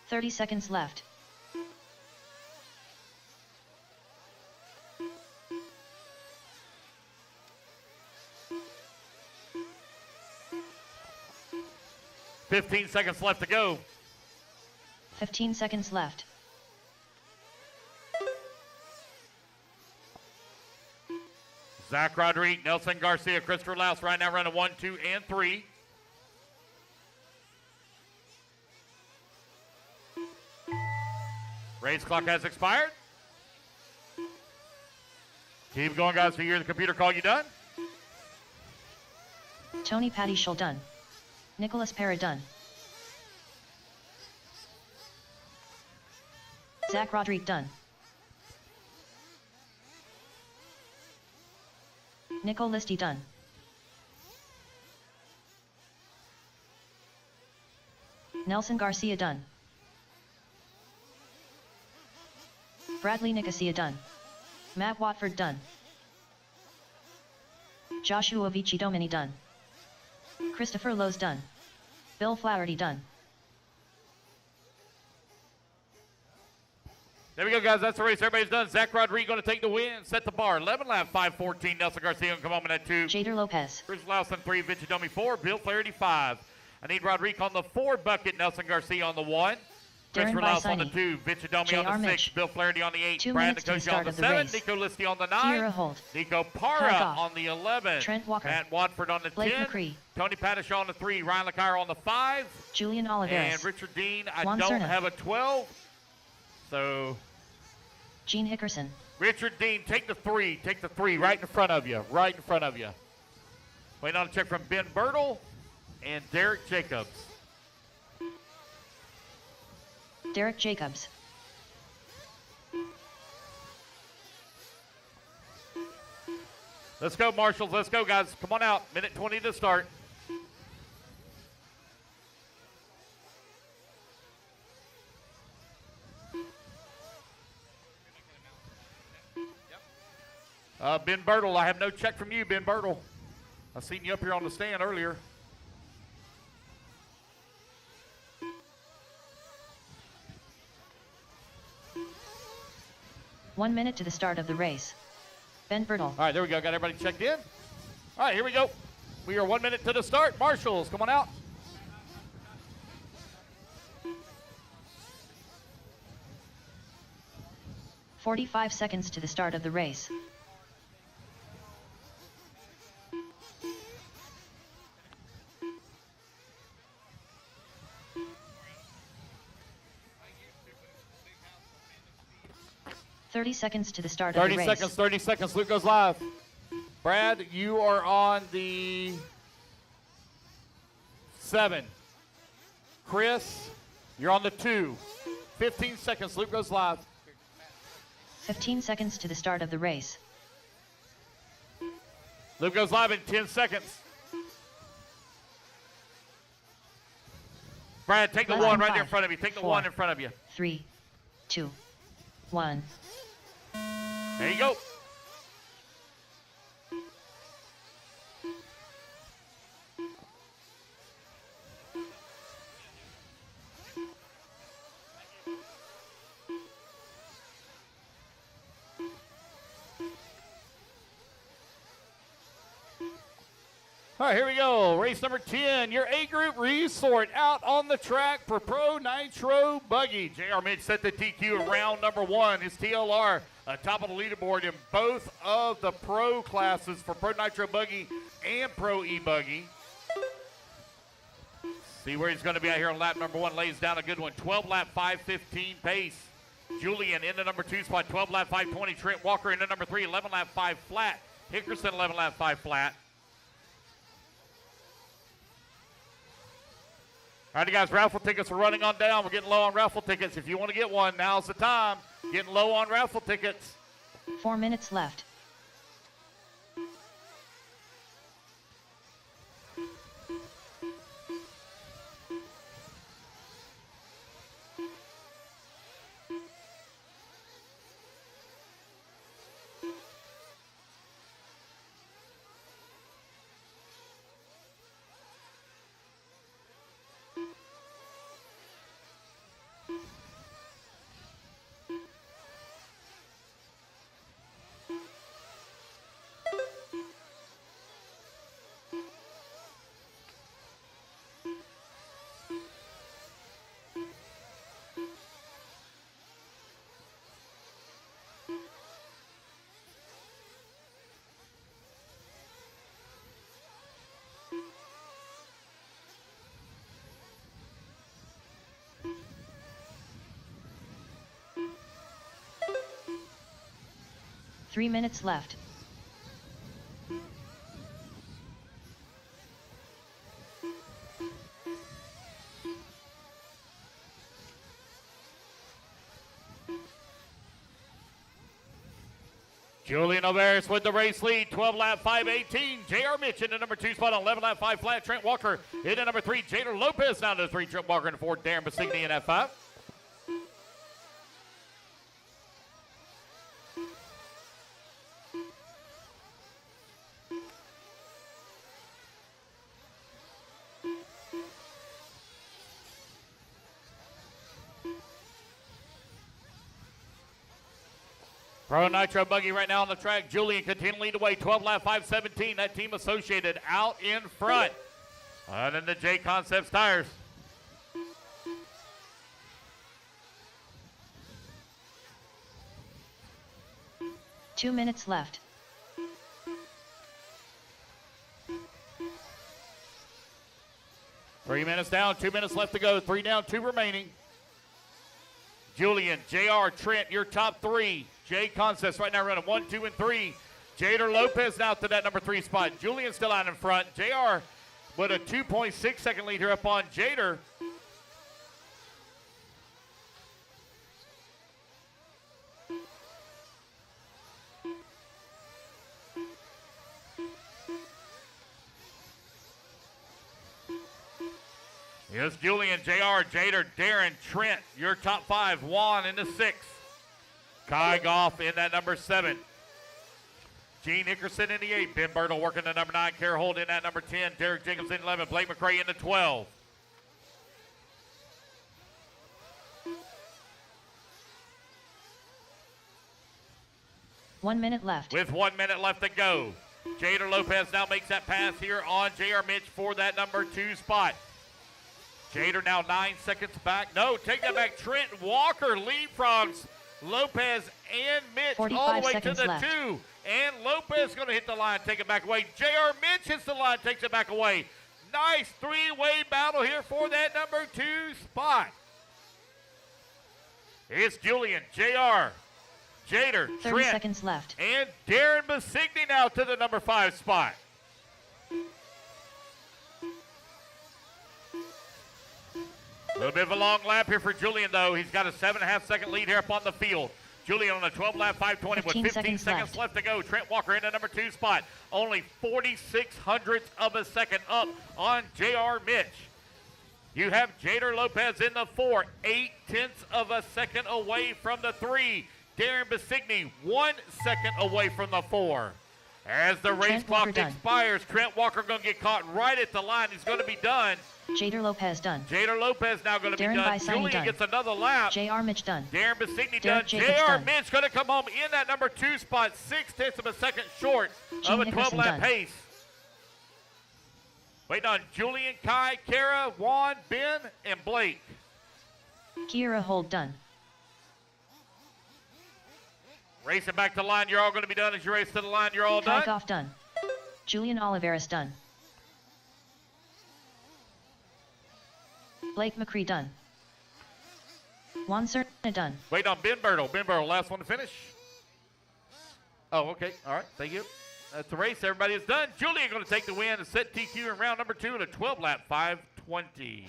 30 seconds left. $15 seconds left to go. 15 seconds left. Zach Rodriguez, Nelson Garcia, Christopher Laus right now running 1, 2, and 3. Race clock has expired. Keep going, guys. So you hear the computer call you done. Tony Patty Scholl done. Nicholas Parra done. Zach Rodriguez done. Nicole Listy done. Nelson Garcia done. Bradley Nicosia done. Matt Watford done. Joshua Vici Domini done. Christopher Lowe's done. Bill Flaherty done. There we go, guys. That's the race. Everybody's done. Zach Rodriguez going to take the win. Set the bar. 11 lap, 5:14. Nelson Garcia going to come home in at 2. Jader Lopez. Chris Lawson 3. Vichidomi 4. Bill Flaherty 5. I need Rodriguez on the 4 bucket. Nelson Garcia on the 1. Christopher Laus on the 2. Vichidomi on the 6. Bill Flaherty on the 8. 2 Brad minutes to the Nicosia on start the of the 7. race. Nico Listy on the Kira 9. Holt. Nico Parra Harkoff. on the 11. Trent Walker. Matt Watford on the Blake 10. McCree. Tony Patishaw on the 3. Ryan LeCaire on the 5. Julian Oliveras. And Richard Dean. I Juan don't Cerna. have a 12. So Gene Hickerson. Richard Dean, take the 3. Take the 3 right in front of you. Right in front of you. Waiting on a check from Ben Bertle and Derek Jacobs. Derek Jacobs. Let's go, Marshals. Let's go, guys. Come on out. Minute 20 to start. Ben Bertle, I have no check from you, Ben Bertle. I seen you up here on the stand earlier. One minute to the start of the race. Ben Bertle. All right, there we go. Got everybody checked in. All right, here we go. We are 1 minute to the start. Marshals, come on out. "45 seconds to the start of the race. "30 seconds to the start of the 30 race. seconds, 30 seconds. Luke goes live. Brad, you are on the 7. Chris, you're on the 2. 15 seconds. Luke goes live. 15 seconds to the start of the race. Luke goes live in 10 seconds. Brad, take the Less 1 than right there in 5, front of you. Take the 4, 1 in front of you. 3, 2, 1. There you go. All right, here we go. Race number 10, your A group resort out on the track for Pro Nitro Buggy. JR Midge set the TQ in round number 1. His TLR top of the leaderboard in both of the pro classes for Pro Nitro Buggy and Pro E-Buggy. See where he's going to be out here on lap number 1. Lays down a good one. 12 lap 5:15 pace. Julian in the number 2 spot. 12 lap 5:20. Trent Walker in the number 3. 11 lap 5 flat. Hickerson 11 lap 5 flat. All right, guys, raffle tickets are running on down. We're getting low on raffle tickets. If you want to get one, now's the time. Getting low on raffle tickets. 4 minutes left. Three minutes left. Julian Ovaris with the race lead, 12 lap 5:18. JR Mitch in the number 2 spot on 11 lap 5 flat. Trent Walker in the number 3. Jader Lopez down to the 3. Trent Walker in the 4. Darren Basigny in F5. Pro Nitro Buggy right now on the track. Julian continuing to lead away. 12 lap 5:17. That Team Associated out in front. And then the J Concepts tires. Two minutes left. Three minutes down, 2 minutes left to go. 3 down, 2 remaining. Julian, JR, Trent, your top 3. J Concepts right now running 1, 2, and 3. Jader Lopez now to that number 3 spot. Julian still out in front. JR with a 2.6 second lead here up on Jader. Here's Julian, JR, Jader, Darren, Trent, your top 5. Juan in the 6. Kai Goff in that number 7. Gene Hickerson in the 8. Ben Bertle working the number 9. Kerr Holt in that number 10. Derek Jacobs in 11. Blake McRae in the 12. One minute left. With 1 minute left to go. Jader Lopez now makes that pass here on JR Mitch for that number 2 spot. Jader now 9 seconds back. No, take that back. Trent Walker leapfrogs Lopez and Mitch all the way to the left. 2. And Lopez going to hit the line, take it back away. JR Mitch hits the line, takes it back away. Nice 3-way battle here for that number 2 spot. It's Julian, JR, Jader, 30 Trent, seconds left. and Darren Basigny now to the number 5 spot. A little bit of a long lap here for Julian, though. He's got a 7.5 second lead here up on the field. Julian on a 12 lap 5:20 with 15 seconds left to go. Trent Walker in the number 2 spot. Only 46 hundredths of a second up on JR Mitch. You have Jader Lopez in the 4, 0.8 of a second away from the 3. Darren Besigny 1 second away from the 4. As the race clock expires, Trent Walker going to get caught right at the line. He's going to be done. Jader Lopez done. Jader Lopez now going to be done. Julian gets another lap. J.R. Mitch done. Darren Besigny done. J.R. Mitch going to come home in that number 2 spot, 0.6 of a second short of a 12-lap pace. Waiting on Julian, Kai, Kara, Juan, Ben, and Blake. Kira Hold done. Racing back to the line, you're all going to be done. As you race to the line, you're all done. Kai Goff done. Julian Oliveras done. Blake McCree done. Juan Cerna done. Wait on Ben Bertle. Ben Bertle, last one to finish. Oh, okay. All right. Thank you. That's the race. Everybody is done. Julian going to take the win and set TQ in round number 2 at a 12-lap 5:20.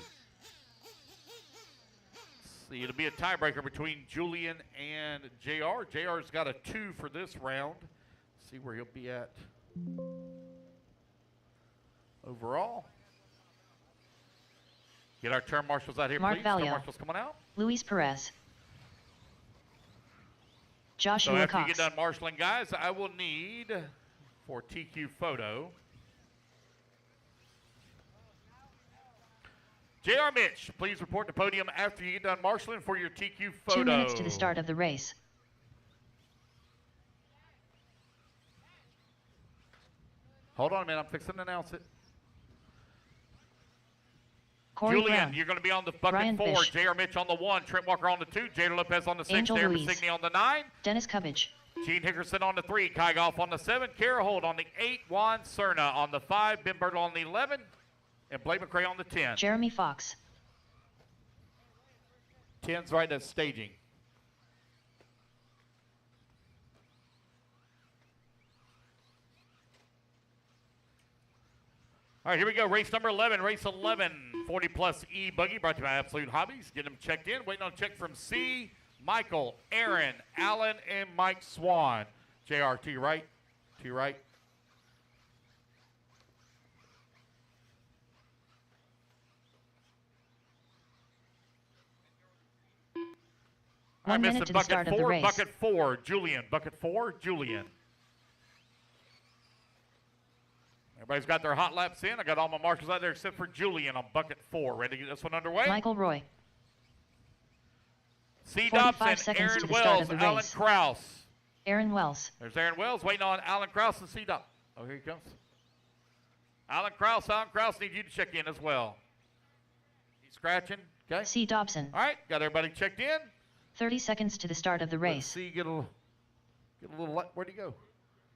See, it'll be a tiebreaker between Julian and JR. JR's got a 2 for this round. See where he'll be at overall. Get our turn marshals out here, Mark please. Valio. Turn marshals coming out. Luis Perez. Joshua So after Cox. you get done marshaling, guys, I will need for TQ photo. J.R. Mitch, please report to podium after you get done marshaling for your TQ photo. 2 minutes to the start of the race. Hold on a minute, I'm fixing to announce it. Corey Julian, Brown. you're going to be on the bucket Ryan 4. Fish. J.R. Mitch on the 1. Trent Walker on the 2. Jader Lopez on the 6. Angel Darren Ruiz. Besigny on the 9. Dennis Cubbage. Gene Hickerson on the 3. Kai Goff on the 7. Kara Holt on the 8. Juan Cerna on the 5. Ben Bertle on the 11. And Blake McCray on the 10. Jeremy Fox. 10's right at staging. All right, here we go. Race number 11. Race 11. 40-plus E-Buggy brought to you by Absolute Hobbies. Get them checked in. Waiting on a check from C, Michael, Aaron, Alan, and Mike Swan. JR, to your right. To your right. One minute to the start of the race. Bucket 4, Julian. Bucket 4, Julian. Everybody's got their hot laps in. I got all my marshals out there except for Julian on bucket 4. Ready to get this one underway? Michael Roy. C. 45 Dobson, seconds Aaron to the start Wells, of the Alan race. Krause. Aaron Wells. There's Aaron Wells waiting on Alan Krause and C. Dobson. Oh, here he comes. Alan Krause needs you to check in as well. He's scratching. Okay. C. Dobson. All right, got everybody checked in. 30 seconds to the start of the race. Let's see, get a little, where'd he go?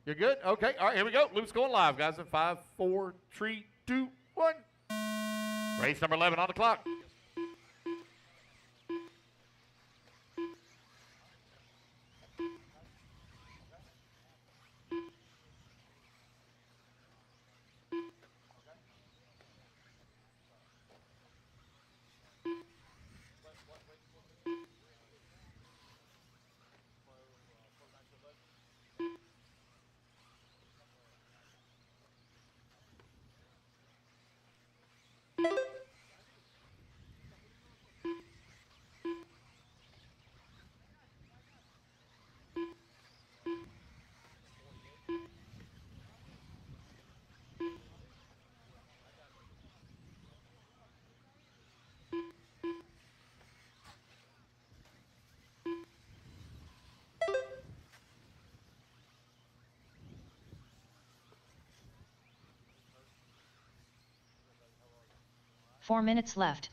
You're good? Okay, all right, here we go. Loop's going live, guys, in 5, 4, 3, 2, 1. Race number 11 on the clock. Four minutes left.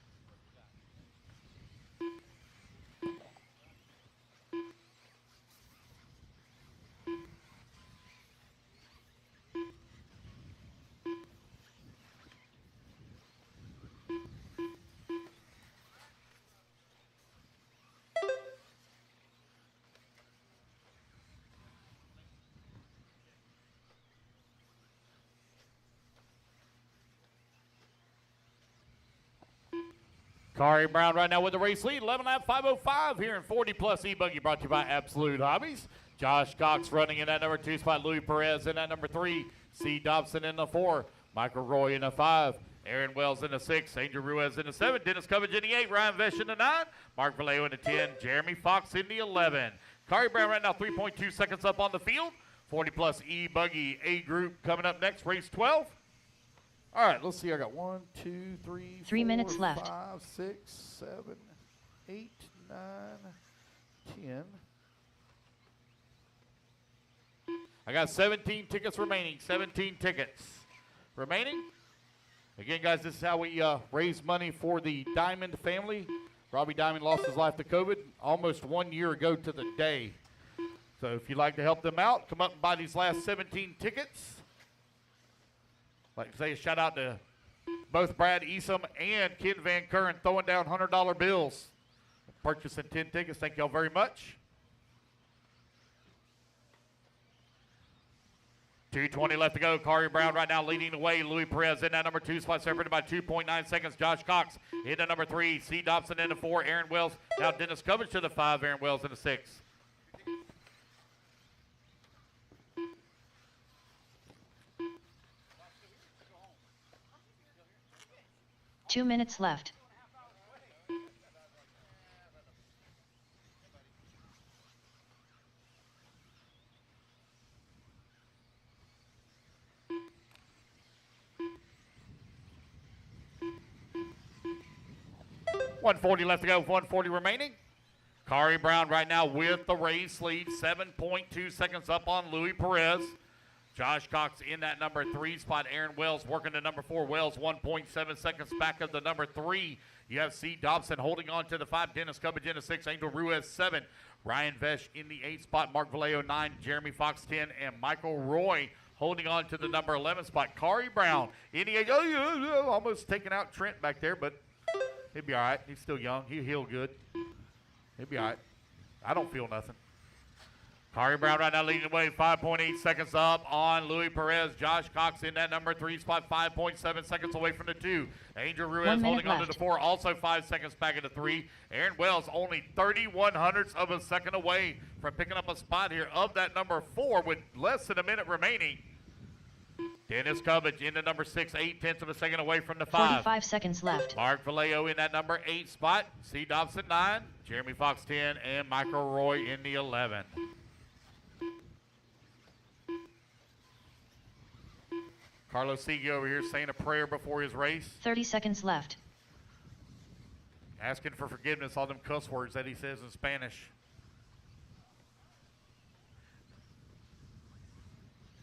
Kari Brown right now with the race lead, 11 lap 5:05 here in 40-plus E-Buggy brought to you by Absolute Hobbies. Josh Cox running in that number 2 spot, Louis Perez in that number 3, C. Dobson in the 4, Michael Roy in the 5, Aaron Wells in the 6, Angel Ruiz in the 7, Dennis Covage in the 8, Ryan Vesh in the 9, Mark Vallejo in the 10, Jeremy Fox in the 11. Kari Brown right now 3.2 seconds up on the field. 40-plus E-Buggy A group coming up next, race 12. All right, let's see. I got 1, 2, 3, 3 minutes 4, left. 5, 6, 7, 8, 9, 10. I got 17 tickets remaining. 17 tickets remaining. Again, guys, this is how we raise money for the Diamond family. Robbie Diamond lost his life to COVID almost 1 year ago to the day. So if you'd like to help them out, come up and buy these last 17 tickets. I'd like to say a shout out to both Brad Easom and Ken Van Curren throwing down $100 bills. Purchasing 10 tickets. Thank y'all very much. 2:20 left to go. Kari Brown right now leading the way. Louis Perez in that number 2 spot, separated by 2.9 seconds. Josh Cox in the number 3. C. Dobson in the 4. Aaron Wells. Now Dennis Covage to the 5. Aaron Wells in the 6. Two minutes left. $140 left to go, 140 remaining. Kari Brown right now with the race lead, 7.2 seconds up on Louis Perez. Josh Cox in that number 3 spot. Aaron Wells working the number 4. Wells 1.7 seconds back of the number 3. You have C. Dobson holding on to the 5. Dennis Covage in the 6. Angel Ruiz 7. Ryan Vesh in the 8 spot. Mark Vallejo 9. Jeremy Fox 10. And Michael Roy holding on to the number 11 spot. Kari Brown in the 8. Almost taking out Trent back there, but he'll be all right. He's still young. He'll heal good. He'll be all right. I don't feel nothing. Kari Brown right now leading the way, 5.8 seconds up on Louis Perez. Josh Cox in that number 3 spot, 5.7 seconds away from the 2. Angel Ruiz holding on to the 4, also 5 seconds back of the 3. Aaron Wells only 0.31 of a second away from picking up a spot here of that number 4 with less than a minute remaining. Dennis Covage in the number 6, 0.8 of a second away from the 5. 45 seconds left. Mark Vallejo in that number 8 spot. C. Dobson 9, Jeremy Fox 10, and Michael Roy in the 11. Carlos Siege over here saying a prayer before his race. 30 seconds left. Asking for forgiveness on them cuss words that he says in Spanish.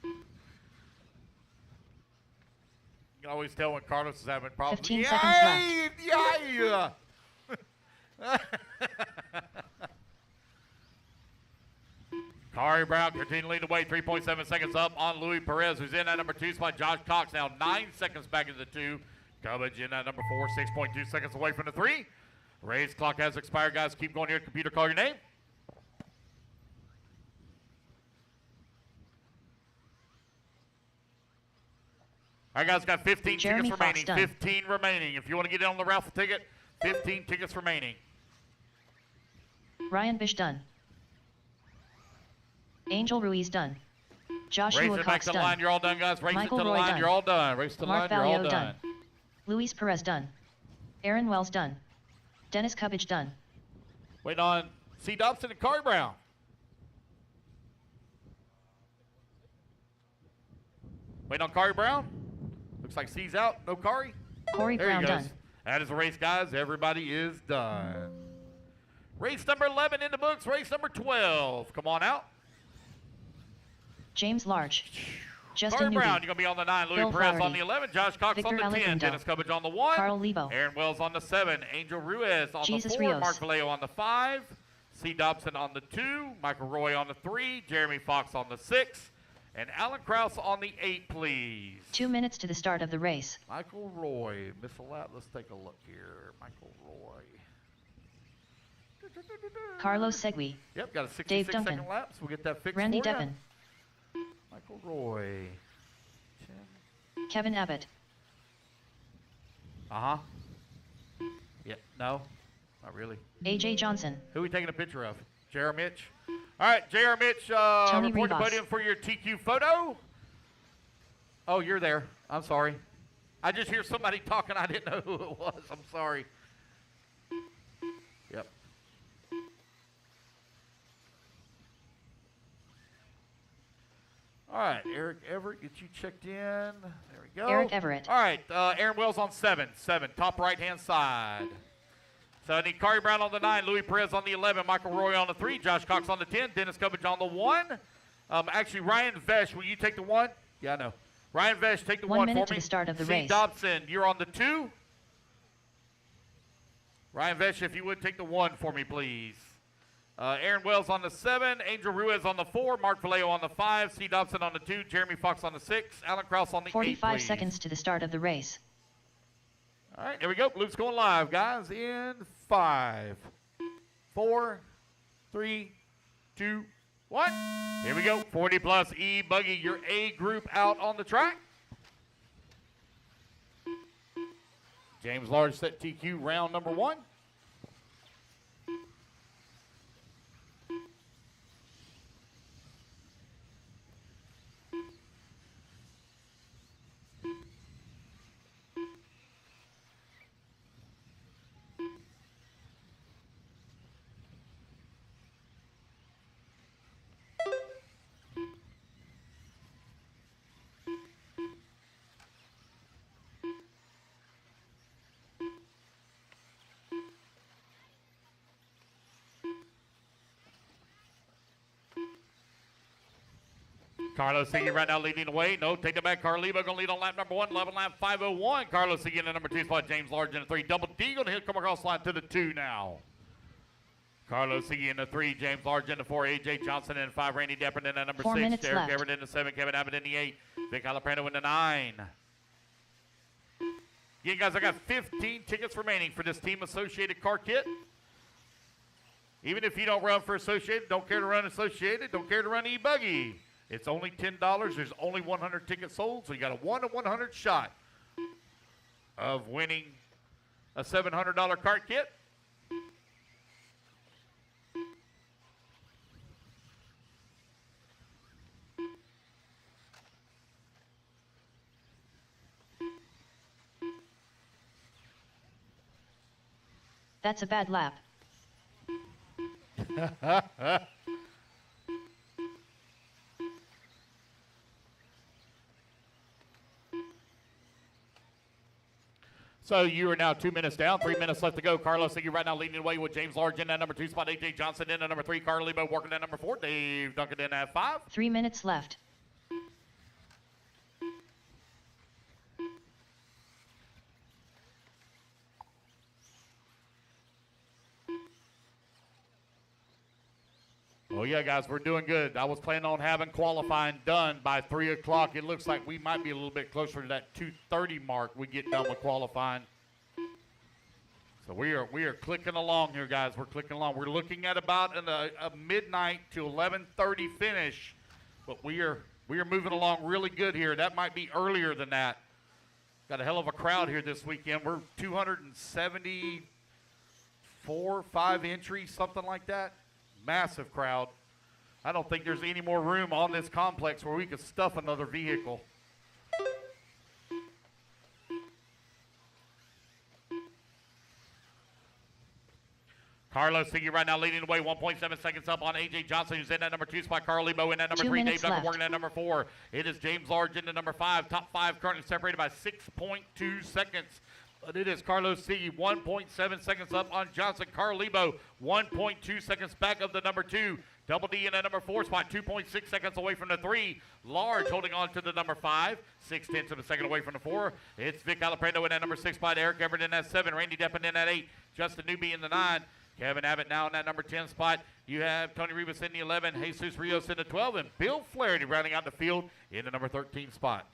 You can always tell when Carlos is having problems. 15 seconds left. Yeah. Kari Brown continuing the way, 3.7 seconds up on Louis Perez, who's in that number 2 spot. Josh Cox now 9 seconds back in the 2. Covage in that number 4, 6.2 seconds away from the 3. Race clock has expired, guys. Keep going here. Computer, call your name. All right, guys, got 15 Jeremy tickets Fox remaining. done. 15 remaining. If you want to get in on the raffle ticket, 15 tickets remaining. Ryan Bish done. Angel Ruiz done. Joshua Race it back Cox to the done. line. You're all done, guys. Race Michael it to the Roy line. done. You're all done. Race to the Mark line. You're all Vallejo done. Luis Perez done. Aaron Wells done. Dennis Covage done. Waiting on C. Dobson and Kari Brown. Waiting on Kari Brown. Looks like C's out. No Kari. Corey There Brown he goes. done. That is the race, guys. Everybody is done. Race number 11 in the books. Race number 12. Come on out. James Large. Kari Justin Brown, Newby. you're going to be on the 9. Louis Bill Perez on Flaherty. the 11. Josh Cox Victor on the 10. Elizondo. Dennis Covage on the 1. Carl Lebo. Aaron Wells on the 7. Angel Ruiz on Jesus the 4. Rios. Mark Vallejo on the 5. C. Dobson on the 2. Michael Roy on the 3. Jeremy Fox on the 6. And Alan Krause on the 8, please. 2 minutes to the start of the race. Michael Roy. Miss a lap. Let's take a look here. Michael Roy. Carlos Segui. Yep, got a Dave 66-second Duncan. lap, so we'll get that fixed Randy for ya. Devon. Michael Roy. Kevin Abbott. Uh-huh. Yeah, no, not really. AJ Johnson. Who are we taking a picture of? J.R. Mitch? All right, J.R. Mitch, Tony report to Rivas. podium for your TQ photo. Oh, you're there. I'm sorry. I just hear somebody talking. I didn't know who it was. I'm sorry. Yep. All right, Eric Everett, get you checked in. There we go. Eric Everett. All right, Aaron Wells on 7, top right-hand side. So I need Kari Brown on the 9, Louis Perez on the 11, Michael Roy on the 3, Josh Cox on the 10, Dennis Cubbage on the 1. Actually, Ryan Vesh, will you take the 1? Yeah, I know. Ryan Vesh, take the 1 for me. 1 minute to the start of the race. Dobson, you're on the 2. Ryan Vesh, if you would take the 1 for me, please. Aaron Wells on the 7, Angel Ruiz on the 4, Mark Vallejo on the 5, C. Dobson on the 2, Jeremy Fox on the 6, Alan Krause on the 8, 45 seconds to the start of the race. All right, here we go. Loop's going live, guys, in 5, 4, 3, 2, 1. Here we go. 40 plus E buggy, your A group out on the track. James Large set TQ round number 1. Carlos Siggy right now leading the way. No, take it back. Carlebo going to lead on lap number 1. 11 lap 5:01. Carlos Siggy in the number 2 spot. James Large in the 3. Double D going to hit come across line to the 2 now. Carlos Siggy in the 3. James Large in the 4. AJ Johnson in the 5. Randy Deppert in the number 4 6. minutes Derek left. Everett in the 7. Kevin Abbott in the 8. Vic Alaprano in the 9. Yeah, guys, I got 15 tickets remaining for this Team Associated car kit. Even if you don't run for Associated, don't care to run Associated, don't care to run E-Buggy. It's only $10. There's only 100 tickets sold, so you got a 1 in 100 shot of winning a $700 cart kit. That's a bad lap. So you are now 2 minutes down, 3 minutes left to go. Carlos Siggy right now leading the way with James Large in that number 2 spot. AJ Johnson in at number 3. Carl Lebo working at number 4. Dave Duncan in at 5. 3 minutes left. Oh yeah, guys, we're doing good. I was planning on having qualifying done by 3 o'clock. It looks like we might be a little bit closer to that 2:30 mark. We get done with qualifying. So we are clicking along here, guys. We're clicking along. We're looking at about a midnight to 11:30 finish, but we are moving along really good here. That might be earlier than that. Got a hell of a crowd here this weekend. We're 274, 5 entries, something like that. Massive crowd. I don't think there's any more room on this complex where we could stuff another vehicle. Carlos Siggy right now leading the way, 1.7 seconds up on AJ Johnson, who's in that number 2 spot. Carl Lebo in that number 2 3. Dave minutes Duncan left. working at number 4. It is James Large in the number 5. Top 5 currently separated by 6.2 seconds. But it is Carlos Siggy, 1.7 seconds up on Johnson. Carl Lebo, 1.2 seconds back of the number 2. Double D in the number 4 spot, 2.6 seconds away from the 3. Large holding on to the number 5, 0.6 of a second away from the 4. It's Vic Alaprano in that number 6 spot. Eric Everett in that 7. Randy Deppert in that 8. Justin Newby in the 9. Kevin Abbott now in that number 10 spot. You have Tony Rivas in the 11. Jesus Rios in the 12. And Bill Flaherty rounding out the field in the number 13 spot.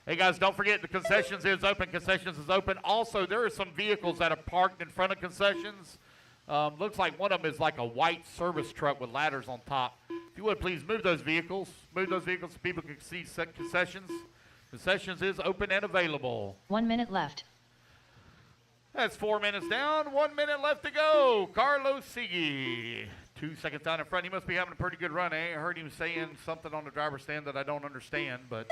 Hey guys, don't forget the concessions is open. Concessions is open. Also, there are some vehicles that are parked in front of concessions. Looks like one of them is like a white service truck with ladders on top. If you would, please move those vehicles. Move those vehicles so people can see concessions. Concessions is open and available. 1 minute left. That's 4 minutes down, 1 minute left to go. Carlos Sigui, 2 seconds down in front. He must be having a pretty good run. I heard him saying something on the driver's stand that I don't understand, but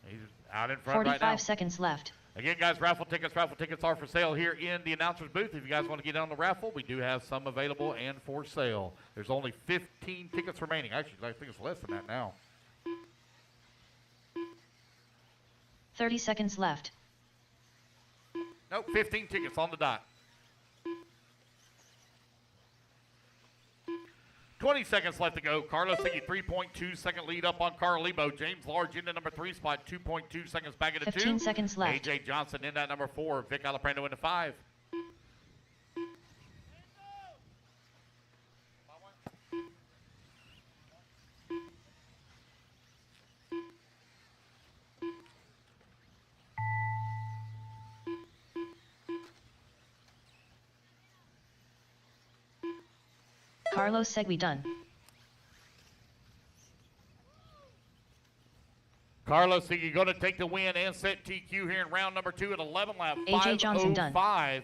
he's out in front right now. 45 seconds left. Again, guys, raffle tickets are for sale here in the announcer's booth. If you guys want to get on the raffle, we do have some available and for sale. There's only 15 tickets remaining. Actually, I think it's less than that now. 30 seconds left. Nope, 15 tickets on the dot. 20 seconds left to go. Carlos Sigui, 3.2 second lead up on Carl Lebo. James Large in the number 3 spot, 2.2 seconds back into 2. 15 seconds left. AJ Johnson in that number 4. Vic Alaprando into 5. Carlos Segui done. Carlos Sigui going to take the win and set TQ here in round number 2 at 11 lap. AJ Johnson done. 5:05.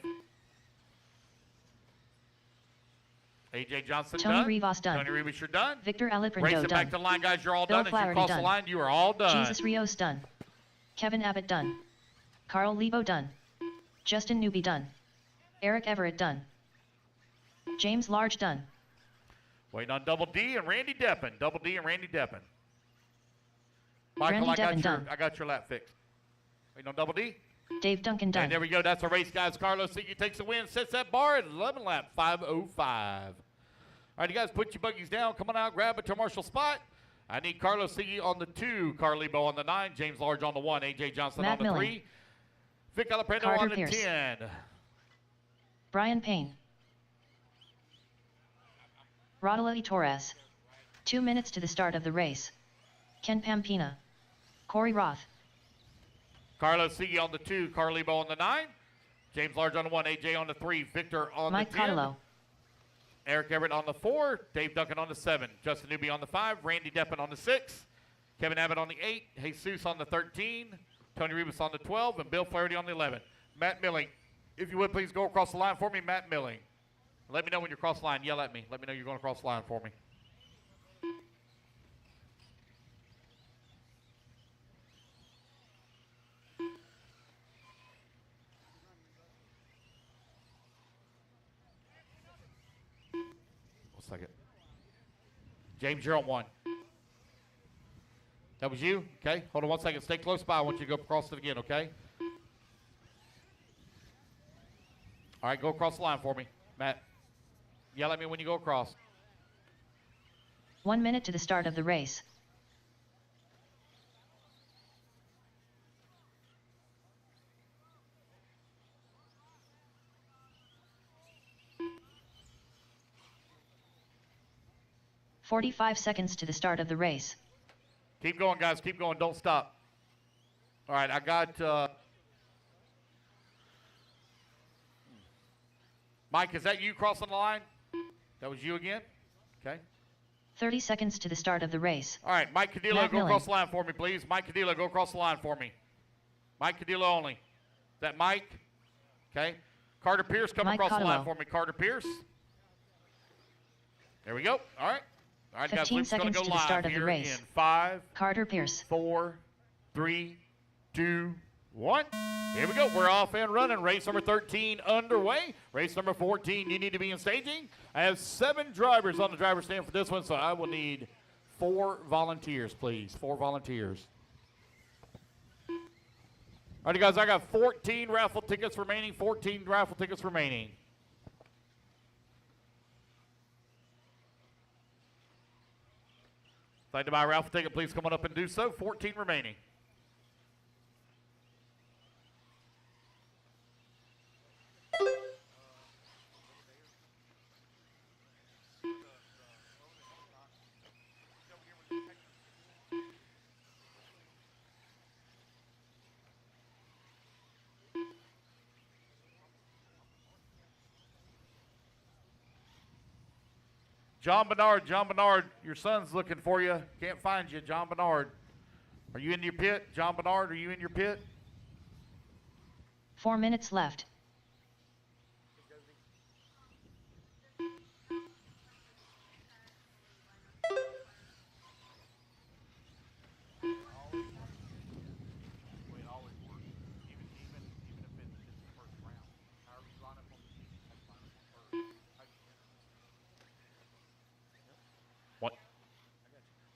AJ Johnson Tony done. Rivas done. Tony Rivas, you're done. Victor Alaprando Race it done. back to the line, guys. You're all Bill done. If you Flaherty cross done. the line, you are all done. Jesus Rios done. Kevin Abbott done. Carl Lebo done. Justin Newby done. Eric Everett done. James Large done. Waiting on Double D and Randy Deppin. Double D and Randy Deppin. Michael, Randy Deppin done. I got your lap fixed. Waiting on Double D. Dave Duncan done. And there we go. That's a race, guys. Carlos Sigui takes the win, sets that bar at 11 lap, 5:05. All right, you guys, put your buggies down. Come on out, grab a commercial spot. I need Carlos Sigui on the 2, Carl Lebo on the 9, James Large on the 1, AJ Johnson Matt on the Milling. 3, Vic Alaprando Carter on the Pierce. 10. Brian Payne. Rodolfo Torres. 2 minutes to the start of the race. Ken Pampina. Corey Roth. Carlos Sigui on the 2, Carl Lebo on the 9, James Large on the 1, AJ on the 3, Victor on Mike the 10. Cotelo. Eric Everett on the 4, Dave Duncan on the 7, Justin Newby on the 5, Randy Deppin on the 6, Kevin Abbott on the 8, Jesus on the 13, Tony Rivas on the 12, and Bill Flaherty on the 11. Matt Milling, if you would please go across the line for me, Matt Milling. Let me know when you're across the line. Yell at me. Let me know you're going across the line for me. One second. James, you're on 1. That was you? Okay. Hold on 1 second. Stay close by. I want you to go across it again, okay? All right, go across the line for me, Matt. Yell at me when you go across. 1 minute to the start of the race. "45 seconds to the start of the race. Keep going, guys. Keep going. Don't stop. All right, I got... Mike, is that you crossing the line? That was you again? Okay. 30 seconds to the start of the race. All right, Mike Cadillo, Matt go Milling. across the line for me, please. Mike Cadillo, go across the line for me. Mike Cadillo only. Is that Mike? Okay. Carter Pierce, come Mike across the line Cotelo. for me. Carter Pierce. There we go. All right. All right, guys, 15 Luke's going to seconds go to the live start of the here race. in 5, Carter Pierce. 4, 3, 2, 1. Here we go. We're off and running. Race number 13 underway. Race number 14, you need to be in staging. I have 7 drivers on the driver's stand for this one, so I will need 4 volunteers, please. 4 volunteers. All right, guys, I got 14 raffle tickets remaining. 14 raffle tickets remaining. If you'd like to buy a raffle ticket, please come on up and do so. 14 remaining. John Bernard, your son's looking for you. Can't find you, John Bernard. Are you in your pit? John Bernard, are you in your pit? 4 minutes left.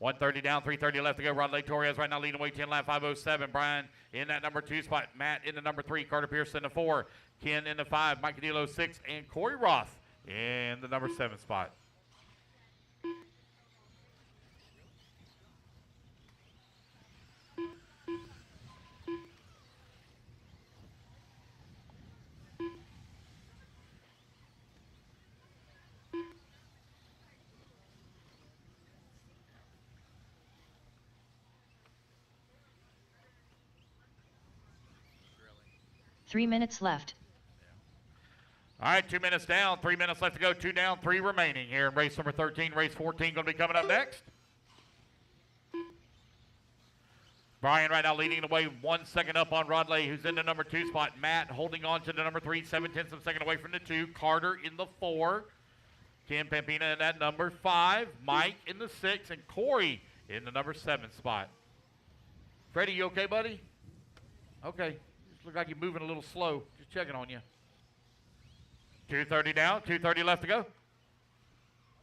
130 down, 330 left to go. Rodley Torres right now leading away 10 lap 507. Brian in that number 2 spot. Matt in the number 3. Carter Pierce in the 4. Ken in the 5. Mike Cadillo 6. And Corey Roth in the number 7 spot. Three minutes left. All right, 2 minutes down, 3 minutes left to go. 2 down, 3 remaining here in race number 13. Race 14 going to be coming up next. Brian right now leading the way 1 second up on Rodley, who's in the number 2 spot. Matt holding on to the number 3, 7/10 of a second away from the 2. Carter in the 4. Ken Pampina in that number 5. Mike in the 6. And Corey in the number 7 spot. Freddie, you okay, buddy? Okay. Look like you're moving a little slow. Just checking on you. 230 down, 230 left to go.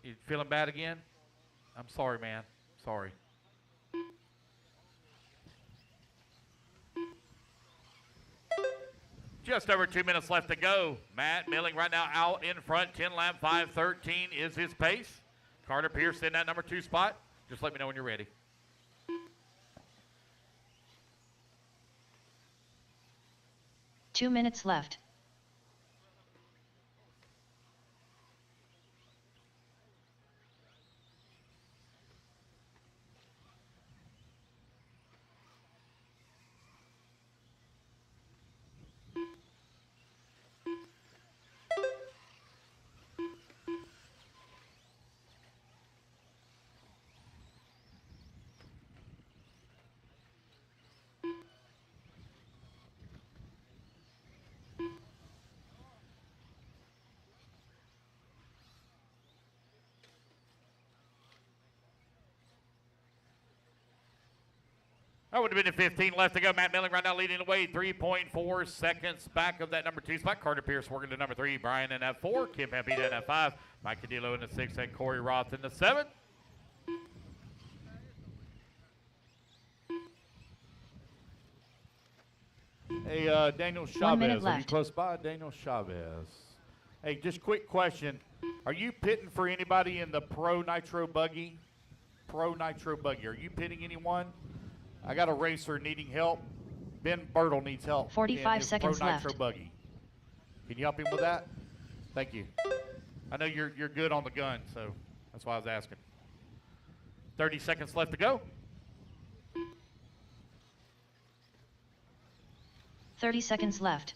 You feeling bad again? I'm sorry, man. Sorry. Just over 2 minutes left to go. Matt Milling right now out in front. 10 lap 5:13 is his pace. Carter Pierce in that number 2 spot. Just let me know when you're ready. Two minutes left. That would have been a 15 left to go. Matt Milling right now leading the way. 3.4 seconds back of that number 2 spot. Carter Pierce working to number 3. Brian in that 4. Kim Pampita in that 5. Mike Cadillo in the 6. And Corey Roth in the 7. Hey, Daniel 1 minute Chavez, are you left. close by? Daniel Chavez. Hey, just quick question. Are you pitting for anybody in the Pro Nitro Buggy? Pro Nitro Buggy. Are you pitting anyone? I got a racer needing help. Ben Birtle needs help. 45 in his seconds Pro Nitro left. Buggy. Can you help him with that? Thank you. I know you're good on the gun, so that's why I was asking. 30 seconds left to go. 30 seconds left.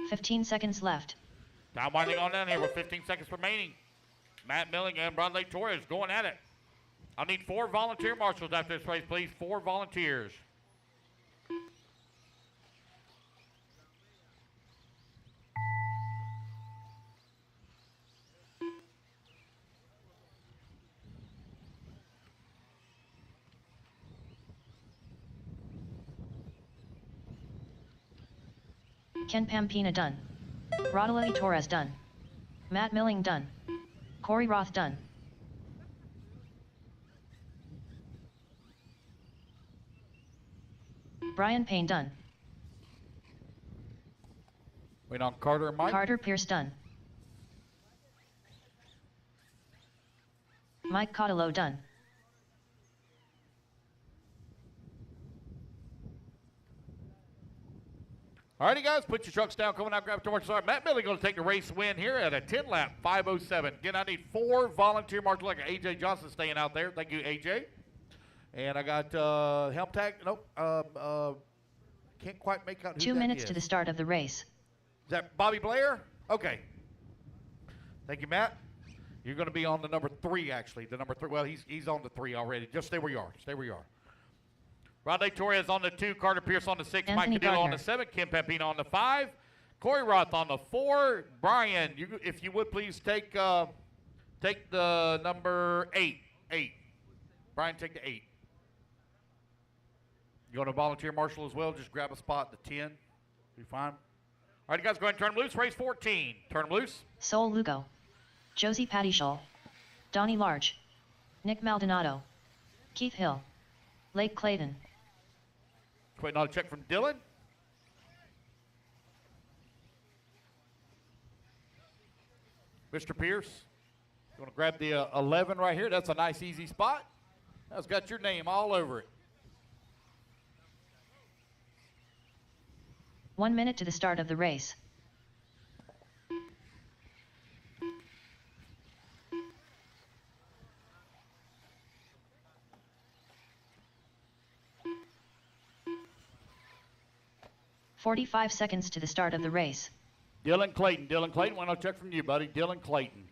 Fifteen seconds left. Time winding on down here with 15 seconds remaining. Matt Milling and Rodley Torres going at it. I need 4 volunteer marshals after this race, please. 4 volunteers. Ken Pampina done. Rodley Torres done. Matt Milling done. Corey Roth done. Brian Payne done. Wait on Carter and Mike. Carter Pierce done. Mike Cottillo done. Alrighty, guys, put your trucks down. Coming out, grab torch. Sorry, Matt Milling going to take the race win here at a 10 lap 5:07. Again, I need 4 volunteer marshals like AJ Johnson staying out there. Thank you, AJ. And I got help tag. Nope. Can't quite make out who 2 that minutes is. to the start of the race. Is that Bobby Blair? Okay. Thank you, Matt. You're going to be on the number 3, actually. The number 3. Well, he's on the 3 already. Just stay where you are. Stay where you are. Rodley Torres on the 2. Carter Pierce on the 6. Anthony Mike Cadillo on Gardner. the 7. Kim Pampina on the 5. Corey Roth on the 4. Brian, if you would please take the number 8. 8. Brian, take the 8. You want to volunteer, Marshall, as well? Just grab a spot at the 10. Be fine. All right, you guys go ahead and turn them loose. Race 14. Turn them loose. Sol Lugo. Josie Pattyshall. Donnie Large. Nick Maldonado. Keith Hill. Lake Clayton. Waiting on a check from Dylan. Mr. Pierce, you want to grab the 11 right here? That's a nice, easy spot. That's got your name all over it. 1 minute to the start of the race. "45 seconds to the start of the race. Dylan Clayton, why don't I check from you, buddy? Dylan Clayton.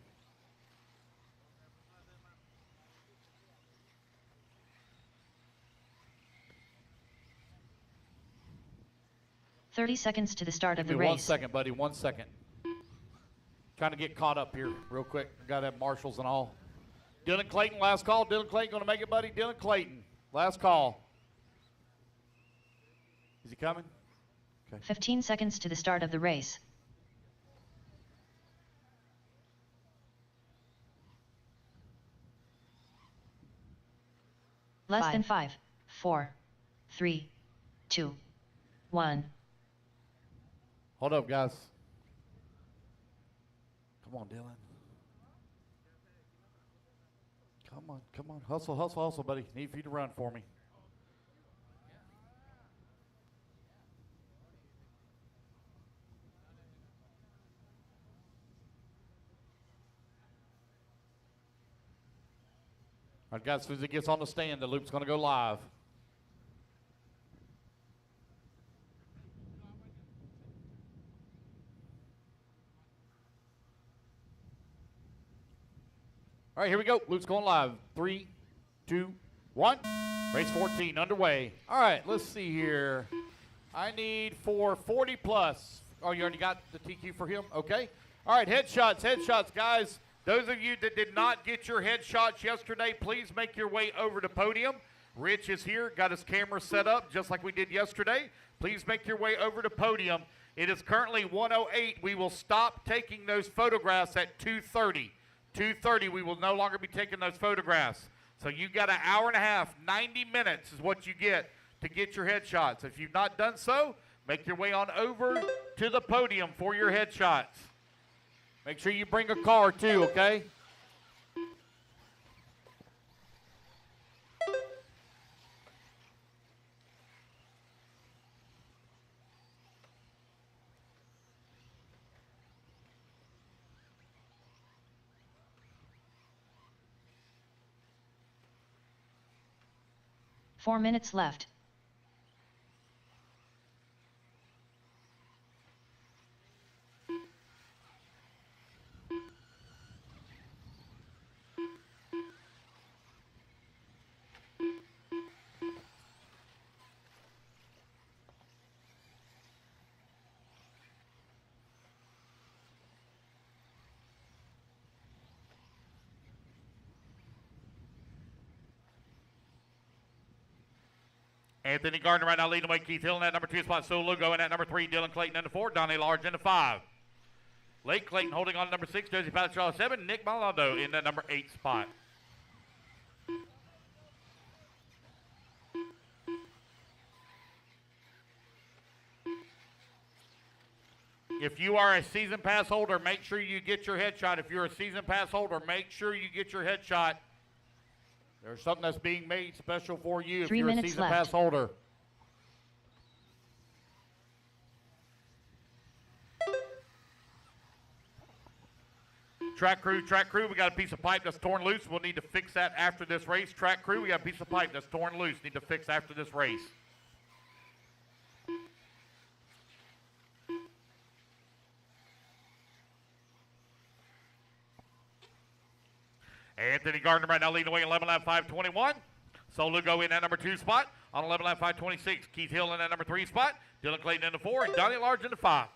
"30 seconds to the start of the Give me race. 1 second, buddy, 1 second. Trying to get caught up here real quick. Got to have marshals and all. Dylan Clayton, last call. Dylan Clayton going to make it, buddy. Dylan Clayton, last call. Is he coming? Okay. 15 seconds to the start of the race. Less than 5, 4, 3, 2, 1. Hold up, guys. Come on, Dylan. Come on. Hustle, buddy. Need for you to run for me. All right, guys, as soon as it gets on the stand, the loop's going to go live. All right, here we go. Loop's going live. 3, 2, 1. Race 14 underway. All right, let's see here. I need for 40 plus. Oh, you already got the TQ for him? Okay. All right, headshots, guys. Those of you that did not get your headshots yesterday, please make your way over to podium. Rich is here, got his camera set up just like we did yesterday. Please make your way over to podium. It is currently 1:08. We will stop taking those photographs at 2:30. 2:30, we will no longer be taking those photographs. So you got an hour and a half, 90 minutes is what you get to get your headshots. If you've not done so, make your way on over to the podium for your headshots. Make sure you bring a car too, okay? Four minutes left. Anthony Gardner right now leading the way. Keith Hill in that number 2 spot. So Lugo in that number 3. Dylan Clayton in the 4. Donnie Large in the 5. Lake Clayton holding on to number 6. Josie Patterson 7. Nick Maldonado in that number 8 spot. If you are a season pass holder, make sure you get your headshot. If you're a season pass holder, make sure you get your headshot. There's something that's being made special for you if you're a season pass holder. Track crew, we got a piece of pipe that's torn loose. We'll need to fix that after this race. Track crew, we got a piece of pipe that's torn loose. Need to fix after this race. Anthony Gardner right now leading the way, 11 lap 5:21. So Lugo in that number 2 spot on 11 lap 5:26. Keith Hill in that number 3 spot. Dylan Clayton in the 4 and Donnie Large in the 5.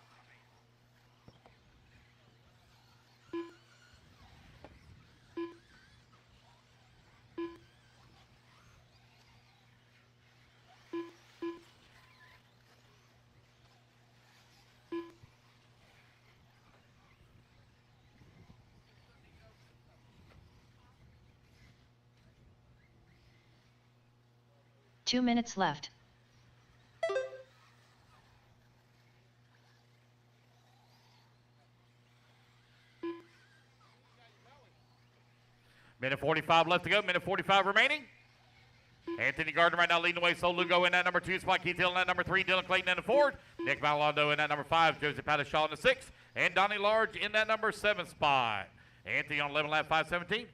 2 minutes left. Minute 45 left to go. Minute 45 remaining. Anthony Gardner right now leading the way. So Lugo in that number 2 spot. Keith Hill in that number 3. Dylan Clayton in the 4. Nick Malando in that number 5. Josie Padishaw in the 6. And Donnie Large in that number 7 spot. Anthony on 11 lap 5:17.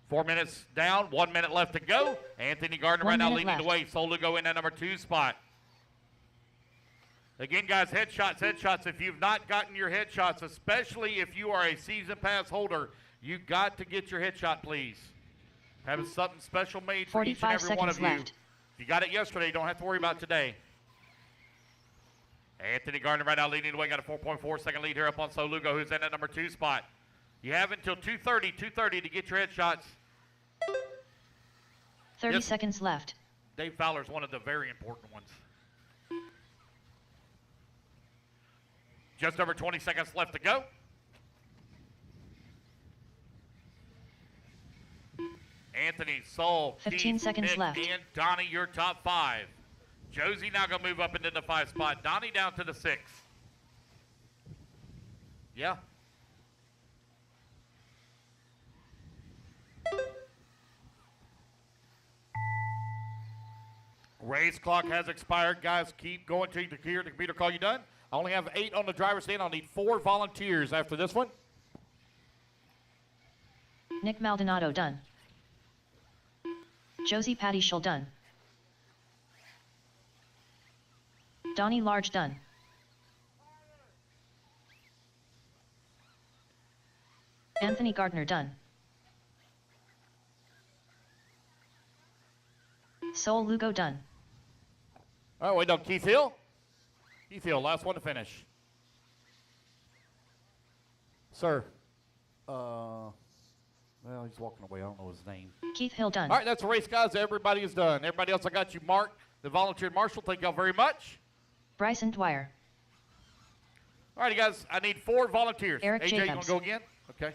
Four minutes down, 1 minute left to go. Anthony Gardner right now leading the way. Sol Lugo in that number 2 spot. Again, guys, headshots, headshots. If you've not gotten your headshots, especially if you are a season pass holder, you got to get your headshot, please. Having something special made for each and every one of you. If you got it yesterday, you don't have to worry about it today. Anthony Gardner right now leading the way. Got a 4.4 second lead here up on Sol Lugo, who's in that number 2 spot. You have until 2:30 to get your headshots. 30 seconds left. Dave Fowler's one of the very important ones. Just over 20 seconds left to go. Anthony, Sol, 15 Keith, seconds Nick, left. and Donnie, your top 5. Josie now going to move up into the 5 spot. Donnie down to the 6. Yeah. Race clock has expired. Guys, keep going to hear the computer call you done. I only have 8 on the driver's stand. I'll need 4 volunteers after this one. Nick Maldonado done. Josie Padishaw done. Donnie Large done. Anthony Gardner done. Sol Lugo done. All right, wait on Keith Hill. Keith Hill, last one to finish. Sir. Well, he's walking away. I don't know his name. Keith Hill done. All right, that's the race, guys. Everybody is done. Everybody else, I got you marked. The volunteer marshal, thank y'all very much. Bryson Dwyer. All righty, guys. I need 4 volunteers. Eric AJ, you Jacobs. want to go again? Okay.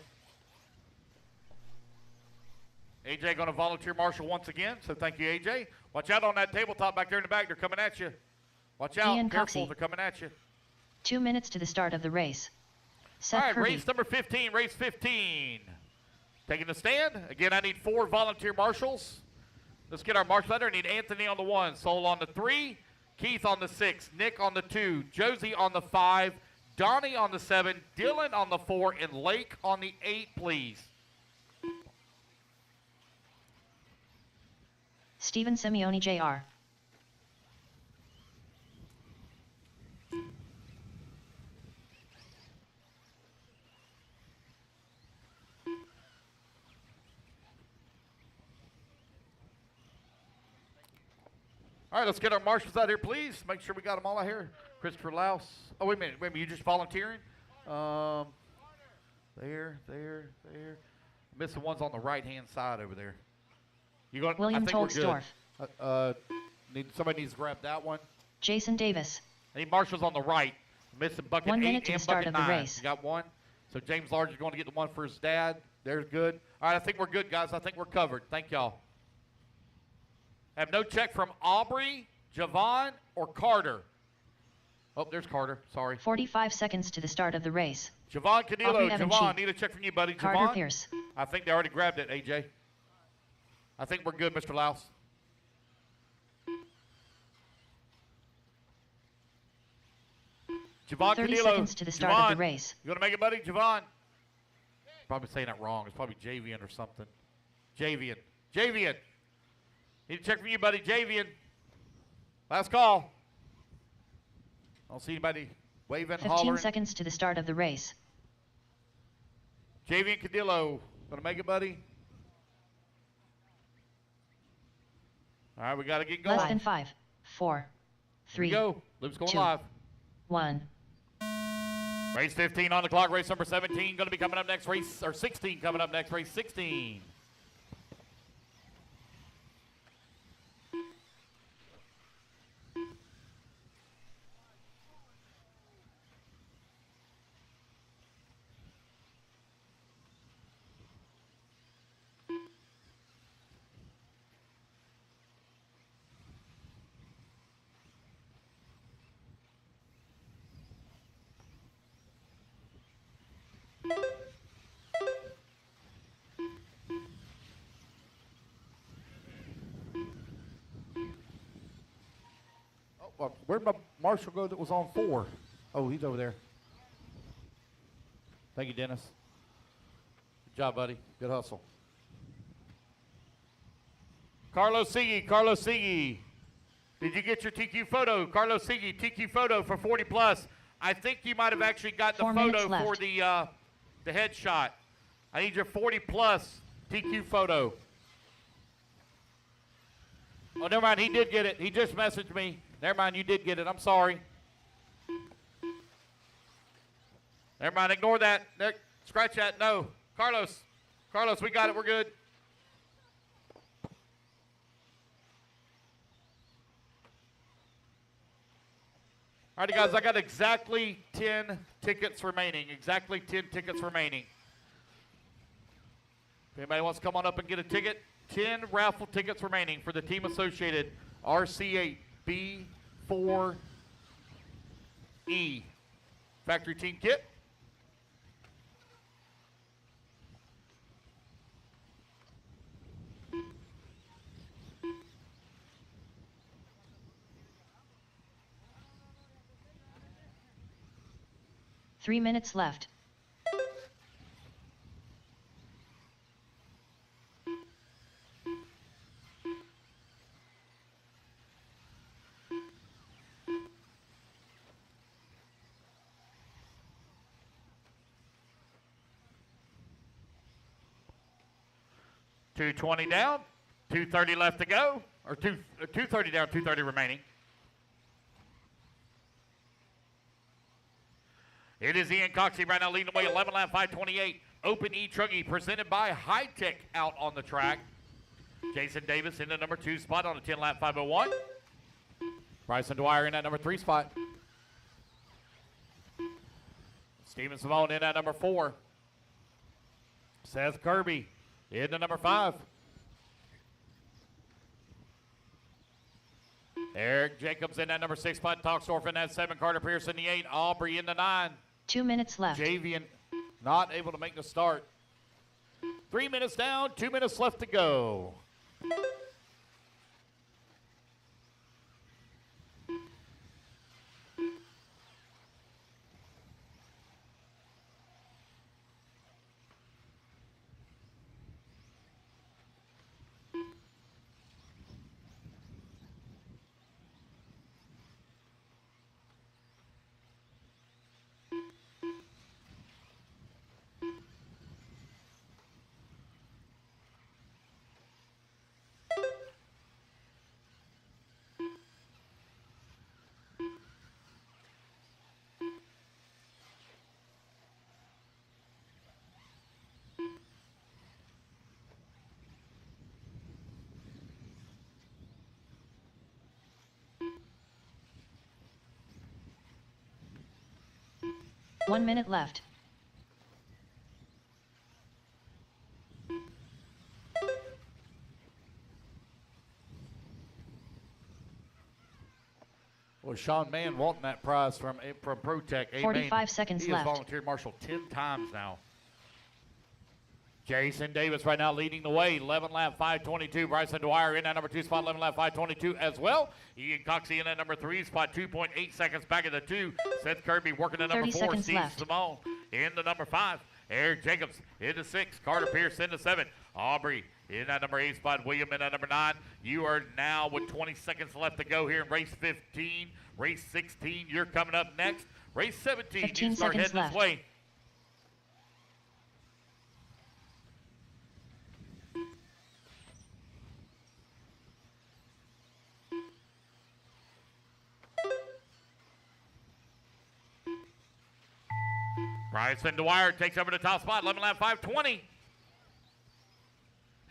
AJ going to volunteer marshal once again, so thank you, AJ. Watch out on that tabletop back there in the back. They're coming at you. Watch out. Ian Careful. Coxey. They're coming at you. 2 minutes to the start of the race. Seth All right, Kirby. race number 15, race 15. Taking the stand. Again, I need 4 volunteer marshals. Let's get our marshal letter. I need Anthony on the 1, Sol on the 3, Keith on the 6, Nick on the 2, Josie on the 5, Donnie on the 7, Dylan on the 4, and Lake on the 8, please. Steven Simeone Jr. All right, let's get our marshals out here, please. Make sure we got them all out here. Christopher Louse. Oh, wait a minute. You just volunteering? There. Missing one's on the right-hand side over there. You going? William I think we're Tolsdorf. good. Somebody needs to grab that one. Jason Davis. I need marshals on the right. Missing bucket 1 8 minute to and the start bucket of the 9. race. You got one. So James Large is going to get the one for his dad. There's good. All right, I think we're good, guys. I think we're covered. Thank y'all. I have no check from Aubrey, Javon, or Carter. Oh, there's Carter. Sorry. 45 seconds to the start of the race. Javon Cadillo. Aubrey Evan Javon, Cheek. need a check from you, buddy. Carter Javon? Pierce. I think they already grabbed it, AJ. I think we're good, Mr. Louse. Javon 30 Cadillo. seconds to the start Javon, of the race. You going to make it, buddy? Javon. Probably saying that wrong. It's probably Javian or something. Javian. Need a check from you, buddy. Javian. Last call. I don't see anybody waving, 15 hollering. seconds to the start of the race. Javian Cadillo. Going to make it, buddy? All All right, we got to get going. Less than 5, 4, 3, Here we go. Loop's going 2, live. 1. Race 15 on the clock. Race number 17 going to be coming up next. Race, or 16 coming up next. Race 16. Where'd my marshal go that was on 4? Oh, he's over there. Thank you, Dennis. Good job, buddy. Good hustle. Carlos Sigui. Did you get your TQ photo? Carlos Sigui, TQ photo for 40 plus. I think you might have actually got the 4 photo minutes left. for the headshot. I need your 40 plus TQ photo. Oh, never mind. He did get it. He just messaged me. Never mind. You did get it. I'm sorry. Never mind. Ignore that. Scratch that. No. Carlos, we got it. We're good. All right, guys. I got exactly 10 tickets remaining. Exactly 10 tickets remaining. If anybody wants to come on up and get a ticket, 10 raffle tickets remaining for the Team Associated RC8 B4E factory team kit. Three minutes left. $220 down, $230 left to go, or $230 down, $230 remaining. It is Ian Coxey right now leading the way, 11 lap 528. Open E Truggy presented by High Tech out on the track. Jason Davis in the number 2 spot on the 10 lap 501. Bryson Dwyer in that number 3 spot. Steven Simone in that number 4. Seth Kirby in the number 5. Eric Jacobs in that number 6 spot. Toxdorf in that 7. Carter Pierce in the 8. Aubrey in the 9. 2 minutes left. Javian not able to make the start. 3 minutes down, 2 minutes left to go. One minute left. Well, Sean Mann wanting that prize from ProTech. 45 seconds he left. He has volunteered Marshall 10 times now. Jason Davis right now leading the way. 11 lap 522. Bryson Dwyer in that number 2 spot. 11 lap 522 as well. Ian Coxey in that number 3 spot. 2.8 seconds back of the 2. Seth Kirby working the number 4. Steve left. Simone in the number 5. Eric Jacobs in the 6. Carter Pierce in the 7. Aubrey in that number 8 spot. William in that number 9. You are now with 20 seconds left to go here in race 15. Race 16, you're coming up next. Race 17, 15 you start seconds heading this way. Bryson Dwyer takes over the top spot, 11 lap 5:20.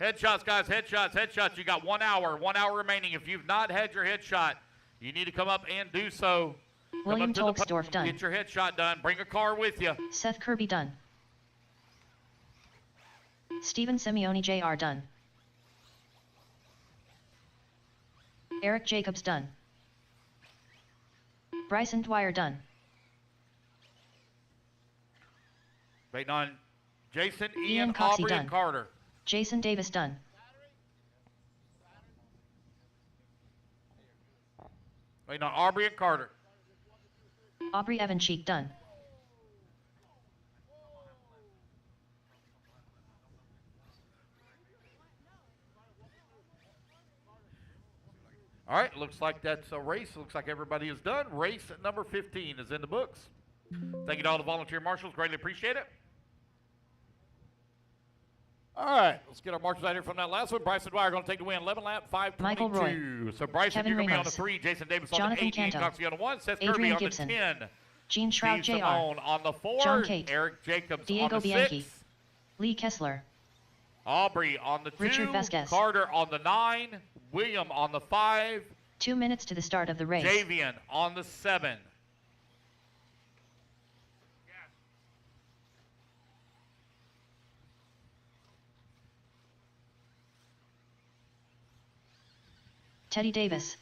Headshots, guys, headshots. You got 1 hour remaining. If you've not had your headshot, you need to come up and do so. William Tolksdorf done. Get your headshot done. Bring a car with you. Seth Kirby done. Steven Simeone Jr. done. Eric Jacobs done. Bryson Dwyer done. Waiting on Jason, Ian Coxey Aubrey, done. and Carter. Jason Davis done. Waiting on Aubrey and Carter. Aubrey Evancheek done. All right, looks like that's a race. Looks like everybody is done. Race number 15 is in the books. Thank you to all the volunteer marshals. Greatly appreciate it. All right, let's get our marshals out here from that last one. Bryson Dwyer going to take the win. 11 lap 5:22. Michael Roy. So Bryson, Kevin you're going to be on the Ramos. 3. Jason Davis Jonathan on the 8. Ian Canto. Coxey on the 1. Seth Adrian Kirby on Gibson. the 10. Gene Shroud Steve Jr. Simone on the 4. John Cate. Eric Jacobs Diego on the Bianchi. 6. Lee Kessler. Aubrey on the 2. Richard Vasquez. Carter on the 9. William on the 5. 2 minutes to the start of the race. Javian on the 7. Teddy Davis.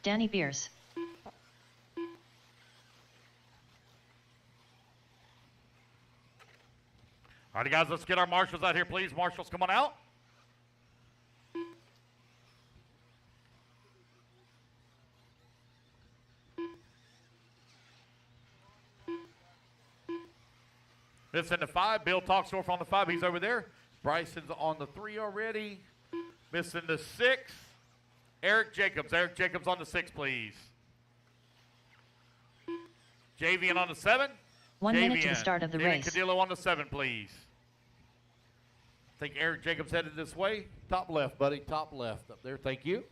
Danny Beers. All right, guys, let's get our marshals out here, please. Marshals, come on out. Missing the 5. Bill Talksdorf on the 5. He's over there. Bryson's on the 3 already. Missing the 6. Eric Jacobs. Eric Jacobs on the 6, please. Javian on the 7. 1 minute to the start of the David race. Cadillo on the 7, please. I think Eric Jacobs headed this way. Top left, buddy. Top left up there. Thank you.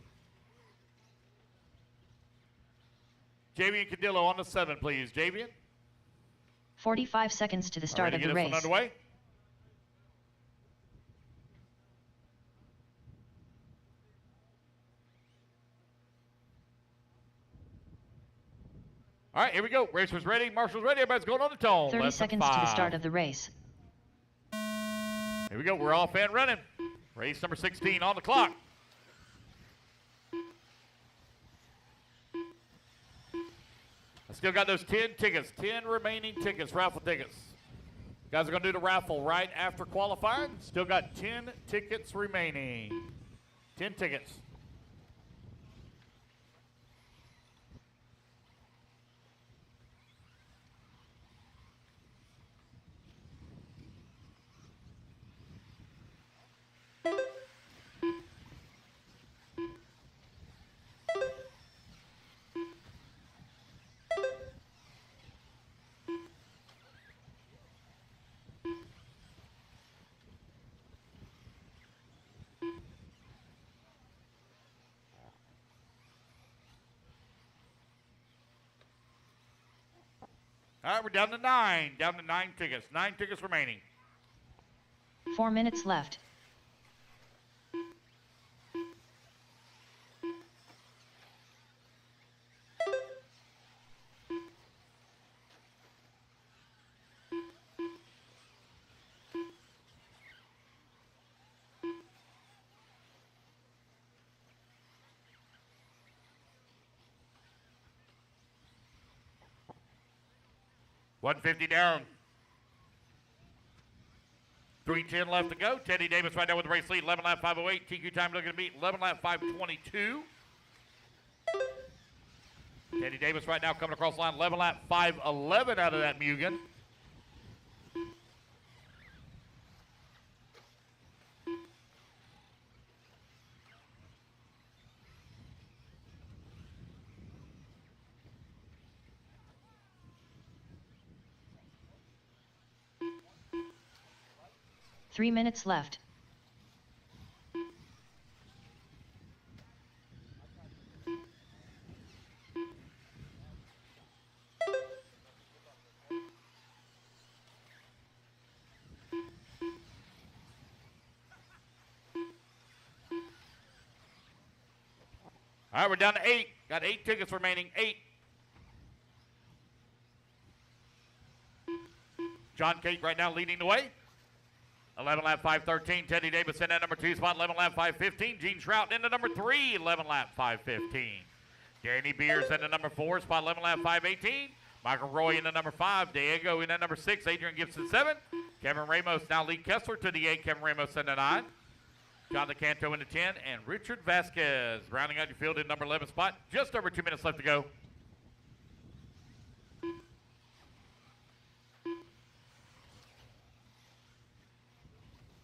Javian Cadillo on the 7, please. Javian. 45 seconds to the start of the Ready to get this race. one underway? All right, here we go. Racers ready, marshals ready. Everybody's going on the tone. 30 seconds to the start of the race. Here we go. We're off and running. Race number 16 on the clock. I still got those 10 tickets, 10 remaining tickets, raffle tickets. Guys are going to do the raffle right after qualifying. Still got 10 tickets remaining. 10 tickets. All right, we're down to 9. Down to 9 tickets. 9 tickets remaining. 4 minutes left. $150 down. 3:10 left to go. Teddy Davis right now with the race lead. 11 lap 5:08. TQ time looking to beat 11 lap 5:22. Teddy Davis right now coming across the line. 11 lap 5:11 out of that Mugen. Three minutes left. All right, we're down to 8. Got 8 tickets remaining. 8. John Cate right now leading the way. 11 lap 513. Teddy Davis in that number 2 spot. 11 lap 515. Gene Trout into number 3. 11 lap 515. Danny Beers in the number 4 spot. 11 lap 518. Michael Roy in the number 5. Diego in that number 6. Adrian Gibson 7. Kevin Ramos now lead Kessler to the 8. Kevin Ramos in the 9. John DeCanto in the 10. And Richard Vasquez rounding out your field in number 11 spot. Just over 2 minutes left to go.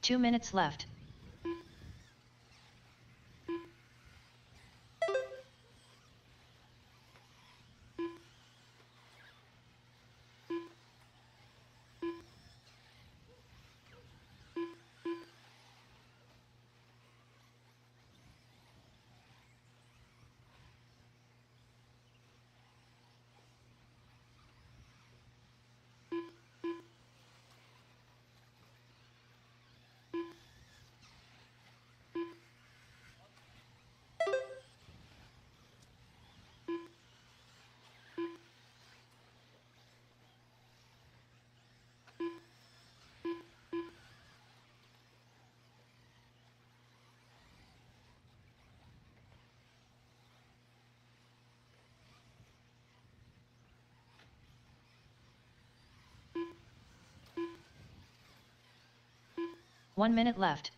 Two minutes left. One minute left.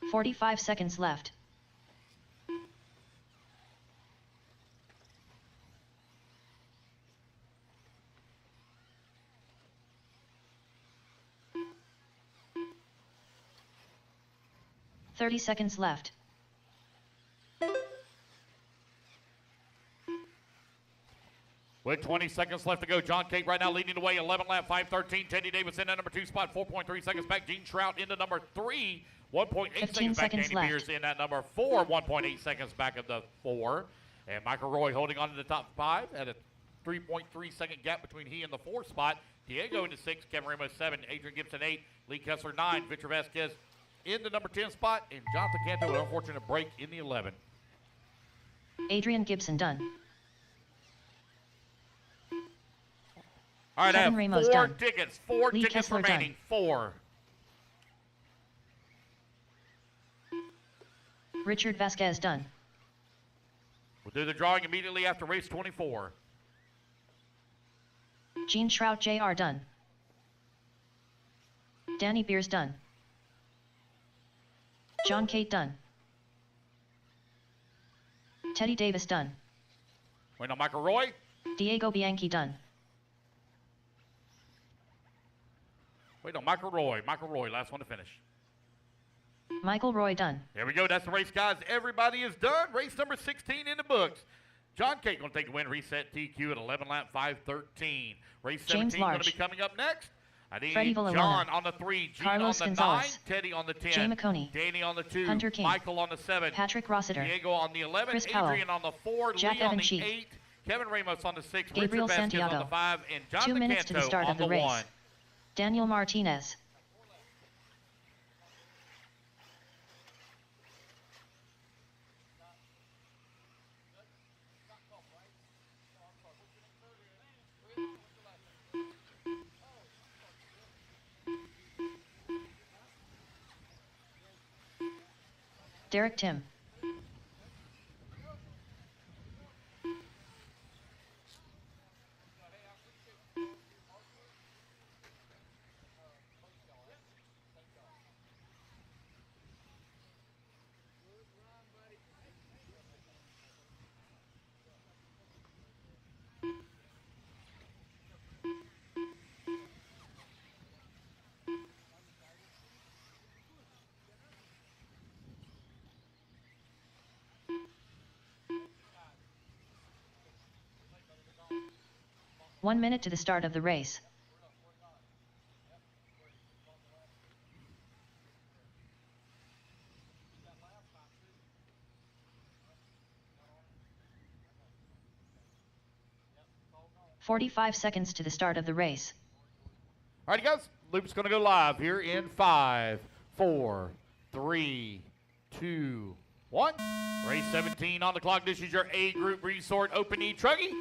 "45 seconds left. "30 seconds left. With 20 seconds left to go, John Cate right now leading the way. 11 lap 513. Teddy Davis in that number 2 spot. 4.3 seconds back. Gene Trout into number 3. 1.8 seconds back. Danny left. Beers in that number 4. 1.8 seconds back of the 4. And Michael Roy holding on to the top 5 at a 3.3 second gap between he and the 4 spot. Diego into 6. Kevin Ramos 7. Adrian Gibson 8. Lee Kessler 9. Victor Vasquez in the number 10 spot. And Jonathan Canto, an unfortunate break in the 11. Adrian Gibson done. All right, Kevin I have Ramos 4 done. tickets. 4 Lee tickets Kessler remaining. done. 4. Richard Vasquez done. We'll do the drawing immediately after race 24. Gene Trout Jr. done. Danny Beers done. John Cate done. Teddy Davis done. Wait on Michael Roy. Diego Bianchi done. Wait on Michael Roy. Michael Roy, last one to finish. Michael Roy done. There we go. That's the race, guys. Everybody is done. Race number 16 in the books. John Cate going to take the win. Reset TQ at 11 lap 513. Race 17 going to be coming up next. I need Freddie John Villalona. on the 3, Gene Carlos on the Gonzalez. 9, Teddy on the 10, Jay McConey. Danny on the 2, Hunter King. Michael on the 7, Patrick Rossiter. Diego on the 11, Chris Powell. Adrian on the 4, Jack Lee on Evan the Cheek. 8, Kevin Ramos on the 6, Gabriel Richard Vasquez on Santiago. the 5, and 2 John minutes to the DeCanto start on of the the race. 1. Daniel Martinez. Derek Tim. One minute to the start of the race. 45 seconds to the start of the race. All right, guys. Loop's going to go live here in 5, 4, 3, 2, 1. Race 17 on the clock. This is your A Group Resort Open E Truggy.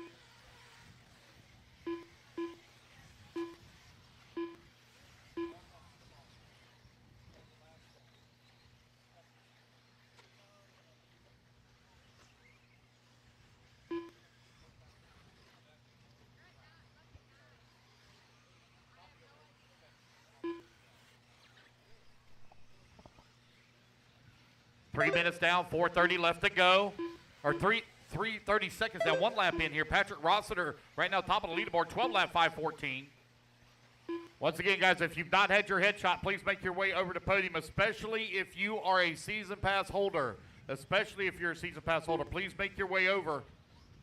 Three minutes down, 4:30 left to go. Or 3:30 seconds down, one lap in here. Patrick Rossiter right now top of the leaderboard, 12 lap, 5:14. Once again, guys, if you've not had your headshot, please make your way over to podium, especially if you are a season pass holder. Especially if you're a season pass holder, please make your way over.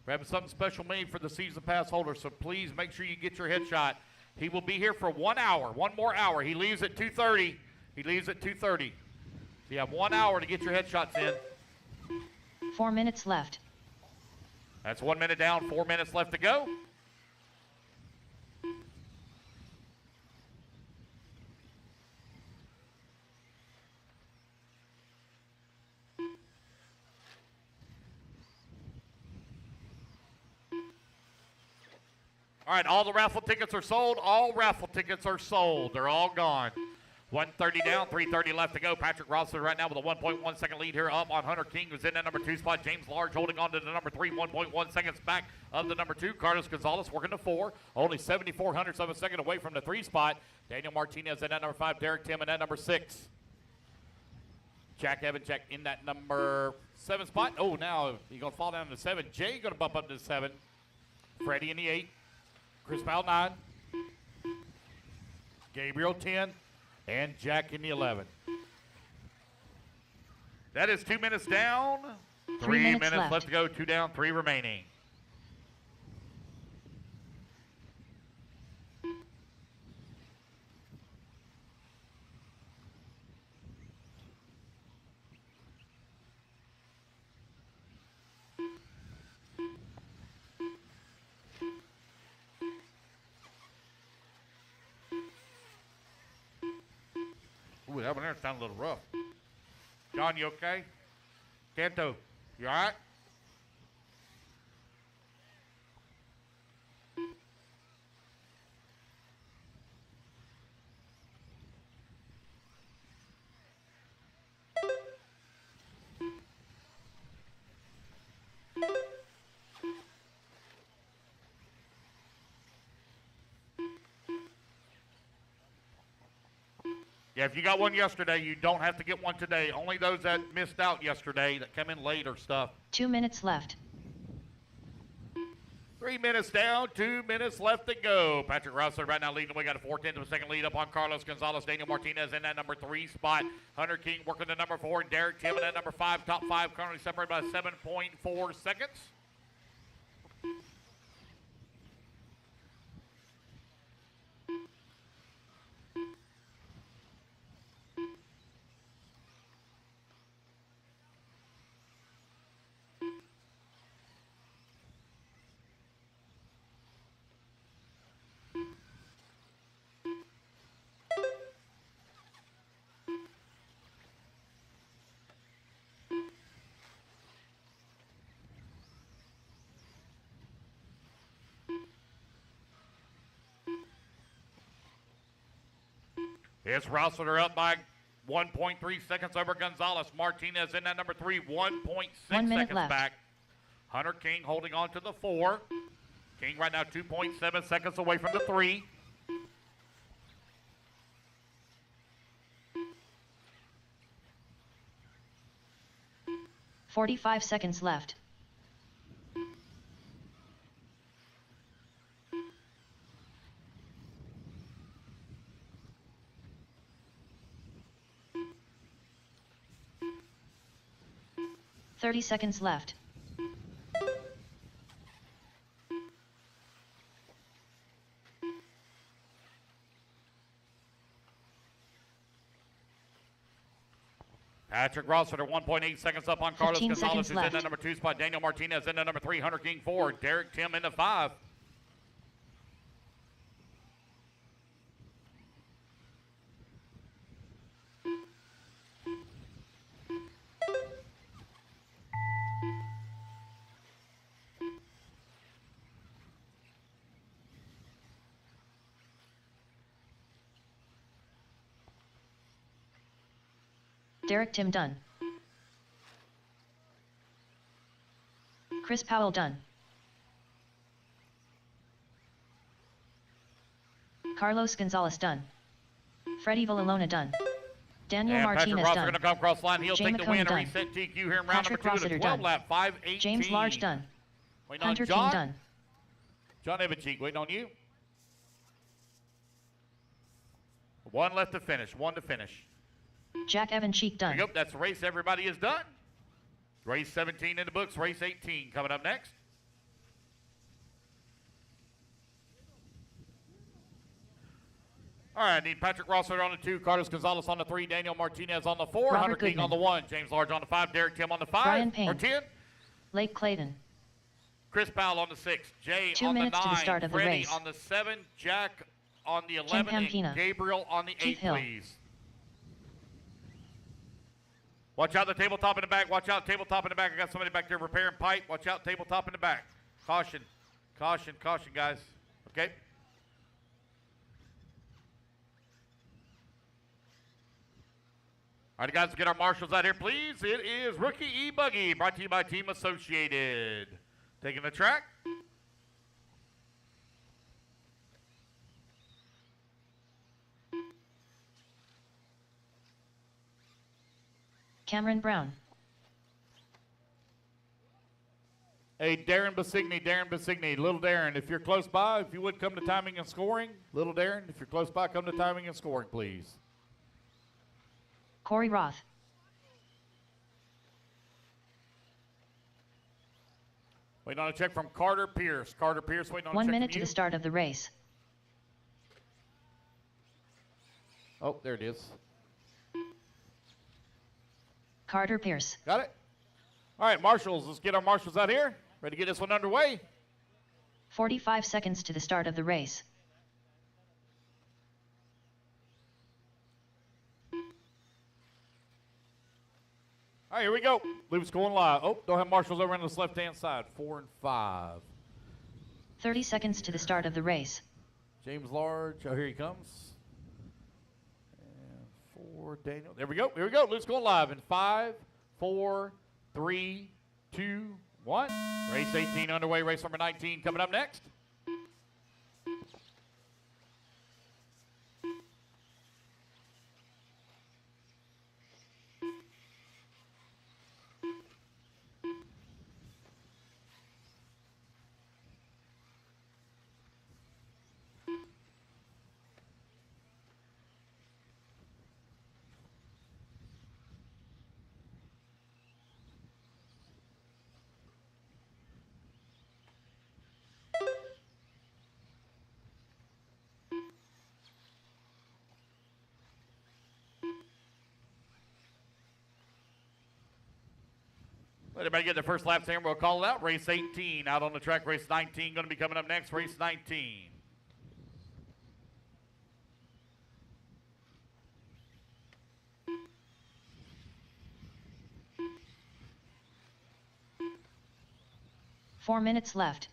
We're having something special made for the season pass holder, so please make sure you get your headshot. He will be here for 1 hour, one more hour. He leaves at 2:30. He leaves at 2:30. So you have 1 hour to get your headshots in. 4 minutes left. That's 1 minute down, 4 minutes left to go. All right, all the raffle tickets are sold. All raffle tickets are sold. They're all gone. 1:30 down, 3:30 left to go. Patrick Rossiter right now with a 1.1 second lead here up on Hunter King, who's in that number 2 spot. James Large holding on to the number 3, 1.1 seconds back of the number 2. Carlos Gonzalez working to 4, only 7/400ths of a second away from the 3 spot. Daniel Martinez in that number 5. Derek Tim in that number 6. Jack Evanchek in that number 7 spot. Oh, now he's going to fall down to 7. Jay going to bump up to 7. Freddie in the 8. Chris Powell 9. Gabriel 10. And Jack in the 11. That is 2 minutes down. 3 minutes left to go. 2 down, 3 remaining. Ooh, that one there sounded a little rough. John, you okay? Canto, you all right? Yeah, if you got one yesterday, you don't have to get one today. Only those that missed out yesterday that come in late or stuff. 2 minutes left. 3 minutes down, 2 minutes left to go. Patrick Rossler right now leading the way. Got a 4/10 of a second lead up on Carlos Gonzalez. Daniel Martinez in that number 3 spot. Hunter King working the number 4. And Derek Tim in that number 5. Top 5 currently separated by 7.4 seconds. It's Rossiter up by 1.3 seconds over Gonzalez. Martinez in that number 3, 1.6 seconds left. back. Hunter King holding on to the 4. King right now 2.7 seconds away from the 3. "45 seconds left. "30 seconds left. Patrick Rossiter 1.8 seconds up on Carlos 15 Gonzalez, seconds who's in left. the number 2 spot. Daniel Martinez in the number 3. Hunter King 4. Derek Tim in the 5. Derek Tim done. Chris Powell done. Carlos Gonzalez done. Freddie Villalona done. Daniel And Martinez Patrick Ross are done. going to come across the line. He'll Jay take the McCone win and done. reset TQ here in round Patrick number 2 Rossiter of the 12 done. lap 5:18. James Large done. Waiting on Hunter John. King done. John Evancheek waiting on you. One left to finish. One to finish. Jack Evancheek There done. you go. That's the race. Everybody is done. Race 17 in the books. Race 18 coming up next. All right, I need Patrick Rossiter on the 2, Carlos Gonzalez on the 3, Daniel Martinez on the 4, Robert Hunter King Goodman. on the 1, James Large on the 5, Derek Tim on the 5, Brian Payne. or 10, Lake Clayton. Chris Powell on the 6, Jay 2 on the 9, minutes to the start of the Freddie race. on the 7, Jack on the 11, Pampina. and Gabriel on the 8, Keith Hill. please. Watch out the tabletop in the back. Watch out tabletop in the back. I got somebody back there repairing pipe. Watch out tabletop in the back. Caution. Caution, caution, guys. Okay. All right, guys, get our marshals out here, please. It is Rookie E-Buggy, brought to you by Team Associated. Taking the track. Cameron Brown. Hey, Darren Basigny, little Darren, if you're close by, if you would come to timing and scoring. Little Darren, if you're close by, come to timing and scoring, please. Corey Roth. Waiting on a check from Carter Pierce. Carter Pierce waiting on a 1 check minute from to you. the start of the race. Oh, there it is. Carter Pierce. Got it? All right, marshals, let's get our marshals out here. Ready to get this one underway. 45 seconds to the start of the race. All right, here we go. Luke's going live. Oh, don't have marshals over on this left-hand side. 4 and 5. 30 seconds to the start of the race. James Large. Oh, here he comes. And 4, Daniel. There we go. Here we go. Luke's going live in 5, 4, 3, 2, 1. Race 18 underway. Race number 19 coming up next. Let everybody get their first laps here, and we'll call it out. Race 18 out on the track. Race 19 going to be coming up next. Race 19. Four minutes left.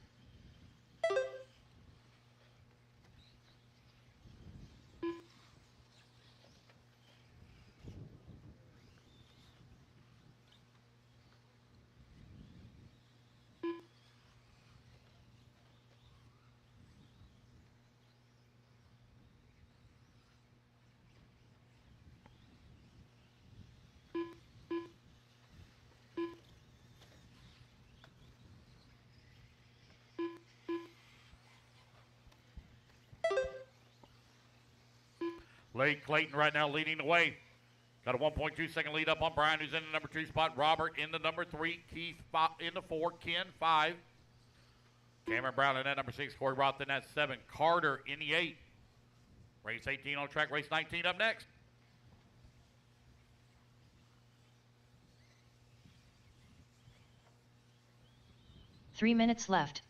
Lake Clayton right now leading the way. Got a 1.2 second lead up on Brian, who's in the number 2 spot. Robert in the number 3. Keith in the 4. Ken 5. Cameron Brown in that number 6. Corey Roth in that 7. Carter in the 8. Race 18 on track. Race 19 up next. Three minutes left.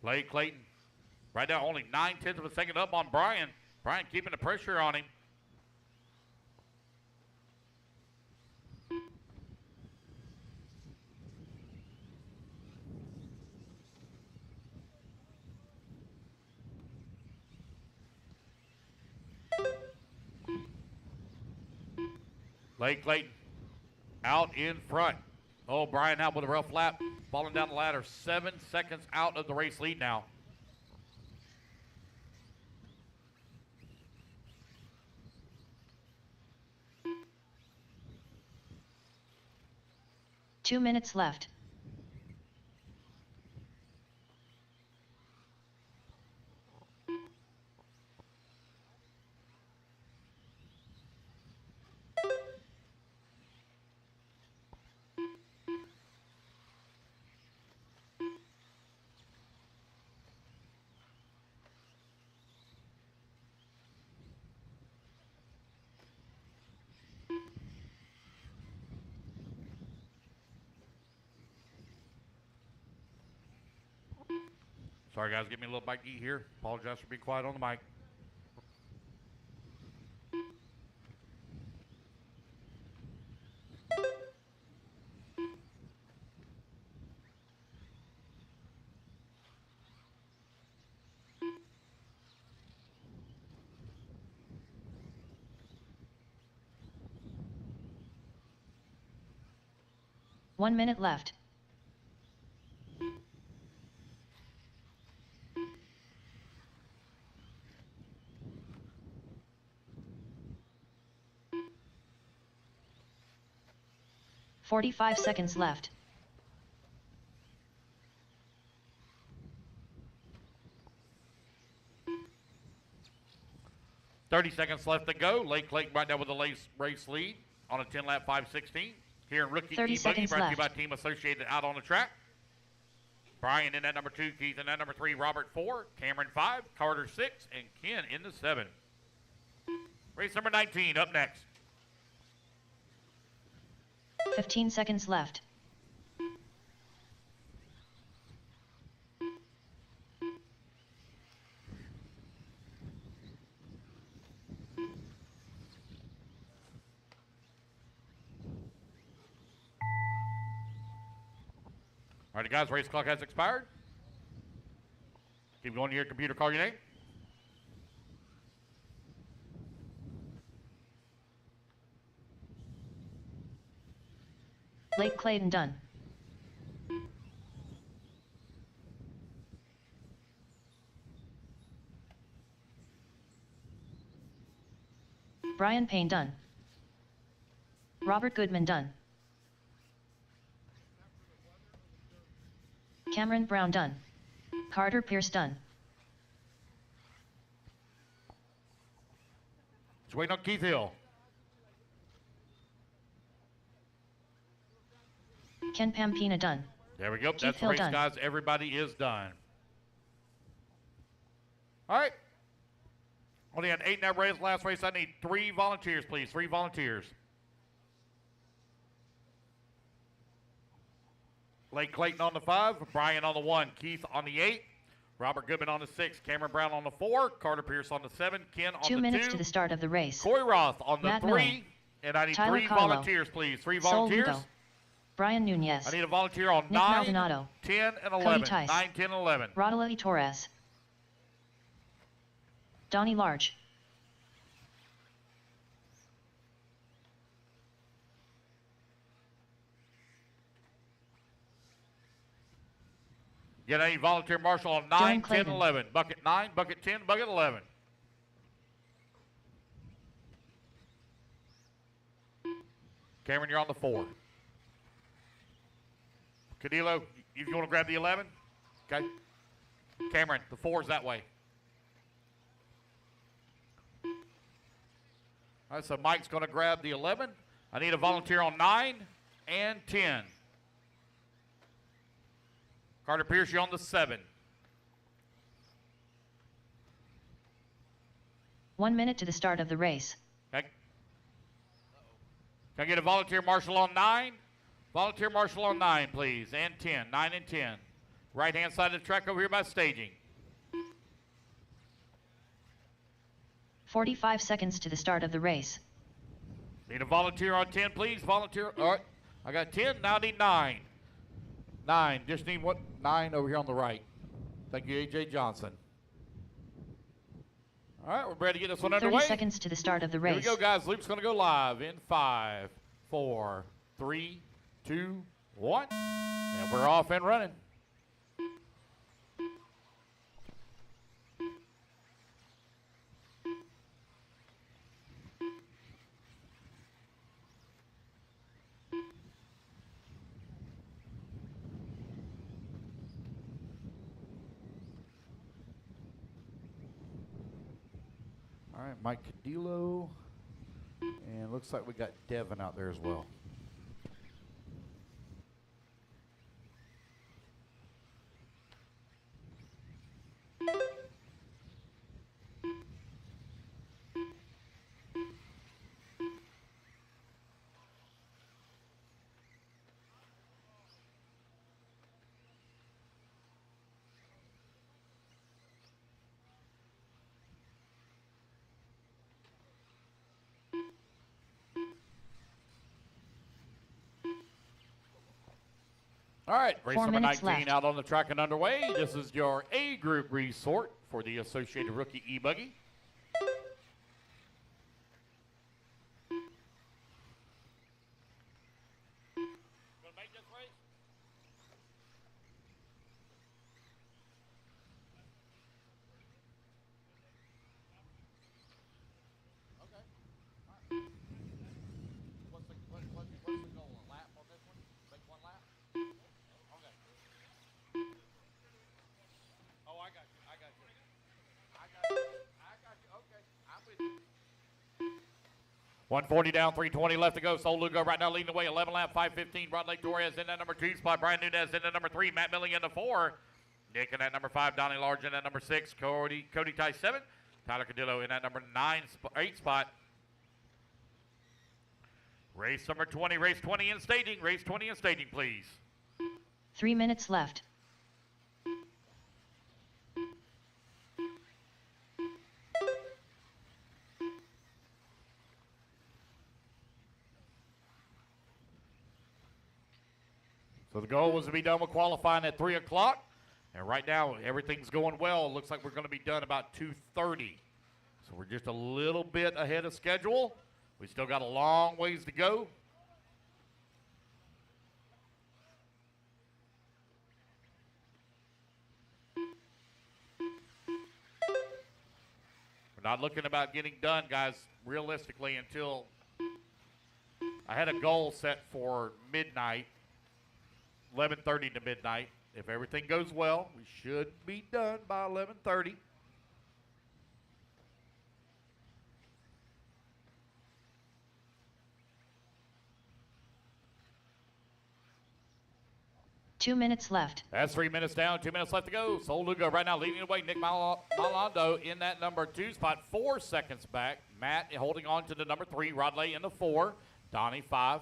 Lake Clayton right now only 9/10 of a second up on Brian. Brian keeping the pressure on him. Blake Clayton out in front. Oh, Brian out with a rough lap, falling down the ladder. 7 seconds out of the race lead now. Two minutes left. Sorry, guys, give me a little bite to eat here. Apologize for being quiet on the mic. One minute left. "45 seconds left. $30 left to go. Lake Clayton right now with the race lead on a 10-lap 5:16. Here in Rookie 30 E-Buggy, seconds brought to you by left. Team Associated out on the track. Brian in that number 2, Keith in that number 3, Robert 4, Cameron 5, Carter 6, and Ken in the 7. Race number 19 up next. 15 seconds left. All right, guys, race clock has expired. Keep going to your computer, call your name. Blake Clayton done. Brian Payne done. Robert Goodman done. Cameron Brown done. Carter Pierce done. Just waiting on Keith Hill. Ken Pampina done. There we go. Keith That's the Hill race, done. guys. Everybody is done. All right. Only had 8 in that race. Last race, I need 3 volunteers, please. 3 volunteers. Blake Clayton on the 5, Brian on the 1, Keith on the 8, Robert Goodman on the 6, Cameron Brown on the 4, Carter Pierce on the 7, Ken on the 2. 2 minutes to the start of the race. Corey Roth on the Matt 3, Milling. and I need Tyler 3 Carlo. volunteers, please. 3 Sol volunteers. Lugo. Brian Nunez. I need a volunteer on Nick 9, Maldonado. 10, and Cody 11. Tice. 9, 10, and 11. Rodolfo Torres. Donnie Large. Get a volunteer marshal on 9, Darren 10, Clayton. 11. Bucket 9, bucket 10, bucket 11. Cameron, you're on the 4. Cadillo, you want to grab the 11? Okay. Cameron, the 4 is that way. All right, so Mike's going to grab the 11. I need a volunteer on 9 and 10. Carter Pierce, you're on the 7. 1 minute to the start of the race. Okay. Can I get a volunteer marshal on 9? Volunteer marshal on 9, please, and 10. 9 and 10. Right-hand side of the track over here by staging. 45 seconds to the start of the race. Need a volunteer on 10, please. Volunteer. All right. I got 10. Now I need 9. 9. Just need what? 9 over here on the right. Thank you, A.J. Johnson. All right, we're ready to get this one 30 underway. seconds to the start of the Here we race. go, guys. Loop's going to go live in 5, 4, 3, 2, 1. And we're off and running. All right, Mike Cadillo. And looks like we got Devin out there as well. All right, race 4 number minutes 19 left. out on the track and underway. This is your A group resort for the Associated Rookie E-Buggy. Gonna make this race? Okay. All right. What's the goal? A lap on this one? Make one lap? Okay. Oh, I got you. I got you. Okay. I'm with you. 140 down, 320 left to go. Sol Lugo right now leading the way. 11 lap, 5:15. Rod Lake Torres in that number 2 spot. Brian Nunez in that number 3. Matt Milling in the 4. Nick in that number 5. Donnie Large in that number 6. Cody Tice 7. Tyler Cadillo in that number 8 spot. Race number 20. Race 20 in staging. Race 20 in staging, please. 3 minutes left. So the goal was to be done with qualifying at 3 o'clock. And right now, everything's going well. It looks like we're going to be done about 2:30. So we're just a little bit ahead of schedule. We still got a long ways to go. We're not looking about getting done, guys, realistically, until I had a goal set for midnight. 11:30 to midnight. If everything goes well, we should be done by 11:30. Two minutes left. That's 3 minutes down, 2 minutes left to go. Sol Lugo right now leading the way. Nick Malando in that number 2 spot, 4 seconds back. Matt holding on to the number 3. Rodley in the 4. Donnie 5.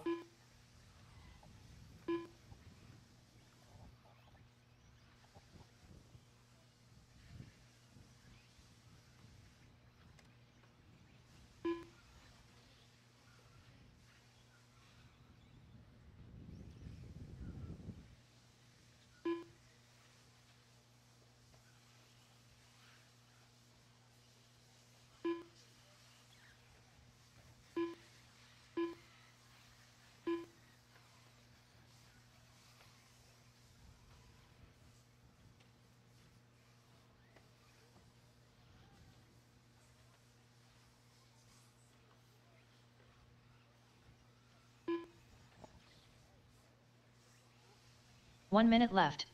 One minute left.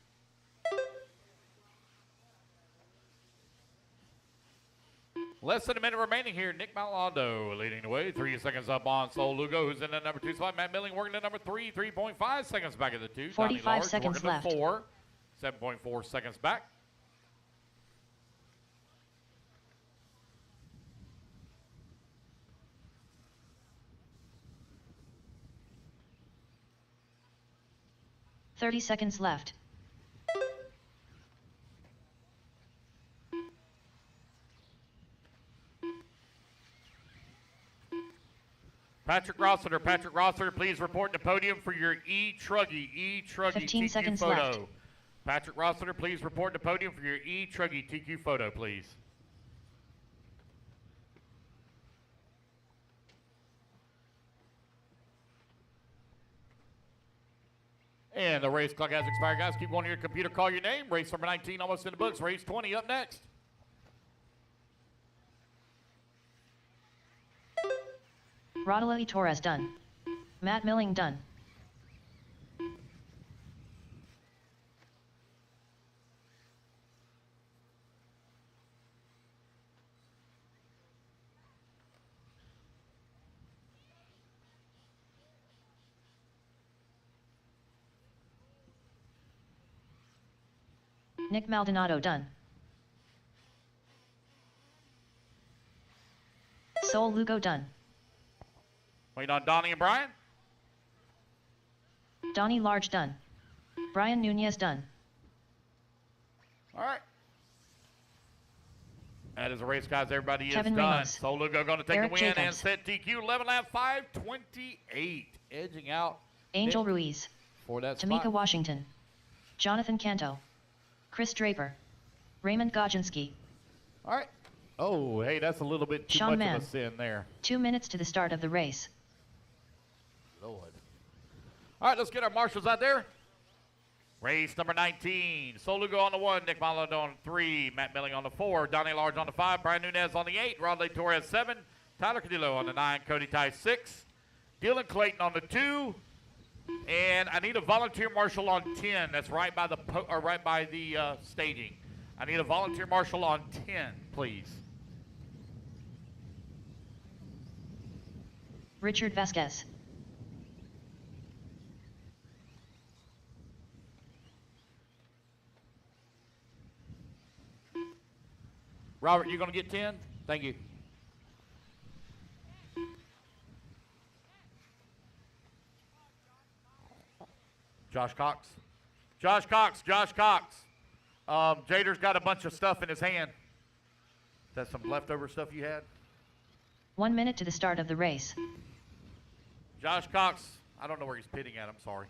Less than a minute remaining here. Nick Malando leading the way. 3 seconds up on Sol Lugo, who's in that number 2 spot. Matt Milling working at number 3. 3.5 seconds back at the 2. 45 Donnie Large seconds working left. at 4. 7.4 seconds back. Thirty seconds left. Patrick Rossiter, please report to podium for your E-Truggy 15 TQ seconds photo. left. Patrick Rossiter, please report to podium for your E-Truggy TQ photo, please. And the race clock has expired, guys. Keep going to your computer, call your name. Race number 19 almost in the books. Race 20 up next. Rodolfo Torres done. Matt Milling done. Nick Maldonado done. Sol Lugo done. Waiting on Donnie and Brian. Donnie Large done. Brian Nunez done. All right. That is a race, guys. Everybody is Kevin done. Ramos. So Lugo going to take Eric the win and Jacobs. set DQ 11 lap 5:28. Edging out Angel Ruiz. for that Tamika spot. Washington. Jonathan Canto. Chris Draper. Raymond Godzinski. All right. Oh, hey, that's a little bit too Sean much Mann. of a sin there. 2 minutes to the start of the race. Lord. All right, let's get our marshals out there. Race number 19. Solugo on the 1, Nick Maldonado on the 3, Matt Milling on the 4, Donnie Large on the 5, Brian Nunez on the 8, Rodley Torres 7, Tyler Cadillo on the 9, Cody Ty 6, Dylan Clayton on the 2, and I need a volunteer marshal on 10. That's right by the staging. I need a volunteer marshal on 10, please. Richard Vasquez. Robert, you going to get 10? Thank you. Josh Cox. Josh Cox. Josh Cox. Jader's got a bunch of stuff in his hand. Is that some leftover stuff you had? 1 minute to the start of the race. Josh Cox. I don't know where he's pitting at. I'm sorry.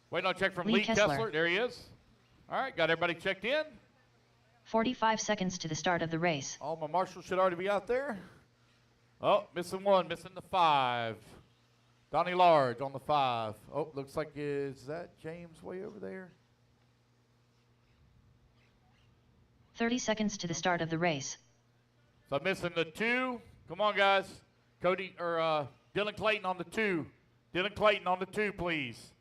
Waiting on a check from Lee Lee Kessler. Kessler. There he is. All right, got everybody checked in. 45 seconds to the start of the race. All my marshals should already be out there. Oh, missing one, missing the 5. Donnie Large on the 5. Oh, looks like, is that James way over there? 30 seconds to the start of the race. So I'm missing the 2. Come on, guys. Cody, or Dylan Clayton on the 2. Dylan Clayton on the 2, please.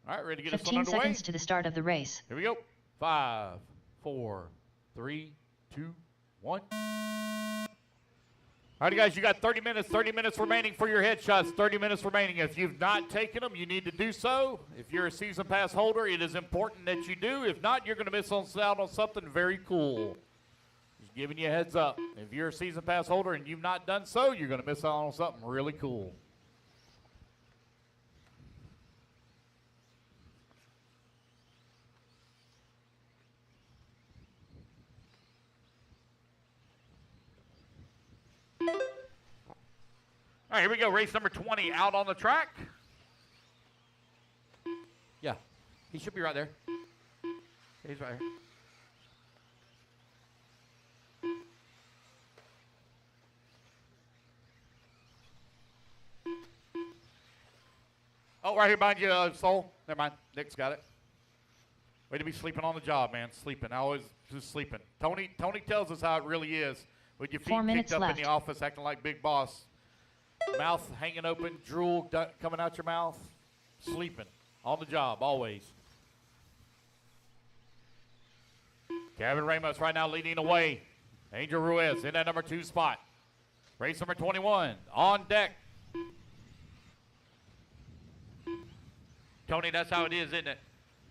All right, ready to get this one 15 underway? seconds to the start of the race. Here we go. 5, 4, 3, 2, 1. All right, guys, you got 30 minutes remaining for your headshots. 30 minutes remaining. If you've not taken them, you need to do so. If you're a season pass holder, it is important that you do. If not, you're going to miss out on something very cool. Just giving you a heads up. If you're a season pass holder and you've not done so, you're going to miss out on something really cool. All right, here we go. Race number 20 out on the track. Yeah, he should be right there. He's right here. Oh, right here behind you, Soul. Never mind. Nick's got it. Way to be sleeping on the job, man. Sleeping. I always just sleeping. Tony tells us how it really is. With your feet 4 minutes kicked up left. in the office, acting like big boss. Mouth hanging open, drool coming out your mouth. Sleeping. On the job, always. Kevin Ramos right now leading away. Angel Ruiz in that number 2 spot. Race number 21 on deck. Tony, that's how it is, isn't it?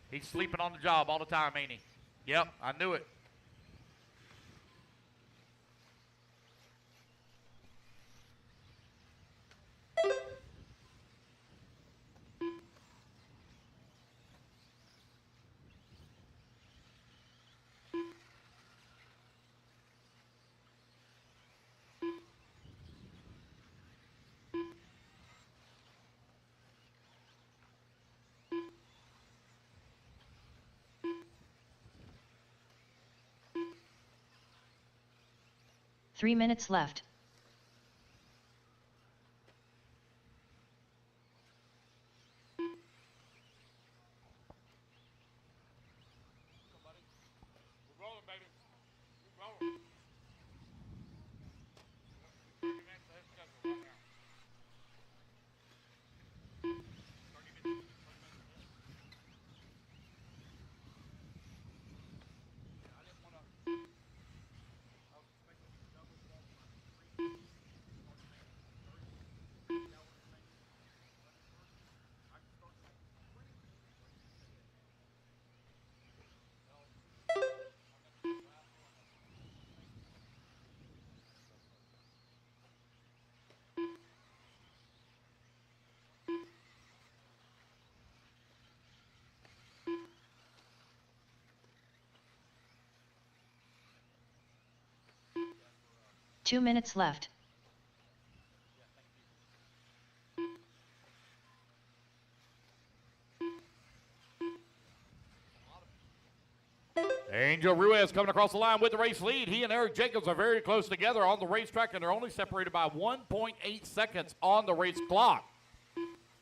He's sleeping on the job all the time, ain't he? Yep, I knew it. 3 minutes left. Two minutes left. Angel Ruiz coming across the line with the race lead. He and Eric Jacobs are very close together on the racetrack, and they're only separated by 1.8 seconds on the race clock.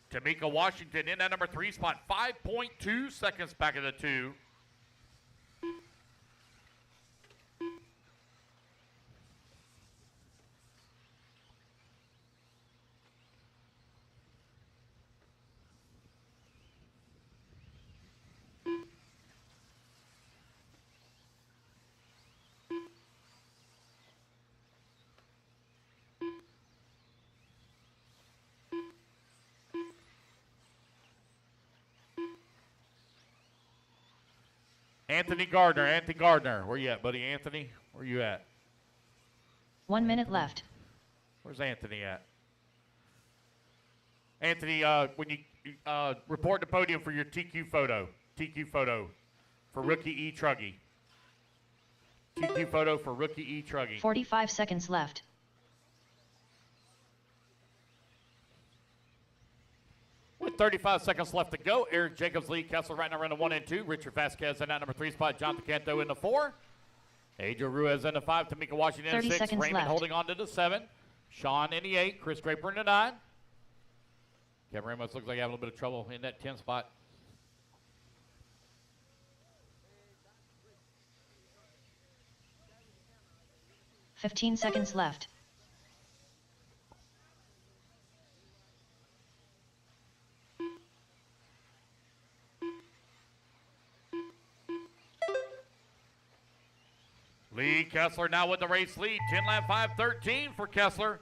Tamika Washington in that number 3 spot, 5.2 seconds back of the 2. Anthony Gardner, where you at, buddy? Anthony, where you at? 1 minute left. Where's Anthony at? Anthony, when you report the podium for your TQ photo for rookie E Truggy. TQ photo for rookie E Truggy. 45 seconds left. With 35 seconds left to go, Eric Jacobs, Lee Kessler right now running 1 and 2. Richard Vasquez in that number 3 spot. Jonathan Canto in the 4. Angel Ruiz in the 5. Tamika Washington in the 6. Raymond left. holding on to the 7. Sean in the 8. Chris Draper in the 9. Kevin Ramos looks like having a little bit of trouble in that 10 spot. $15 seconds left. Lee Kessler now with the race lead. 10 lap 5:13 for Kessler.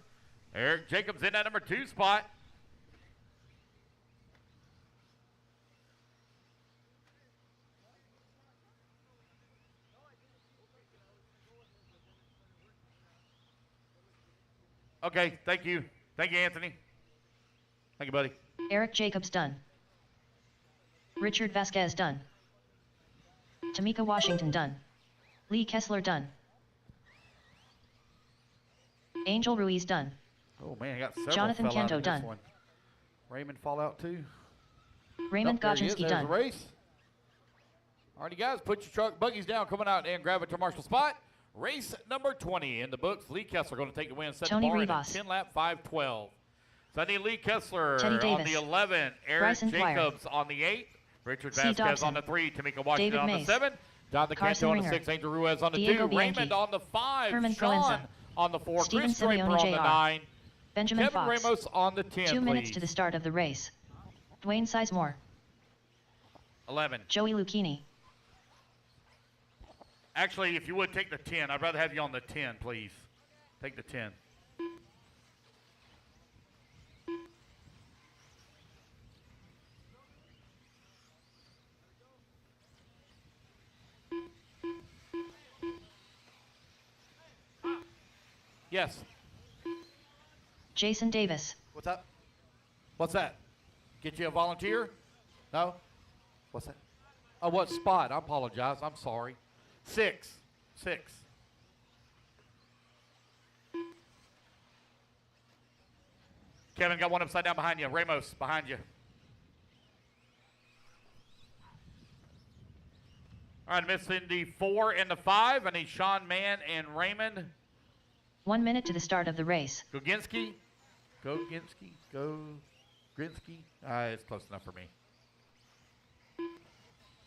Eric Jacobs in that number 2 spot. Okay, thank you. Thank you, Anthony. Thank you, buddy. Eric Jacobs done. Richard Vasquez done. Tamika Washington done. Lee Kessler done. Angel Ruiz done. Oh man, I got several. Jonathan fell out Canto in this done. one. Raymond fall out too. Raymond Nope, there he is. Gojinski There's done. the race. Alrighty, guys, put your truck buggies down, coming out and grab it to Marshall spot. Race number 20 in the books. Lee Kessler going to take the win. Set Tony the bar in a Rivas. 10 lap 5:12. So I need Lee Kessler Teddy on Davis. the 11. Eric Bryson Dwyer. Jacobs on the 8. Richard C. Vasquez Dobson. on the 3. Tamika Washington David on the Mays. 7. Jonathan Carson Canto on the Ringer. 6. Angel Ruiz on the Diego 2. Bianchi. Raymond on the 5. Herman Sean Coenza. on the 4. Steven Chris Draper Simeone on the Jr. 9. Benjamin Kevin Fox. Ramos on the 10, 2 minutes please. to the start of the race. Dwayne Sizemore. 11. Joey Lucchini. Actually, if you would take the 10, I'd rather have you on the 10, please. Take the 10. Yes. Jason Davis. What's up? What's that? Get you a volunteer? No? What's that? Oh, what spot? I apologize. I'm sorry. 6. Kevin got one upside down behind you. Ramos behind you. All right, missing the 4 and the 5. I need Sean Mann and Raymond 1 minute to the start of the race. Go Ginsky. Go Ginsky. Go Grinsky. It's close enough for me.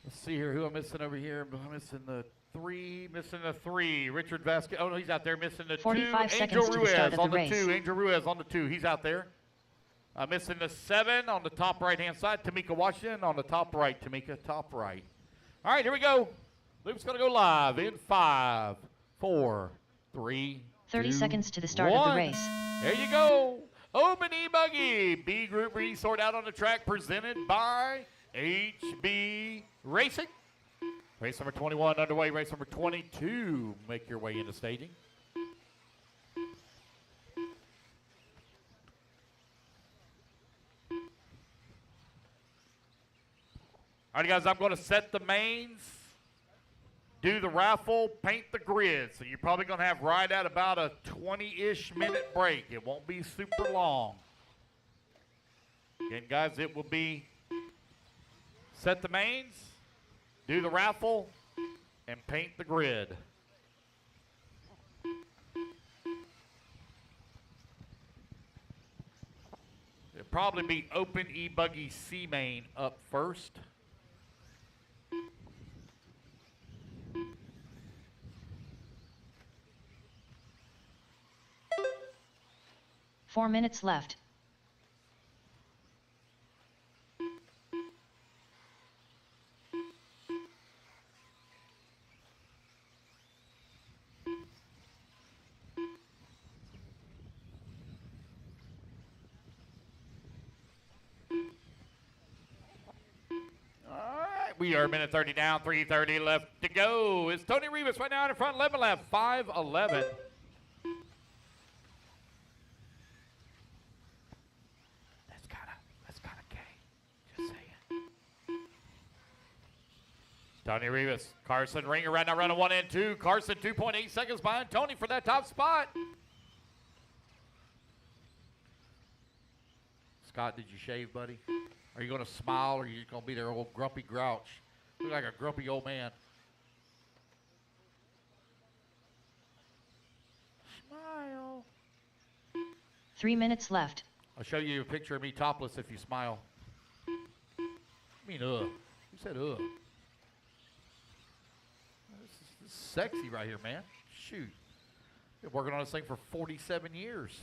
Let's see here who I'm missing over here. I'm missing the 3. Missing the 3. Richard Vasquez. Oh, no, he's out there. Missing the 2. 45 seconds Angel to the Ruiz start of the on the race. 2. Angel Ruiz on the 2. He's out there. Missing the 7 on the top right-hand side. Tamika Washington on the top right. Tamika, top right. All right, here we go. Loop's going to go live in 5, 4, 3, 30 2, seconds to the start 1. of the race. There you go. Open E-Buggy. B Group resort out on the track presented by HB Racing. Race number 21 underway. Race number 22. Make your way into staging. All right, guys, I'm going to set the mains, do the raffle, paint the grid. So you're probably going to have right at about a 20-ish minute break. It won't be super long. Again, guys, it will be set the mains, do the raffle, and paint the grid. It'll probably be open E-Buggy C main up first. Four minutes left. We are a minute 30 down, 3:30 left to go. It's Tony Rivas right now in front, 11 left, 5:11. That's kind of gay. Just saying. Tony Rivas, Carson Ringer right now running 1 and 2. Carson 2.8 seconds behind Tony for that top spot. Scott, did you shave, buddy? Are you going to smile, or are you going to be their old grumpy grouch? Look like a grumpy old man. Smile. 3 minutes left. I'll show you a picture of me topless if you smile. I mean, Who said, This is sexy right here, man. Shoot. Been working on this thing for 47 years.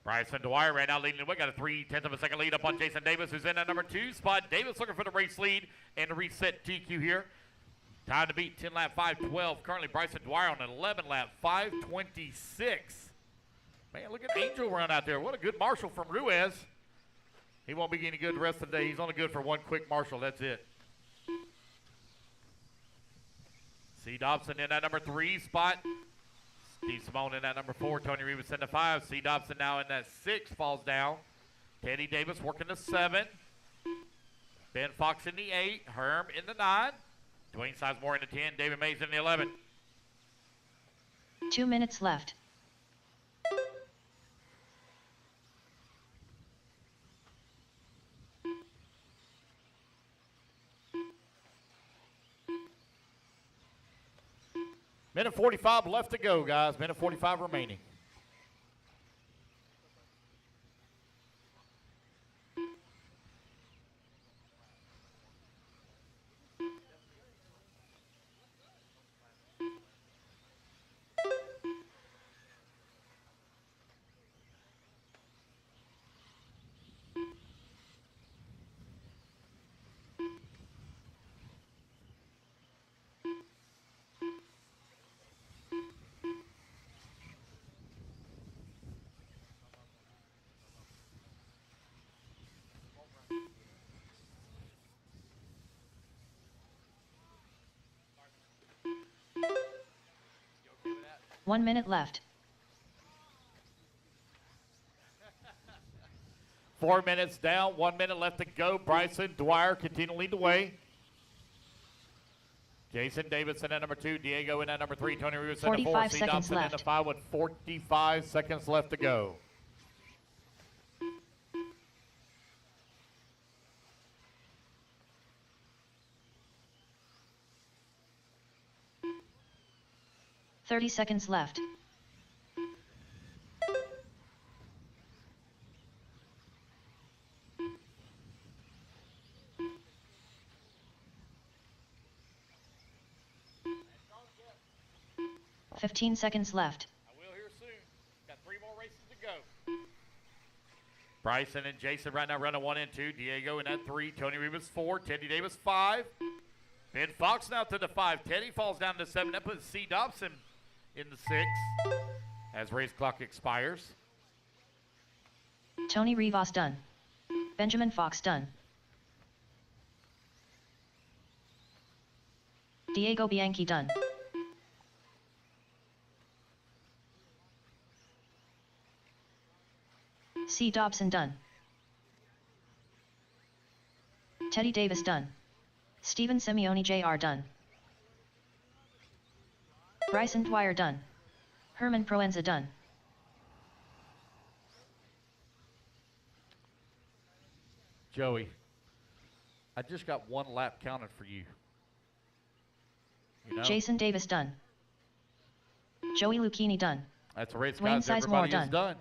Bryson Dwyer right now leading the way. Got a 0.3 of a second lead up on Jason Davis, who's in at number 2 spot. Davis looking for the race lead and a reset TQ here. Time to beat 10 lap 5:12. Currently Bryson Dwyer on an 11 lap 5:26. Man, look at Angel run out there. What a good marshal from Ruiz. He won't be any good the rest of the day. He's only good for one quick marshal. That's it. C. Dobson in that number 3 spot. Steve Simone in that number 4. Tony Rivas in the 5. C. Dobson now in that 6. Falls down. Teddy Davis working the 7. Ben Fox in the 8. Herm in the 9. Dwayne Sizemore in the 10. David Mays in the 11. 2 minutes left. Minute 45 left to go, guys. Minute 45 remaining. One minute left. 4 minutes down, 1 minute left to go. Bryson Dwyer continue to lead the way. Jason Davidson at number 2, Diego in at number 3, Tony Rivas at 4, C. Dobson in the 5 with 45 seconds left to go. 30 seconds left. Fifteen seconds left. I will here soon. Got 3 more races to go. Bryson and Jason right now running 1 and 2. Diego in at 3. Tony Rivas 4. Teddy Davis 5. Ben Fox now to the 5. Teddy falls down to 7. That puts C. Dobson in the 6 as race clock expires. Tony Rivas done. Benjamin Fox done. Diego Bianchi done. C. Dobson done. Teddy Davis done. Steven Simeone Jr. done. Bryson Dwyer done. Herman Proenza done. Joey, I just got 1 lap counted for you. You know? Jason Davis done. Joey Lucchini done. That's a race, Wayne guys. Sizemore Everybody is done.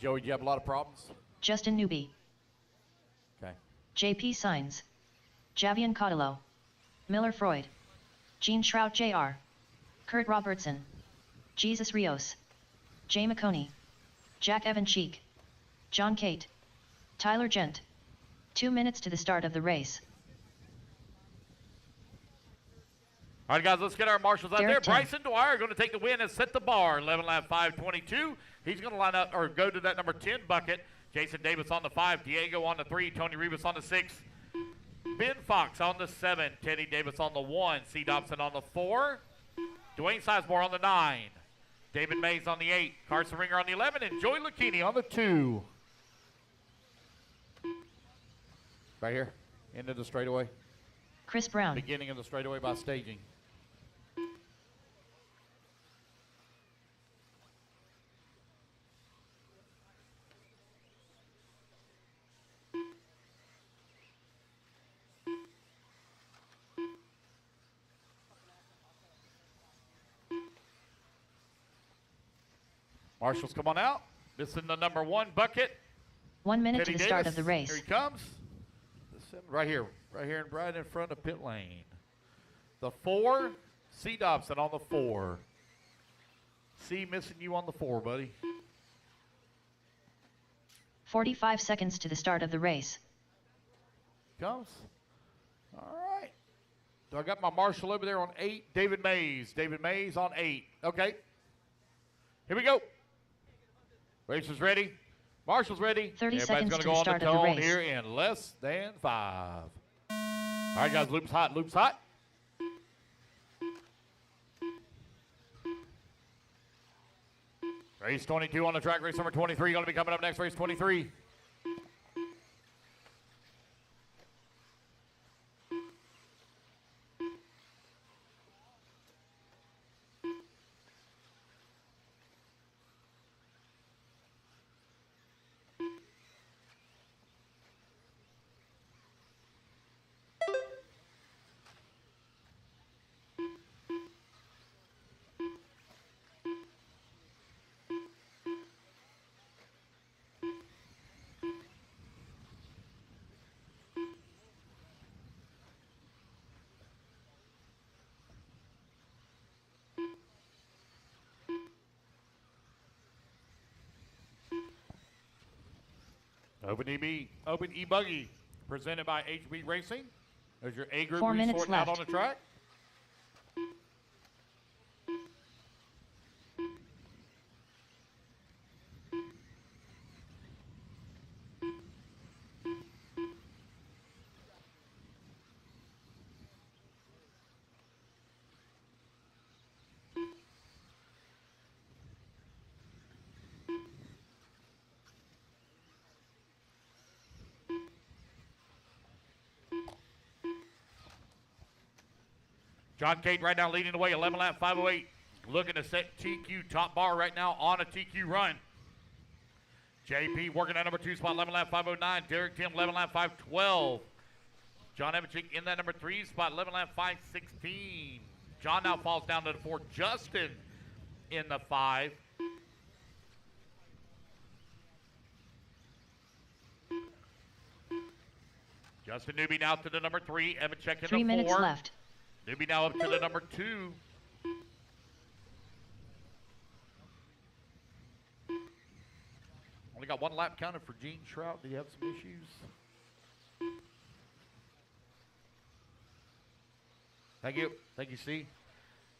Joey, do you have a lot of problems? Justin Newby. Okay. JP Signs. Javian Cottillo. Miller Freud. Gene Shrout Jr. Kurt Robertson. Jesus Rios. Jay McConey. Jack Evan Cheek. John Cate. Tyler Gent. 2 minutes to the start of the race. All right, guys, let's get our marshals out Derek there. 10. Bryson Dwyer going to take the win and set the bar. 11 lap 5:22. He's going to line up or go to that number 10 bucket. Jason Davis on the 5. Diego on the 3. Tony Rivas on the 6. Ben Fox on the 7. Teddy Davis on the 1. C. Dobson on the 4. Dwayne Sizemore on the 9. David Mays on the 8. Carson Ringer on the 11. And Joey Lucchini on the 2. Right here, into the straightaway. Chris Brown. Beginning of the straightaway by staging. Marshals, come on out. This is the number 1 bucket. 1 minute Teddy to the start Davis. of the race. Here he comes. Right here right in front of pit lane. The 4, C. Dobson on the 4. C missing you on the 4, buddy. 45 seconds to the start of the race. Comes. All right. So I got my marshal over there on 8, David Mays. David Mays on 8. Okay. Here we go. Race is ready. Marshall's ready. 30 Everybody's seconds gonna to go the on start the of the cone race. here in less than 5. All right, guys, loop's hot, loop's hot. Race 22 on the track. Race number 23 going to be coming up next. Race 23. Open E-Buggy, presented by HB Racing. There's your A group 4 minutes sorting out left. on the track. John Cate right now leading the way, 11 lap 508. Looking to set TQ top bar right now on a TQ run. JP working at number 2 spot, 11 lap 509. Derek Tim, 11 lap 512. John Evanchik in that number 3 spot, 11 lap 5:16. John now falls down to the 4. Justin in the 5. Justin Newby now to the number 3. Evanchik in the 4. 3 minutes left. Newby now up to the number 2. Only got 1 lap counted for Gene Trout. Did he have some issues? Thank you. Thank you, C.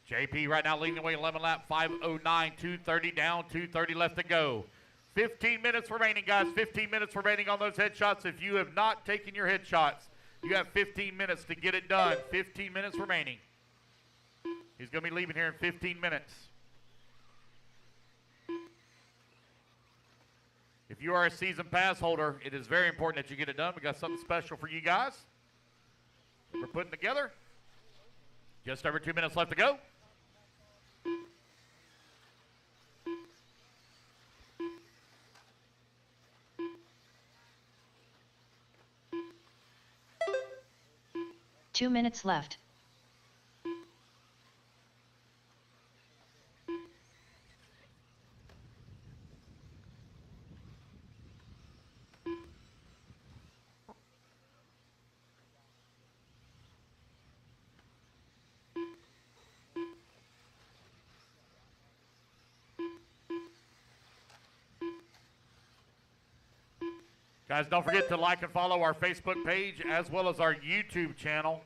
JP right now leading the way, 11 lap, 5:09, 2:30 down, 2:30 left to go. 15 minutes remaining, guys. 15 minutes remaining on those headshots. If you have not taken your headshots, you have 15 minutes to get it done. 15 minutes remaining. He's going to be leaving here in 15 minutes. If you are a season pass holder, it is very important that you get it done. We got something special for you guys we're putting together. Just over 2 minutes left to go. Two minutes left. Guys, don't forget to like and follow our Facebook page as well as our YouTube channel,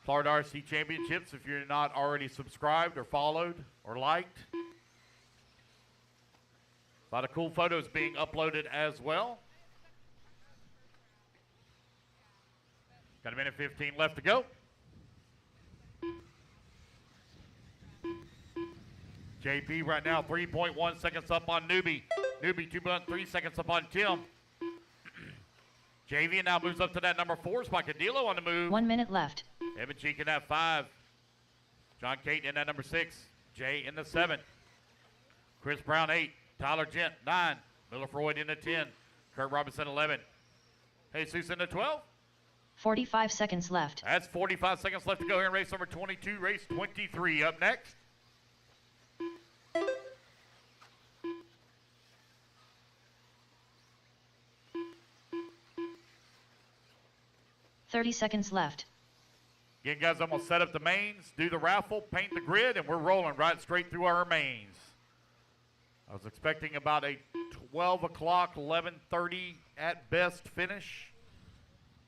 Florida RC Championships, if you're not already subscribed or followed or liked. A lot of cool photos being uploaded as well. Got a minute 15 left to go. JP right now 3.1 seconds up on Newbie. Newbie 2.3 seconds up on Tim. Javian now moves up to that number 4 spot. Cadillo on the move. 1 minute left. Evan Cheek in that 5. John Caton in that number 6. Jay in the 7. Chris Brown 8. Tyler Gent 9. Miller Freud in the 10. Kurt Robinson 11. Jesus in the 12. 45 seconds left. That's 45 seconds left to go here in race number 22. Race 23 up next. $30 seconds left. Again, guys, I'm going to set up the mains, do the raffle, paint the grid, and we're rolling right straight through our mains. I was expecting about a 12 o'clock, 11:30 at best finish.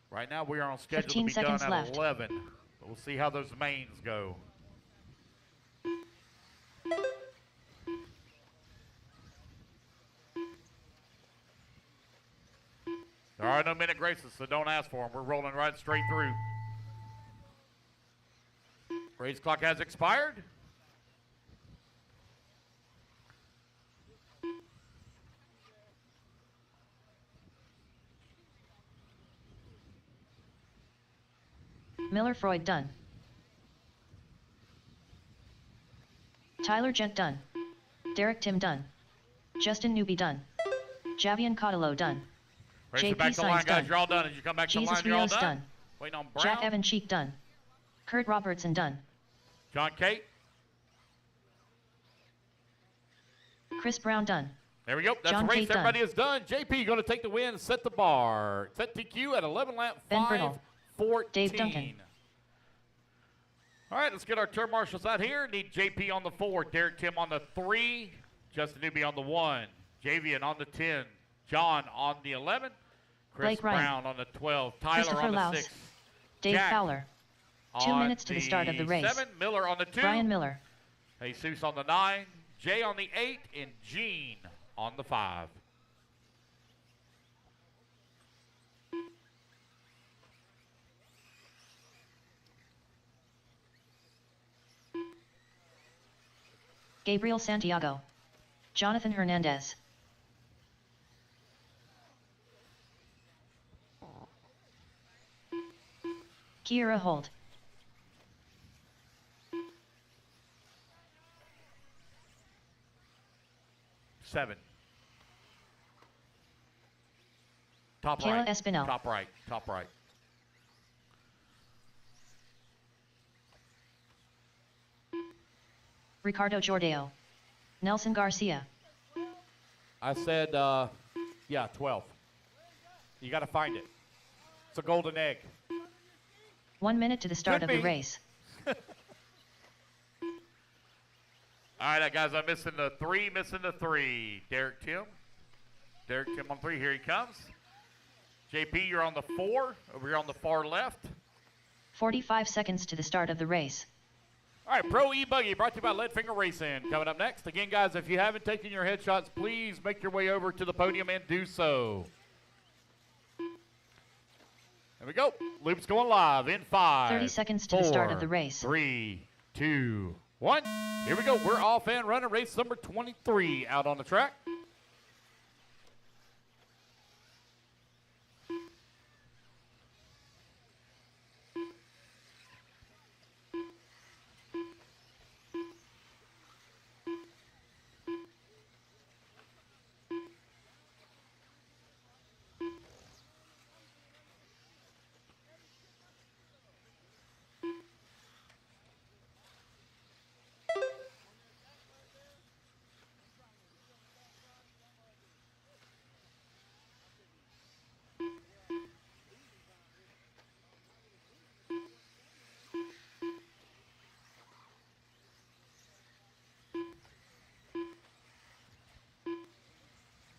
Right now, we are on schedule to be done at left. 11. But we'll see how those mains go. There are no minute graces, so don't ask for them. We're rolling right straight through. Race clock has expired. Miller Freud done. Tyler Gent done. Derek Tim done. Justin Newby done. Javian Cottillo done. Race it back to the line, guys. You're all done. As you come back to the line, you're all done. Waiting on Brown. Jack Evan Cheek done. Kurt Robertson done. John Kate. Chris Brown done. There we go. That's John the race. Kate Everybody done. is done. JP going to take the win. Set the bar. Set TQ at 11 lap Ben Brittle. 5:14. Dave Duncan. All right, let's get our turn marshals out here. Need JP on the 4, Derek Tim on the 3, Justin Newby on the 1, Javian on the 10, John on the 11, Chris Blake Ryan. Brown on the 12, Tyler Christopher on the Laus. 6, Dave Jack Fowler. 2 on minutes to the start of the race. 7, Miller on the 2, Brian Miller. Jesus on the 9, Jay on the 8, and Gene on the 5. Gabriel Santiago. Jonathan Hernandez. Kiera Holt. Seven. Top Kayla right. Espinel. Top right. Top right. Ricardo Jordao. Nelson Garcia. I said, yeah, 12. You got to find it. It's a golden egg. 1 minute to the start Could of the be. race. All right, guys, I'm missing the 3, Derek Tim. Derek Tim on 3. Here he comes. JP, you're on the 4. Over here on the far left. 45 seconds to the start of the race. All right, Pro E-Buggy brought to you by Lead Finger Racing. Coming up next. Again, guys, if you haven't taken your headshots, please make your way over to the podium and do so. There we go. Loop's going live in 5. 30 seconds to the start of the race. 3, 2, 1. Here we go. We're off and running race number 23 out on the track.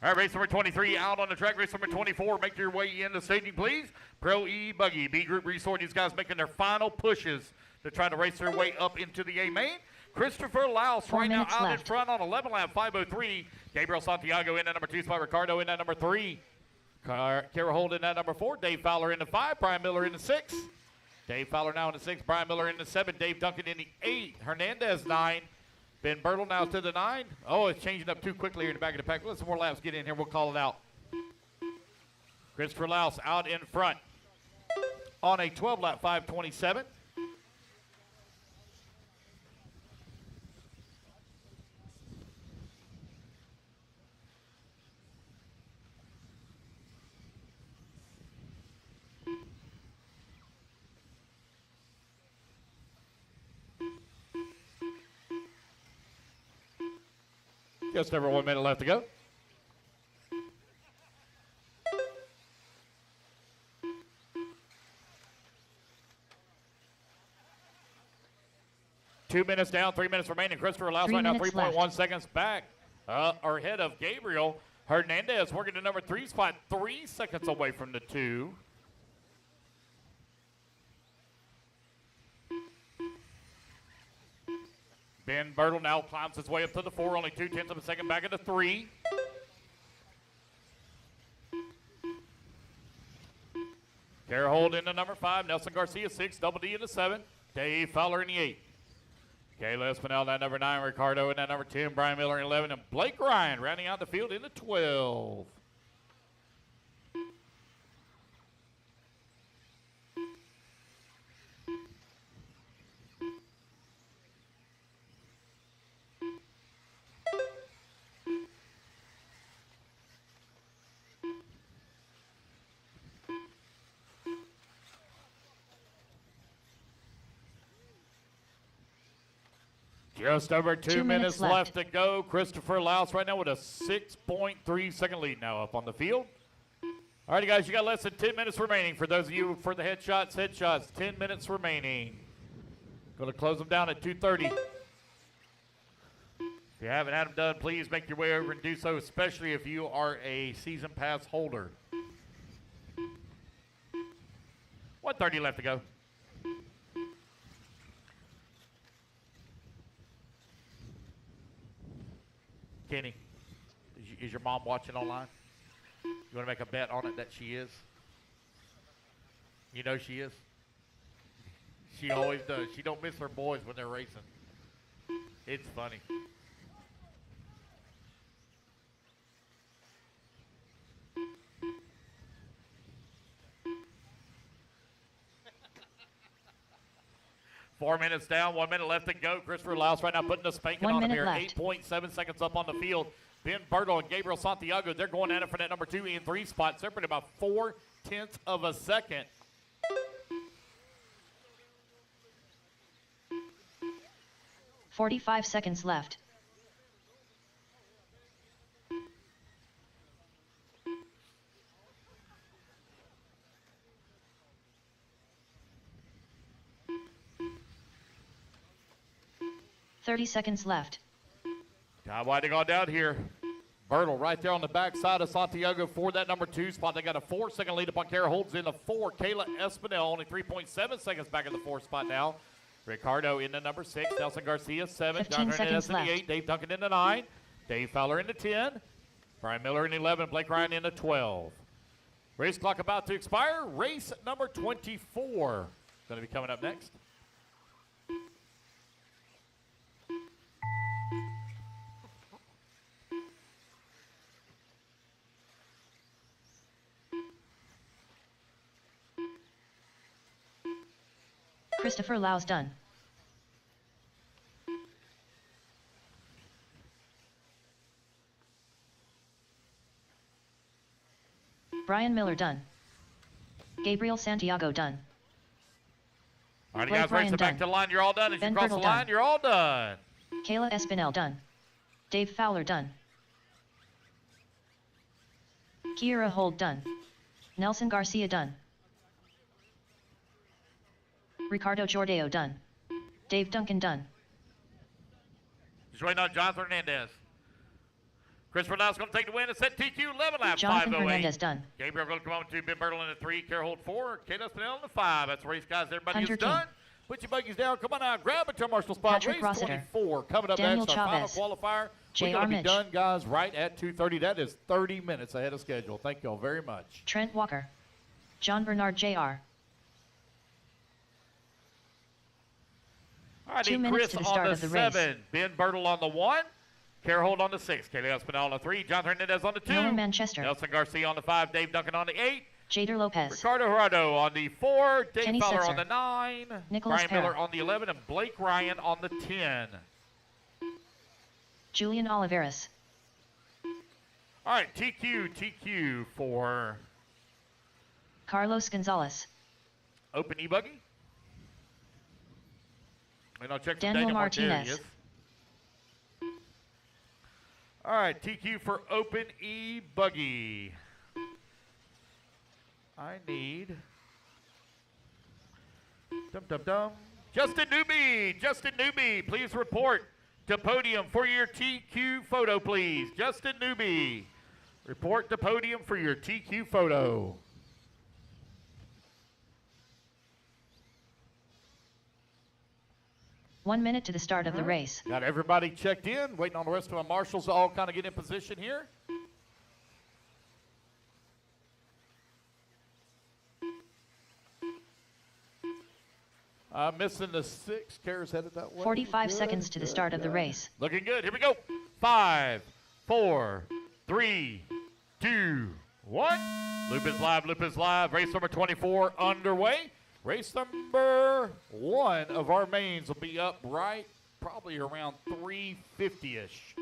All right, race number 23 out on the track. Race number 24, make your way into staging, please. Pro E-Buggy, B Group Resort. These guys making their final pushes to try to race their way up into the A main. Christopher Laus 4 right now minutes out left. in front on 11 lap 5:03. Gabriel Santiago in at number 2 spot. Ricardo in at number 3. Kara Holt in at number 4. Dave Fowler in the 5. Brian Miller in the 6. Dave Fowler now in the 6. Brian Miller in the 7. Dave Duncan in the 8. Hernandez 9. Ben Bertle now to the 9. Oh, it's changing up too quickly here in the back of the pack. Let some more laps get in here. We'll call it out. Christopher Laus out in front on a 12-lap 5:27. Just over 1 minute left to go. Two minutes down, 3 minutes remaining. Christopher Laus 3 right now, minutes 3.1 left. seconds back. Or ahead of Gabriel. Hernandez working the number 3 spot, 3 seconds away from the 2. Ben Bertle now climbs his way up to the 4, only 0.2 of a second back into 3. Kara Holt in the number 5, Nelson Garcia 6, Double D in the 7, Dave Fowler in the 8. Kayla Espinel, that number 9, Ricardo in that number 10, Brian Miller in 11, and Blake Ryan rounding out the field in the 12. Just over 2 minutes left to go. Christopher Laus right now with a 6.3 second lead now up on the field. All right, guys, you got less than 10 minutes remaining. For those of you for the headshots, 10 minutes remaining. Going to close them down at 2:30. If you haven't had them done, please make your way over and do so, especially if you are a season pass holder. 1:30 left to go. Kenny, is your mom watching online? You want to make a bet on it that she is? You know she is? She always does. She don't miss her boys when they're racing. It's funny. Four minutes down, 1 minute left to go. Christopher Laus right now putting a spanking 1 on him minute here. left. 8.7 seconds up on the field. Ben Bertle and Gabriel Santiago, they're going at it for that number 2 and 3 spot. Separated about 0.4 of a second. 45 seconds left. $30 seconds left. Time winding on down here. Bertle right there on the backside of Santiago for that number 2 spot. They got a 4-second lead upon Kara. Holds in the 4. Kayla Espinel only 3.7 seconds back in the 4th spot now. Ricardo in the number 6. Nelson Garcia 7. 15 John Hernandez seconds in the left. 8. Dave Duncan in the 9. Dave Fowler in the 10. Brian Miller in the 11. Blake Ryan in the 12. Race clock about to expire. Race number 24 going to be coming up next. Christopher Lau's done. Brian Miller done. Gabriel Santiago done. All right, you Blake guys, Ryan race it back done. to the line. You're all done. As Ben you cross the Bertle line, done. you're all done. Kayla Espinel done. Dave Fowler done. Kiera Hold done. Nelson Garcia done. Ricardo Jordeo done. Dave Duncan done. Just waiting on Jonathan Hernandez. Christopher Lau's going to take the win and set TQ 11 lap Jonathan 508. Hernandez done. Gabriel going to come on to Ben Bertle in the 3. Carol Holt 4. Kate Espinel in the 5. That's the race, guys. Everybody Hunter is King. done. Put your buggies down. Come on out. Grab a turn marshal spot. Patrick Race Rossiter. 24. Coming up Daniel next, our Chavez. final qualifier. J.R. We're going to be Mitch. done, guys, right at 2:30. That is 30 minutes ahead of schedule. Thank you all very much. Trent Walker. John Bernard Jr. All right, 2 minutes Chris to the on start the of the race. 7. Ben Bertle on the 1. Carol Holt on the 6. Kaylee Espinel on the 3. Jonathan Hernandez on the 2. Nolan Manchester. Nelson Garcia on the 5. Dave Duncan on the 8. Jader Lopez. Ricardo Gerardo on the 4. Dave Kenny Fowler Setzer. on the 9. Nicholas Brian Miller Parra. on the 11. And Blake Ryan on the 10. Julian Oliveras. All right, TQ for Carlos Gonzalez. Open E-Buggy. And I'll check for Daniel Daniel Martinez. Martinez. All right, TQ for Open E-Buggy. I need Justin Newby, please report to podium for your TQ photo, please. Justin Newby, report to podium for your TQ photo. One minute to the start of the race. Got everybody checked in, waiting on the rest of the marshals to all kind of get in position here. Missing the 6. Kara's headed that way. 45 Good, seconds to the good, start of the good. race. Looking good. Here we go. 5, 4, 3, 2, 1. Loop is live. Race number 24 underway. Race number 1 of our mains will be up right probably around 3:50-ish.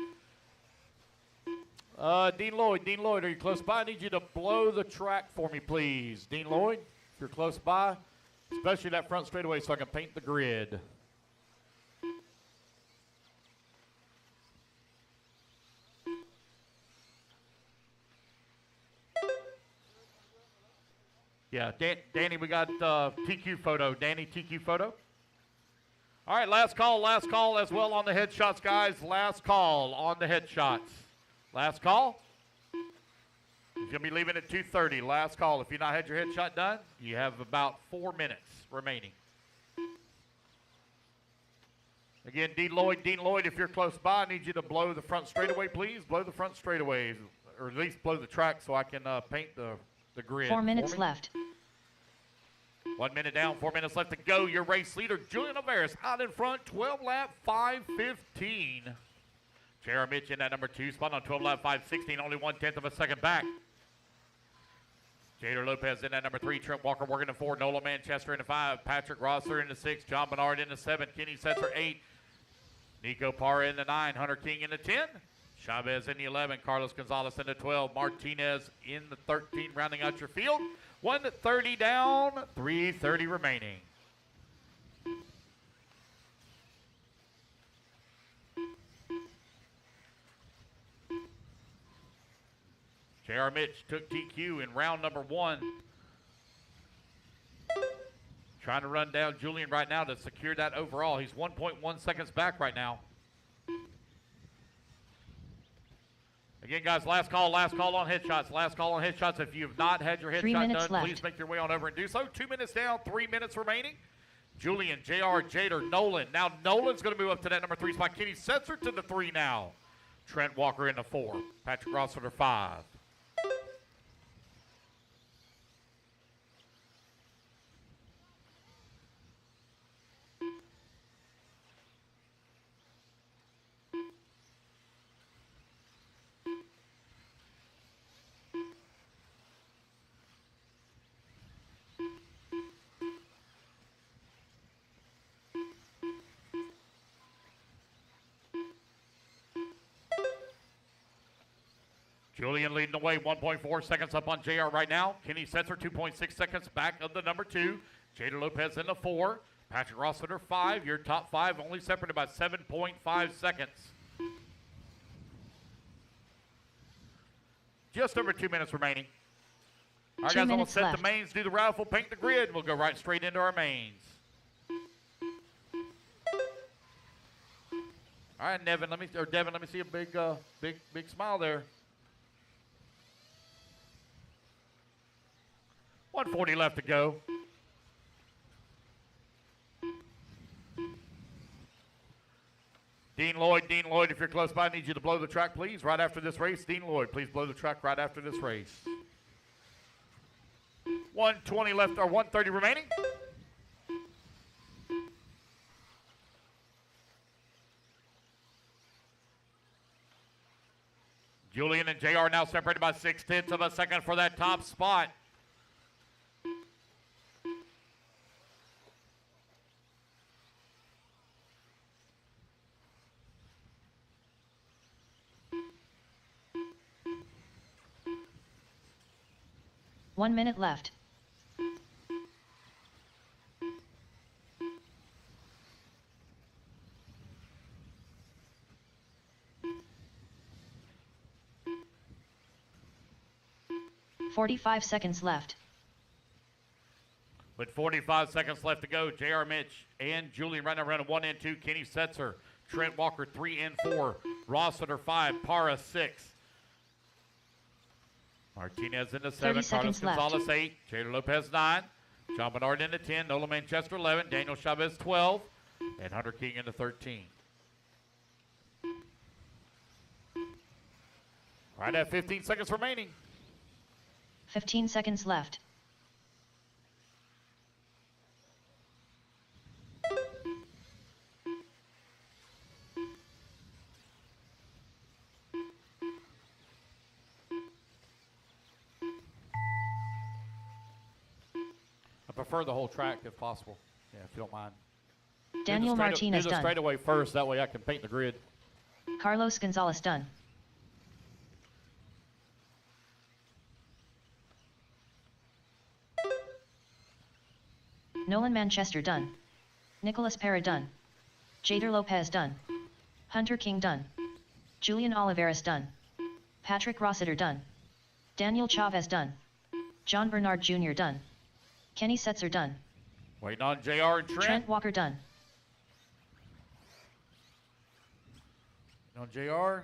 Dean Lloyd, are you close by? I need you to blow the track for me, please. Dean Lloyd, if you're close by, especially that front straightaway so I can paint the grid. Yeah, Danny, we got TQ photo. Danny, TQ photo. All right, last call as well on the headshots, guys. Last call on the headshots. Last call. He's going to be leaving at 2:30. Last call. If you've not had your headshot done, you have about 4 minutes remaining. Again, Dean Lloyd, if you're close by, I need you to blow the front straightaway, please. Blow the front straightaways, or at least blow the track so I can paint the grid. 4 minutes for me. left. 1 minute down, 4 minutes left to go. Your race leader, Julian Oliveras, out in front, 12 lap, 5:15. J.R. Mitch in that number 2 spot on 12 lap, 5:16, only 1/10 of a second back. Jader Lopez in that number 3, Trent Walker working in 4, Nola Manchester in the 5, Patrick Rosser in the 6, John Bernard in the 7, Kenny Setzer 8, Nico Parra in the 9, Hunter King in the 10, Chavez in the 11, Carlos Gonzalez in the 12, Martinez in the 13, rounding out your field. 1:30 down, 3:30 remaining. J.R. Mitch took TQ in round number 1. Trying to run down Julian right now to secure that overall. He's 1.1 seconds back right now. Again, guys, last call on headshots. Last call on headshots. If you have not had your headshot done, left. please make your way on over and do so. 2 minutes down, 3 minutes remaining. Julian, JR, Jader, Nolan. Now Nolan's going to move up to that number 3 spot. Kenny Setzer to the 3 now. Trent Walker in the 4. Patrick Rossiter 5. Julian leading the way, 1.4 seconds up on JR right now. Kenny Setzer, 2.6 seconds back of the number 2. Jader Lopez in the 4. Patrick Rossiter 5. Your top 5 only separated by 7.5 seconds. Just over 2 minutes remaining. All right, guys, I'm going to set the mains, do the raffle, paint the grid. We'll go right straight into our mains. All right, Devin, let me see a big smile there. 140 left to go. Dean Lloyd, if you're close by, I need you to blow the track, please, right after this race. Dean Lloyd, please blow the track right after this race. 120 left, or 130 remaining. Julian and JR now separated by 0.6 of a second for that top spot. One minute left. "45 seconds left. With 45 seconds left to go, J.R. Mitch and Julian right now running 1 and 2. Kenny Setzer, Trent Walker 3 and 4. Rossiter 5, Para 6. Martinez in the 7, Carlos Gonzalez 8, Jader Lopez 9, John Bernard in the 10, Nolan Manchester 11, Daniel Chavez 12, and Hunter King in the 13. Right at 15 seconds remaining. 15 seconds left. I prefer the whole track if possible. Yeah, if you don't mind. Daniel Martinez do the done. straightaway first, that way I can paint the grid. Carlos Gonzalez done. Nolan Manchester done. Nicholas Pera done. Jader Lopez done. Hunter King done. Julian Oliveras done. Patrick Rossiter done. Daniel Chavez done. John Bernard Jr. done. Kenny Setzer done. Waiting on JR and Trent. Trent Walker done. On JR. As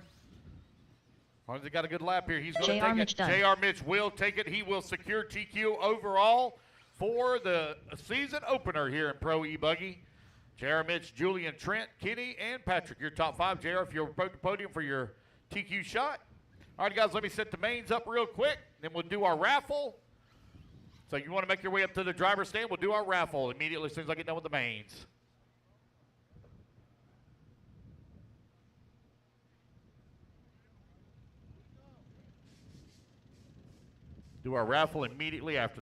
long as he got a good lap here, he's going to J.R. take Mitch it. done. JR Mitch will take it. He will secure TQ overall for the season opener here in Pro E-Buggy. JR Mitch, Julian, Trent, Kenny, and Patrick, your top 5. JR, if you're approach the podium for your TQ shot. All right, guys, let me set the mains up real quick. Then we'll do our raffle. So you want to make your way up to the driver's stand, we'll do our raffle immediately as soon as I get done with the mains. Do our raffle immediately after